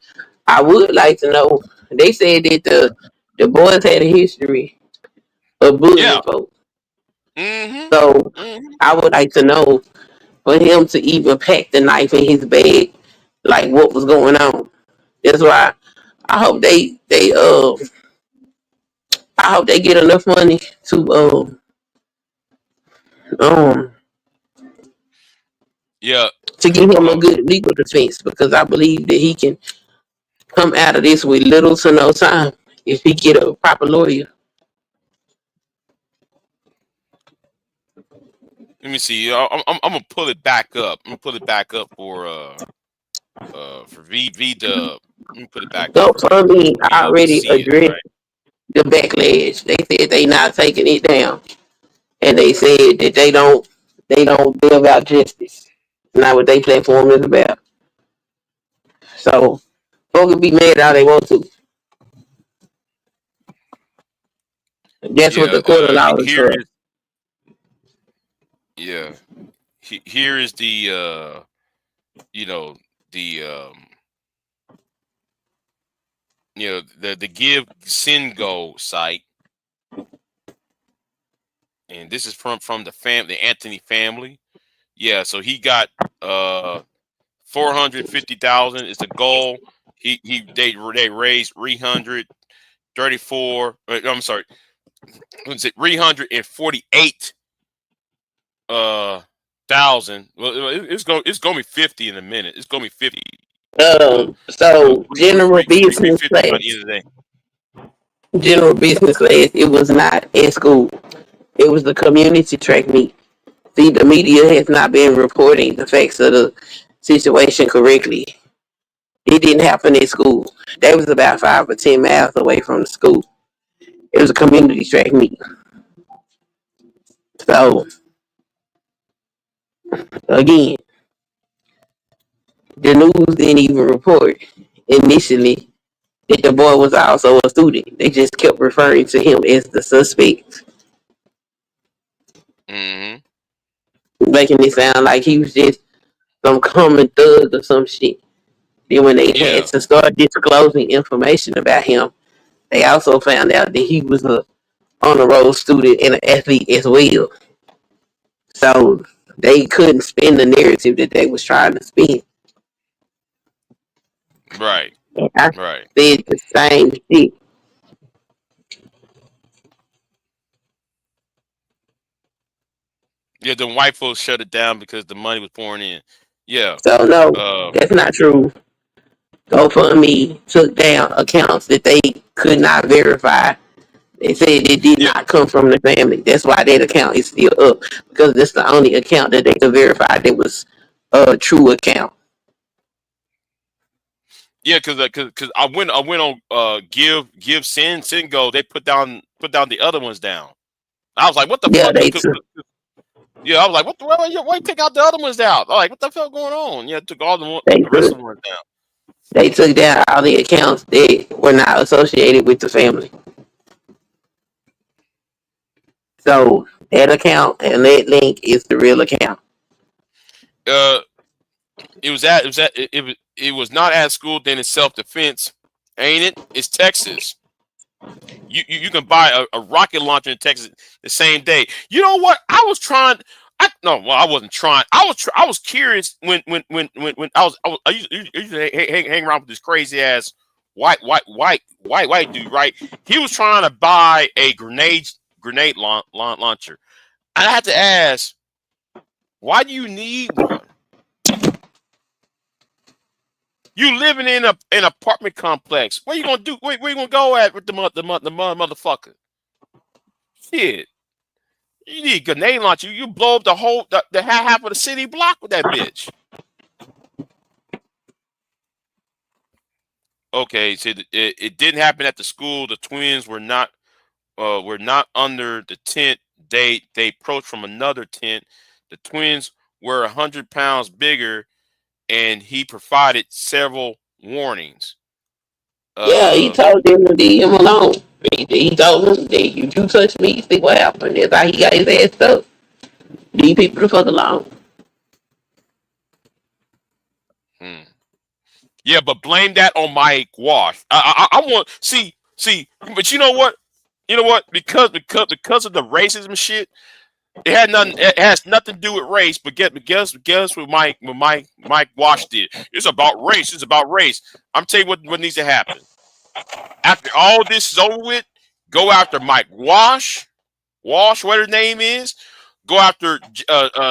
I would like to know. They said that the boys had a history of bullying folks. So I would like to know for him to even pack the knife in his bag, like what was going on. That's why I hope they get enough money to to give him a good legal defense because I believe that he can come out of this with little to no time if he get a proper lawyer. Let me see. I'm gonna pull it back up. I'm gonna pull it back up for V Dub. Let me put it back up for GoFundMe V Dub to already see it. addressed Right. the backlash. They said they not taking it down, and they said that they don't give about justice. It's not what they platform is about. So folks can be mad all they want to. That's what Yeah. the court allowed us Here for. is yeah. Here is the you know the the Give Singo site, and this is from the Anthony family. Yeah. So he got 450,000 is the goal. They raised 334. I'm sorry, let's say 348 thousand. Well, it's gonna be 50 in a minute. It's gonna be 50. So general business 350 by class, the end of the day. it was not at school. It was the community track meet. See, the media has not been reporting the facts of the situation correctly. It didn't happen at school. That was about 5 or 10 miles away from the school. It was a community track meet. So again, the news didn't even report initially that the boy was also a student. They just kept referring to him as the suspect, Mm-hmm. making it sound like he was just some common thug or some shit. Then when they had Yeah. to start disclosing information about him, they also found out that he was a on a roll student and an athlete as well. So they couldn't spin the narrative that they was trying to spin. Right. And I Right. said the same shit. Yeah. The white folks shut it down because the money was pouring in. Yeah. So no, Uh. that's not true. GoFundMe took down accounts that they could not verify. They said it did Yeah. not come from the family. That's why that account is still up, because that's the only account that they could verify that was a true account. Yeah. Cause I went on Give Singo. They put down the other ones down. I was like, what the Yeah, fuck? they took Yeah, I was like, what the why you take out the other ones out? I'm like, what the fuck going on? Yeah, took they the rest of took them ones down. they took down all the accounts that were not associated with the family. So that account and that link is the real account. Uh, it was not at school. Then it's self defense, ain't it? It's Texas. You can buy a rocket launcher in Texas the same day. You know what? I was trying. I wasn't trying. I was curious when I used to hang around with this crazy ass white dude. Right? He was trying to buy a grenade launcher. And I had to ask, why do you need one? You living in an apartment complex. Where you gonna do? Where you gonna go at with the motherfucker? Shit, you need a grenade launcher. You blow up the half of the city block with that bitch. Okay, so it didn't happen at the school. The twins were not under the tent. They approached from another tent. The twins were 100 pounds bigger, and he provided several warnings. Yeah, he Uh, told them to leave him alone. He told them that if you touch me, see what happened. That's how he got his ass up. Leave people the fuck alone. hmm. Yeah, but blame that on Mike Wash. I want but you know what? You know what? Because of the racism shit, it had nothing. It has nothing to do with race. But guess what Mike Wash did? It's about race. It's about race. I'm telling you what needs to happen. After all this is over with, go after Mike Wash, what his name is. Go after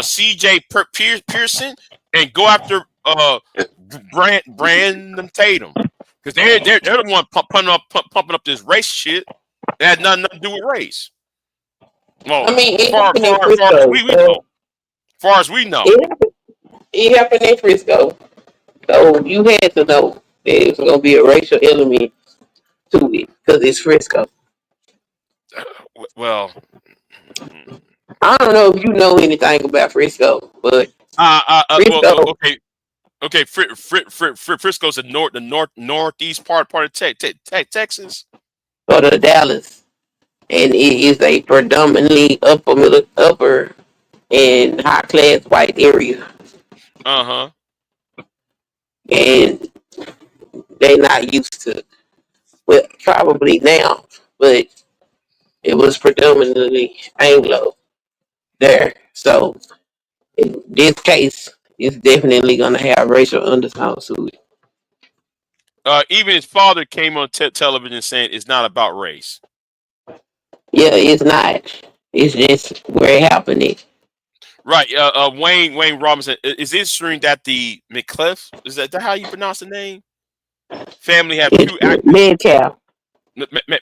C.J. Pearson, and go after Brandon Tatum. because they're the one pumping up this race shit. It had nothing to do with race. Well, I mean, it far happened in as Frisco. we know, far as we know. It happened in Frisco. So you had to know there's going to be a racial element to it because it's Frisco. Well, I don't know if you know anything about Frisco, but Frisco. well, okay. Frisco's the northeast part of Texas. Part of Dallas, and it is a predominantly upper and high class white area. And they're not used to, well, probably now, but it was predominantly Anglo there. So in this case, it's definitely gonna have racial undertones to it. Even his father came on television saying it's not about race. Yeah, it's not. It's just where it happened. Right. Wayne Robinson. Is it interesting that the McCliff, is that how you pronounce the name? Family have two active Metcalf.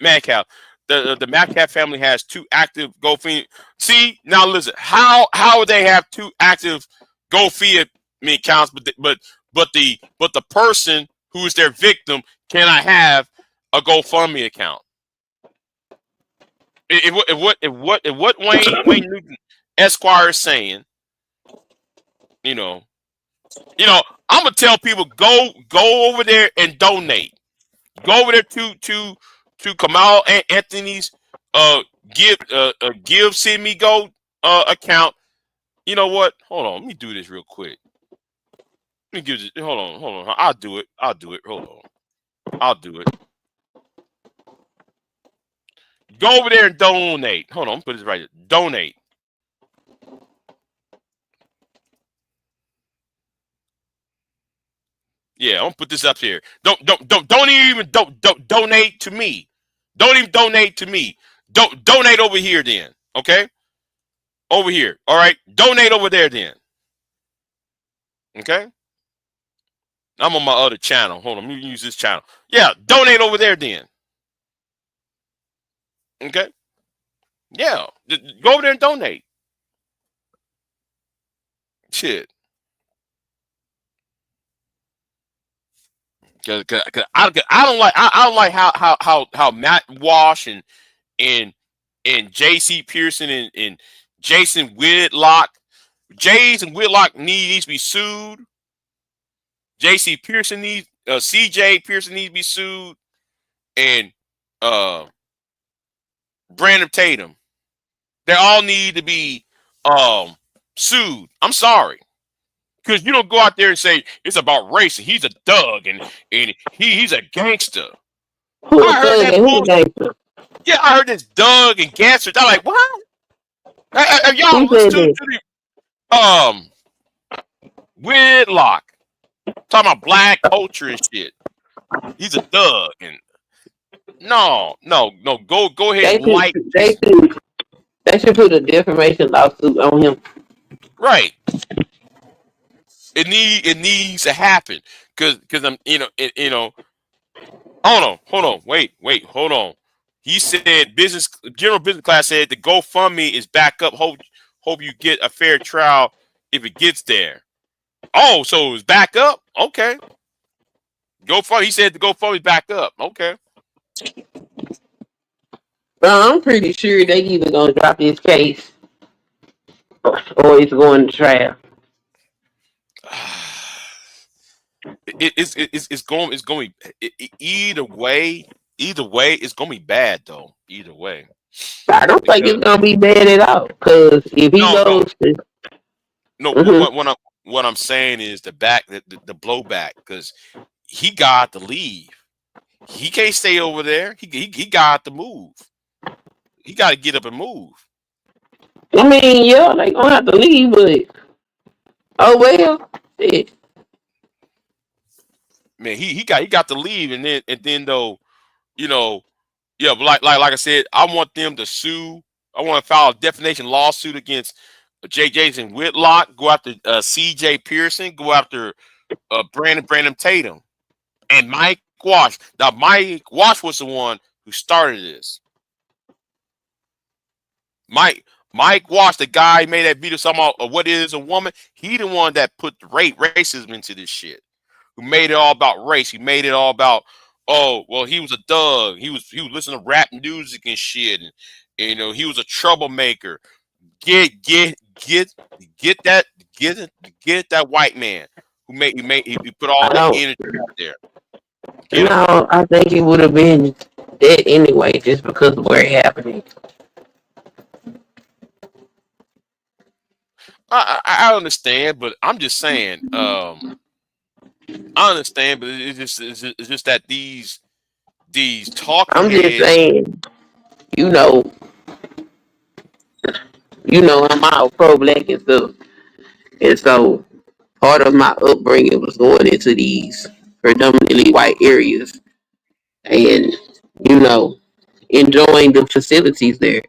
Metcalf. The Metcalf family has two active GoFundMe. See, now listen, how would they have two active GoFundMe accounts, but the person who is their victim cannot have a GoFundMe account? If what Wayne Newton Esquire is saying, you know, I'm gonna tell people go over there and donate. Go over there to Karmelo Anthony's give send me go account. You know what? Hold on, let me do this real quick. Let me give this. Hold on. I'll do it. Hold on. I'll do it. Go over there and donate. Hold on, put this right here. Donate. Yeah, I'm gonna put this up here. Don't even donate to me. Don't even donate to me. Don't donate over here then. Okay? Over here. All right. Donate over there then. Okay? I'm on my other channel. Hold on, let me use this channel. Yeah, donate over there then. Okay? Yeah. Just go over there and donate. Shit. Cause I don't like how Matt Walsh and J.C. Pearson and Jason Whitlock. Jason Whitlock needs to be sued. J.C. Pearson needs C.J. Pearson needs to be sued, and Brandon Tatum. They all need to be sued. I'm sorry. Because you don't go out there and say it's about race and he's a thug and he's a gangster. I heard that bullshit. Yeah, I heard this Doug and gangster. I'm like, what? Have y'all listened to the Whitlock talking about black culture and shit? He's a thug and no. Go ahead and like. They should put a defamation lawsuit on him. Right. It needs to happen because I'm hold on wait hold on. He said general business class said the GoFundMe is back up. Hope you get a fair trial if it gets there. Oh, so it's back up? Okay. GoFundMe. He said the GoFundMe back up. Okay. Well, I'm pretty sure they either gonna drop this case or it's going to trial. It's going either way it's going to be bad though. Either way. I don't think it's gonna be bad at all because if he goes to what I'm saying is the blowback because he got to leave. He can't stay over there. He got to move. He got to get up and move. I mean, yeah, they gonna have to leave, but oh well, shit. Man, he got to leave, and then though, yeah, but like I said, I want them to sue. I want to file a defamation lawsuit against Jason Whitlock. Go after C.J. Pearson. Go after Brandon Tatum, and Mike Wash. Now Mike Wash was the one who started this. Mike Wash, the guy who made that video talking about what is a woman. He the one that put racism into this shit. Who made it all about race. He made it all about, oh, well, he was a thug. He was listening to rap music and shit. And you know, he was a troublemaker. Get that white man he put all that energy out there. No, I think it would have been that anyway, just because of where it happened. I understand, but I'm just saying. I understand, but it's just that these talking I'm heads. just saying, you know, I'm all pro-black and stuff, and so part of my upbringing was going into these predominantly white areas, and enjoying the facilities there.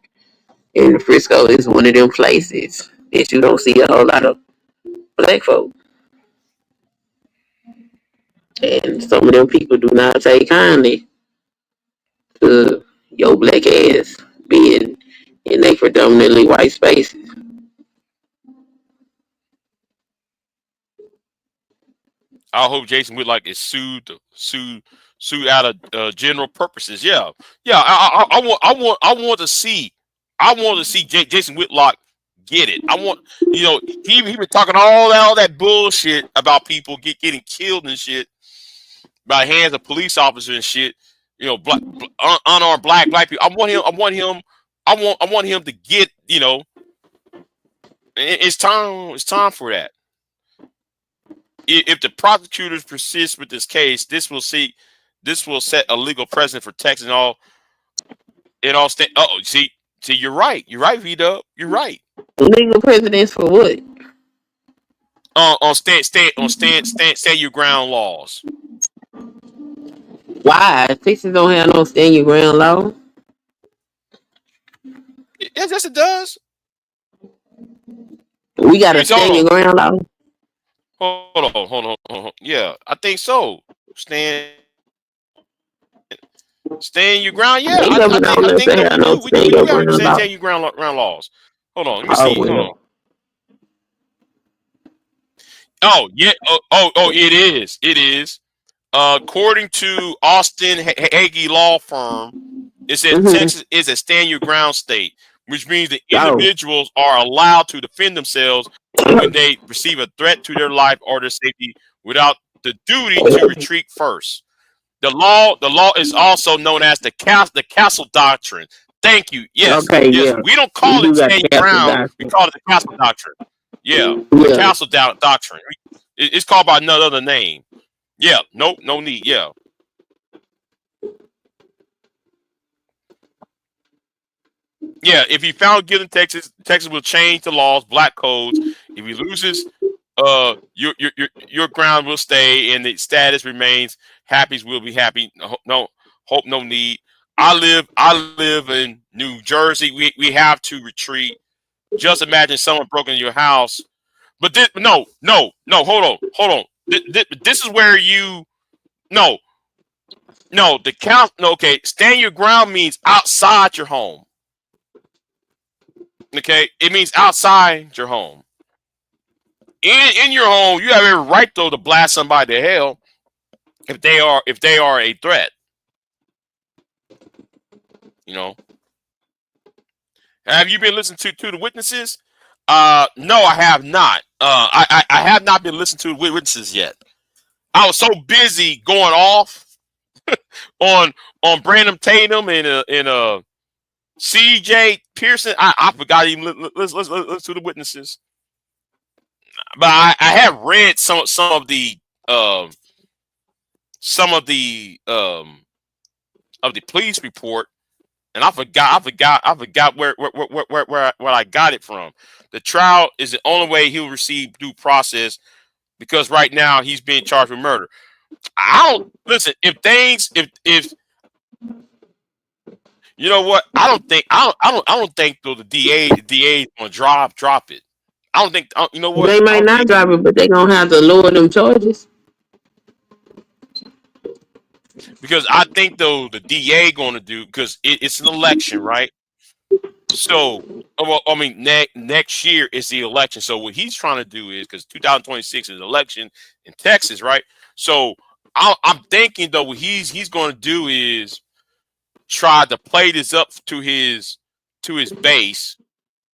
And Frisco is one of them places that you don't see a whole lot of black folk. And some of them people do not take kindly to your black ass being in a predominantly white spaces. I hope Jason Whitlock is sued out of general purposes. Yeah. I want to see Jason Whitlock get it. I want he been talking all that bullshit about people getting killed and shit by the hands of police officers and shit. Unarmed black people. I want him to get. It's time for that. If the prosecutors persist with this case, this will set a legal precedent for Texas and all. See, you're right. You're right, V-Dub. You're right. Legal precedents for what? On stand your ground laws. Why? Texas don't have no stand your ground law. Yes, it does. We got a stand your ground law. Hold on. Yeah, I think so. Stand your ground. Yeah, I think we do have stand your ground laws. Hold on, let me see. Hold on. Oh yeah. It is. According to Austin Hagee law firm, it says Texas is a stand your ground state, which means the individuals are allowed to defend themselves when they receive a threat to their life or their safety without the duty to retreat first. The law is also known as the castle doctrine. Thank you. Yes. Okay, yes. Yeah. We don't call it stand your ground. We call it the castle doctrine. Yeah. The castle doctrine. It's called by another name. Yeah. No need. Yeah. Yeah, if he found guilty in Texas will change the laws, black codes. If he loses, your ground will stay and the status remains. Happy will be happy. No hope, no need. I live in New Jersey. We have to retreat. Just imagine someone broke into your house. But no. Hold on. This is where the count. No, okay. Stand your ground means outside your home. Okay, it means outside your home. In your home, you have every right though to blast somebody to hell if they are a threat. Have you been listening to the witnesses? No, I have not. I have not been listening to the witnesses yet. I was so busy going off on Brandon Tatum and CJ Pearson, I forgot even let's to the witnesses. But I have read some of the police report, and I forgot where I got it from. The trial is the only way he'll receive due process because right now he's being charged with murder. I don't listen if you know what? I don't think though the DA is gonna drop it. I don't think you know what they might not drop it, but they gonna have to lower them charges. because I think though the DA going to do because it's an election, right? So, well, I mean, next year is the election. So what he's trying to do is because 2026 is an election in Texas, right? So I'm thinking though what he's going to do is try to play this up to his base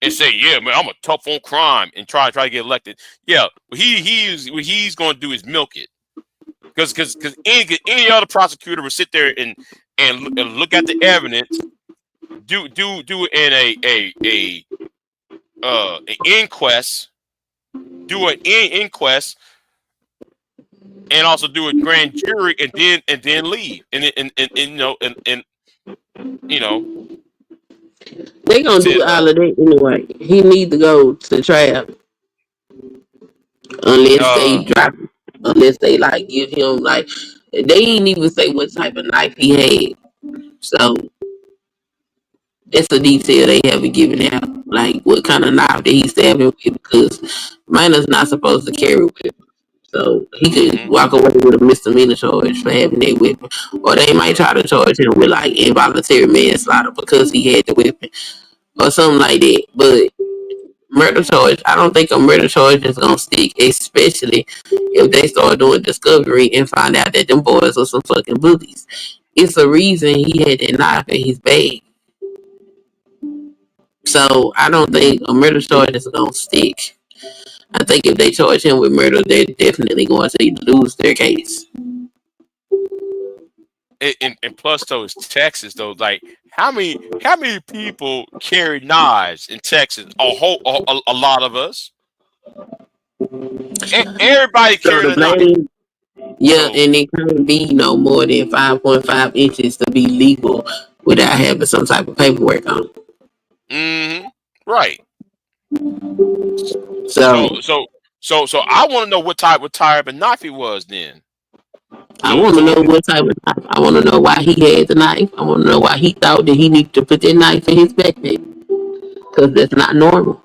and say, yeah, man, I'm a tough on crime and try to get elected. Yeah, what he's going to do is milk it because any other prosecutor would sit there and look at the evidence, do it in an inquest, do an inquest, and also do a grand jury, and then leave, and you know, They gonna said, do all of that anyway. He need to go to trial unless they drop him. Unless they like give him like they didn't even say what type of knife he had. So that's a detail they haven't given out. Like what kind of knife did he stab him with? Because minor's not supposed to carry weapons. So he could walk away with a misdemeanor charge for having that weapon. Or they might try to charge him with like involuntary manslaughter because he had the weapon. Or something like that. But murder charge, I don't think a murder charge is gonna stick, especially if they start doing discovery and find out that them boys are some fucking bullies. It's a reason he had that knife in his bag. So I don't think a murder charge is gonna stick. I think if they charge him with murder, they're definitely going to lose their case. and plus though it's Texas though. Like how many people carry knives in Texas? A lot of us. Everybody So carrying the a knife. blame, yeah, So and it can't be no more than 5.5 inches to be legal without having some type of paperwork on it. right. So So so so I want to know what type of knife it was then. I So want to so know what type of knife. I want to know why he had the knife. I want to know why he thought that he needed to put that knife in his backpack. Because that's not normal.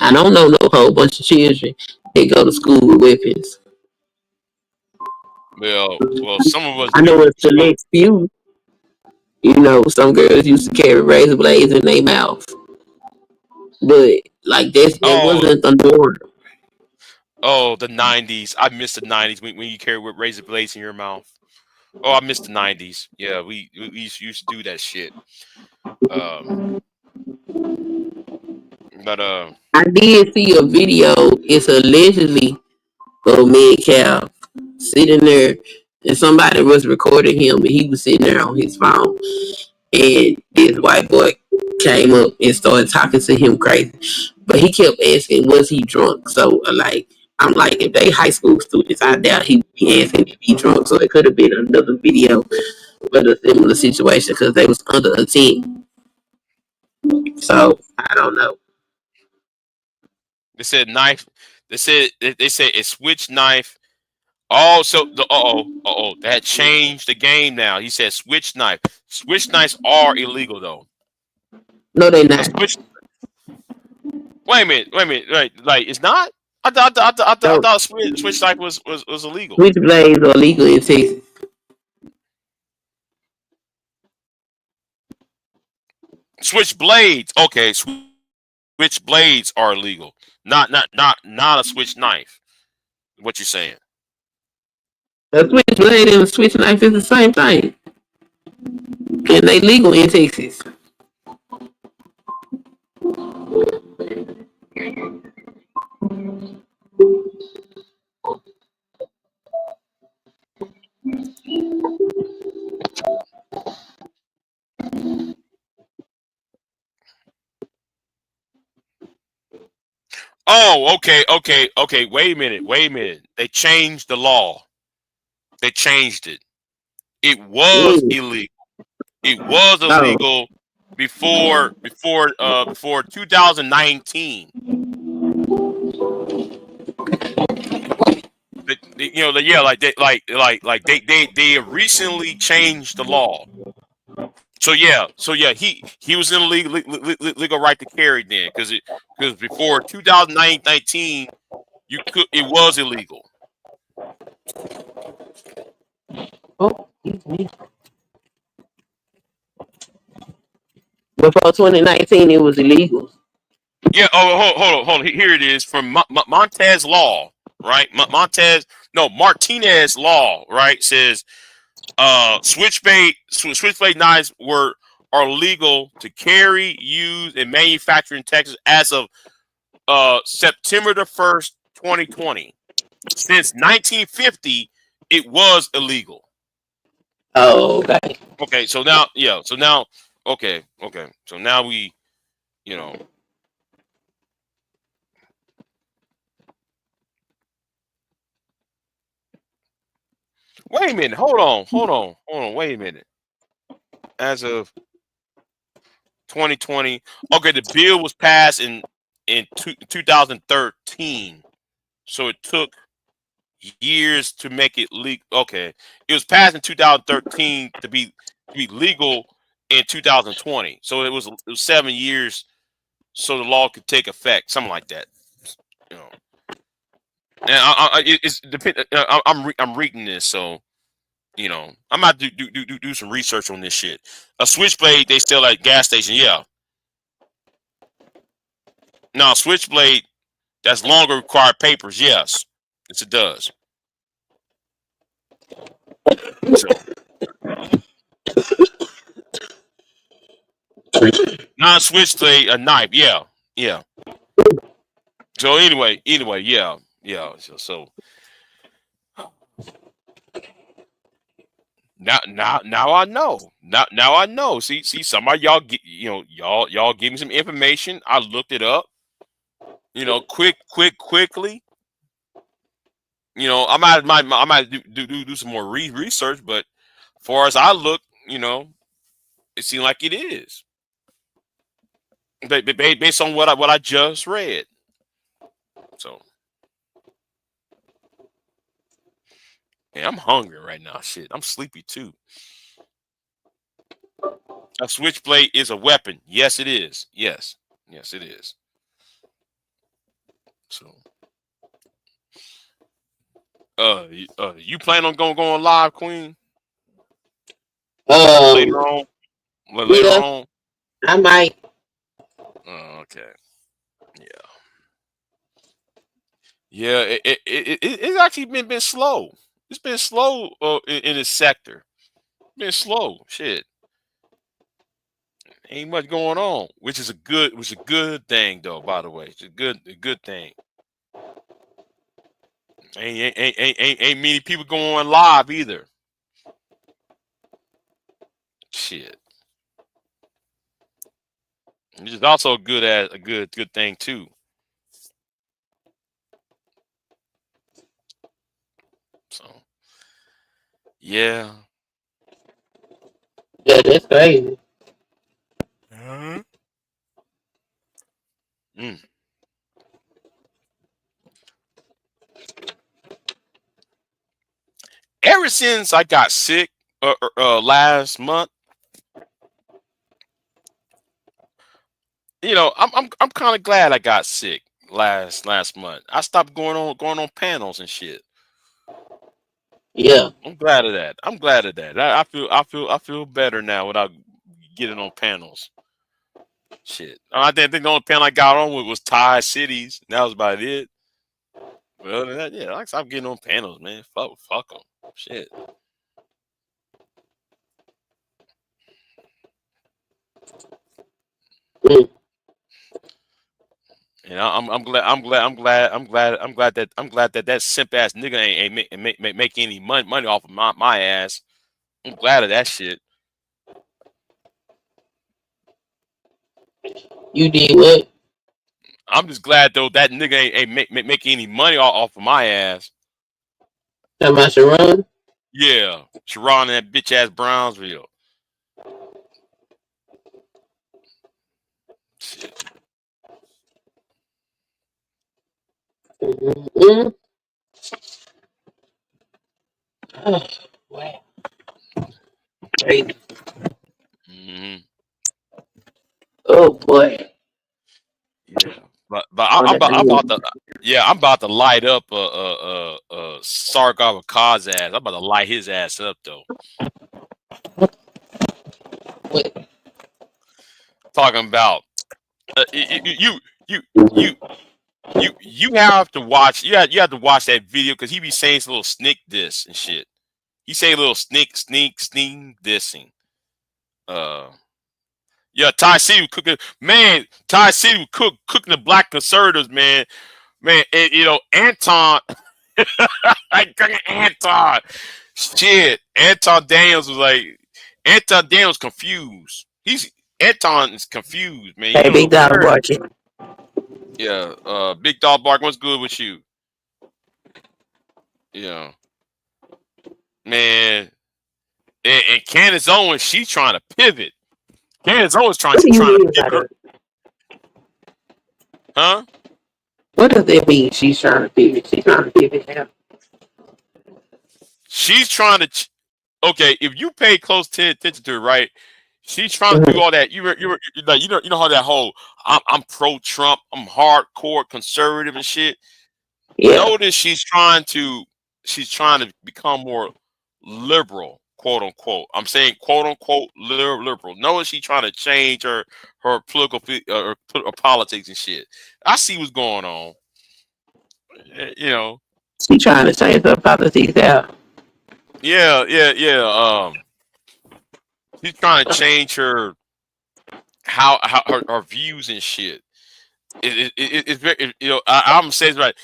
I don't know no whole bunch of children that go to school with weapons. well some of us I know do. a select few. You know, some girls used to carry razor blades in their mouth. But like that Oh wasn't the norm. the 90s. I miss the 90s when you carry with razor blades in your mouth. Oh, I miss the 90s. Yeah, we used to do that shit. Um, but I did see a video. It's allegedly of Metcalf sitting there, and somebody was recording him, and he was sitting there on his phone, and this white boy came up and started talking to him crazy, but he kept asking, "Was he drunk?" So like, I'm like, if they high school students, I doubt he be asking if he drunk. So it could have been another video with a similar situation because they was under a team. So I don't know. they said knife. They said it switched knife. Oh, so the that changed the game now. He said switch knife. Switch knives are illegal though. No, they A not. switch. Wait a minute. Right, like it's not. I No, thought switch knife was illegal. switchblades are legal in Texas. Switch blades. Okay, switch blades are illegal. Not a switch knife. What you saying? A switchblade and a switch knife is the same thing, and they legal in Texas. Oh, okay. Wait a minute. They changed the law. They changed it. It was Mm. illegal. It was Oh, illegal before 2019. Yeah, they recently changed the law. So yeah, he was in the legal right to carry then because before 2019 it was illegal. Oh, excuse me. Before 2019, it was illegal. Yeah. Oh, hold on. Here it is from Montez Law, right? Martinez Law, right? Says switchblade knives are legal to carry, use, and manufacture in Texas as of September the 1st, 2020. Since 1950, it was illegal. Oh, okay. Okay, so now, okay. So now we, you know, wait a minute. Hold on. Wait a minute. As of 2020, okay, the bill was passed in 2013, so it took years to make it legal. Okay, it was passed in 2013 to be legal in 2020, so it was 7 years, so the law could take effect, something like that. You know, and it's depend. I'm reading this, so you know, I'm about to do some research on this shit. A switchblade they sell at gas station, yeah. Now switchblade that's longer require papers, yes. Yes, it does. So, not a switchblade, a knife, yeah. So anyway, yeah. So now I know. Now I know. See, some of y'all get, y'all give me some information. I looked it up. Quickly. I might do some more research, but as far as I look, it seemed like it is. Based on what I just read. So, yeah, I'm hungry right now. Shit, I'm sleepy too. A switchblade is a weapon. Yes, it is. Yes, it is. So, you plan on going live, Queen? Later on. Later Yeah, on. I might. Okay. Yeah. It's actually been slow. It's been slow in this sector. Been slow. Shit. Ain't much going on, which is a good thing though. By the way, it's a good thing. Ain't many people going live either. Shit. Which is also a good thing too. So yeah. Yeah, that's crazy. Mm. Ever since I got sick last month, I'm kind of glad I got sick last month. I stopped going on panels and shit. Yeah. I'm glad of that. I feel better now without getting on panels. Shit. I didn't think the only panel I got on with was Thai Cities. And that was about it. But other than that, yeah, I stopped getting on panels, man. Fuck them. Shit. Mm. And I'm glad that simp ass nigga ain't make any money off of my ass. I'm glad of that shit. You did what? I'm just glad though that nigga ain't making any money off of my ass. Talking about Sharon? Yeah, Sharon and that bitch ass Brownsville. Shit. Mm-hmm. Oh, wow. Crazy. Mm-hmm. Oh boy. Yeah, but I'm about to light up Sarkar ass. I'm about to light his ass up though. What? Talking about you have to watch. You have to watch that video because he be saying some little sneak diss and shit. He say a little sneak dissing. Yeah, Ty City was cooking. Man, Ty City was cooking the black conservatives, man. Man, and, you know, Anton. Anton. Shit. Anton Daniels was like, Anton Daniels confused. Anton is confused, man. Hey, big dog watching. Yeah, Big Dog Bark, what's good with you? Yeah. Man. And Candace Owens, she's trying to pivot. Candace Owens trying to pivot her. Huh? What does that mean? She's trying to pivot. She's trying to pivot now. She's trying to. Okay, if you pay close attention to it, right? She's trying to do all that. You know how that whole I'm pro Trump, I'm hardcore conservative and shit. Yeah. Notice she's trying to become more liberal, quote unquote. I'm saying quote unquote liberal. Notice she's trying to change her political or politics and shit. I see what's going on. You know, She's trying to change her politics out. yeah. She's trying to change her her views and shit. It's very, you know, I'm saying right.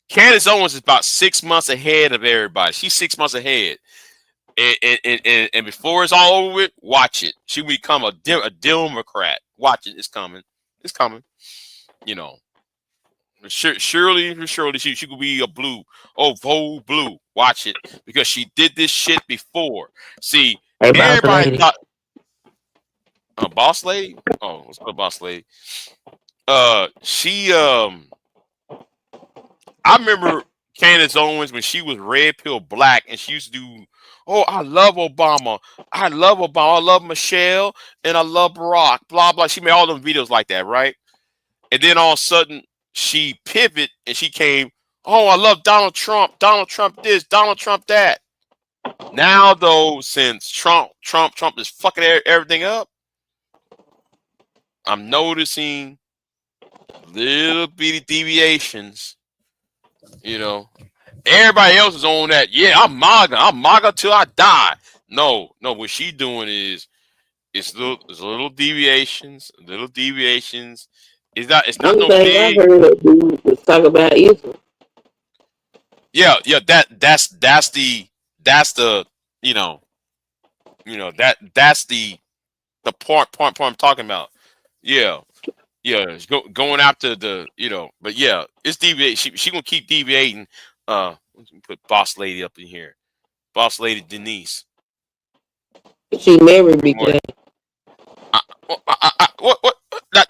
Candace Owens is about 6 months ahead of everybody. She's 6 months ahead, and before it's all over with, watch it. She will become a Democrat. Watch it. It's coming. It's coming. You know. Surely she could be a blue. Oh, vote blue. Watch it because she did this shit before. See, Hey, everybody thought. Boss lady. Oh, what's up, boss lady? She I remember Candace Owens when she was red pill black and she used to do. Oh, I love Obama. I love Obama. I love Michelle and I love Barack. Blah blah. She made all them videos like that, right? And then all of a sudden she pivoted and she came. Oh, I love Donald Trump. Donald Trump this. Donald Trump that. Now though, since Trump is fucking everything up, I'm noticing little bitty deviations. You know, everybody else is on that. Yeah, I'm MAGA till I die. No, what she's doing is it's little deviations. It's not no big. I heard that dude was talk about Israel. Yeah. That's the that's the point I'm talking about. Yeah. It's going after the but yeah, it's deviate. She gonna keep deviating. Put boss lady up in here, boss lady Denise. She married me today. What?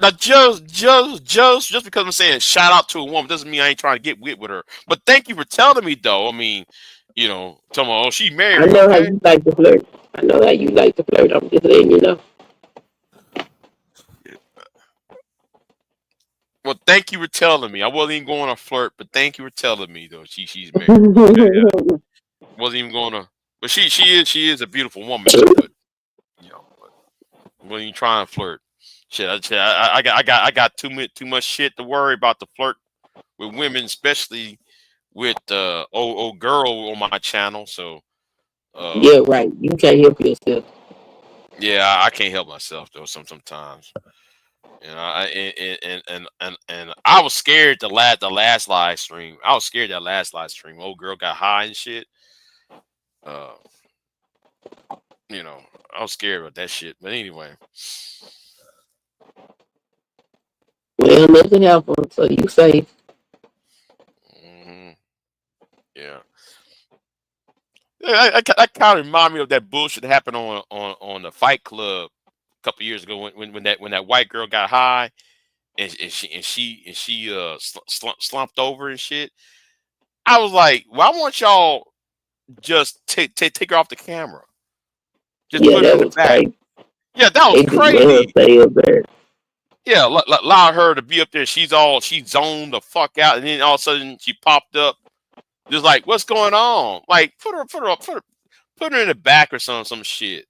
Now, just because I'm saying shout out to a woman doesn't mean I ain't trying to get with her. But thank you for telling me, though. I mean, tell me, oh, she married. I know how you like to flirt. I'm just letting you know. Well, thank you for telling me. I wasn't even going to flirt, but thank you for telling me, though. She's married. Yeah. Wasn't even going to, but she is a beautiful woman. But wasn't even trying to flirt. Shit, I got too much shit to worry about to flirt with women, especially with old girl on my channel. So yeah, right. You can't help yourself. Yeah, I can't help myself though. Sometimes, and I was scared the last live stream. I was scared that last live stream. Old girl got high and shit. I was scared about that shit. But anyway. Well, nothing happened, so you safe. Mm-hmm. Yeah. That kind of remind me of that bullshit that happened on the Fight Club a couple years ago when that white girl got high and she slumped over and shit. I was like, well, I want y'all just take her off the camera. Just put her in the back. Crazy. Yeah, that was crazy. Yeah, allow her to be up there. She's zoned the fuck out, and then all of a sudden she popped up Just like, what's going on? Like, put her in the back or some shit,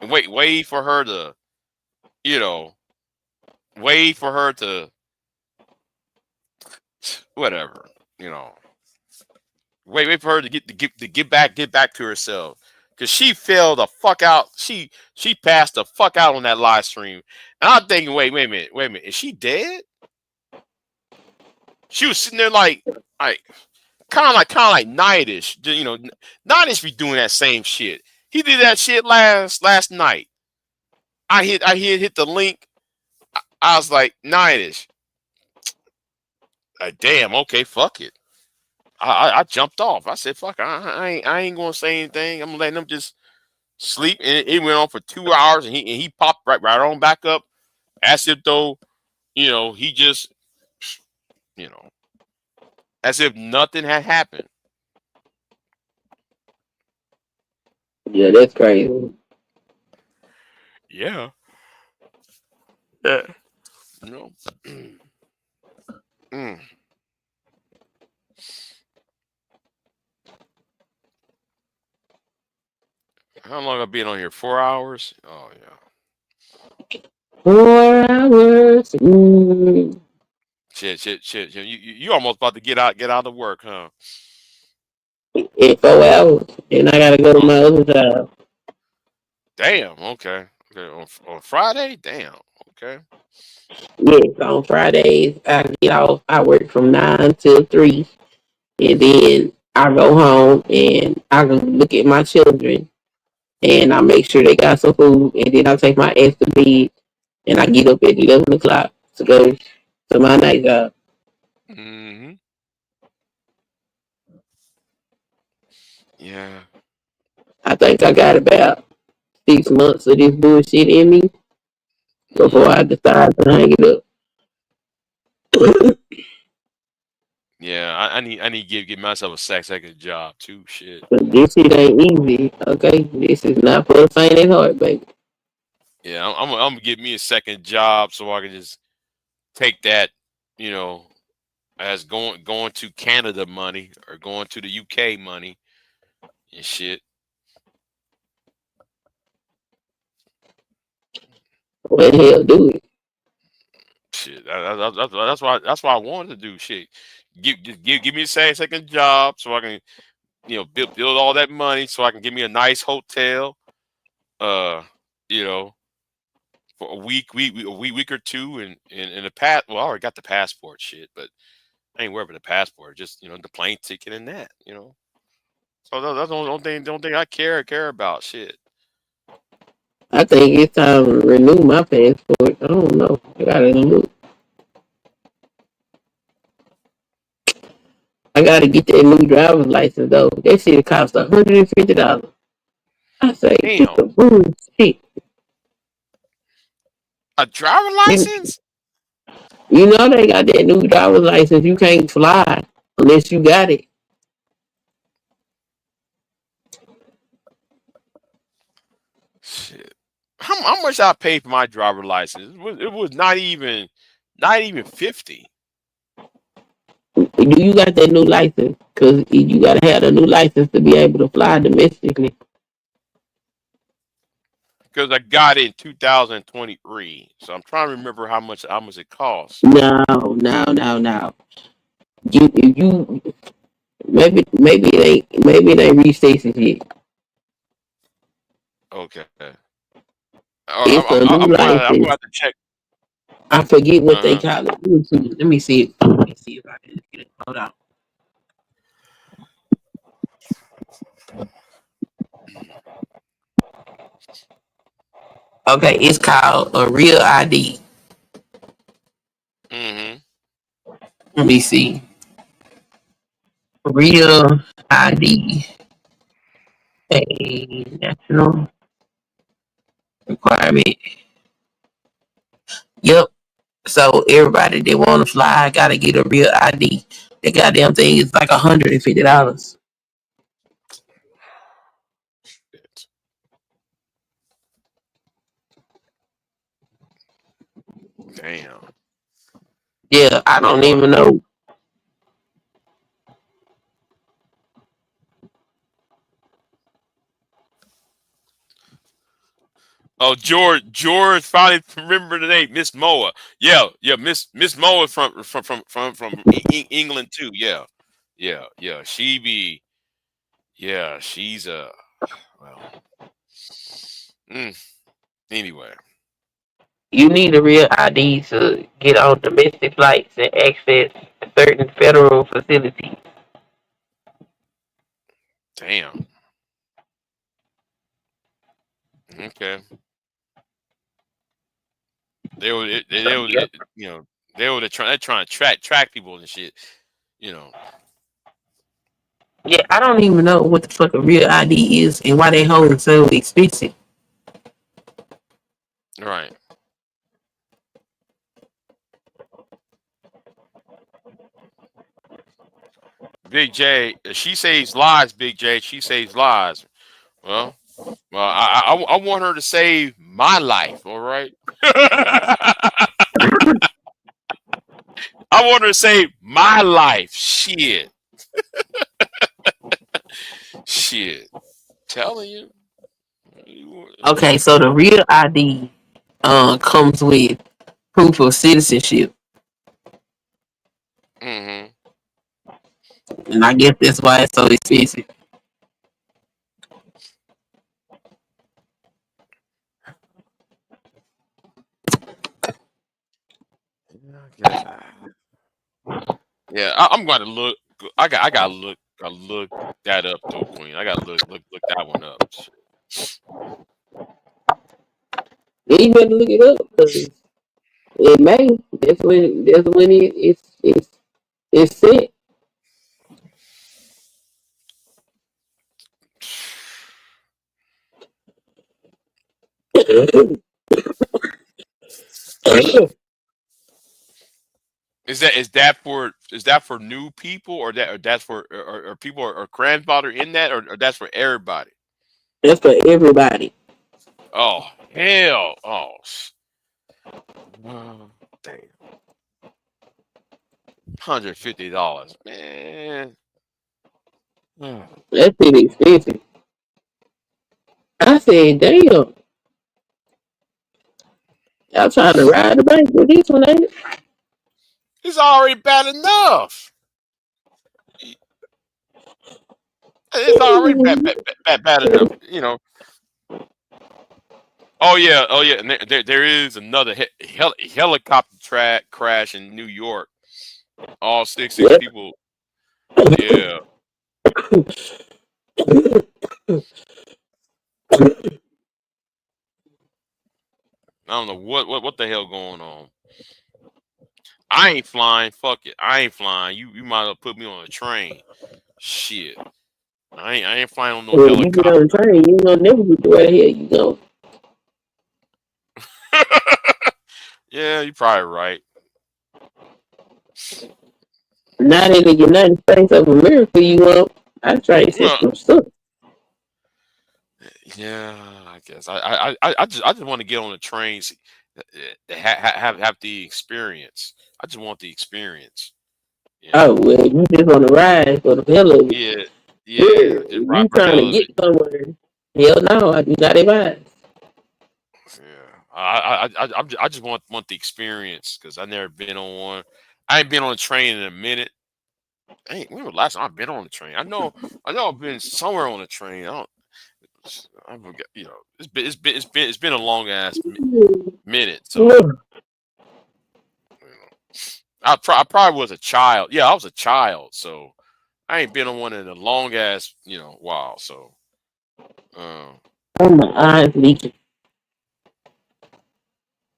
and wait for her to, you know, wait for her to, whatever, you know, wait for her to get back to herself, because she fell the fuck out. She passed the fuck out on that live stream, and I'm thinking, wait a minute, is she dead? She was sitting there like kind of like Nightish, you know. Nightish be doing that same shit. He did that shit last night. I hit the link. I was like, Nightish. Damn, okay, fuck it. I jumped off. I said, fuck, I ain't gonna say anything. I'm letting them just sleep. And it went on for 2 hours, and he popped right on back up, as if though, you know, he just, you know, as if nothing had happened. Yeah, that's crazy. Yeah. Yeah. No. Mm. How long have I been on here? 4 hours? Oh yeah. 4 hours. Shit. You almost about to get out of work, huh? In 4 hours, and I gotta go to Oh, my other job. damn. Okay. On Friday? Damn. Okay. Yes, on Fridays I get off. I work from 9 till 3, and then I go home and I can look at my children and I make sure they got some food, and then I take my ass to bed and I get up at 11 o'clock to go to my night job. Hmm. Yeah. I think I got about 6 months of this bullshit in me before I Hmm. decide to hang it up. Yeah. I need to give myself a second job too. Shit. But this shit ain't easy, okay? This is not for the faint at heart, baby. Yeah. I'm gonna give me a second job so I can just take that, you know, as going to Canada money or going to the UK money and shit. Well, hell, do it. Shit. That's why I wanted to do shit. Give me a second job so I can, you know, build all that money so I can give me a nice hotel. Uh, you know, for a week or two, and in the past. Well, I already got the passport shit, but I ain't worried about the passport. Just, you know, the plane ticket and that. You know, so that's the only thing I care about. Shit. I think it's time to renew my passport. I don't know. I gotta look. I gotta get that new driver's license though. That shit costs $150. I say, get Damn, the bullshit. a driver You, license? you know they got that new driver's license. You can't fly unless you got it. Shit. How much I paid for my driver license? It was not even 50. Do you got that new license? Cause you gotta have a new license to be able to fly domestically. Because I got it in 2023. So I'm trying to remember how much it costs. No, no, no, no. You maybe it ain't reached stations yet. Okay. It's I'm, a I'm, new I'm gonna I'm gonna license. have to check. I forget what they Uh-huh. call it. Let me see. Let me see if I can get it. Hold on. Okay, it's called a real ID. Mm-hmm. Let me see. Real ID. A national requirement. Yep. So everybody that want to fly gotta get a real ID. The goddamn thing is like $150. Damn. Yeah, I I'm don't gonna even know. Oh, George finally remembered the name, Miss Moa. Yeah, Miss Moa from England too. Yeah, yeah. She's well. Anyway, You need a real ID to get on domestic flights and access certain federal facilities. damn. Okay, they were Yep. they're trying to track people and shit. You know, Yeah, I don't even know what the fuck a real ID is and why they hold it so expensive. right. Big J, she saves lives. Big J, she saves lives. Well, I want her to save my life. All right. I want her to save my life. Shit. Telling you. Okay, so the real ID comes with proof of citizenship, Mm-hmm. and I guess that's why it's so expensive. Yeah, I'm going to look. I got to look that up though, Queen. I got to look that one up. Yeah, you better look it up because it may. That's when it's set. Is that for new people or that's for or people are grandfather in that or that's for everybody? That's for everybody. Oh hell! Oh, damn. $150, man. Mm. That's pretty expensive. I said, damn, y'all trying to ride the bank with this one, ain't it? It's already bad enough. It's already bad enough. Oh yeah. And there is another helicopter crash in New York. All six Yep. people. Yeah, I don't know what the hell going on. I ain't flying. Fuck it. I ain't flying. You might as well put me on a train. Shit. I ain't flying on no Well, you get on the helicopter. train, you gonna never get to where the hell you go. Yeah, you're probably right. Not in the Shit. United States of America, you won't. Our train Well, system sucks. yeah, I guess I just want to get on the trains, have the experience. I just want the experience. You Oh, know. well, you just on the ride for the hell of it. Yeah, yeah. Yeah, Just you right trying to hell of get it. somewhere. Hell no, I do not advise. Yeah. I just want the experience because I never been on one. I ain't been on a train in a minute. When was the last time I've been on a train? I know I've been somewhere on a train. I forget. It's been a long ass minute. So you know, I probably was a child. Yeah, I was a child. So I ain't been on one in a long ass while. So um, Oh, my eyes leaking.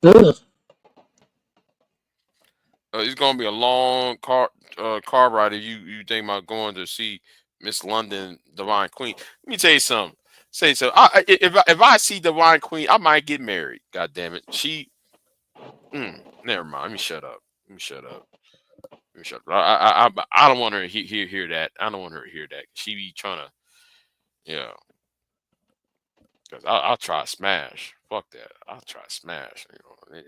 Ugh. it's gonna be a long car ride if you think about going to see Miss London Divine Queen. Let me tell you something. Say so. If I see Divine Queen, I might get married. God damn it. Never mind. Let me shut up. Let me shut up. Let me shut up. I don't want her to hear that. I don't want her to hear that. She be trying to, yeah. Because I'll try to smash. Fuck that. I'll try to smash.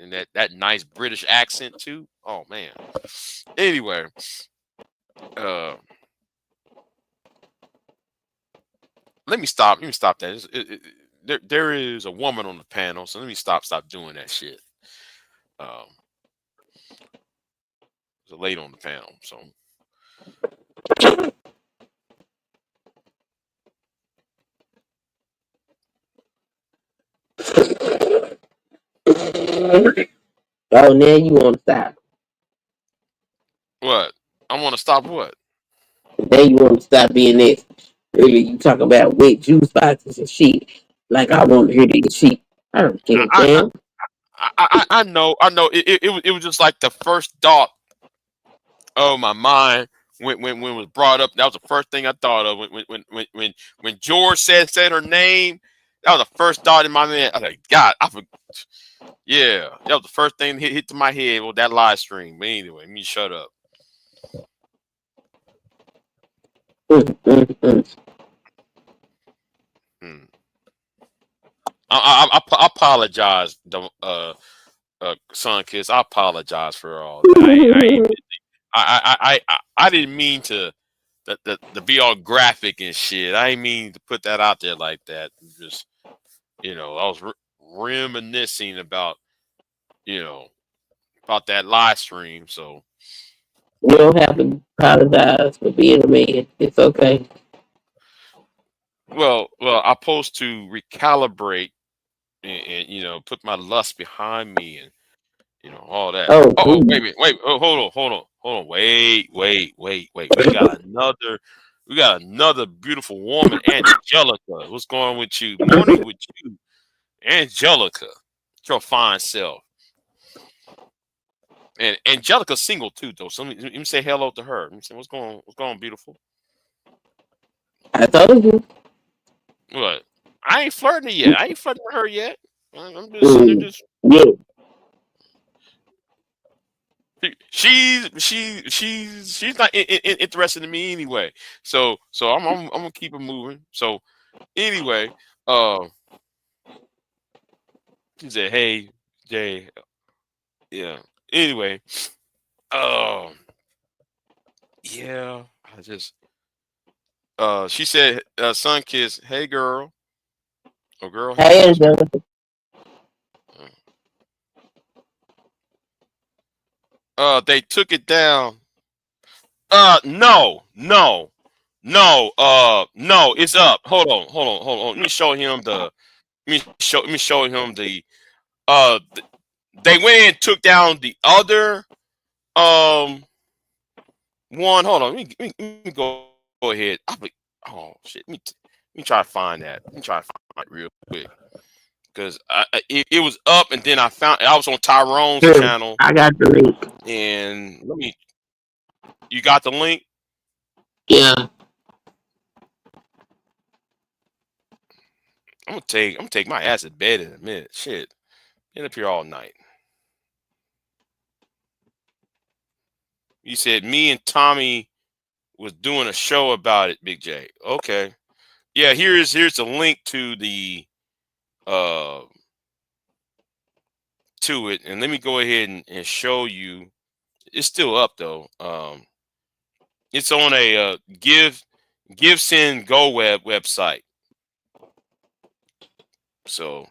And that nice British accent too. Oh man. Anyway, uh, let me stop. Let me stop that. there is a woman on the panel, so let me stop doing that shit. There's a lady on the panel, so. Oh, now you want to stop. What? I want to stop what? Now you want to stop being this. Really, you talk about wet juice boxes and shit. Like I want to hear that shit. I don't give a damn. I know. It was just like the first thought of my mind when it was brought up. That was the first thing I thought of when George said her name. That was the first thought in my mind. I was like, God, yeah, that was the first thing that hit to my head with that live stream. But anyway, let me shut up. I apologize, Son Kiss. I apologize for all that. I didn't mean to be all graphic and shit. I didn't mean to put that out there like that. Just I was reminiscing about about that live stream. So You don't have to apologize for being a man. It's okay. well, I'm supposed to recalibrate and put my lust behind me and all that. Oh, Oh, wait a please. minute. Wait. Oh, hold on. Wait. We got another beautiful woman, Angelica. What's going on with you? Morning with you, Angelica. Your fine self. And Angelica's single too, though. So let me say hello to her. Let me say what's going on, beautiful. I told you. What? I ain't flirting yet. I ain't flirting with her yet. I'm just sitting there just. Yeah. She's not interested in me anyway. So I'm gonna keep it moving. So anyway, she said, "Hey, Jay, yeah." Anyway, yeah, I just she said, "Son, kiss, hey girl, or girl, hey." Hey, Angelica. They took it down. No. No, it's up. Hold on. Let me show him the. Let me show him the. They went in and took down the other one. Hold on. Let me go ahead. Oh shit. Let me try to find that. Let me try to find it real quick because it was up and then I was on Tyrone's Sure. channel I got the link. and you got the link. Yeah. I'm gonna take my ass to bed in a minute. Shit, been up here all night. You said me and Tommy was doing a show about it, Big J. Okay, yeah. Here's the link to the to it, and let me go ahead and show you. It's still up though. It's on a Give Send Go website. So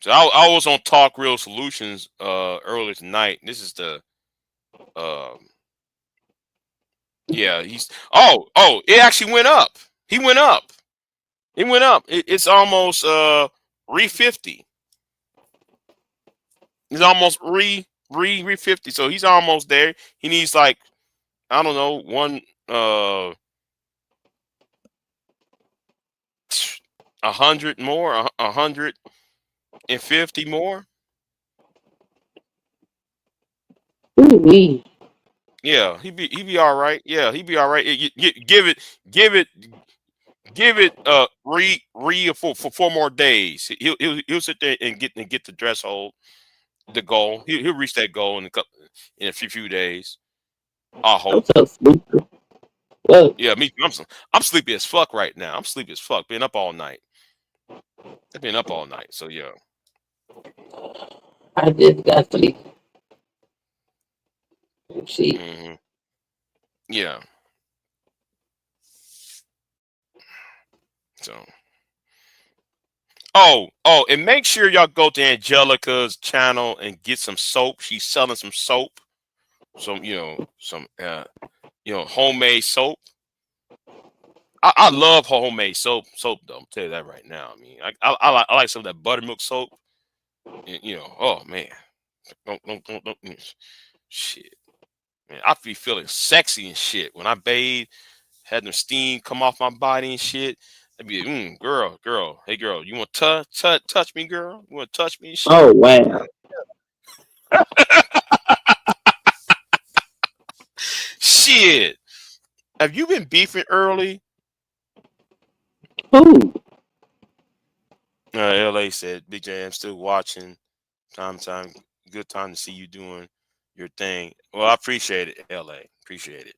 I was on Talk Real Solutions earlier tonight. This is the yeah, it actually went up. He went up. It went up. It's almost 350. He's almost 350. So he's almost there. He needs like I don't know, 100 more, 150 more. Ooh-wee. Yeah, he be all right. Yeah, he be all right. Give it re for 4 more days. He'll sit there and get the dress hold, the goal. He'll reach that goal in a few days. I I'm hope. so sleepy. Whoa. Yeah, me. I'm sleepy as fuck right now. I'm sleepy as fuck. Been up all night. I've been up all night. So yeah. I just got sleep. Shit. Yeah. So. and make sure y'all go to Angelica's channel and get some soap. She's selling some soap, some homemade soap. I love homemade soap though. I'll tell you that right now. I mean, I like some of that buttermilk soap. And, oh man, don't shit, man. I be feeling sexy and shit when I bathe, had the steam come off my body and shit. I'd be girl, hey girl, you want to touch me, girl? You want to touch me and shit? Oh wow. Shit, have you been beefing early? Who? LA said, Big J, I'm still watching. Time, good time to see you doing your thing. Well, I appreciate it, LA. Appreciate it.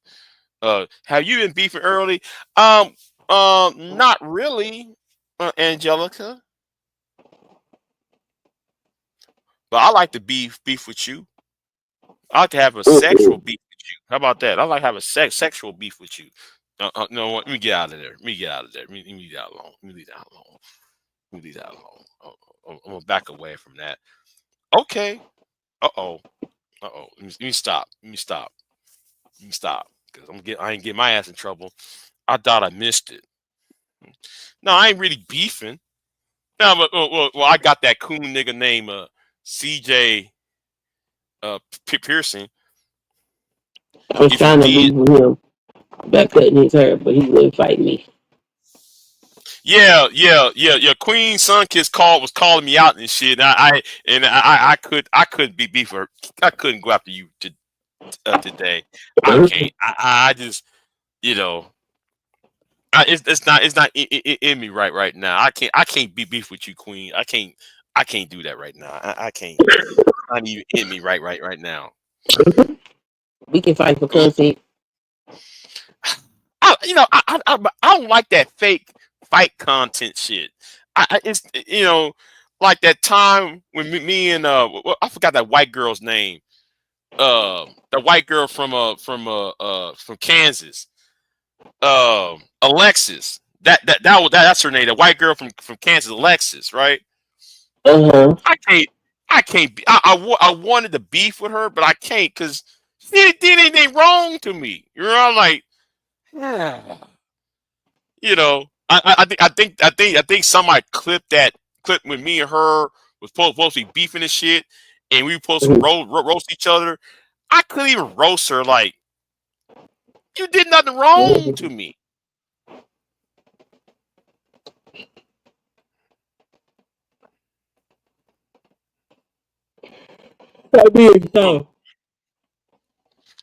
Have you been beefing early? Not really, Angelica. But I like to beef with you. I like to have a sexual beef with you. How about that? I like to have a sexual beef with you. No, let me get out of there. Let me get out of there. Let me leave that alone. Let me leave that alone. Let me leave that alone. I'm gonna back away from that. Okay. Uh-oh. Let me stop. Let me stop. Because I ain't get my ass in trouble. I thought I missed it. No, I ain't really beefing. No, but well, I got that coon nigga named CJ Pearson. I was trying to beef with him by cutting his hair, but he wouldn't fight me. Yeah. Queen Sunkiss was calling me out and shit. I couldn't be beefer. I couldn't go after you today. I can't. I just it's not in me right now. I can't be beef with you, Queen. I can't do that right now. I can't. Not even in me right now. We can fight for content. I don't like that fake fight content shit. It's like that time when me and I forgot that white girl's name. The white girl from Kansas. Alexis. That's her name. The white girl from Kansas, Alexis, right? I can't be. I wanted to beef with her, but I can't because she did anything wrong to me. I'm like, I think somebody clipped that clip when me and her was supposed to be beefing and shit, and we were supposed to roast each other. I couldn't even roast her. Like, you did nothing wrong to me.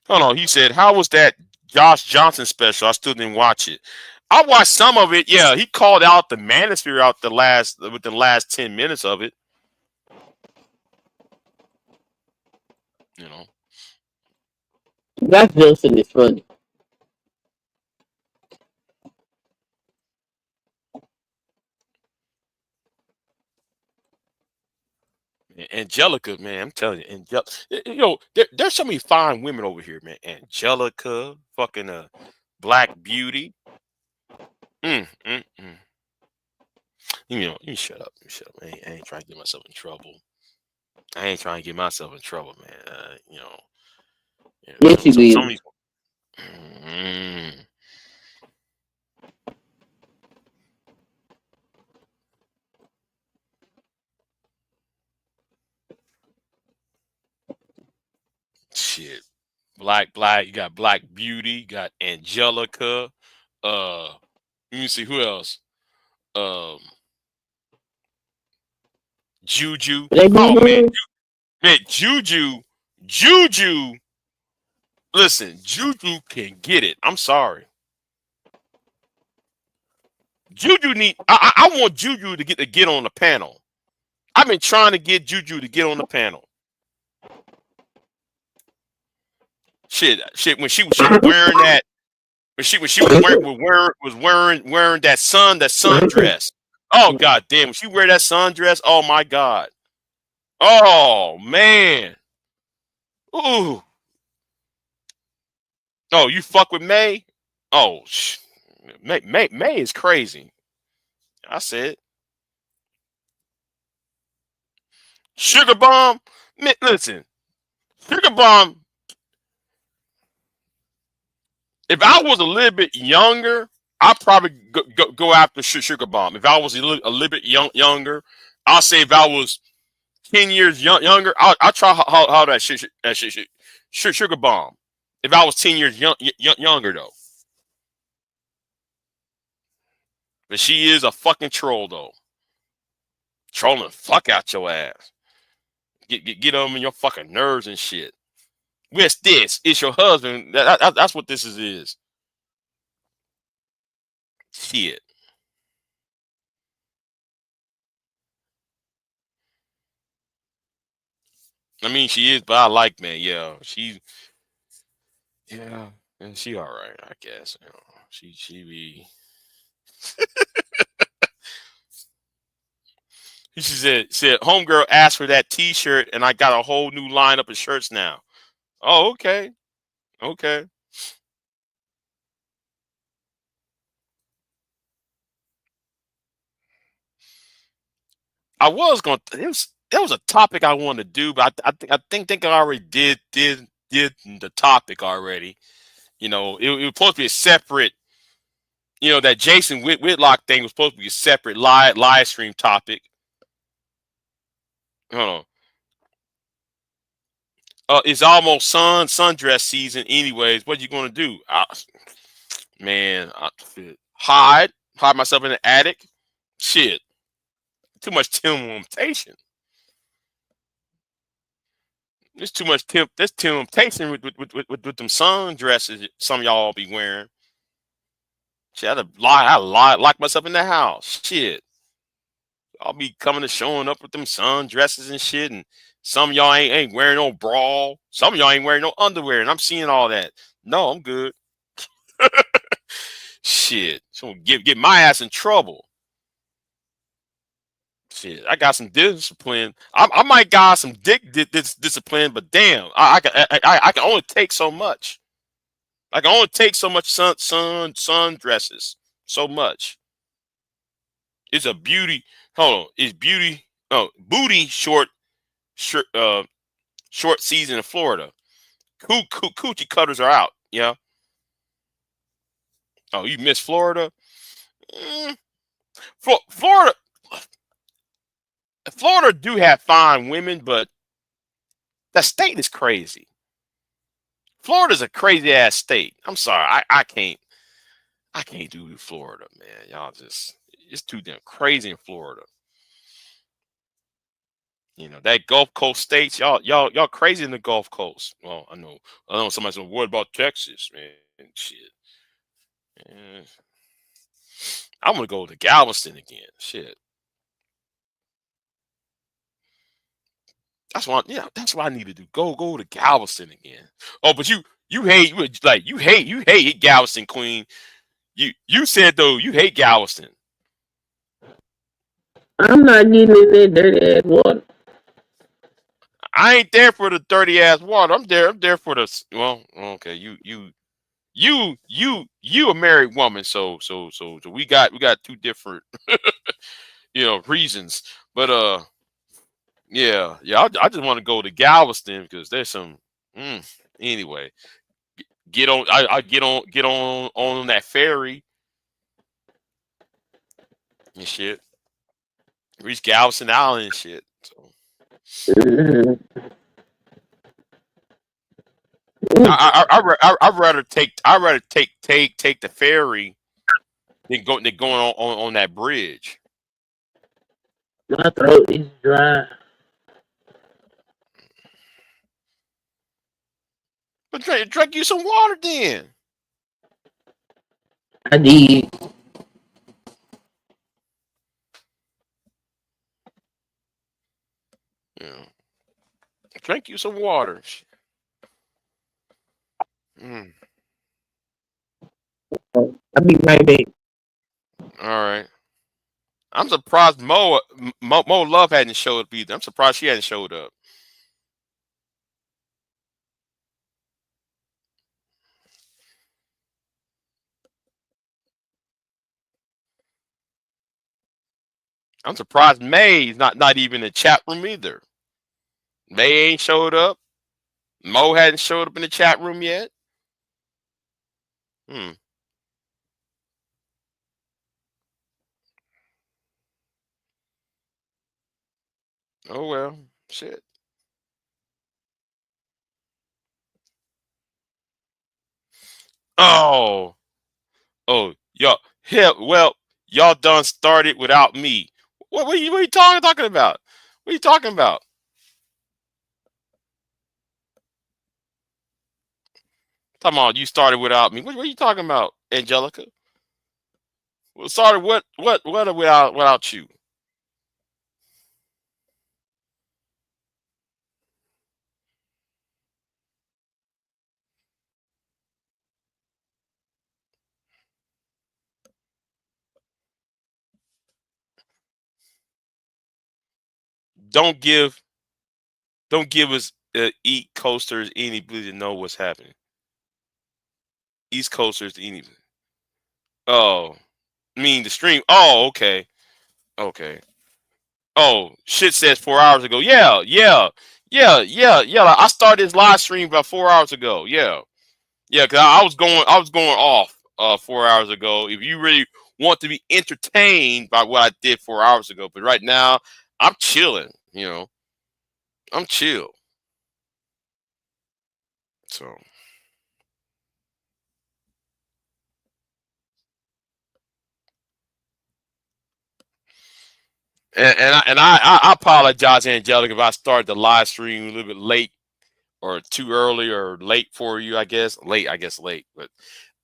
Hold on, he said, "How was that Josh Johnson special?" I still didn't watch it. I watched some of it. Yeah, he called out the manosphere out with the last 10 minutes of it. That Wilson is funny. Angelica, man, I'm telling you, there's so many fine women over here, man. Angelica, fucking Black Beauty. You shut up. I ain't trying to get myself in trouble. Man. Yes, you Some of will. these. Shit. Black, you got Black Beauty, you got Angelica, let me see who else. Juju. Oh man, Juju. Listen, Juju can get it. I'm sorry. Juju I want Juju to get on the panel. I've been trying to get Juju to get on the panel. Shit. When she was wearing that, when she was wearing that sun dress. Oh god damn! When she wear that sundress, oh my god! Oh man! Ooh! Oh, you fuck with May? Oh, May is crazy. I said, Sugar Bomb. Listen, Sugar Bomb. If I was a little bit younger, I'd probably go after Sugar Bomb. If I was a little bit younger, I'll say if I was 10 years younger, I'll try how that Sugar Bomb. If I was 10 years younger, though. But she is a fucking troll, though. Trolling the fuck out your ass. Get on your fucking nerves and shit. What's this? It's your husband. That's what this is. Shit. I mean, she is, but I like, man. Yeah, yeah, and she all right, I guess. You know, she be. She said, homegirl asked for that T-shirt, and I got a whole new lineup of shirts now. Oh, okay, okay. I was going. There was a topic I wanted to do, but I think I already did the topic already. You know, it was supposed to be a separate. You know, that Jason Whitlock thing was supposed to be a separate live stream topic. Hold on. It's almost sundress season, anyways. What you gonna do? Man, hide myself in the attic. Shit, too much temptation. There's too much There's temptation with them sundresses. Some of y'all be wearing. Shit, I lock myself in the house. Shit, I'll be coming to showing up with them sundresses and shit, and some of y'all ain't wearing no bra. Some of y'all ain't wearing no underwear, and I'm seeing all that. No, I'm good. Shit, so get my ass in trouble. Shit, I got some discipline. I might got some discipline, but damn, I can only take so much. I can only take so much sundresses. So much. It's a beauty. Hold on, it's beauty. Oh, booty short season in Florida. Coochie cutters are out. Yeah. Oh, you miss Florida? Mm, Florida. Florida do have fine women, but that state is crazy. Florida's a crazy ass state. I'm sorry, I can't do Florida, man. Y'all it's too damn crazy in Florida. You know that Gulf Coast states, y'all crazy in the Gulf Coast. Well, I know somebody's gonna worry about Texas, man. Shit. Man. I'm gonna go to Galveston again. Shit. That's what I need to do. Go to Galveston again. Oh, but you hate Galveston, Queen. You said though you hate Galveston. I'm not getting in that dirty ass water. I ain't there for the dirty ass water. I'm there for the okay. You a married woman, so we got two different reasons. But yeah. I just want to go to Galveston because there's some anyway. Get on I get on that ferry and shit. Reach Galveston Island and shit. So I'd rather take the ferry than going on that bridge. My throat is dry. But drink you some water then. I did. Yeah. Drink you some water. Mm. I'll be right back. All right. I'm surprised Mo Love hadn't showed up either. I'm surprised she hadn't showed up. I'm surprised May's not even in the chat room either. May ain't showed up. Mo hadn't showed up in the chat room yet. Oh well, shit. Oh, y'all. Hell, well, y'all done started without me. What are you talking about? What are you talking about? Talking about you started without me. What are you talking about, Angelica? Well, started what without you? Don't give us East Coasters any ability to know what's happening. East Coasters any. Oh, mean the stream. Oh, okay, okay. Oh, shit says 4 hours ago. Yeah. Like, I started this live stream about 4 hours ago. Yeah. Cause I was going off 4 hours ago. If you really want to be entertained by what I did 4 hours ago, but right now I'm chilling. I'm chill. So. And I apologize, Angelica, if I started the live stream a little bit late or too early or late for you. I guess late, but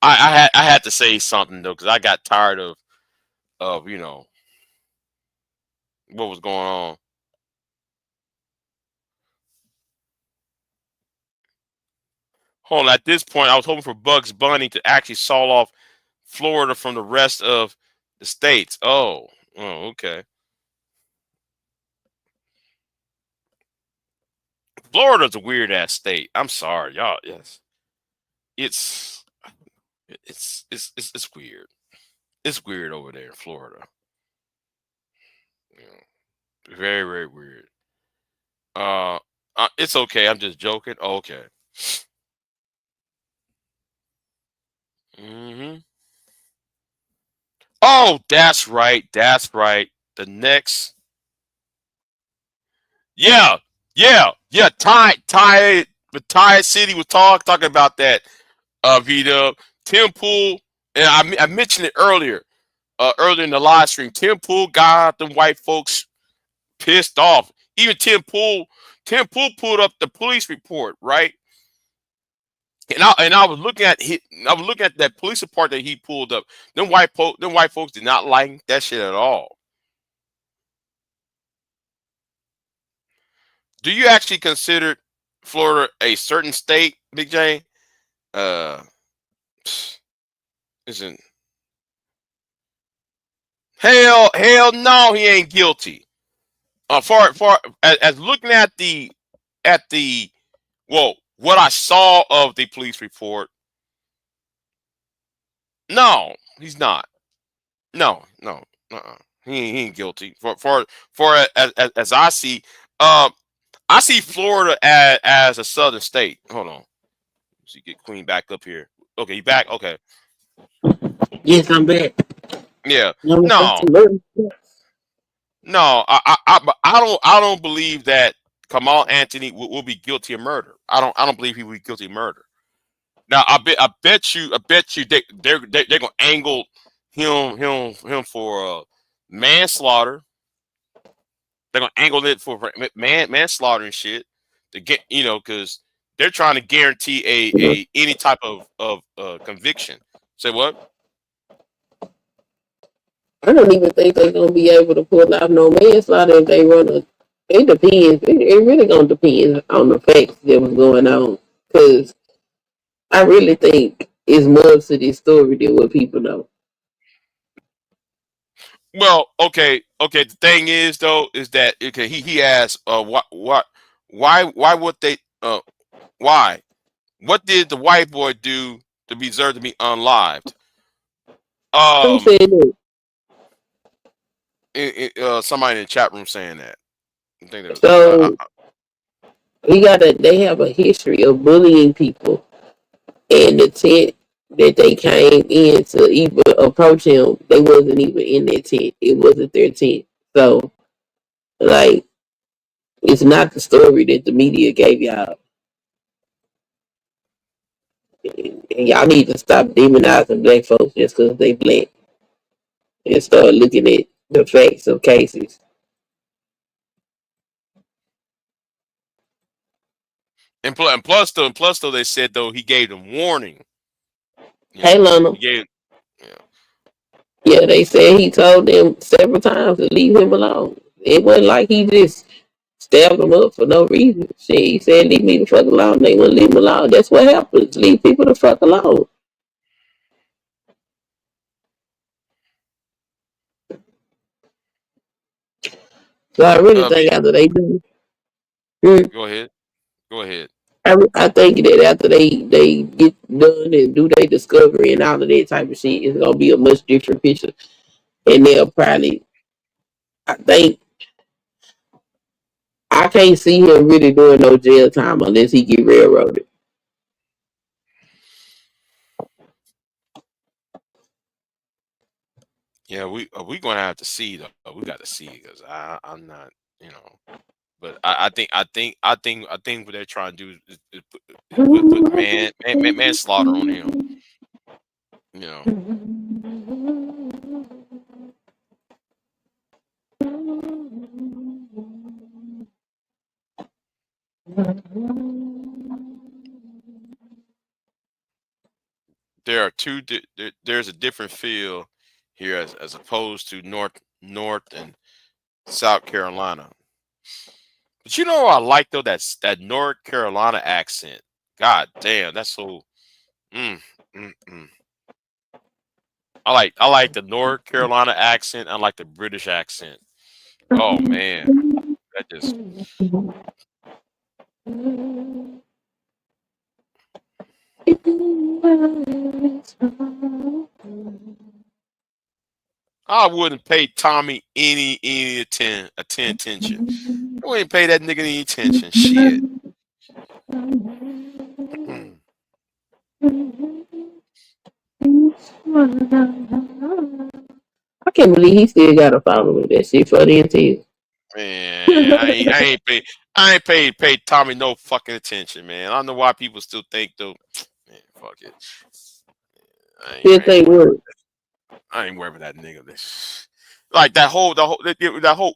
I had to say something though because I got tired of what was going on. Hold on, at this point, I was hoping for Bugs Bunny to actually saw off Florida from the rest of the states. Oh, okay. Florida's a weird ass state. I'm sorry, y'all. Yes, it's it's weird. It's weird over there in Florida. You know, very very weird. Uh, it's okay. I'm just joking. Oh, okay. hmm Oh, that's right. That's right. The next, yeah, yeah. Ty City was talking about that. Vito Tim Pool, and I mentioned it earlier. Earlier in the live stream, Tim Pool got them white folks pissed off. Even Tim Pool pulled up the police report, right? And I was looking at that police report that he pulled up. Them white folks did not like that shit at all. Do you actually consider Florida a certain state, Big J? Uh, isn't hell no, he ain't guilty. For as looking at the well, what I saw of the police report, no, he's not. No. He ain't guilty. For as I see, um, I see Florida as a southern state. Hold on, so you get Queen back up here. Okay, you back? Okay, Yes, I'm back. yeah. No, No, I don't believe that Kamal Anthony will be guilty of murder. I don't believe he will be guilty of murder. Now I bet you they're gonna angle him for manslaughter. They're gonna angle it for manslaughter and shit to get because they're trying to guarantee a any type of conviction. Say what? I don't even think they're gonna be able to pull out no manslaughter if they run a. It depends. It really gonna depend on the facts that was going on. Cause I really think it's more to this story than what people know. Well, okay. The thing is though is that okay he asked why would they why what did the white boy do to deserve to be unlived? Who said that? Somebody in the chat room saying that. I think that was, So They have a history of bullying people, and the tent that they came in to even approach him, they wasn't even in their tent. It wasn't their tent. So, like, it's not the story that the media gave y'all. And y'all need to stop demonizing black folks just because they black and start looking at the facts of cases. And plus though, they said though he gave them warning. Hey, Lana. He gave. Yeah. Yeah, they said he told them several times to leave him alone. It wasn't like he just stabbed them up for no reason. Shit, he said, leave me the fuck alone. They wouldn't leave him alone. That's what happens. Leave people the fuck alone. So I really think after they do, Go ahead. Go ahead. I think that after they get done and do their discovery and all of that type of shit, it's gonna be a much different picture. And they'll probably, I think, I can't see him really doing no jail time unless he get railroaded. Yeah, we gonna have to see though. We got to see because I'm not, but I think what they're trying to do is put manslaughter on him. You know, there are there's a different feel here as opposed to North and South Carolina. But you know what I like though, that's that North Carolina accent. God damn, that's so. Mm, mm, mm. I like the North Carolina accent. I like the British accent. Oh man, that just. I wouldn't pay Tommy any attention. I wouldn't pay that nigga any attention. Shit. I can't believe he still got a following. That shit funny as hell. Man, I ain't paid Tommy no fucking attention, man. I don't know why people still think though. Man, fuck it. Still I ain't think worried. what? I ain't worried about that nigga. Like that whole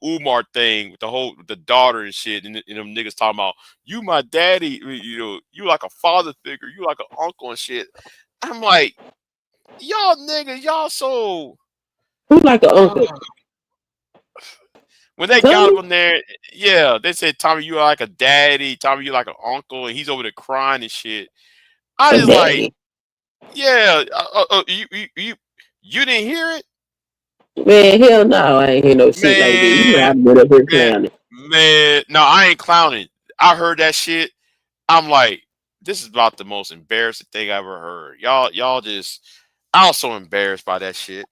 Umar thing with the daughter and shit, and them niggas talking about you my daddy, you like a father figure, you like an uncle and shit. I'm like, y'all niggas, y'all so. Who's like an uncle? When they got Tommy? him in there, yeah, they said Tommy, you are like a daddy, Tommy, you like an uncle, and he's over there crying and shit. I A just like, daddy? yeah, you didn't hear it, Man, hell no, I ain't hear no shit like that. You know man, I've been up here man, clowning. man. No, I ain't clowning. I heard that shit. I'm like, this is about the most embarrassing thing I ever heard. Y'all just, I was so embarrassed by that shit.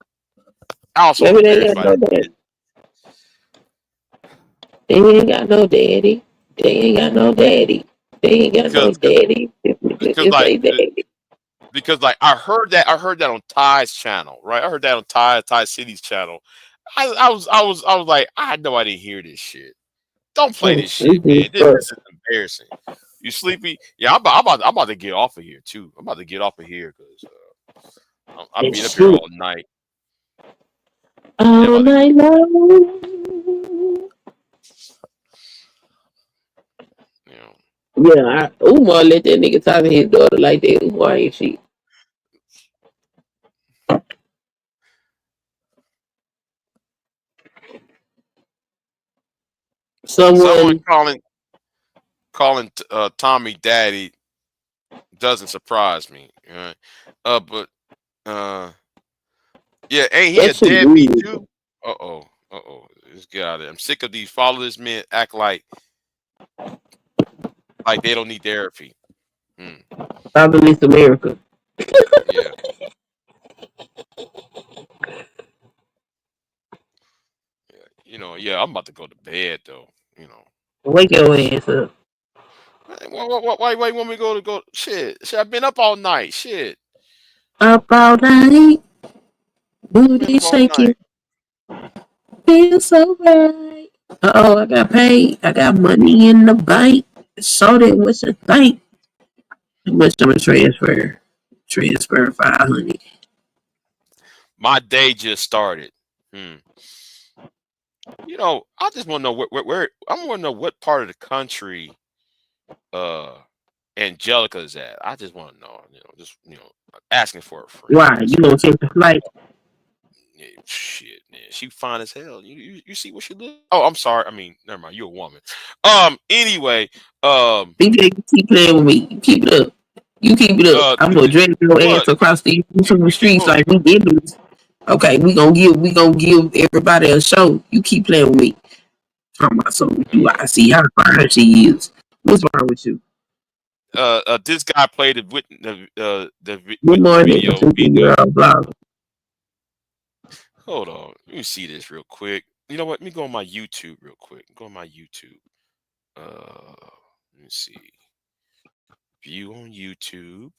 I was so Maybe they embarrassed ain't by got no that daddy. shit. They ain't got no daddy. They ain't got no daddy. They ain't got no Because, daddy. because It's like, a daddy. because like I heard that on Ty's channel, right? I heard that on Ty City's channel. I was like, I know I didn't hear this shit. Don't play this shit, man. This is embarrassing. You sleepy? Yeah, I'm about to get off of here too. I'm about to get off of here because I've been up It's here true. all night. Yeah, I'm All about to get. night long. You know, Yeah, Umar let that nigga talk to his daughter like that. Umar ain't shit. someone Someone, calling Tommy Daddy doesn't surprise me. Right? But uh, yeah, ain't he a that shit deadbeat weird. too? Uh oh. Let's get out of there. I'm sick of these fatherless men act like they don't need therapy. Hmm. Fatherless America. Yeah. Yeah. Yeah, I'm about to go to bed though. Wake your ass up. Why you want me to go? Shit, I've been up all night. Shit, Up all night, I've been booty up all shaking, night. feels so right. Oh, I got paid. I got money in the bank. So that what's the think? How much I'm gonna transfer? Transfer 500. My day just started. Hmm. You know, I just want to know where I want to know what part of the country Angelica is at. I just want to know. Just asking for a friend. Why? You gonna take the flight? Yeah, shit, man. She fine as hell. You see what she look? Oh, I'm sorry. I mean, never mind. You're a woman. Anyway, BJ, keep playing with me. Keep it up. You keep it up. I'm gonna drag your ass what? across the streets Oh, like we did this. Okay, we gonna give everybody a show. You keep playing with me. Talking about something you I see how fine she is. What's wrong with you? this guy played the Good morning, video. 50-year-old blogger. Hold on. Let me see this real quick. You know what? Let me go on my YouTube real quick. Go on my YouTube. Let me see. View on YouTube.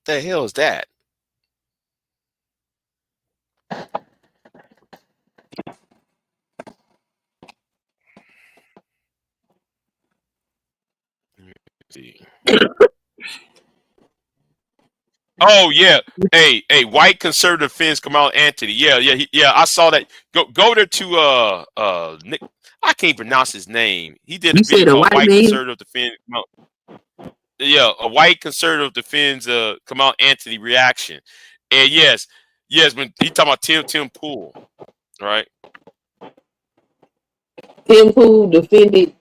The hell is that? Let me see. Oh yeah, hey, white conservative fans Kamala Anthony. Yeah. I saw that. Go there to Nick. I can't pronounce his name. He did a You video said a called white "White man? Conservative Defends." Yeah, a white conservative defends Kamala Anthony reaction. And yes, when he talking about Tim Pool, right? Tim Pool defended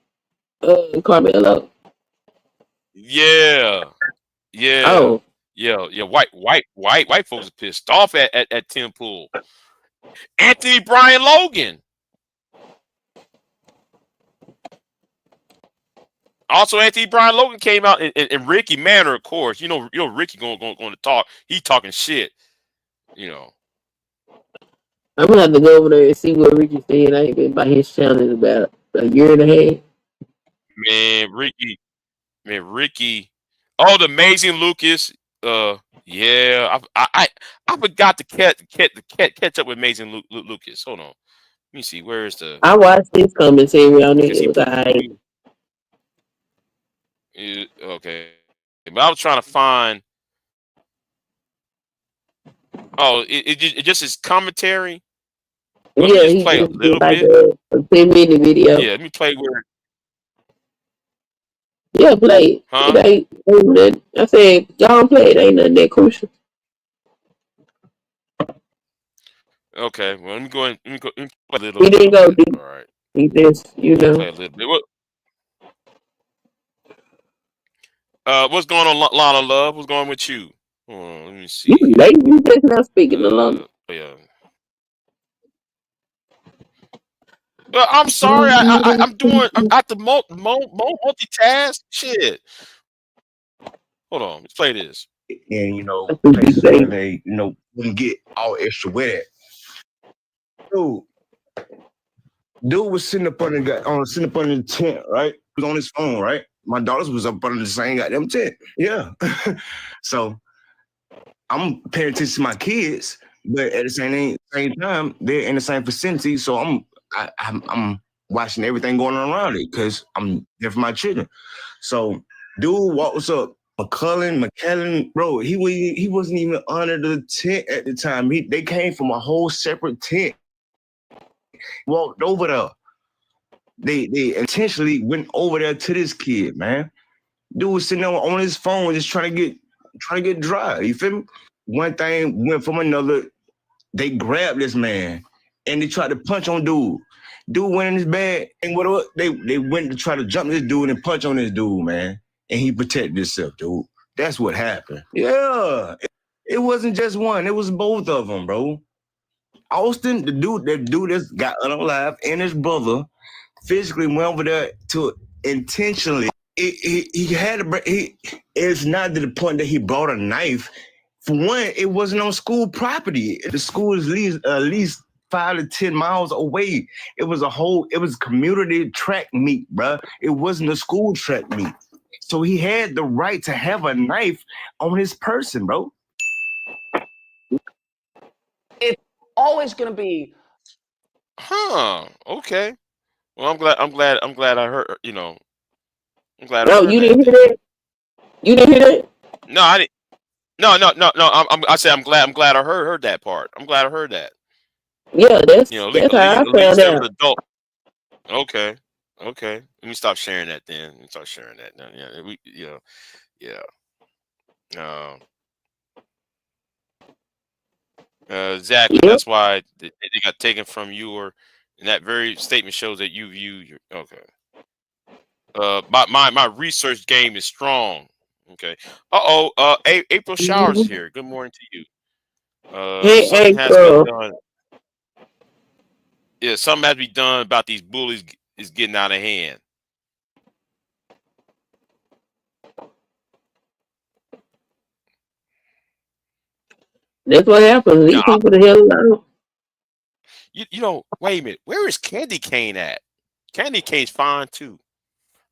Carmelo. Yeah, yeah, Oh, yeah. White folks are pissed off at Tim Pool. Anthony Brian Logan. Also, Anthony Brian Logan came out and Ricky Manor, of course. You know, Ricky going to talk. He talking shit. You know, I'm gonna have to go over there and see what Ricky said. I ain't been by his channel in about a year and a half. man, Ricky. Oh, the amazing Lucas. Yeah, I forgot to catch up with amazing Lucas. Hold on, let me see. Where is the? I watched his commentary on it. Because It he was put. alright. Okay, but I was trying to find. Oh, it just his commentary. Let me Yeah, just he play a just did little like bit. a 10-minute video. Yeah, let me play where. Yeah, play it. It Huh? ain't nothing. I said, y'all play it. Ain't nothing that crucial. Okay, well let me go and let me play a He didn't little go bit. deep. All right, He just, let me play a little bit. What's going on, Lana Love? What's going on with you? Hold on, let me you see here. late. You just not speaking alone. Yeah. Well, I'm sorry. I'm at the multitask. Shit. Hold on. Let's play this. And places where they wouldn't get all extra wet at. Dude was sitting up under the tent, right? He was on his phone, right? My daughters was up under the same goddamn tent. Yeah. So I'm paying attention to my kids, but at the same time, they're in the same vicinity. So I'm watching everything going on around it because I'm there for my children. So dude walks up, McKellen, bro, he wasn't even under the tent at the time. They came from a whole separate tent. Walked over there. They intentionally went over there to this kid, man. Dude was sitting there on his phone just trying to get dry. You feel me? One thing went from another. They grabbed this man and they tried to punch on dude. Dude went in his bag and what they went to try to jump this dude and punch on this dude, man. And he protected himself, dude. That's what happened. Yeah. It wasn't just one, it was both of them, bro. Austin, that dude that's got unalive, and his brother physically went over there to intentionally. It's not to the point that he brought a knife. For one, it wasn't on school property. The school is leased 5 to 10 miles away. It was community track meet, bruh. It wasn't a school track meet. So he had the right to have a knife on his person, bro. It's always going to be. Okay. Well, I'm glad I heard. I'm glad I No, heard you that. didn't hear that? You didn't hear that? No, I didn't. No. I said I'm glad I heard that part. I'm glad I heard that. Yeah, At that's how I least found there was out. adult. Okay. Let me stop sharing that then. Let me start sharing that then. Yeah. Exactly. Yep. That's why they got taken from you, and that very statement shows that you view your. Okay. My research game is strong. Okay. April Showers here. Good morning to you. Hey, Something has to be April. done. Yeah, something has to be done about these bullies is getting out of hand. That's what happens. Now, Leave people the hell alone. wait a minute. Where is Candy Cane at? Candy Cane's fine too.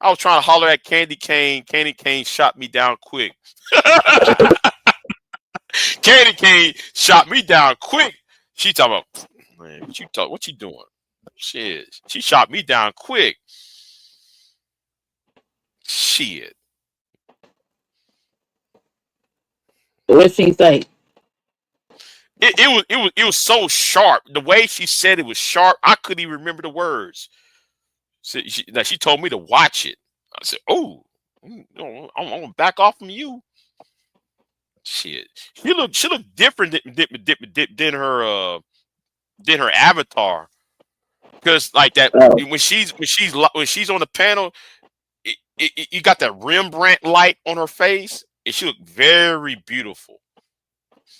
I was trying to holler at Candy Cane. Candy Cane shot me down quick. Candy Cane shot me down quick. She talking about, man, what you doing? Shit. She shot me down quick. Shit. What she say? It was so sharp. The way she said it was sharp, I couldn't even remember the words. So she told me to watch it. I said, "Oh, I'm gonna back off from you." Shit, she looked different than her avatar. Because like that, Oh. when she's on the panel, you got that Rembrandt light on her face, and she looked very beautiful.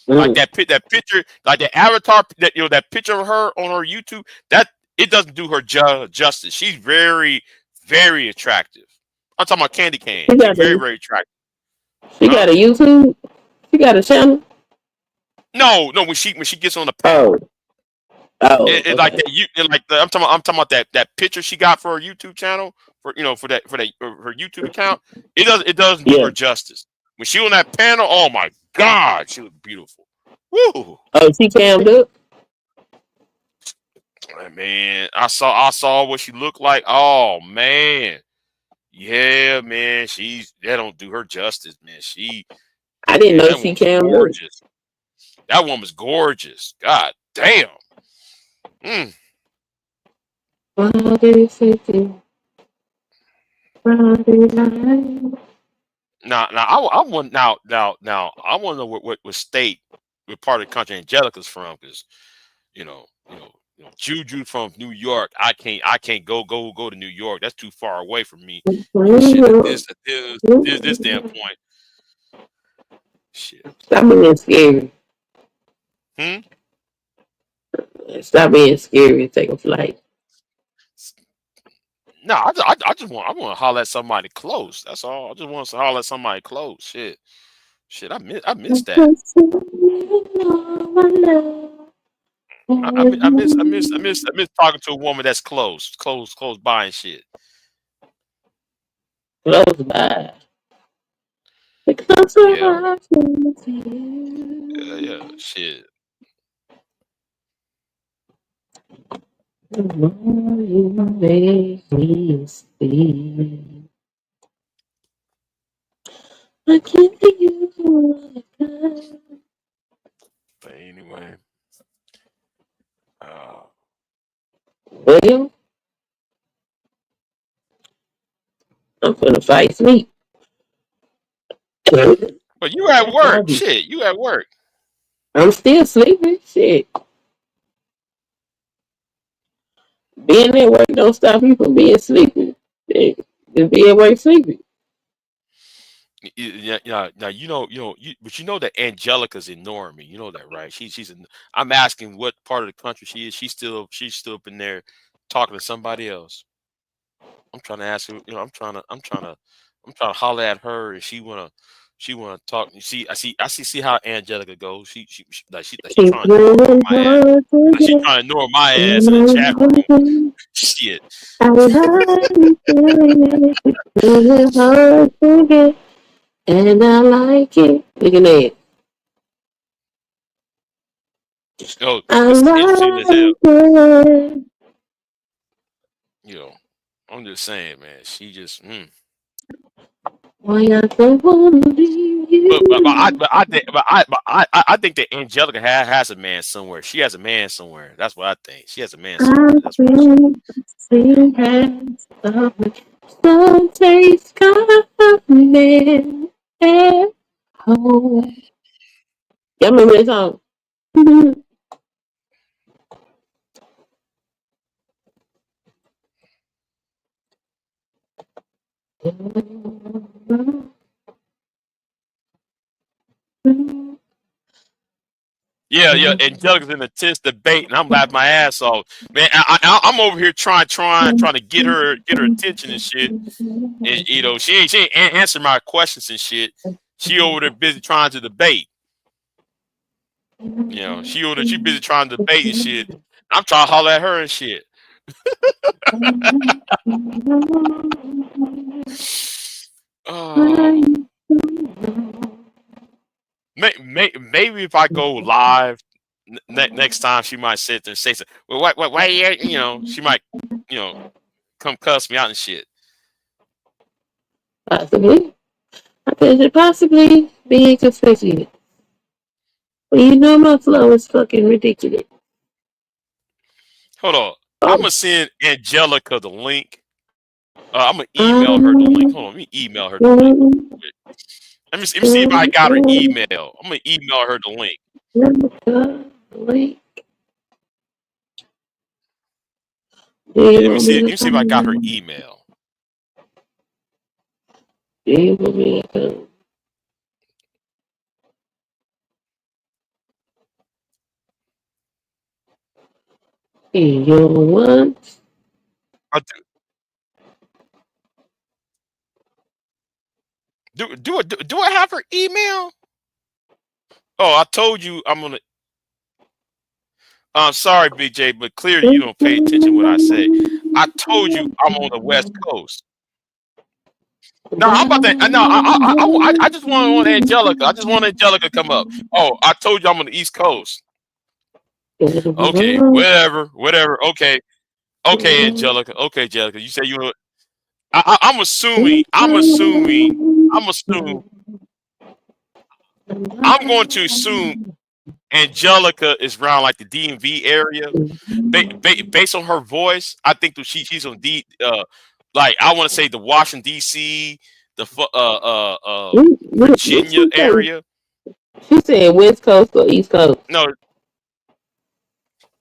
Like that picture, like the avatar, that picture of her on her YouTube, that it doesn't do her justice. She's very, very attractive. I'm talking about Candy Cane. She She's got very, a very attractive. she Huh? got a YouTube. She got a channel. No. When she gets on the panel, it like Okay. that. I'm talking about that picture she got for her YouTube channel for her YouTube account. It doesn't do Yeah. her justice. When she on that panel, oh my God, she looked beautiful. Woo! Oh, she cammed up. Man, I saw what she looked like. Oh man, yeah, man, that don't do her justice, man. I didn't know That she woman's cammed up. gorgeous. That woman's gorgeous. God damn. Mm. Friday, Friday, Friday night. Now, I want now I want to know what state, what part of the country Angelica's from, because you know, you know, Juju from New York. I can't go to New York. That's too far away from me. Shit, at this damn point. Shit. Stop being scary. Hmm. Stop being scary. Take a flight. No, I just want to holler at somebody close. That's all. I just want to holler at somebody close. Shit. I miss that. I miss talking to a woman that's close by and shit. Close by. Because Yeah, I want you. yeah, shit. The more you make me see. I can't think you like that. But anyway, uh, Well, I'm gonna fight sleep. but you at That's work. obvious. Shit, you at work. I'm still sleeping. Shit. Being at work don't stop you from being sleepy. Shit. Just be at work sleeping. Yeah. Now but you know that Angelica's ignoring me. You know that, right? I'm asking what part of the country she is. She's still up in there talking to somebody else. I'm trying to ask her. I'm trying to holler at her, and She want to talk. You see, I see how Angelica goes. She Keep trying to ignore running my ass. hard to Like, she get, trying to ignore my ass in the running chat room. hard. Shit. I like feeling it. Keep running hard to get, and I like it. Look at that. Oh, I this is interesting as hell. like it. You know, I'm just saying, man. She just. Why I don't wanna leave you. I think that Angelica has a man somewhere. She has a man somewhere. That's what I think. She has a man somewhere. I That's what feel you know. see hands of me. Some taste coming at home. Y'all remember that song? Yeah. Angelica's in the tense debate, and I'm laughing my ass off. Man, I'm over here trying to get her attention and shit. And you know, she ain't answer my questions and shit. She over there busy trying to debate. You know, she busy trying to debate and shit. I'm trying to holler at her and shit. Oh, maybe if I go live next time, she might sit there and say something. Well, why you know, she might, you know, come cuss me out and shit. Possibly. I could possibly be inconsistent. Well, you know my flow is fucking ridiculous. Hold on, I'm Oh, gonna send Angelica the link. I'm gonna email her the link. Hold on, let me email her the link. Let me see if I got her email. I'm gonna email her the link. Yeah, let me see if I got her email. You want? Do I have her email? Oh, I told you I'm gonna. I'm sorry, Big J, but clearly you don't pay attention to what I say. I told you I'm on the West Coast. No, I'm about to. No, I just want Angelica. I just want Angelica to come up. Oh, I told you I'm on the East Coast. Okay, whatever. Okay, Angelica. Okay, Angelica. You say you. I'm assuming. I'm going to assume Angelica is around like the DMV area. Based on her voice, I think that she's on like I want to say the Washington D.C., Virginia area. She said West Coast or East Coast? No,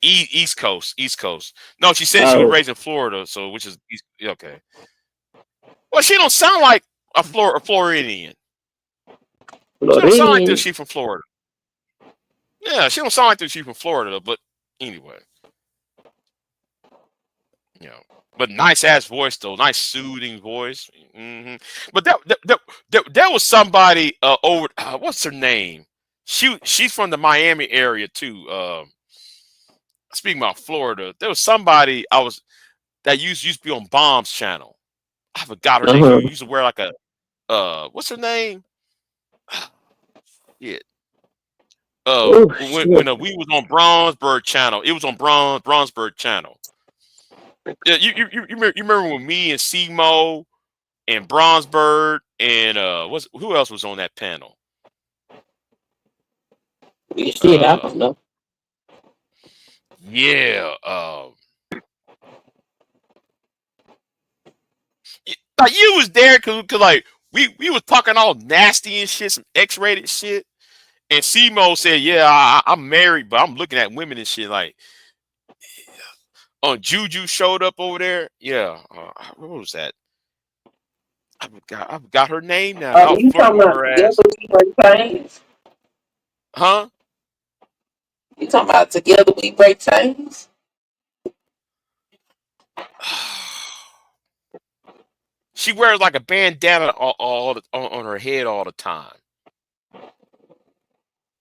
East Coast. East Coast. No, she said she was Oh, raised in Florida, so which is okay. Well, she don't sound like a Floridian. She don't sound like that Floridian. she from Florida. Yeah, she don't sound like that she from Florida, but anyway, you know. But nice ass voice though, nice soothing voice. But that was somebody over. What's her name? She's from the Miami area too. Speaking about Florida, there was somebody that used to be on Bomb's channel. I forgot her name. She used to wear like a what's her name? Yeah. When we was on Bronzeberg channel, it was on Bronzeberg channel. Yeah, you remember when me and Mo and Bronzeberg and who else was on that panel? Shit, I don't know. Yeah, like you was there cause like we was talking all nasty and shit, some X-rated shit, and Mo said, "Yeah, I'm married, but I'm looking at women and shit." Like, Juju showed up over there. Yeah, what was that? I forgot her name now. I was You flirting talking with about her together ass. we break chains? Huh? You talking about together we break chains? She wears like a bandana on her head all the time.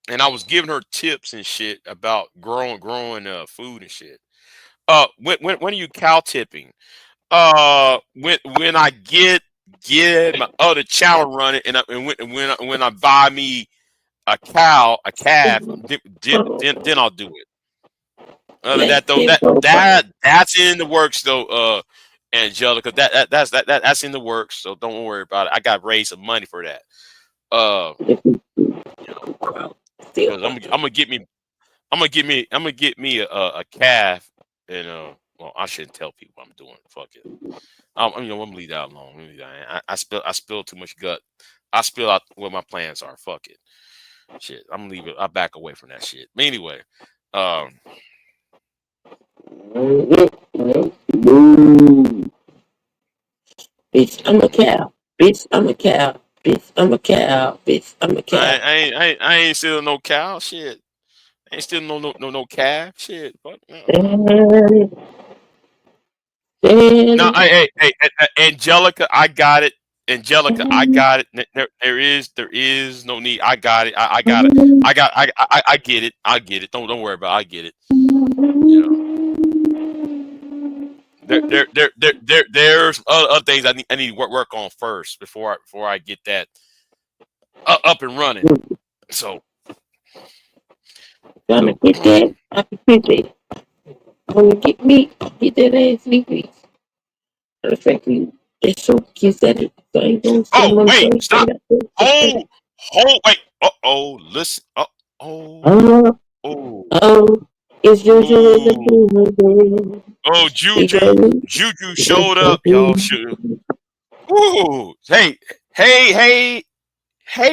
and I was giving her tips and shit about growing food and shit. When are you cow tipping? When I get my other channel running, when I buy me a calf, then I'll do it. Other than that though, that's in the works though, Angelica. That's in the works. So don't worry about it. I got to raise some money for that. Because I'm gonna get me a calf, and well, I shouldn't tell people what I'm doing. Fuck it. I'm gonna leave that alone. I spill too much gut. I spill out what my plans are. Fuck it. Shit. I'm gonna leave it. I back away from that shit. But anyway, Bitch, I'm a cow. Bitch, I'm a cow. Bitch, I'm a cow. Bitch, I'm a cow. I ain't stealing no cow. Shit. I ain't stealing no calf. Shit. Fuck. No, Angelica, I got it. Angelica, I got it. There is no need. I got it. I got it. I get it. I get it. Don't worry about it. I get it. There's other things I need to work on first before I get that up and running. So Gonna get that. I can get that. Gonna get me. Get that ass sleepy. Perfectly. It's so kiss at it. So I ain't gonna say oh no wait, things. stop. Hold wait. Listen. Oh, it's Juju in the room. Oh, Juju showed up, y'all. Shoot. Ooh, hey,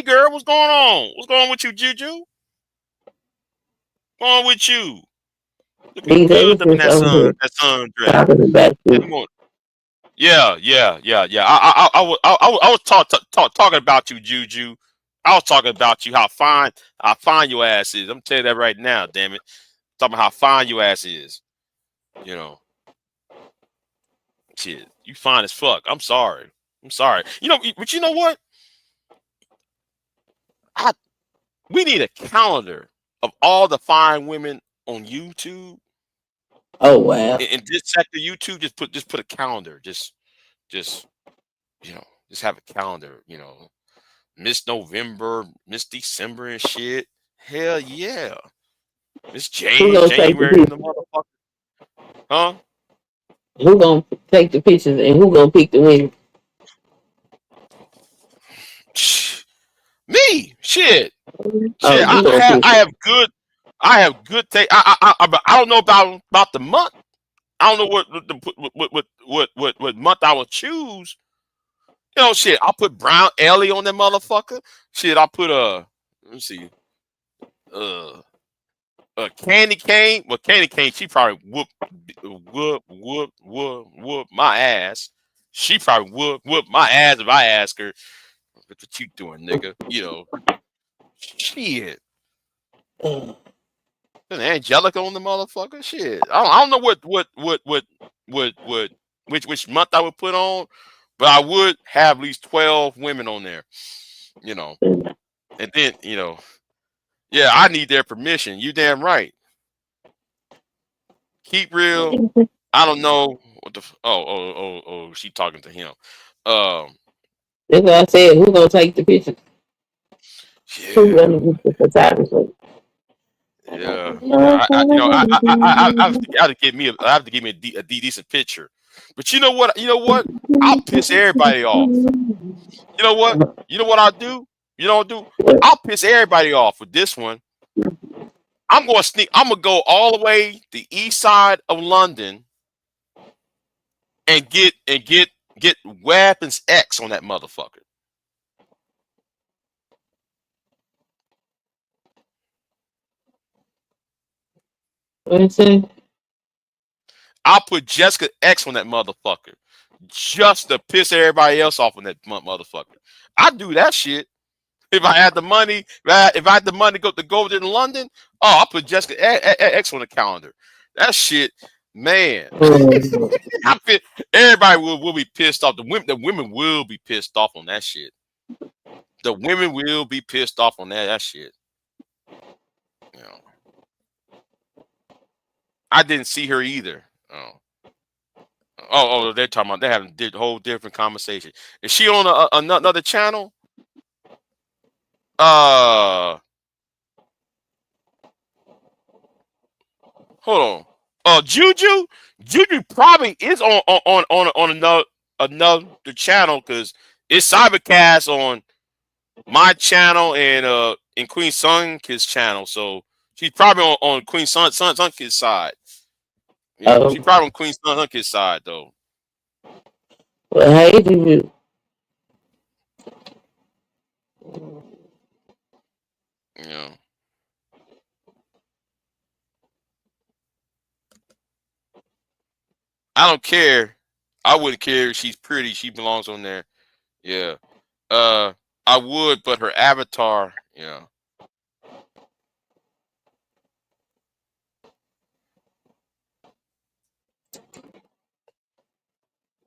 girl, what's going on? What's going on with you, Juju? What's going on with you? Looking good up in that sun dress. Yeah. I was talking about you, Juju. I was talking about you, how fine your ass is. I'm telling you that right now, damn it. Talking about how fine your ass is. You know. Shit, you fine as fuck. I'm sorry. But you know what? We need a calendar of all the fine women on YouTube. Oh wow. In this sector, YouTube, just put a calendar. Just just have a calendar. Miss November, Miss December and shit. Hell yeah. Miss January in the motherfucker. Huh? Who gonna take the pictures and who gonna pick the winner? Me. Shit. Oh, I have good take. I don't know about the month. I don't know what month I would choose. Shit. I'll put Brown Ellie on that motherfucker. Shit. I'll put let me see. Candy Cane. Well, Candy Cane, she probably whoop my ass. She probably whoop my ass if I ask her. What you doing, nigga? Shit. Angelica on the motherfucker. Shit. I don't know which month I would put on, but I would have at least 12 women on there. And then yeah, I need their permission. You damn right. Keep real. I don't know what the. She talking to him. That's what I said. Who gonna take the picture? Yeah. Who gonna get the photographer? Yeah. I have to give me a decent picture. But you know what? I'll piss everybody off. You know what? I'll do? I'll piss everybody off with this one. I'm gonna go all the way the east side of London and get Weapons X on that motherfucker. What is it? I'll put Jessica X on that motherfucker just to piss everybody else off on that motherfucker. I'd do that shit if I had the money. If I had the money to go to London, I'll put Jessica X on the calendar. That shit, man. Everybody will be pissed off. The women will be pissed off on that shit. The women will be pissed off on that shit. I didn't see her either. Oh, they're talking about they're having a whole different conversation. Is she on another channel? Hold on. Juju probably is on another channel because it's Cybercast on my channel and Queen Sunkiss's channel. So she's probably on Queen Sunkiss's side. Yeah, she's probably on Queen Sunkiss's side though. Well, hey, Juju. Yeah. I don't care. I wouldn't care if she's pretty. She belongs on there. Yeah. I would, but her avatar, yeah.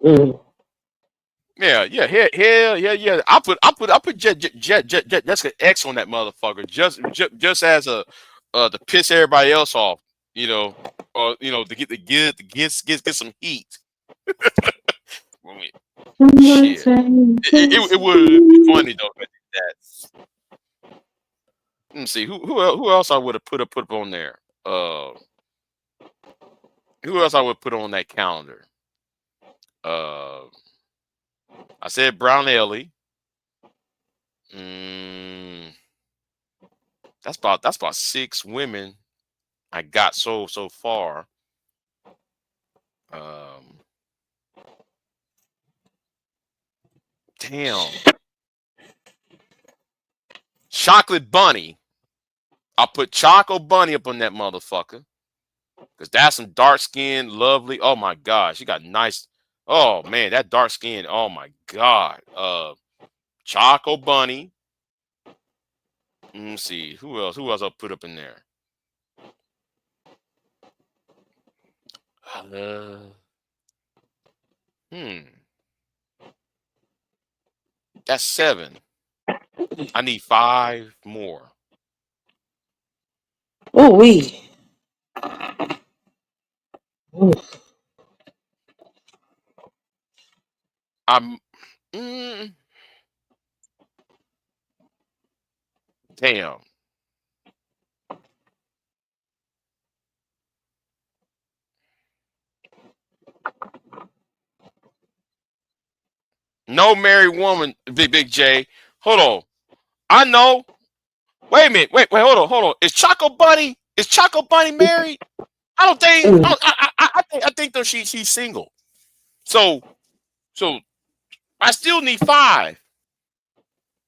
Mm. Yeah, yeah. I put Jessica X on that motherfucker just as a to piss everybody else off, you know, or to get some heat. I mean, shit, it would be funny though. That let me see who else I would have put up on there. Who else I would put on that calendar? I said Brown Ellie. That's about 6 women I got so far. Damn. Chocolate Bunny. I'll put Choco Bunny up on that motherfucker. Because that's some dark skin, lovely. Oh my god. She got nice. Oh man, that dark skin. Oh my god. Choco Bunny. Let me see. Who else? Who else I'll put up in there? That's 7. I need 5 more. Oh, we. I'm. Damn. No married woman, Big J. Hold on. I know. Wait a minute. Wait. Hold on. Is Choco Bunny married? I don't think. I think though she's single. So I still need 5.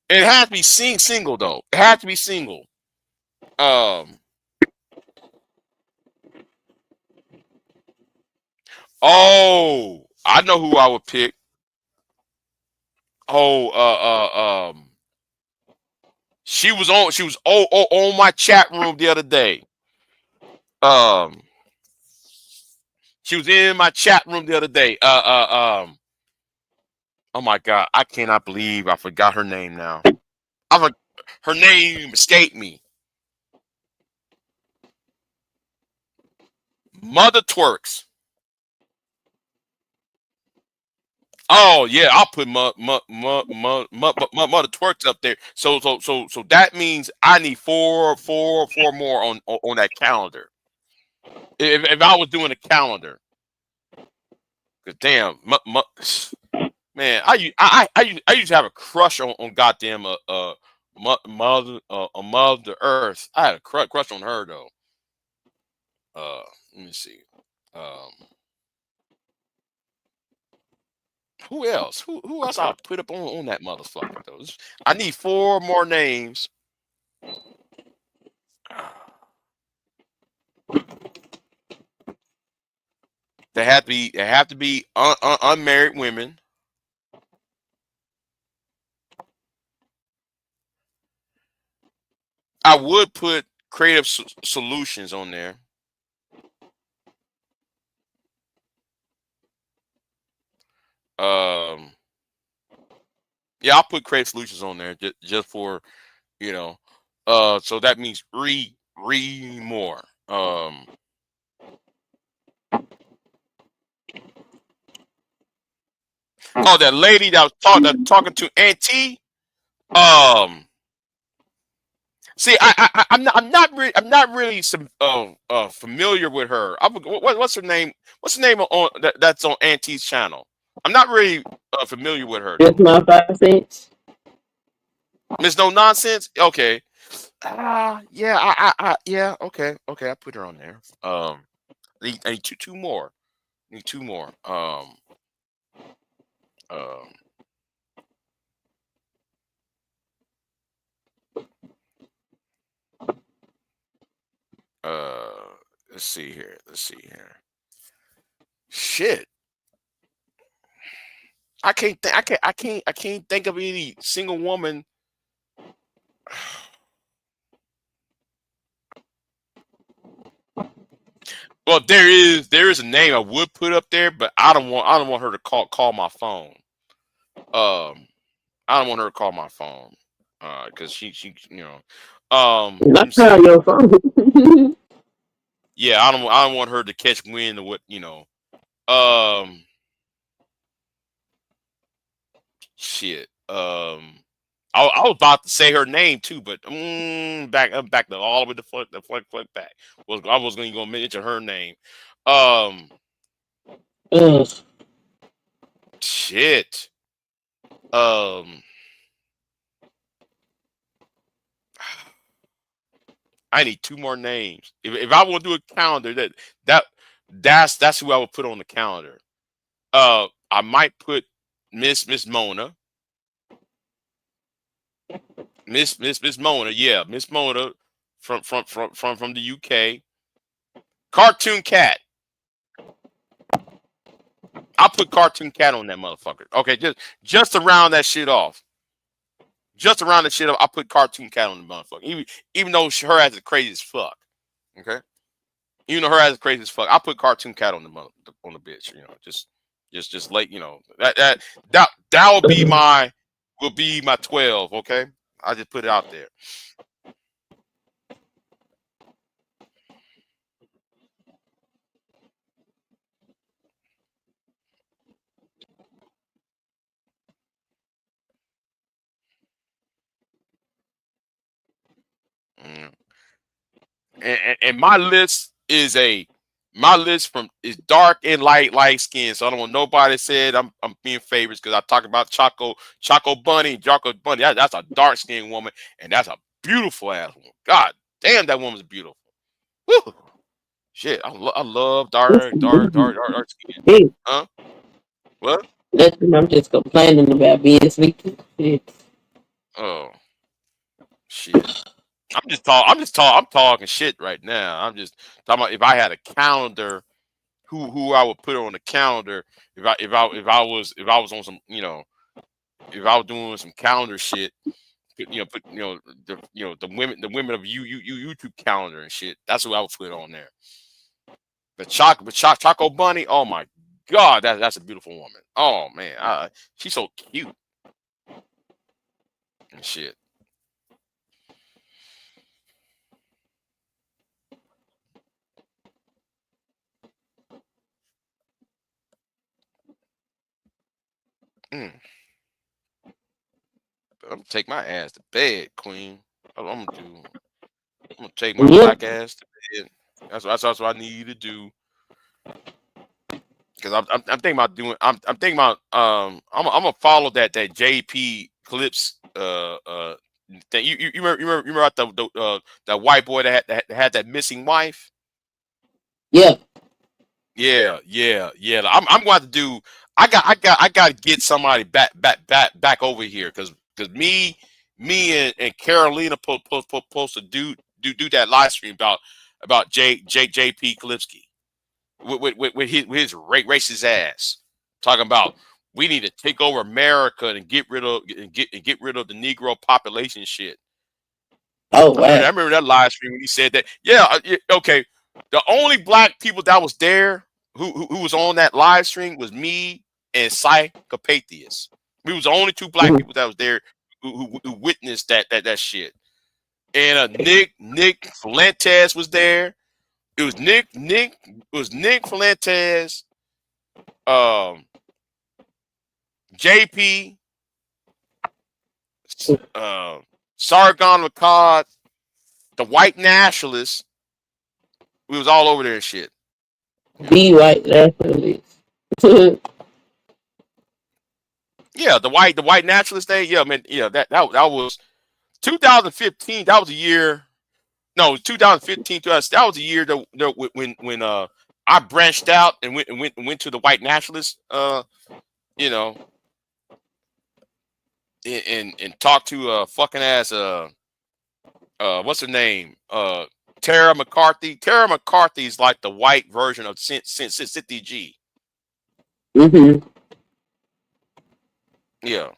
It has to be single though. It has to be single. Oh, I know who I would pick. Oh, she was on my chat room the other day. She was in my chat room the other day. Oh my god, I cannot believe I forgot her name now. Her name escaped me. Mother Twerks. Oh yeah, I'll put Mother Twerks up there. So that means I need four more on that calendar. If I was doing a calendar, cause damn, man, I used to have a crush on goddamn Mother Earth. I had a crush on her though. Let me see. Who else? Who else I'll put up on that motherfucker though? I need 4 more names. They have to be unmarried women. I would put Creative Solutions on there. Yeah, I'll put Creative Solutions on there just for so that means three more. Oh, that lady that was talking to Auntie. See, I'm not really familiar with her. What's her name? What's the name on that's on Auntie's channel? I'm not really familiar with her Just though. my 5 cents. Miss No Nonsense. Okay. Yeah. Yeah. Okay. Okay. I put her on there. I need two more. Need two more. Um. Let's see here. Let's see here. Shit. I can't think. I can't think of any single woman. Well, there is a name I would put up there, but I don't want her to call my phone. I don't want her to call my phone. Because she let me Not see call here. your phone. Yeah, I don't want her to catch wind of what shit. I was about to say her name too, but back to all the way the flick back. I was going to mention her name. Ugh. Shit. I need two more names. If I want to do a calendar, that's who I would put on the calendar. I might put Miss Mona. Miss Mona, yeah, Miss Mona from the UK. Cartoon Cat. I'll put Cartoon Cat on that motherfucker. Okay, just to round that shit off. Just around the shit, I put Cartoon Cat on the motherfucker. Even though her ass is crazy as fuck. Okay, even though her ass is crazy as fuck, I put Cartoon Cat on the bitch. Just like that will be my 12. Okay, I just put it out there. Mm. And my list is dark and light skin. So I don't want nobody said I'm being favorites because I talk about Choco Bunny. That's a dark skinned woman, and that's a beautiful ass woman. God damn, that woman's beautiful. Whew. Shit, I love dark skin. Hey, Huh? What? listen, I'm just complaining about being sleepy. Shit. Oh shit. I'm talking shit right now. I'm just talking about if I had a calendar, who I would put on the calendar if I was on some if I was doing some calendar shit, put the women of YouTube calendar and shit. That's what I would put on there. The Choco Bunny. Oh my god, that's a beautiful woman. Oh man, she's so cute and shit. Mm. I'm gonna take my ass to bed, Queen. I'm gonna take my Yeah. black ass to bed. That's what I need you to do. Because I'm thinking about doing. I'm thinking about. I'm gonna follow that JP Clips. That you remember about that white boy that had that missing wife. Yeah. Yeah. I'm going to do. I got to get somebody back over here because me and Carolina supposed to do that live stream about JP Klipsky with his racist ass talking about we need to take over America and get rid of the Negro population shit. Oh I wow. remember that live stream when he said that. Yeah, okay. The only black people that was there who was on that live stream was me and Psychopatheus. We was the only two black people that was there who witnessed that shit. And Nick Fuentes was there. It was Nick Fuentes, JP, Sargon McCall, the white nationalists. We was all over there and shit. Be white nationalists. Yeah, the white nationalist thing. Yeah, man. Yeah, that was 2015. That was a year. No, 2015. That was the year when I branched out and went to the white nationalists. You know, and talked to fucking ass what's her name? Tara McCarthy. Tara McCarthy's like the white version of Cynthia G. Mm-hmm. Yeah.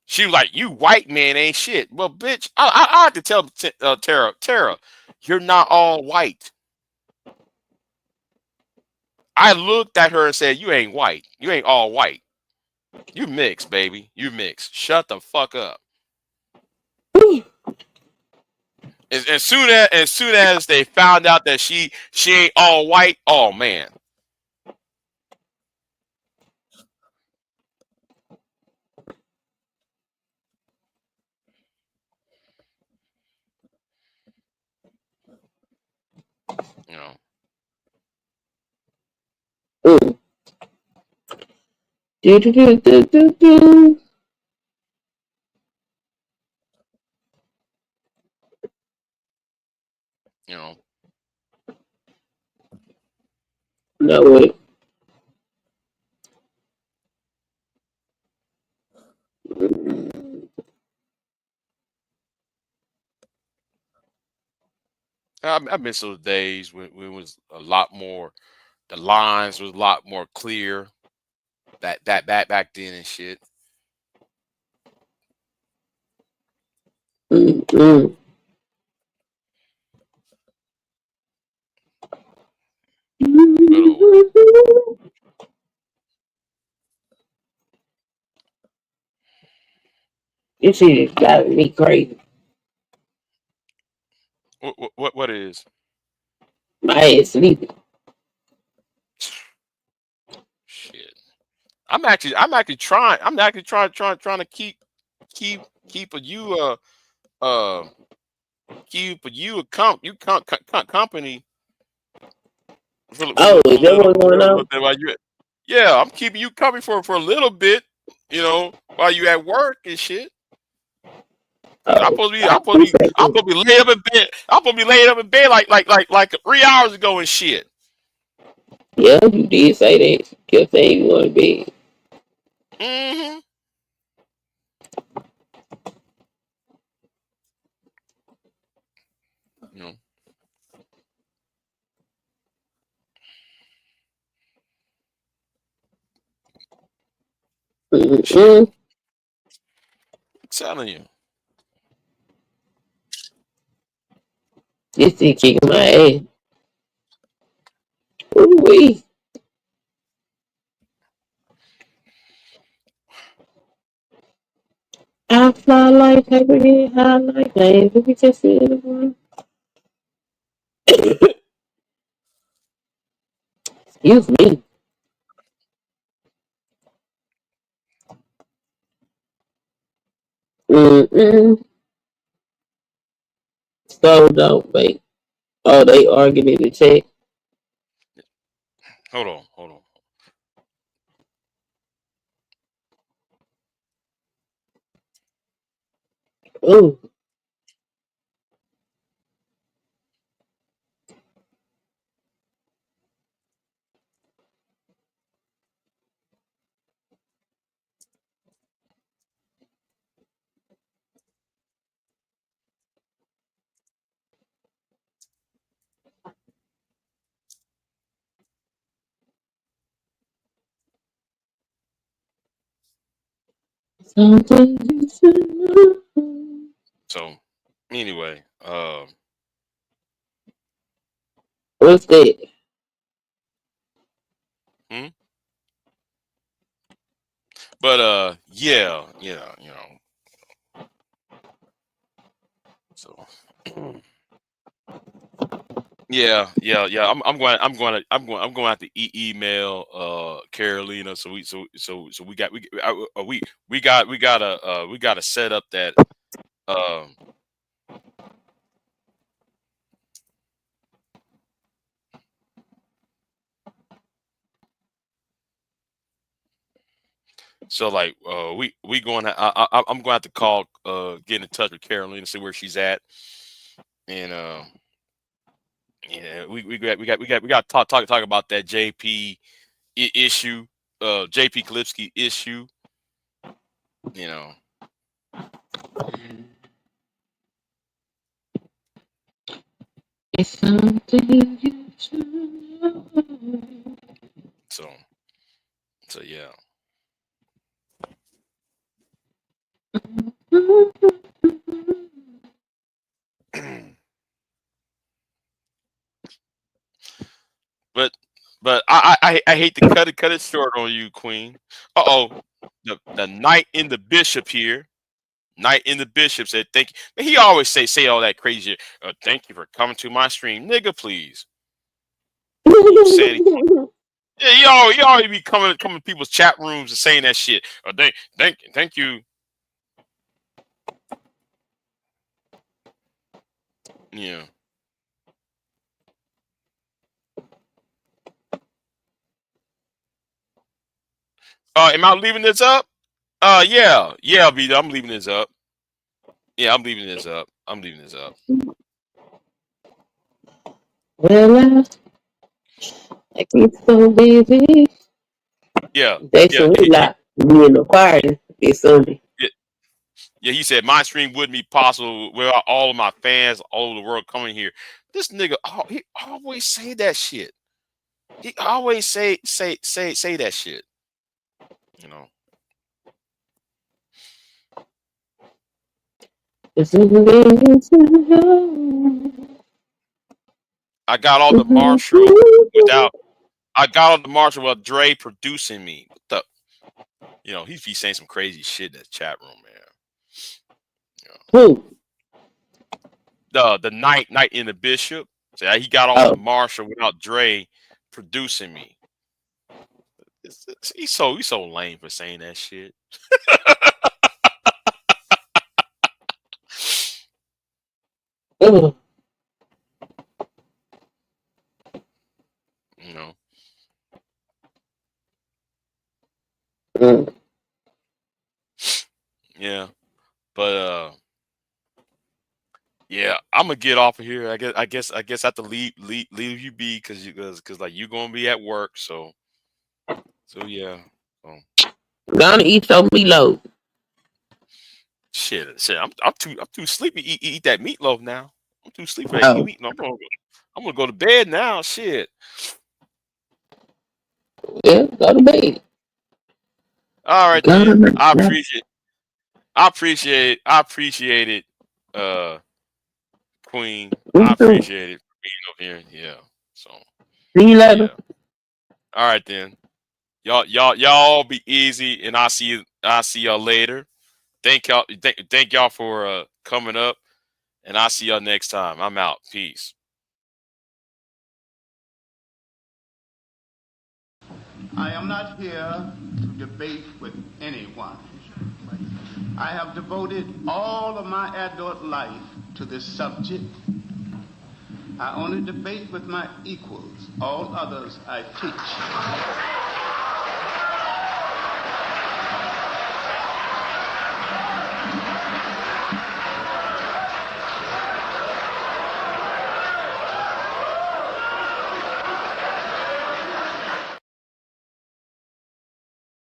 She was like, "You white man ain't shit." Well, bitch, I had to tell Tara, you're not all white. I looked at her and said, "You ain't white. You ain't all white. You mixed, baby. You mixed. Shut the fuck up." As soon as they found out that she ain't all white, oh man. You know. You know. No way. I miss those days when it was a lot more. The lines was a lot more clear. That back then and shit. Mm-mm. Good old. This shit is driving me crazy. What is? My ass sleeping. Shit. I'm actually trying. I'm actually trying to keep a you keep a you a company Oh, is for a that what's going little on? bit while you. Yeah, I'm keeping you company for a little bit. You know, while you at work and shit. I'm Oh, supposed to be I appreciate I'm it. supposed to be laid up in bed. I'm supposed to be laid up in bed like 3 hours ago and shit. Yeah, you did say that. Kept saying you want to be. Mm-hmm. You know, shit. Mm-mm. I'm telling you. This thing kicking my ass. Ooh-wee. I fly like paper, get high like planes. Let me just see it. Excuse me. Mm-mm. So don't wait. Oh, they arguing in the chat. Hold on. Ooh. Something you should know. So anyway, What's that? hmm? But yeah, So Yeah. I'm going to have to email Carolina. So we gotta set up that. Um, so like we going to I'm going to have to call get in touch with Carolina, see where she's at, and yeah, we got to talk about that JP issue, JP Klipsky issue. You know, It's something you should know. so yeah. But I hate to cut it short on you, Queen. The knight in the bishop here. Knight in the bishop said thank you. But he always say all that crazy. Thank you for coming to my stream, nigga. Please. Who said he? Yeah, you always be coming to people's chat rooms and saying that shit. Thank you. Yeah. Am I leaving this up? Yeah, B. I'm leaving this up. Yeah, I'm leaving this up. Well, I keep so busy. Yeah, They yeah, should not be in the party this Sunday. yeah. He said my stream wouldn't be possible without all of my fans all over the world coming here. This nigga, he always say that shit. He always say that shit. You know. I got all the Marshall without. I got all the Marshall without Dre producing me. What the? You know, he's saying some crazy shit in the chat room, man. Who? The knight in the bishop. So he got all the Marshall without Dre producing me. He's so lame for saying that shit. You know. Yeah, but yeah, I'm gonna get off of here. I guess I have to leave you be because like you're gonna be at work. So yeah. gonna eat your meatloaf. Shit. I'm too sleepy to eat that meatloaf now. I'm too sleepy to eat meat. I'm gonna go to bed now. Shit. Yeah, go to bed. All right, then. I appreciate it, Queen. I appreciate it for being up here. Yeah. So See you later. Yeah. All right then. Y'all be easy, and I'll see y'all later. Thank y'all for coming up, and I'll see y'all next time. I'm out. Peace. I am not here to debate with anyone. I have devoted all of my adult life to this subject. I only debate with my equals. All others I teach.